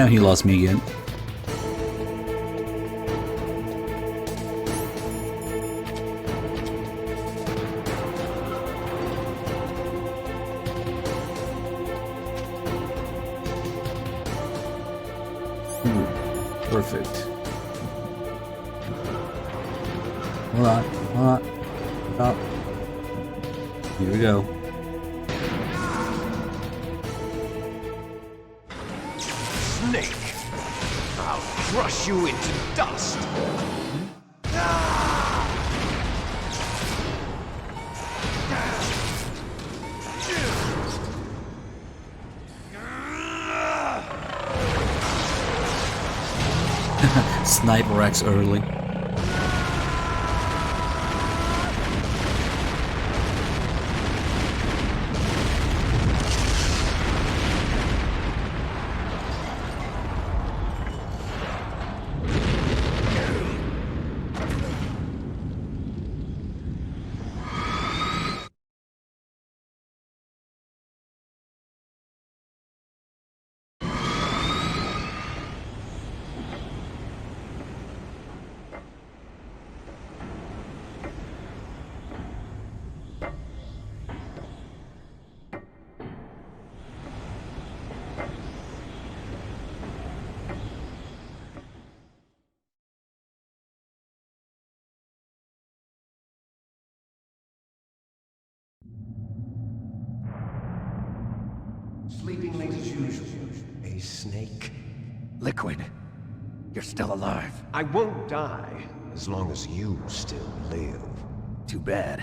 He lost me again. Perfect. Hold on. Stop. Here we go. Snake! I'll crush you into dust! Sniper X early. Sleeping late as usual. A snake. Liquid, you're still alive. I won't die as long as you still live. Too bad.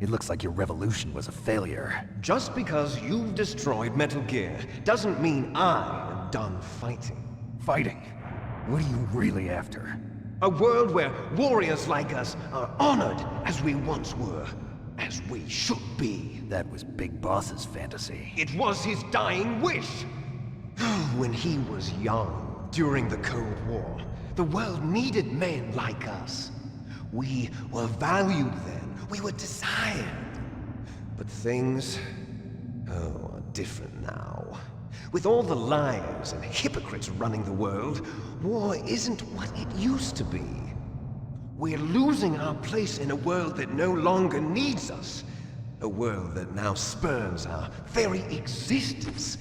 It looks like your revolution was a failure. Just because you've destroyed Metal Gear doesn't mean I am done fighting. Fighting? What are you really after? A world where warriors like us are honored as we once were. As we should be. That was Big Boss's fantasy. It was his dying wish. When he was young, during the Cold War, the world needed men like us. We were valued then. We were desired. But things, are different now. With all the liars and hypocrites running the world, war isn't what it used to be. We're losing our place in a world that no longer needs us. A world that now spurns our very existence.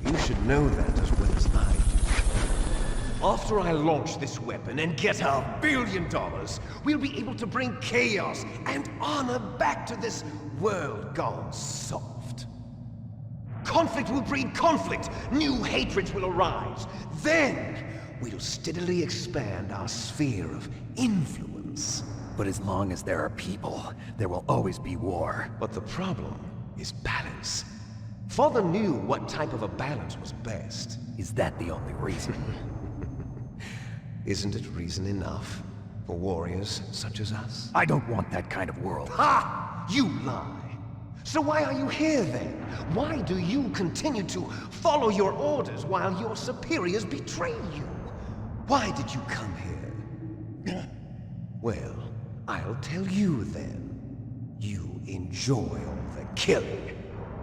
You should know that as well as I do. After I launch this weapon and get $1 billion, we'll be able to bring chaos and honor back to this world gone soft. Conflict will breed conflict. New hatreds will arise. Then, we'll steadily expand our sphere of influence. But as long as there are people, there will always be war. But the problem is balance. Father knew what type of a balance was best. Is that the only reason? Isn't it reason enough for warriors such as us? I don't want that kind of world. Ha! You lie! So why are you here then? Why do you continue to follow your orders while your superiors betray you? Why did you come here? Well, I'll tell you then. You enjoy all the killing.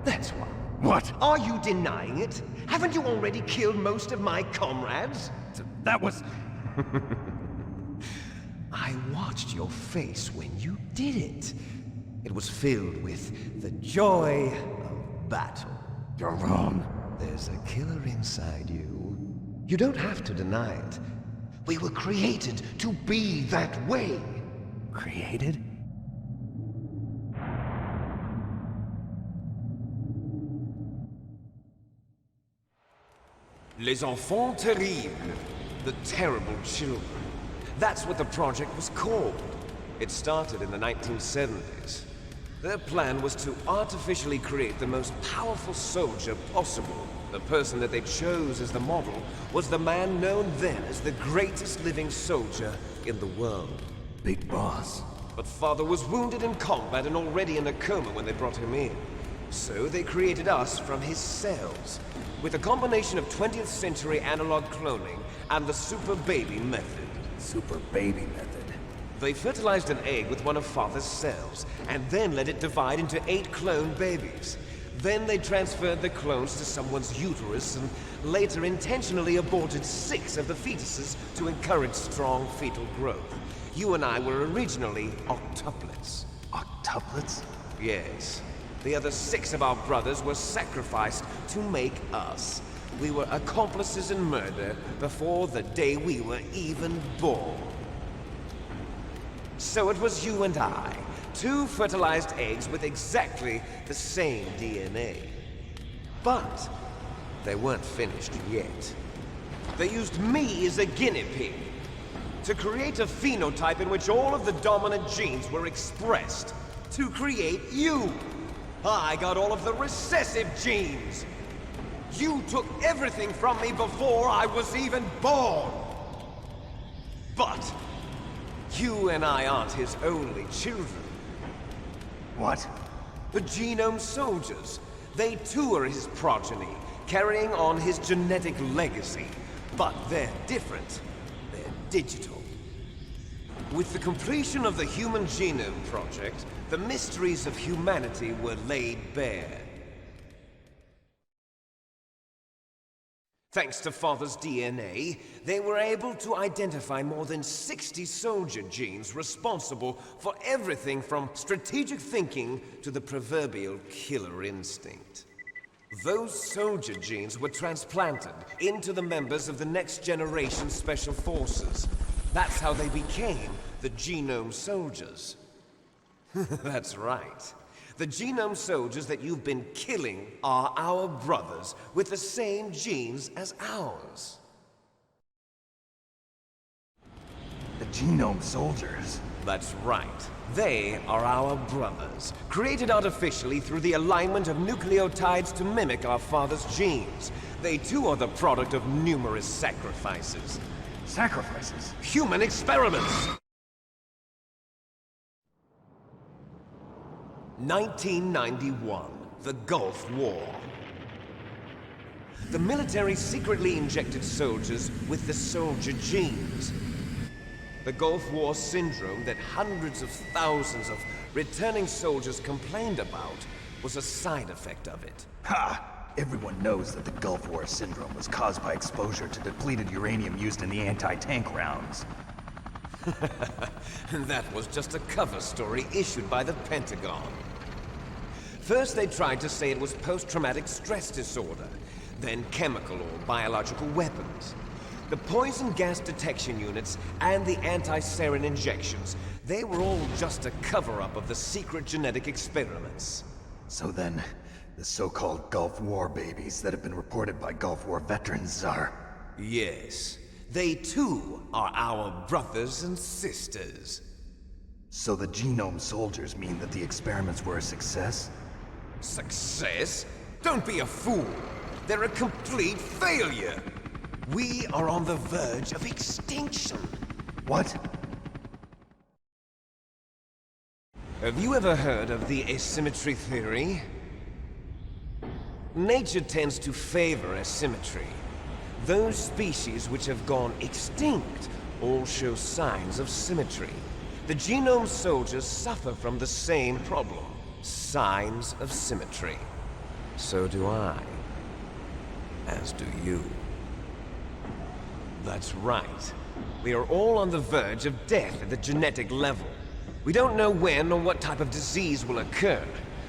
That's why. What? Are you denying it? Haven't you already killed most of my comrades? That was... I watched your face when you did it. It was filled with the joy of battle. You're wrong. There's a killer inside you. You don't have to deny it. We were created to be that way. Created? Les enfants terribles. The terrible children. That's what the project was called. It started in the 1970s. Their plan was to artificially create the most powerful soldier possible. The person that they chose as the model was the man known then as the greatest living soldier in the world. Big Boss. But Father was wounded in combat and already in a coma when they brought him in. So they created us from his cells, with a combination of 20th century analog cloning and the super baby method. Super baby method. They fertilized an egg with one of Father's cells, and then let it divide into 8 clone babies. Then they transferred the clones to someone's uterus, and later intentionally aborted 6 of the fetuses to encourage strong fetal growth. You and I were originally octuplets. Octuplets? Yes. The other 6 of our brothers were sacrificed to make us. We were accomplices in murder before the day we were even born. So it was you and I, 2 fertilized eggs with exactly the same DNA. But they weren't finished yet. They used me as a guinea pig to create a phenotype in which all of the dominant genes were expressed. To create you. I got all of the recessive genes. You took everything from me before I was even born. But you and I aren't his only children. What? The Genome Soldiers. They too are his progeny, carrying on his genetic legacy. But they're different. They're digital. With the completion of the Human Genome Project, the mysteries of humanity were laid bare. Thanks to Father's DNA, they were able to identify more than 60 soldier genes responsible for everything from strategic thinking to the proverbial killer instinct. Those soldier genes were transplanted into the members of the next generation Special Forces. That's how they became the Genome Soldiers. That's right. The Genome Soldiers that you've been killing are our brothers with the same genes as ours. The Genome Soldiers? That's right. They are our brothers, created artificially through the alignment of nucleotides to mimic our father's genes. They too are the product of numerous sacrifices. Sacrifices? Human experiments! 1991, the Gulf War. The military secretly injected soldiers with the soldier genes. The Gulf War syndrome that hundreds of thousands of returning soldiers complained about was a side effect of it. Ha! Everyone knows that the Gulf War syndrome was caused by exposure to depleted uranium used in the anti-tank rounds. That was just a cover story issued by the Pentagon. First they tried to say it was post-traumatic stress disorder, then chemical or biological weapons. The poison gas detection units and the anti-sarin injections, they were all just a cover-up of the secret genetic experiments. So then, The so-called Gulf War babies that have been reported by Gulf War veterans are... Yes. They too are our brothers and sisters. So the genome soldiers mean that the experiments were a success? Success? Don't be a fool. They're a complete failure. We are on the verge of extinction. What? Have you ever heard of the asymmetry theory? Nature tends to favor asymmetry. Those species which have gone extinct all show signs of symmetry. The genome soldiers suffer from the same problem. Signs of symmetry. So do I. As do you. That's right. We are all on the verge of death at the genetic level. We don't know when or what type of disease will occur.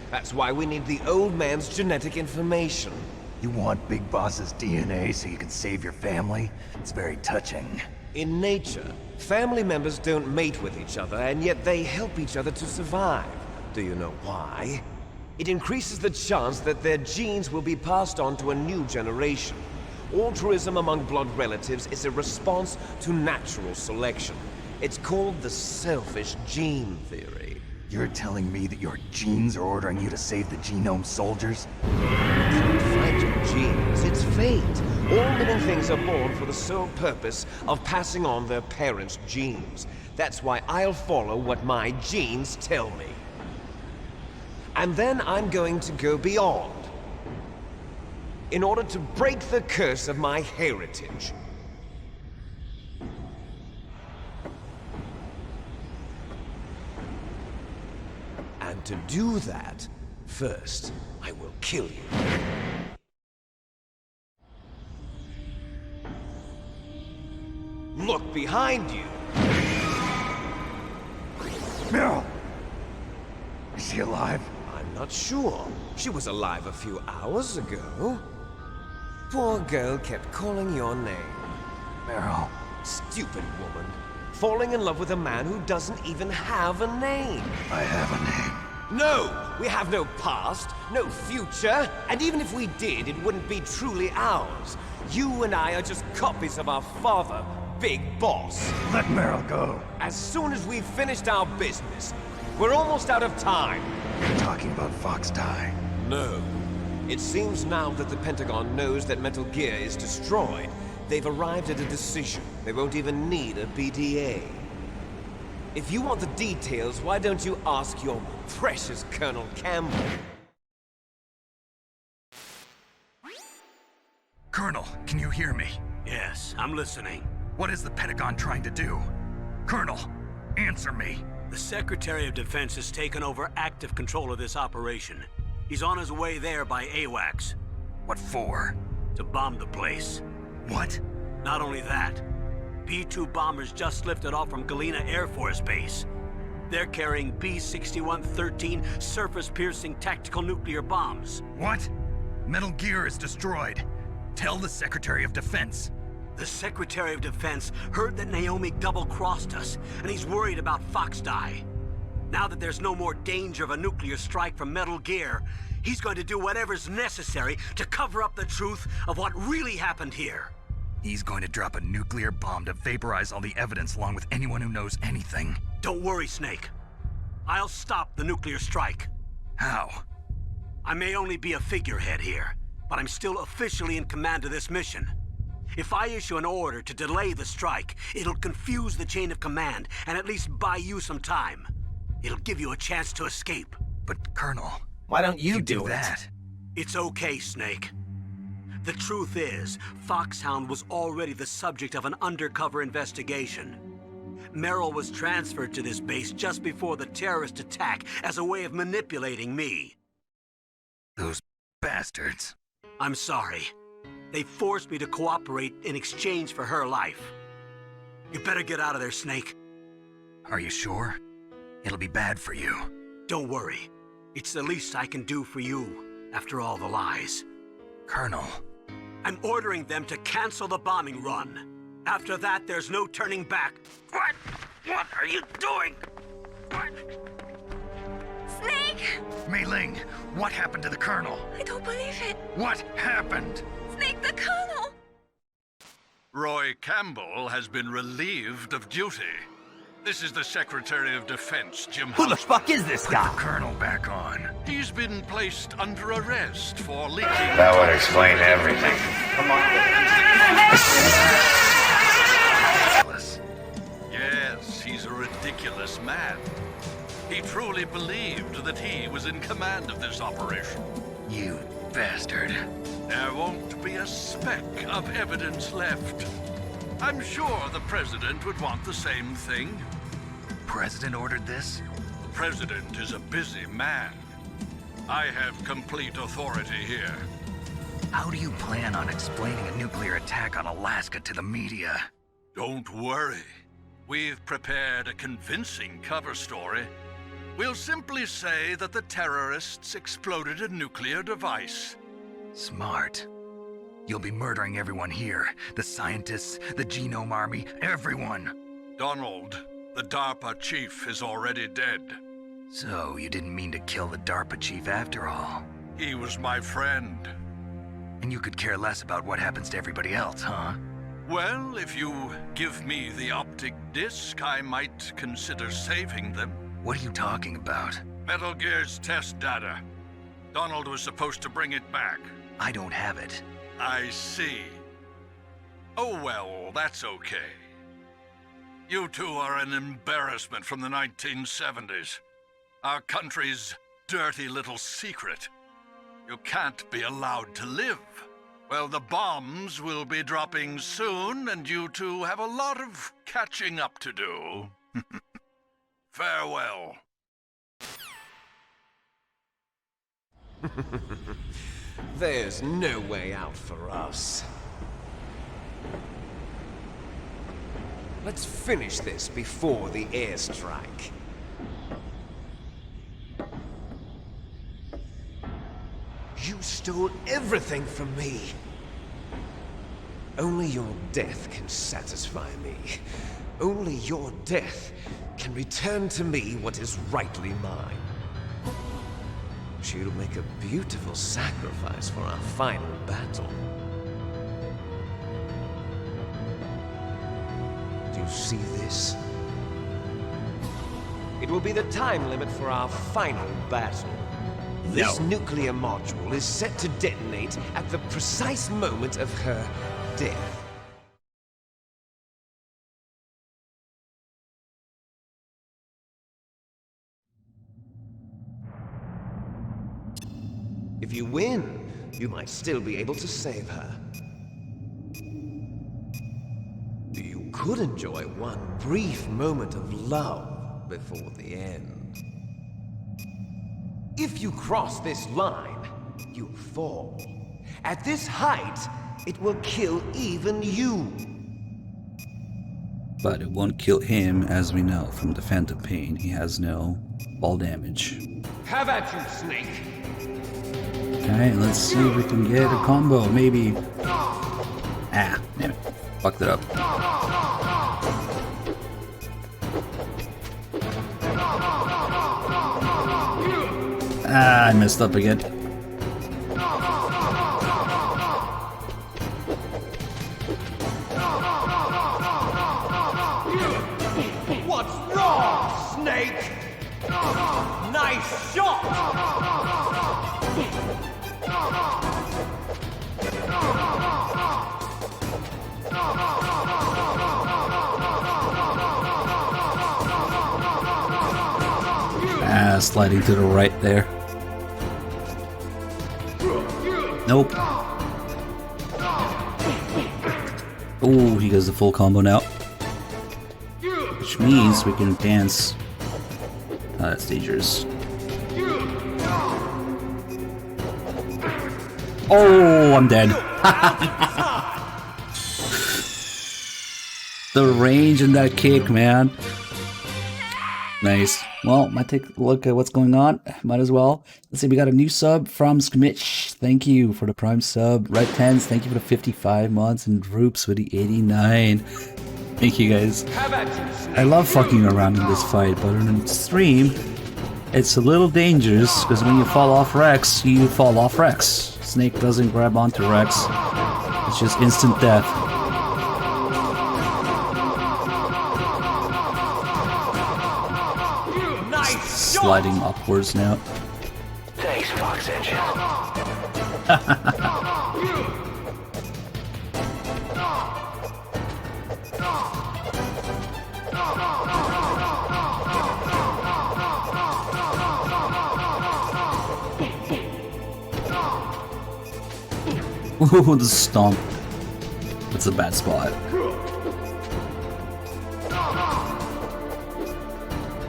That's why we need the old man's genetic information. You want Big Boss's DNA so you can save your family? It's very touching. In nature, family members don't mate with each other, and yet they help each other to survive. Do you know why? It increases the chance that their genes will be passed on to a new generation. Altruism among blood relatives is a response to natural selection. It's called the selfish gene theory. You're telling me that your genes are ordering you to save the genome soldiers? You can't fight your genes, it's fate. All living things are born for the sole purpose of passing on their parents' genes. That's why I'll follow what my genes tell me. And then I'm going to go beyond. In order to break the curse of my heritage. And to do that, first, I will kill you. Look behind you! Meryl! Is she alive? I'm not sure. She was alive a few hours ago. Poor girl kept calling your name. Meryl. Stupid woman. Falling in love with a man who doesn't even have a name. I have a name. No! We have no past, no future, and even if we did, it wouldn't be truly ours. You and I are just copies of our father, Big Boss. Let Meryl go. As soon as we've finished our business, we're almost out of time. You're talking about Fox Die. No. It seems now that the Pentagon knows that Metal Gear is destroyed, they've arrived at a decision. They won't even need a BDA. If you want the details, why don't you ask your precious Colonel Campbell? Colonel, can you hear me? Yes, I'm listening. What is the Pentagon trying to do? Colonel, answer me. The Secretary of Defense has taken over active control of this operation. He's on his way there by AWACS. What for? To bomb the place. What? Not only that, B-2 bombers just lifted off from Galena Air Force Base. They're carrying B-6113 surface-piercing tactical nuclear bombs. What? Metal Gear is destroyed. Tell the Secretary of Defense. The Secretary of Defense heard that Naomi double-crossed us, and he's worried about Fox Die. Now that there's no more danger of a nuclear strike from Metal Gear, he's going to do whatever's necessary to cover up the truth of what really happened here. He's going to drop a nuclear bomb to vaporize all the evidence along with anyone who knows anything. Don't worry, Snake. I'll stop the nuclear strike. How? I may only be a figurehead here, but I'm still officially in command of this mission. If I issue an order to delay the strike, it'll confuse the chain of command and at least buy you some time. It'll give you a chance to escape. But, Colonel... Why don't you do that? It's okay, Snake. The truth is, Foxhound was already the subject of an undercover investigation. Meryl was transferred to this base just before the terrorist attack as a way of manipulating me. Those bastards. I'm sorry. They forced me to cooperate in exchange for her life. You better get out of there, Snake. Are you sure? It'll be bad for you. Don't worry. It's the least I can do for you, after all the lies. Colonel. I'm ordering them to cancel the bombing run. After that, there's no turning back. What? What are you doing? What? Snake! Mei Ling, what happened to the Colonel? I don't believe it. What happened? Snake the Colonel! Roy Campbell has been relieved of duty. This is the Secretary of Defense, Jim Who the Houseman. fuck is this guy? Put the Colonel back on. He's been placed under arrest for leaking... That would explain everything. Come on. Yes, he's a ridiculous man. He truly believed that he was in command of this operation. You bastard. There won't be a speck of evidence left. I'm sure the President would want the same thing. President ordered this? The President is a busy man. I have complete authority here. How do you plan on explaining a nuclear attack on Alaska to the media? Don't worry. We've prepared a convincing cover story. We'll simply say that the terrorists exploded a nuclear device. Smart. You'll be murdering everyone here. The scientists, the Genome Army, everyone. Donald, the DARPA chief, is already dead. So, you didn't mean to kill the DARPA chief after all? He was my friend. And you could care less about what happens to everybody else, huh? Well, if you give me the optic disc, I might consider saving them. What are you talking about? Metal Gear's test data. Donald was supposed to bring it back. I don't have it. I see. Oh well, that's okay. You two are an embarrassment from the 1970s. Our country's dirty little secret. You can't be allowed to live. Well, the bombs will be dropping soon, and you two have a lot of catching up to do. Farewell. There's no way out for us. Let's finish this before the airstrike. You stole everything from me. Only your death can satisfy me. Only your death can return to me what is rightly mine. She'll make a beautiful sacrifice for our final battle. Do you see this? It will be the time limit for our final battle. This nuclear module is set to detonate at the precise moment of her death. If you win, you might still be able to save her. You could enjoy one brief moment of love before the end. If you cross this line, you fall. At this height, it will kill even you. But it won't kill him, as we know from the Phantom Pain. He has no fall damage. Have at you, Snake! Okay, let's see if we can get a combo, maybe. Ah, damn it. Fucked it up. Ah, I messed up again. What's wrong, Snake? Nice shot! Ah, sliding to the right there. Nope. Oh, he does the full combo now. Which means we can advance. Oh, that's dangerous. Oh, I'm dead. The range in that kick, man. Nice. Well, might take a look at what's going on. Might as well. Let's see, we got a new sub from Skmitch. Thank you for the Prime sub. Red Tens, thank you for the 55 months. And Droops with the 89. Thank you guys. I love fucking around in this fight, but on stream, It's a little dangerous because when you fall off Rex, you fall off Rex. Snake doesn't grab onto Rex. It's just instant death. Sliding upwards now. Thanks, Fox Engine. Ooh, the stomp. That's a bad spot.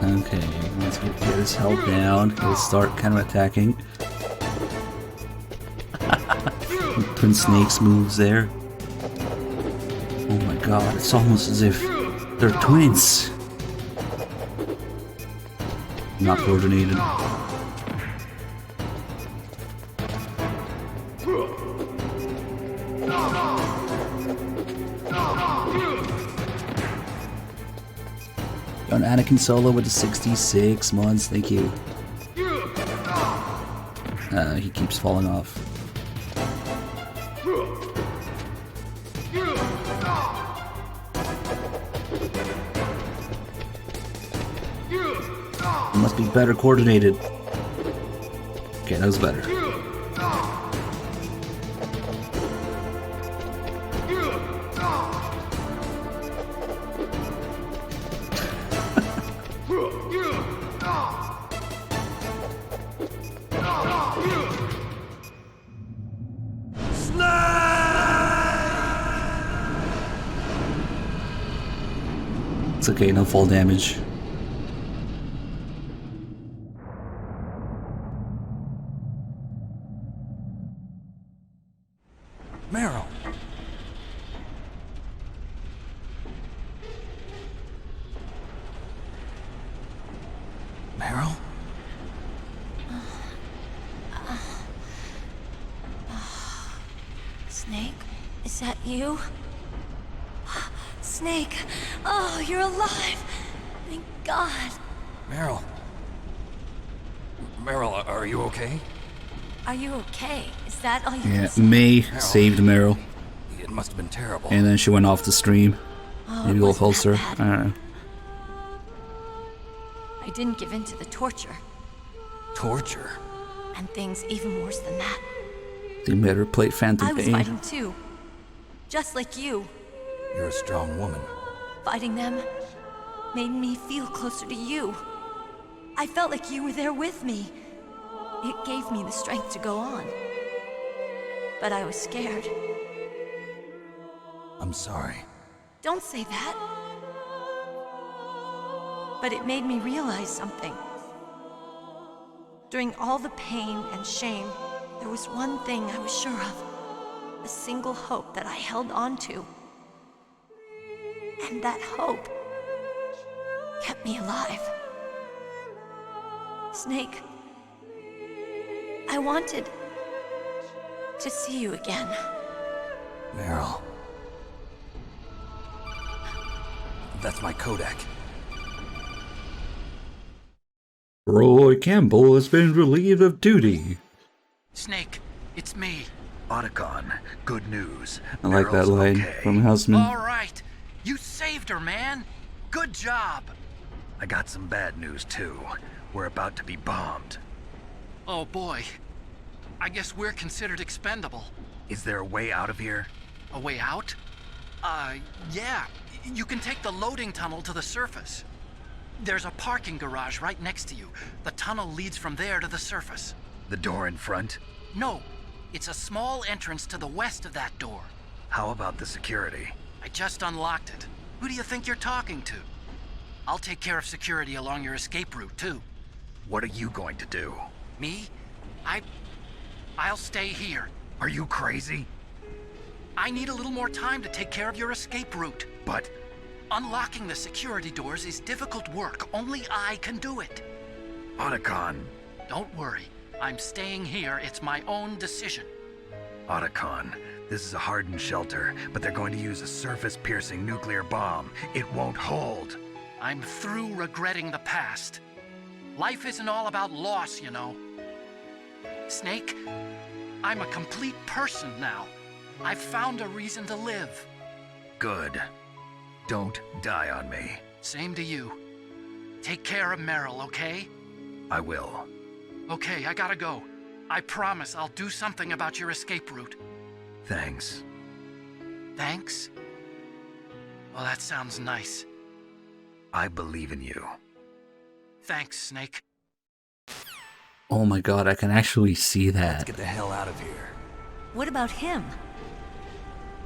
Okay, let's get his health down. He'll start counterattacking. Twin Snakes moves there. Oh my god, it's almost as if they're twins. Not coordinated. Got Anakin Solo with the 66 months, thank you. He keeps falling off. It must be better coordinated. Okay, that was better. It's okay, no fall damage. Meryl. Meryl? Snake, is that you? Snake, oh, you're alive! Thank God. Meryl. Meryl, are you okay? Are you okay? Is that all you Yeah, can say? May saved Meryl. It must have been terrible. And then she went off the stream. Oh, Maybe it we'll wasn't host her. that I don't know. I didn't give in to the torture. Torture? And things even worse than that. They made her play Phantom I was Pain. fighting too. Just like you. You're a strong woman. Fighting them made me feel closer to you. I felt like you were there with me. It gave me the strength to go on. But I was scared. I'm sorry. Don't say that. But it made me realize something. During all the pain and shame, there was one thing I was sure of. A single hope that I held on to. And that hope kept me alive. Snake, I wanted to see you again. Meryl. That's my Kodak. Roy Campbell has been relieved of duty. Snake, it's me. Otacon, good news. I like that Meryl's line okay. from Houseman. All right. You saved her, man. Good job. I got some bad news, too. We're about to be bombed. Oh, boy. I guess we're considered expendable. Is there a way out of here? A way out? Yeah. You can take the loading tunnel to the surface. There's a parking garage right next to you. The tunnel leads from there to the surface. The door in front? No. It's a small entrance to the west of that door. How about the security? I just unlocked it. Who do you think you're talking to? I'll take care of security along your escape route, too. What are you going to do? Me? I'll stay here. Are you crazy? I need a little more time to take care of your escape route. But... Unlocking the security doors is difficult work. Only I can do it. Otacon. Don't worry. I'm staying here. It's my own decision. Otacon, this is a hardened shelter, but they're going to use a surface-piercing nuclear bomb. It won't hold. I'm through regretting the past. Life isn't all about loss, you know. Snake, I'm a complete person now. I've found a reason to live. Good. Don't die on me. Same to you. Take care of Meryl, okay? I will. Okay, I gotta go. I promise I'll do something about your escape route. Thanks. Thanks? Well, that sounds nice. I believe in you. Thanks, Snake. Oh my god, I can actually see that. Let's get the hell out of here. What about him?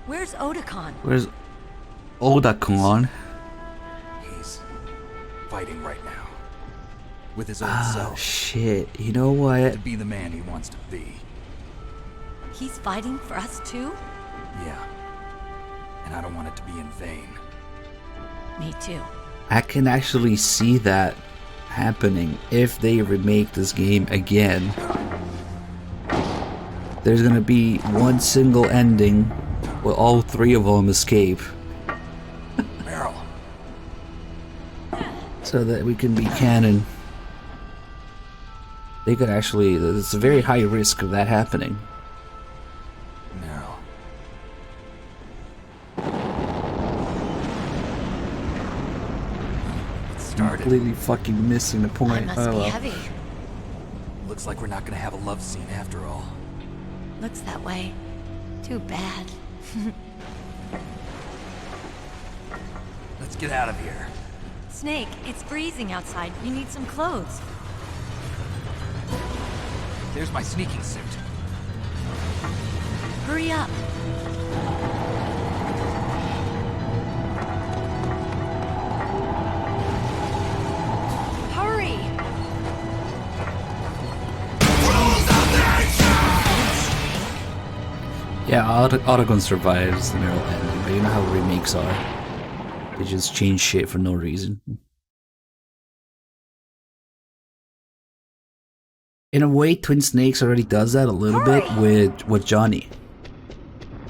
Where's Otakon? Where's Otakon? He's fighting right now. With his old Oh self. shit, you know what? To be the man he wants to be. He's fighting for us too? Yeah. And I don't want it to be in vain. Me too. I can actually see that happening if they remake this game again. There's gonna be one single ending where all three of them escape. Meryl. So that we can be canon. They could actually, there's a very high risk of that happening. Meryl. Completely fucking missing the point. That must be well. heavy. Looks like we're not gonna have a love scene after all. Looks that way. Too bad. Let's get out of here. Snake, it's freezing outside. You need some clothes. There's my sneaking suit. Hurry up. Hurry! Yeah, Autogun survives the Meryl ending, but you know how remakes are. They just change shit for no reason. In a way, Twin Snakes already does that a little bit with Johnny.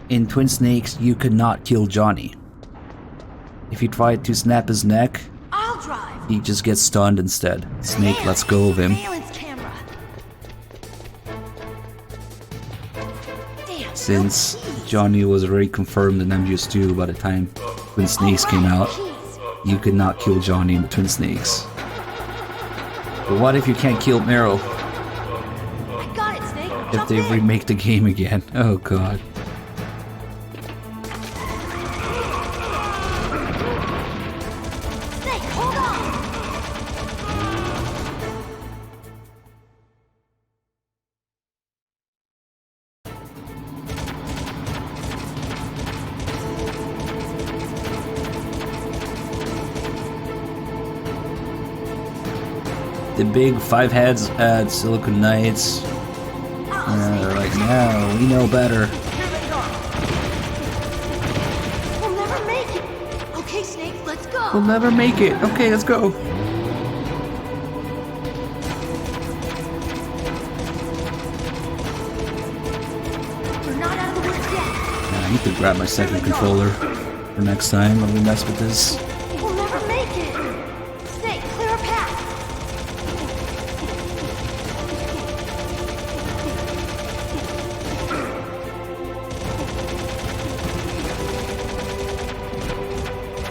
In Twin Snakes, you could not kill Johnny. If you try to snap his neck, I'll drive. he just gets stunned instead. Snake lets go of him. Surveillance camera. Damn, Since Johnny was already confirmed in MGS2 by the time Twin Snakes came out, you could not kill Johnny in the Twin Snakes. But what if you can't kill Meryl? I got it, Snake. If Jump they in. remake the game again? Oh god. Snake, hold on. The big five heads at Silicon Knights. They're like, no, we know better. We'll never make it. Okay, Snake, let's go. We'll never make it. Okay, let's go. We're not out of the woods yet. I need to grab my second controller for next time when we mess with this. We'll never make it. Snake, clear a path.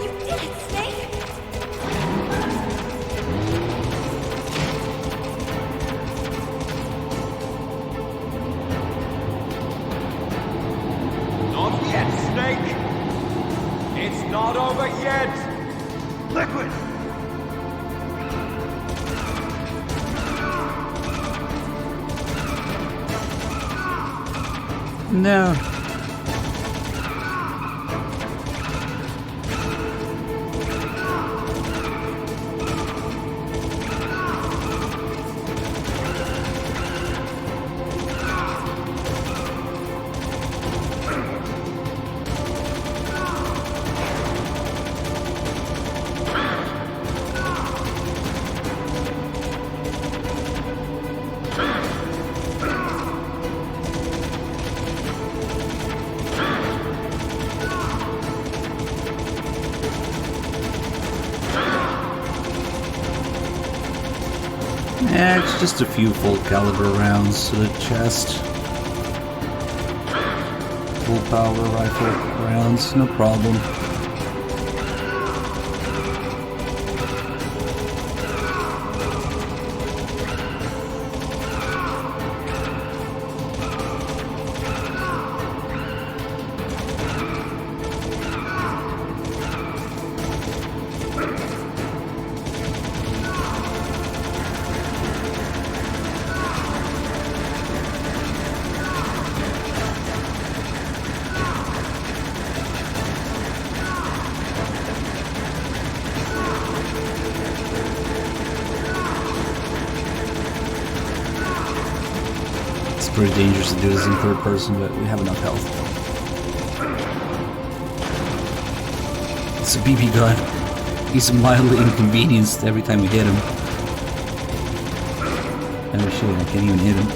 You did it, Snake. Not yet, Snake! It's not over yet! Liquid! No. Yeah, it's just a few full caliber rounds to the chest. Full power rifle rounds, no problem. Pretty dangerous to do this in third person, but we have enough health. It's a BB gun. He's mildly inconvenienced every time we hit him. Oh shit, I can't even hit him.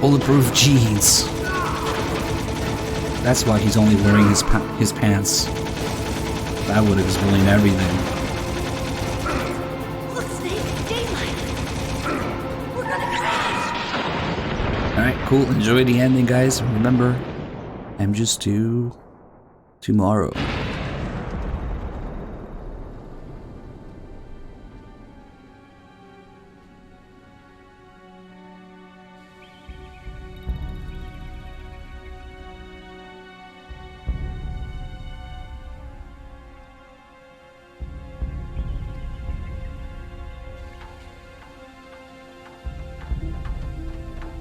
Bulletproof jeans. That's why he's only wearing his pants. That would explain everything. Alright, cool. Enjoy the ending, guys. Remember, MGS2 tomorrow.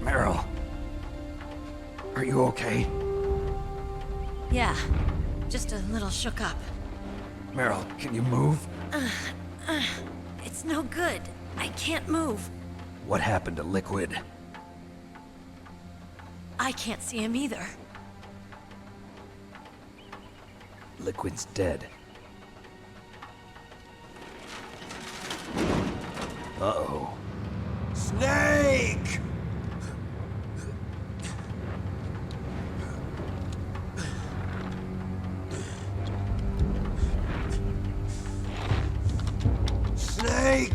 Meryl. Are you okay? Yeah, just a little shook up. Meryl, can you move? It's no good. I can't move. What happened to Liquid? I can't see him either. Liquid's dead. Uh-oh. Snake! Snake!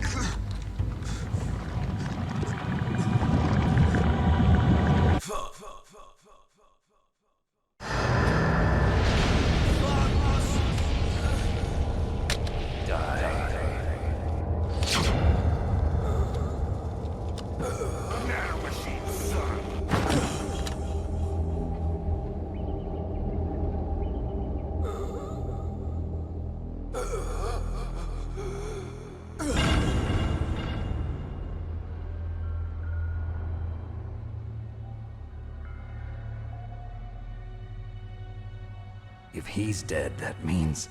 If he's dead, that means...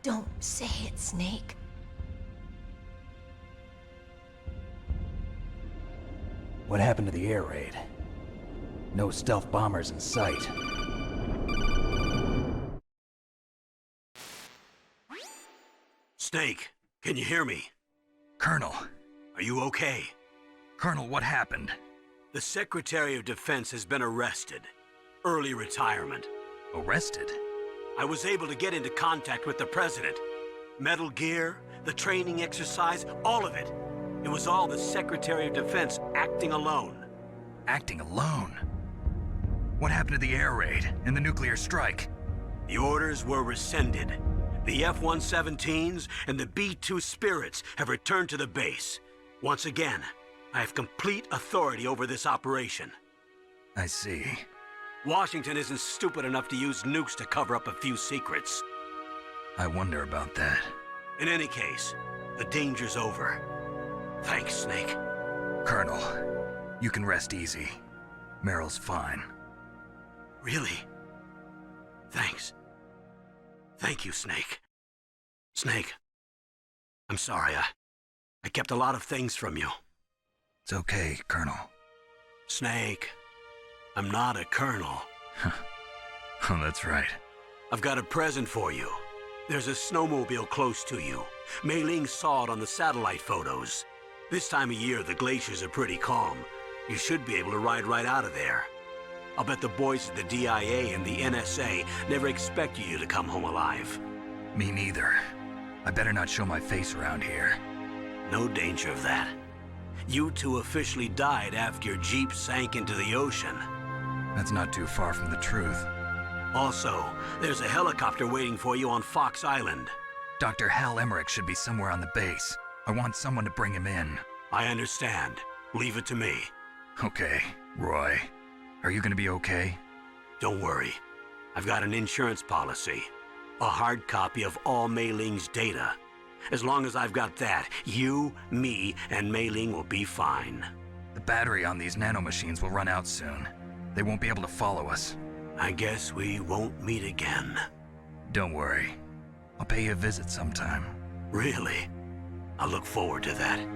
Don't say it, Snake. What happened to the air raid? No stealth bombers in sight. Snake, can you hear me? Colonel. Are you okay? Colonel, what happened? The Secretary of Defense has been arrested. Early retirement. Arrested? I was able to get into contact with the President. Metal Gear, the training exercise, all of it. It was all the Secretary of Defense acting alone. Acting alone? What happened to the air raid and the nuclear strike? The orders were rescinded. The F-117s and the B-2 Spirits have returned to the base. Once again, I have complete authority over this operation. I see. Washington isn't stupid enough to use nukes to cover up a few secrets. I wonder about that. In any case, the danger's over. Thanks, Snake. Colonel, you can rest easy. Meryl's fine. Really? Thanks. Thank you, Snake. Snake, I'm sorry. I kept a lot of things from you. It's okay, Colonel. Snake, I'm not a colonel. Oh, that's right. I've got a present for you. There's a snowmobile close to you. Mei Ling saw it on the satellite photos. This time of year, the glaciers are pretty calm. You should be able to ride right out of there. I'll bet the boys at the DIA and the NSA never expected you to come home alive. Me neither. I better not show my face around here. No danger of that. You two officially died after your jeep sank into the ocean. That's not too far from the truth. Also, there's a helicopter waiting for you on Fox Island. Dr. Hal Emmerich should be somewhere on the base. I want someone to bring him in. I understand. Leave it to me. Okay, Roy. Are you gonna be okay? Don't worry. I've got an insurance policy. A hard copy of all Mei Ling's data. As long as I've got that, you, me, and Mei Ling will be fine. The battery on these nanomachines will run out soon. They won't be able to follow us. I guess we won't meet again. Don't worry. I'll pay you a visit sometime. Really? I look forward to that.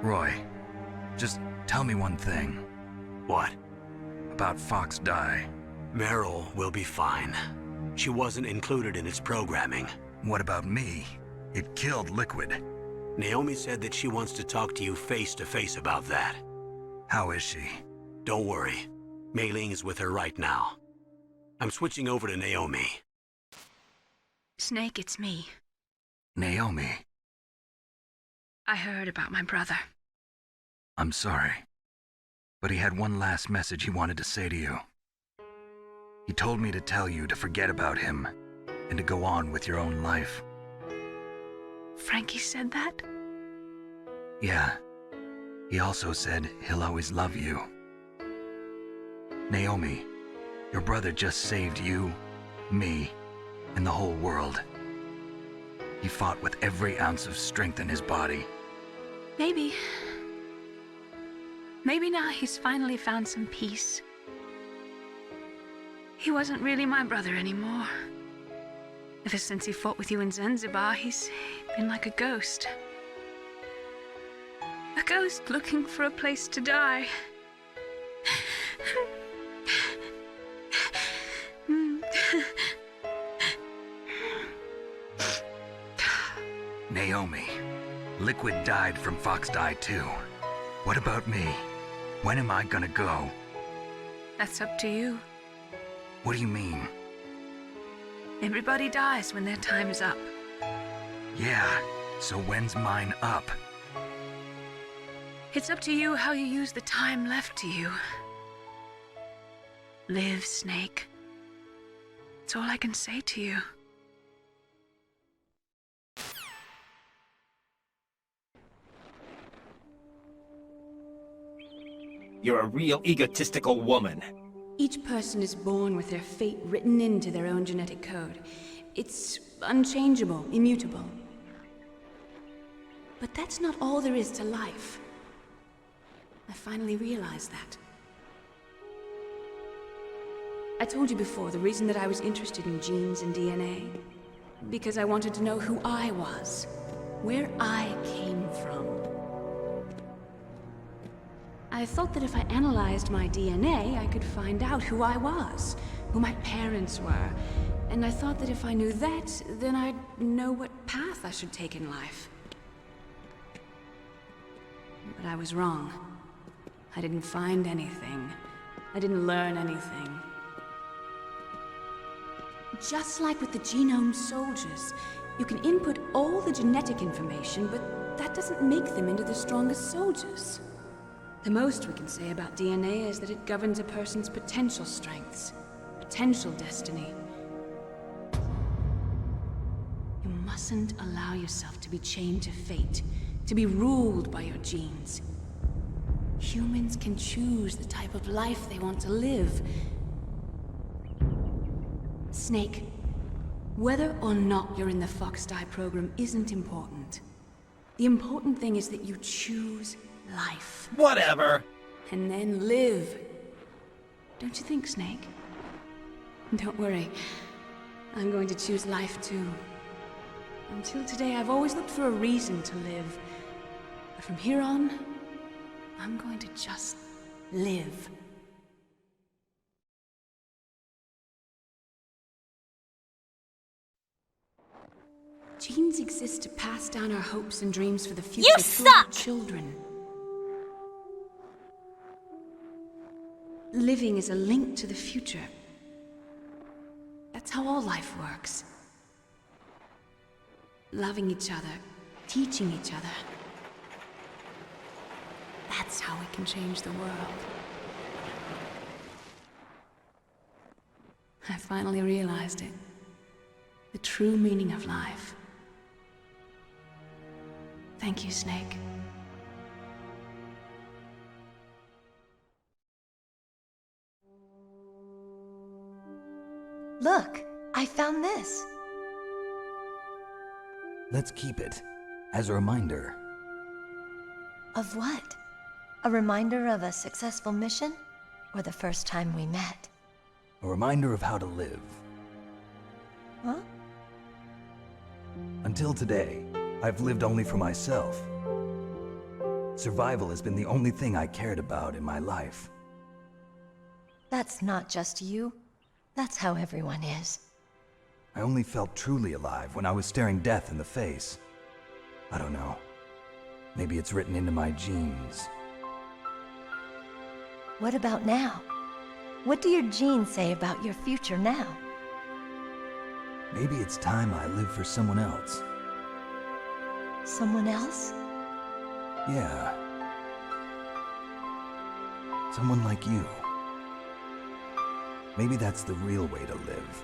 Roy, just tell me one thing. What? About Fox Die. Meryl will be fine. She wasn't included in its programming. What about me? It killed Liquid. Naomi said that she wants to talk to you face to face about that. How is she? Don't worry. Mei Ling is with her right now. I'm switching over to Naomi. Snake, it's me. Naomi. I heard about my brother. I'm sorry. But he had one last message he wanted to say to you. He told me to tell you to forget about him and to go on with your own life. Frankie said that? Yeah. He also said he'll always love you. Naomi, your brother just saved you, me, and the whole world. He fought with every ounce of strength in his body. Maybe now he's finally found some peace. He wasn't really my brother anymore. Ever since he fought with you in Zanzibar, he's been like a ghost. A ghost looking for a place to die. Naomi, Liquid died from Fox Die too. What about me? When am I gonna go? That's up to you. What do you mean? Everybody dies when their time is up. Yeah, so when's mine up? It's up to you how you use the time left to you. Live, Snake. That's all I can say to you. You're a real egotistical woman. Each person is born with their fate written into their own genetic code. It's unchangeable, immutable. But that's not all there is to life. I finally realized that. I told you before the reason that I was interested in genes and DNA. Because I wanted to know who I was, where I came from. I thought that if I analyzed my DNA, I could find out who I was, who my parents were. And I thought that if I knew that, then I'd know what path I should take in life. But I was wrong. I didn't find anything. I didn't learn anything. Just like with the genome soldiers, you can input all the genetic information, but that doesn't make them into the strongest soldiers. The most we can say about DNA is that it governs a person's potential strengths, potential destiny. You mustn't allow yourself to be chained to fate, to be ruled by your genes. Humans can choose the type of life they want to live. Snake, whether or not you're in the Fox Die program isn't important. The important thing is that you choose life. Whatever. And then live. Don't you think, Snake? Don't worry. I'm going to choose life too. Until today, I've always looked for a reason to live. But from here on, I'm going to just live. Genes exist to pass down our hopes and dreams for the future to our children. Living is a link to the future. That's how all life works. loving each other, teaching each other. That's how we can change the world. I finally realized it. The true meaning of life. Thank you, Snake. Look, I found this. Let's keep it as a reminder. Of what? A reminder of a successful mission? Or the first time we met? A reminder of how to live. Huh? Until today, I've lived only for myself. Survival has been the only thing I cared about in my life. That's not just you. That's how everyone is. I only felt truly alive when I was staring death in the face. I don't know. Maybe it's written into my genes. What about now? What do your genes say about your future now? Maybe it's time I live for someone else. Someone else? Yeah. Someone like you. Maybe that's the real way to live.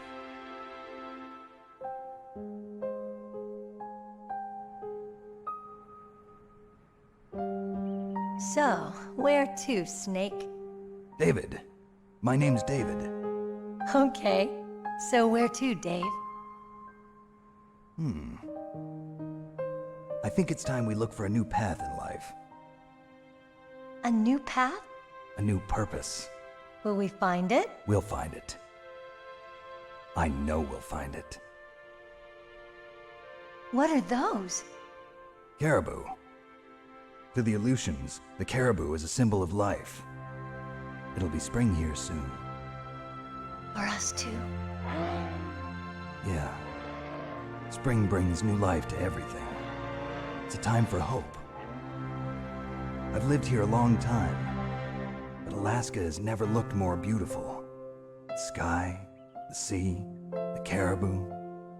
So, where to, Snake? David. My name's David. Okay. So where to, Dave? I think it's time we look for a new path in life. A new path? A new purpose. Will we find it? We'll find it. I know we'll find it. What are those? Caribou. To the Aleutians, the caribou is a symbol of life. It'll be spring here soon. For us too? Yeah. Spring brings new life to everything. It's a time for hope. I've lived here a long time, but Alaska has never looked more beautiful. The sky, the sea, the caribou,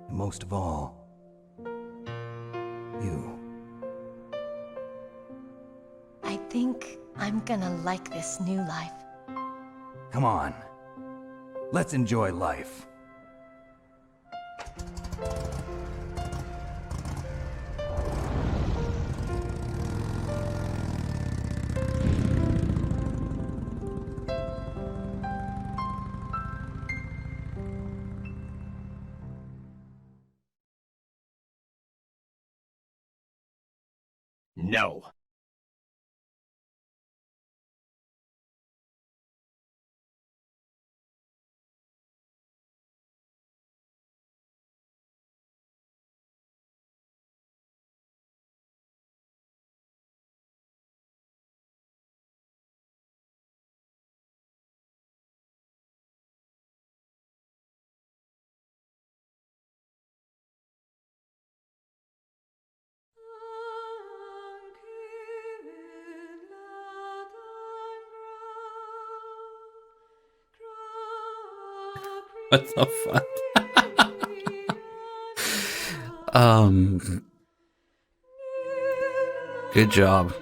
and most of all, you. I think I'm gonna like this new life. Come on. Let's enjoy life. No. What the fuck? Good job.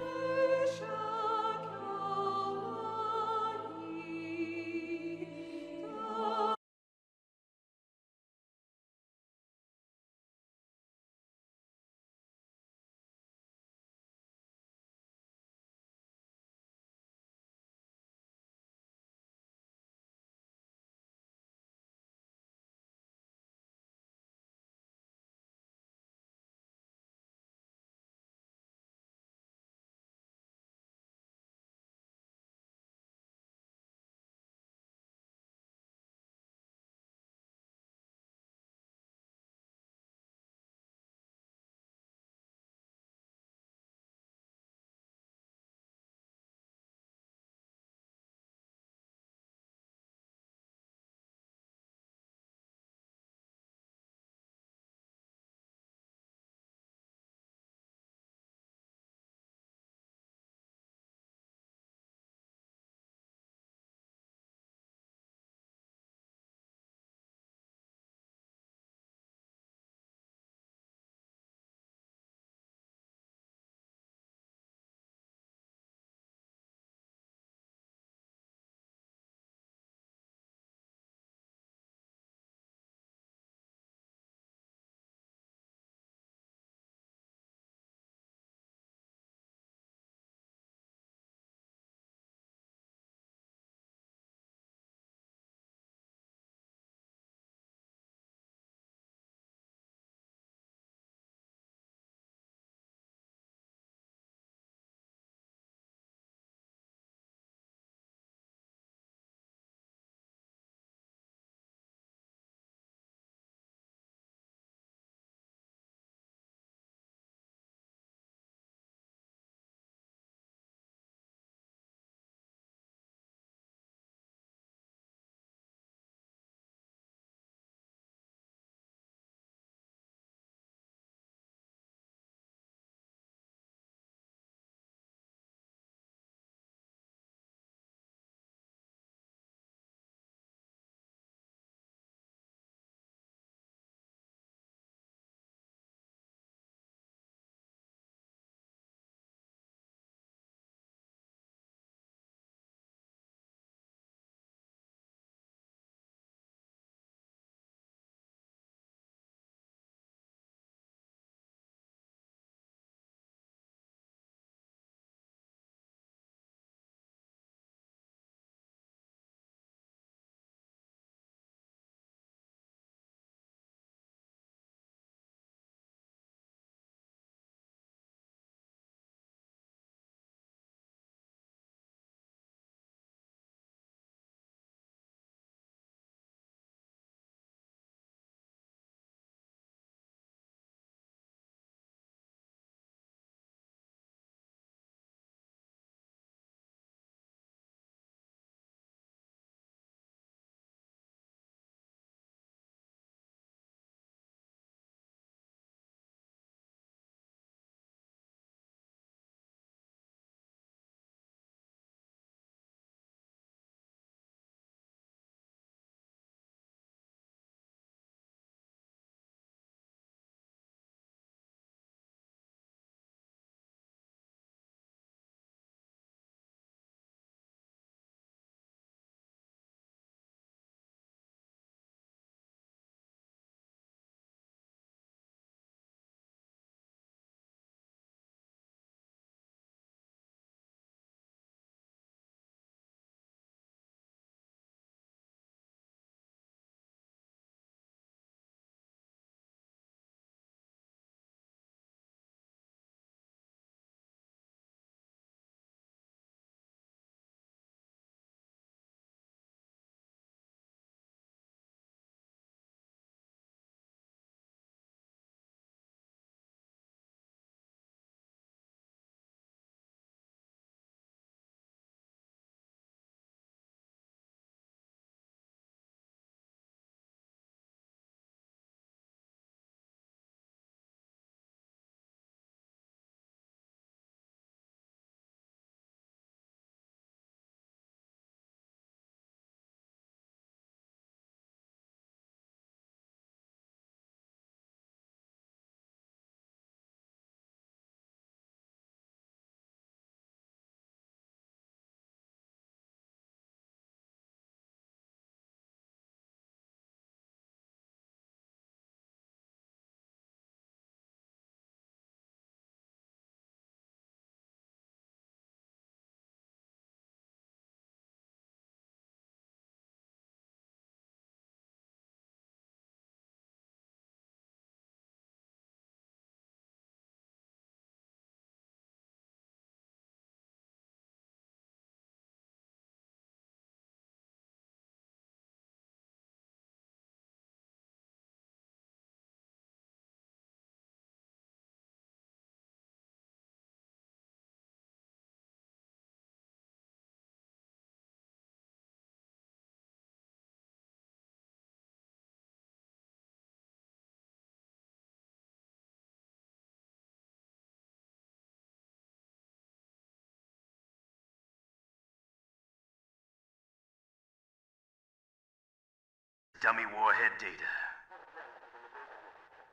dummy warhead data.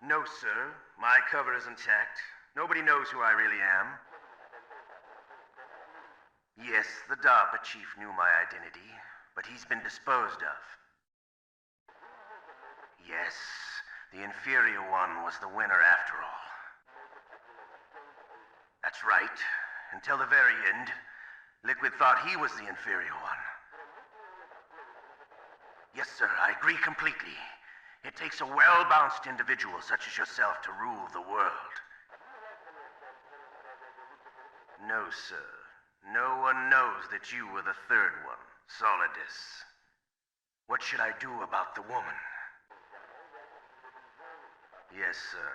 No, sir. My cover is intact. Nobody knows who I really am. Yes, the DARPA chief knew my identity, but he's been disposed of. Yes, the inferior one was the winner after all. That's right. Until the very end, Liquid thought he was the inferior one. Yes, sir, I agree completely. It takes a well-balanced individual such as yourself to rule the world. No, sir. No one knows that you were the third one, Solidus. What should I do about the woman? Yes, sir.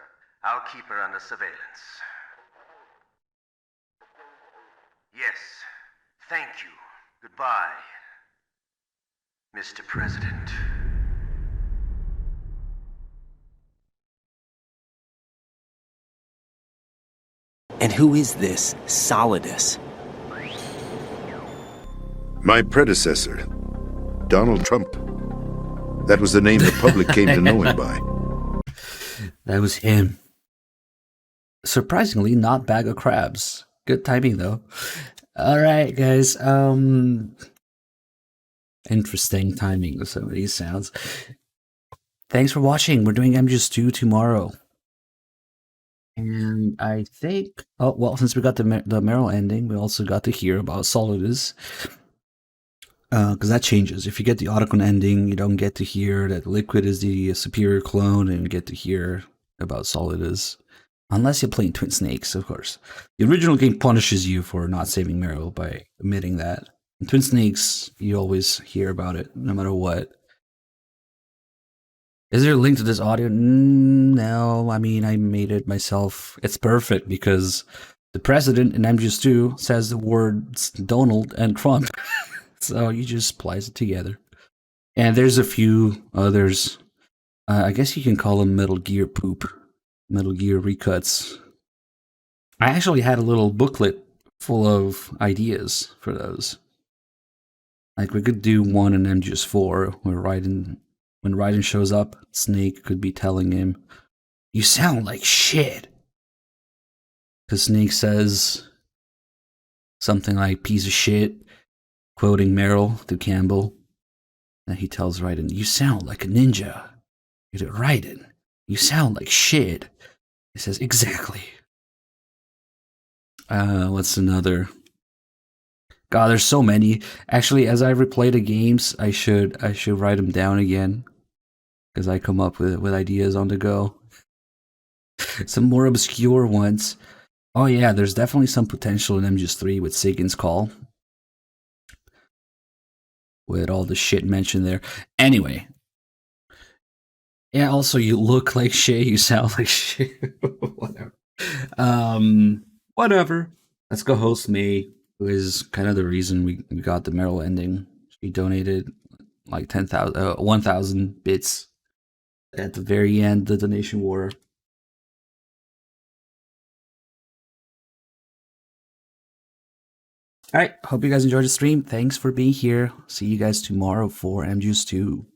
I'll keep her under surveillance. Yes. Thank you. Goodbye, Mr. President. And who is this Solidus? My predecessor, Donald Trump. That was the name the public came to know him by. That was him. Surprisingly, not bag of crabs. Good timing though. All right, guys. Interesting timing with some of these sounds. Thanks for watching. We're doing MGS2 tomorrow. And I think, oh, well, since we got the Meryl ending, we also got to hear about Solidus. Because that changes. If you get the Otacon ending, you don't get to hear that Liquid is the superior clone, and you get to hear about Solidus. Unless you're playing Twin Snakes, of course. The original game punishes you for not saving Meryl by omitting that. In Twin Snakes, you always hear about it, no matter what. Is there a link to this audio? No, I mean, I made it myself. It's perfect because the president in MGS2 says the words Donald and Trump. So you just splice it together. And there's a few others. I guess you can call them Metal Gear poop. Metal Gear recuts. I actually had a little booklet full of ideas for those. Like we could do one in MGS4 where when Raiden shows up, Snake could be telling him, "You sound like shit." Because Snake says something like "piece of shit," quoting Meryl to Campbell. And he tells Raiden, "You sound like a ninja." He said, "Raiden, you sound like shit." He says, "Exactly." What's another? God, there's so many. Actually, as I replay the games, I should write them down again. Because I come up with ideas on the go. Some more obscure ones. Oh yeah, there's definitely some potential in MGS3 with Sagan's Call. With all the shit mentioned there. Anyway. Yeah, also you look like shit, you sound like shit. Whatever. Whatever. Let's go host May, who is kind of the reason we got the Meryl ending. She donated like 1,000 bits at the very end, the donation war. Alright, hope you guys enjoyed the stream. Thanks for being here. See you guys tomorrow for MGS2.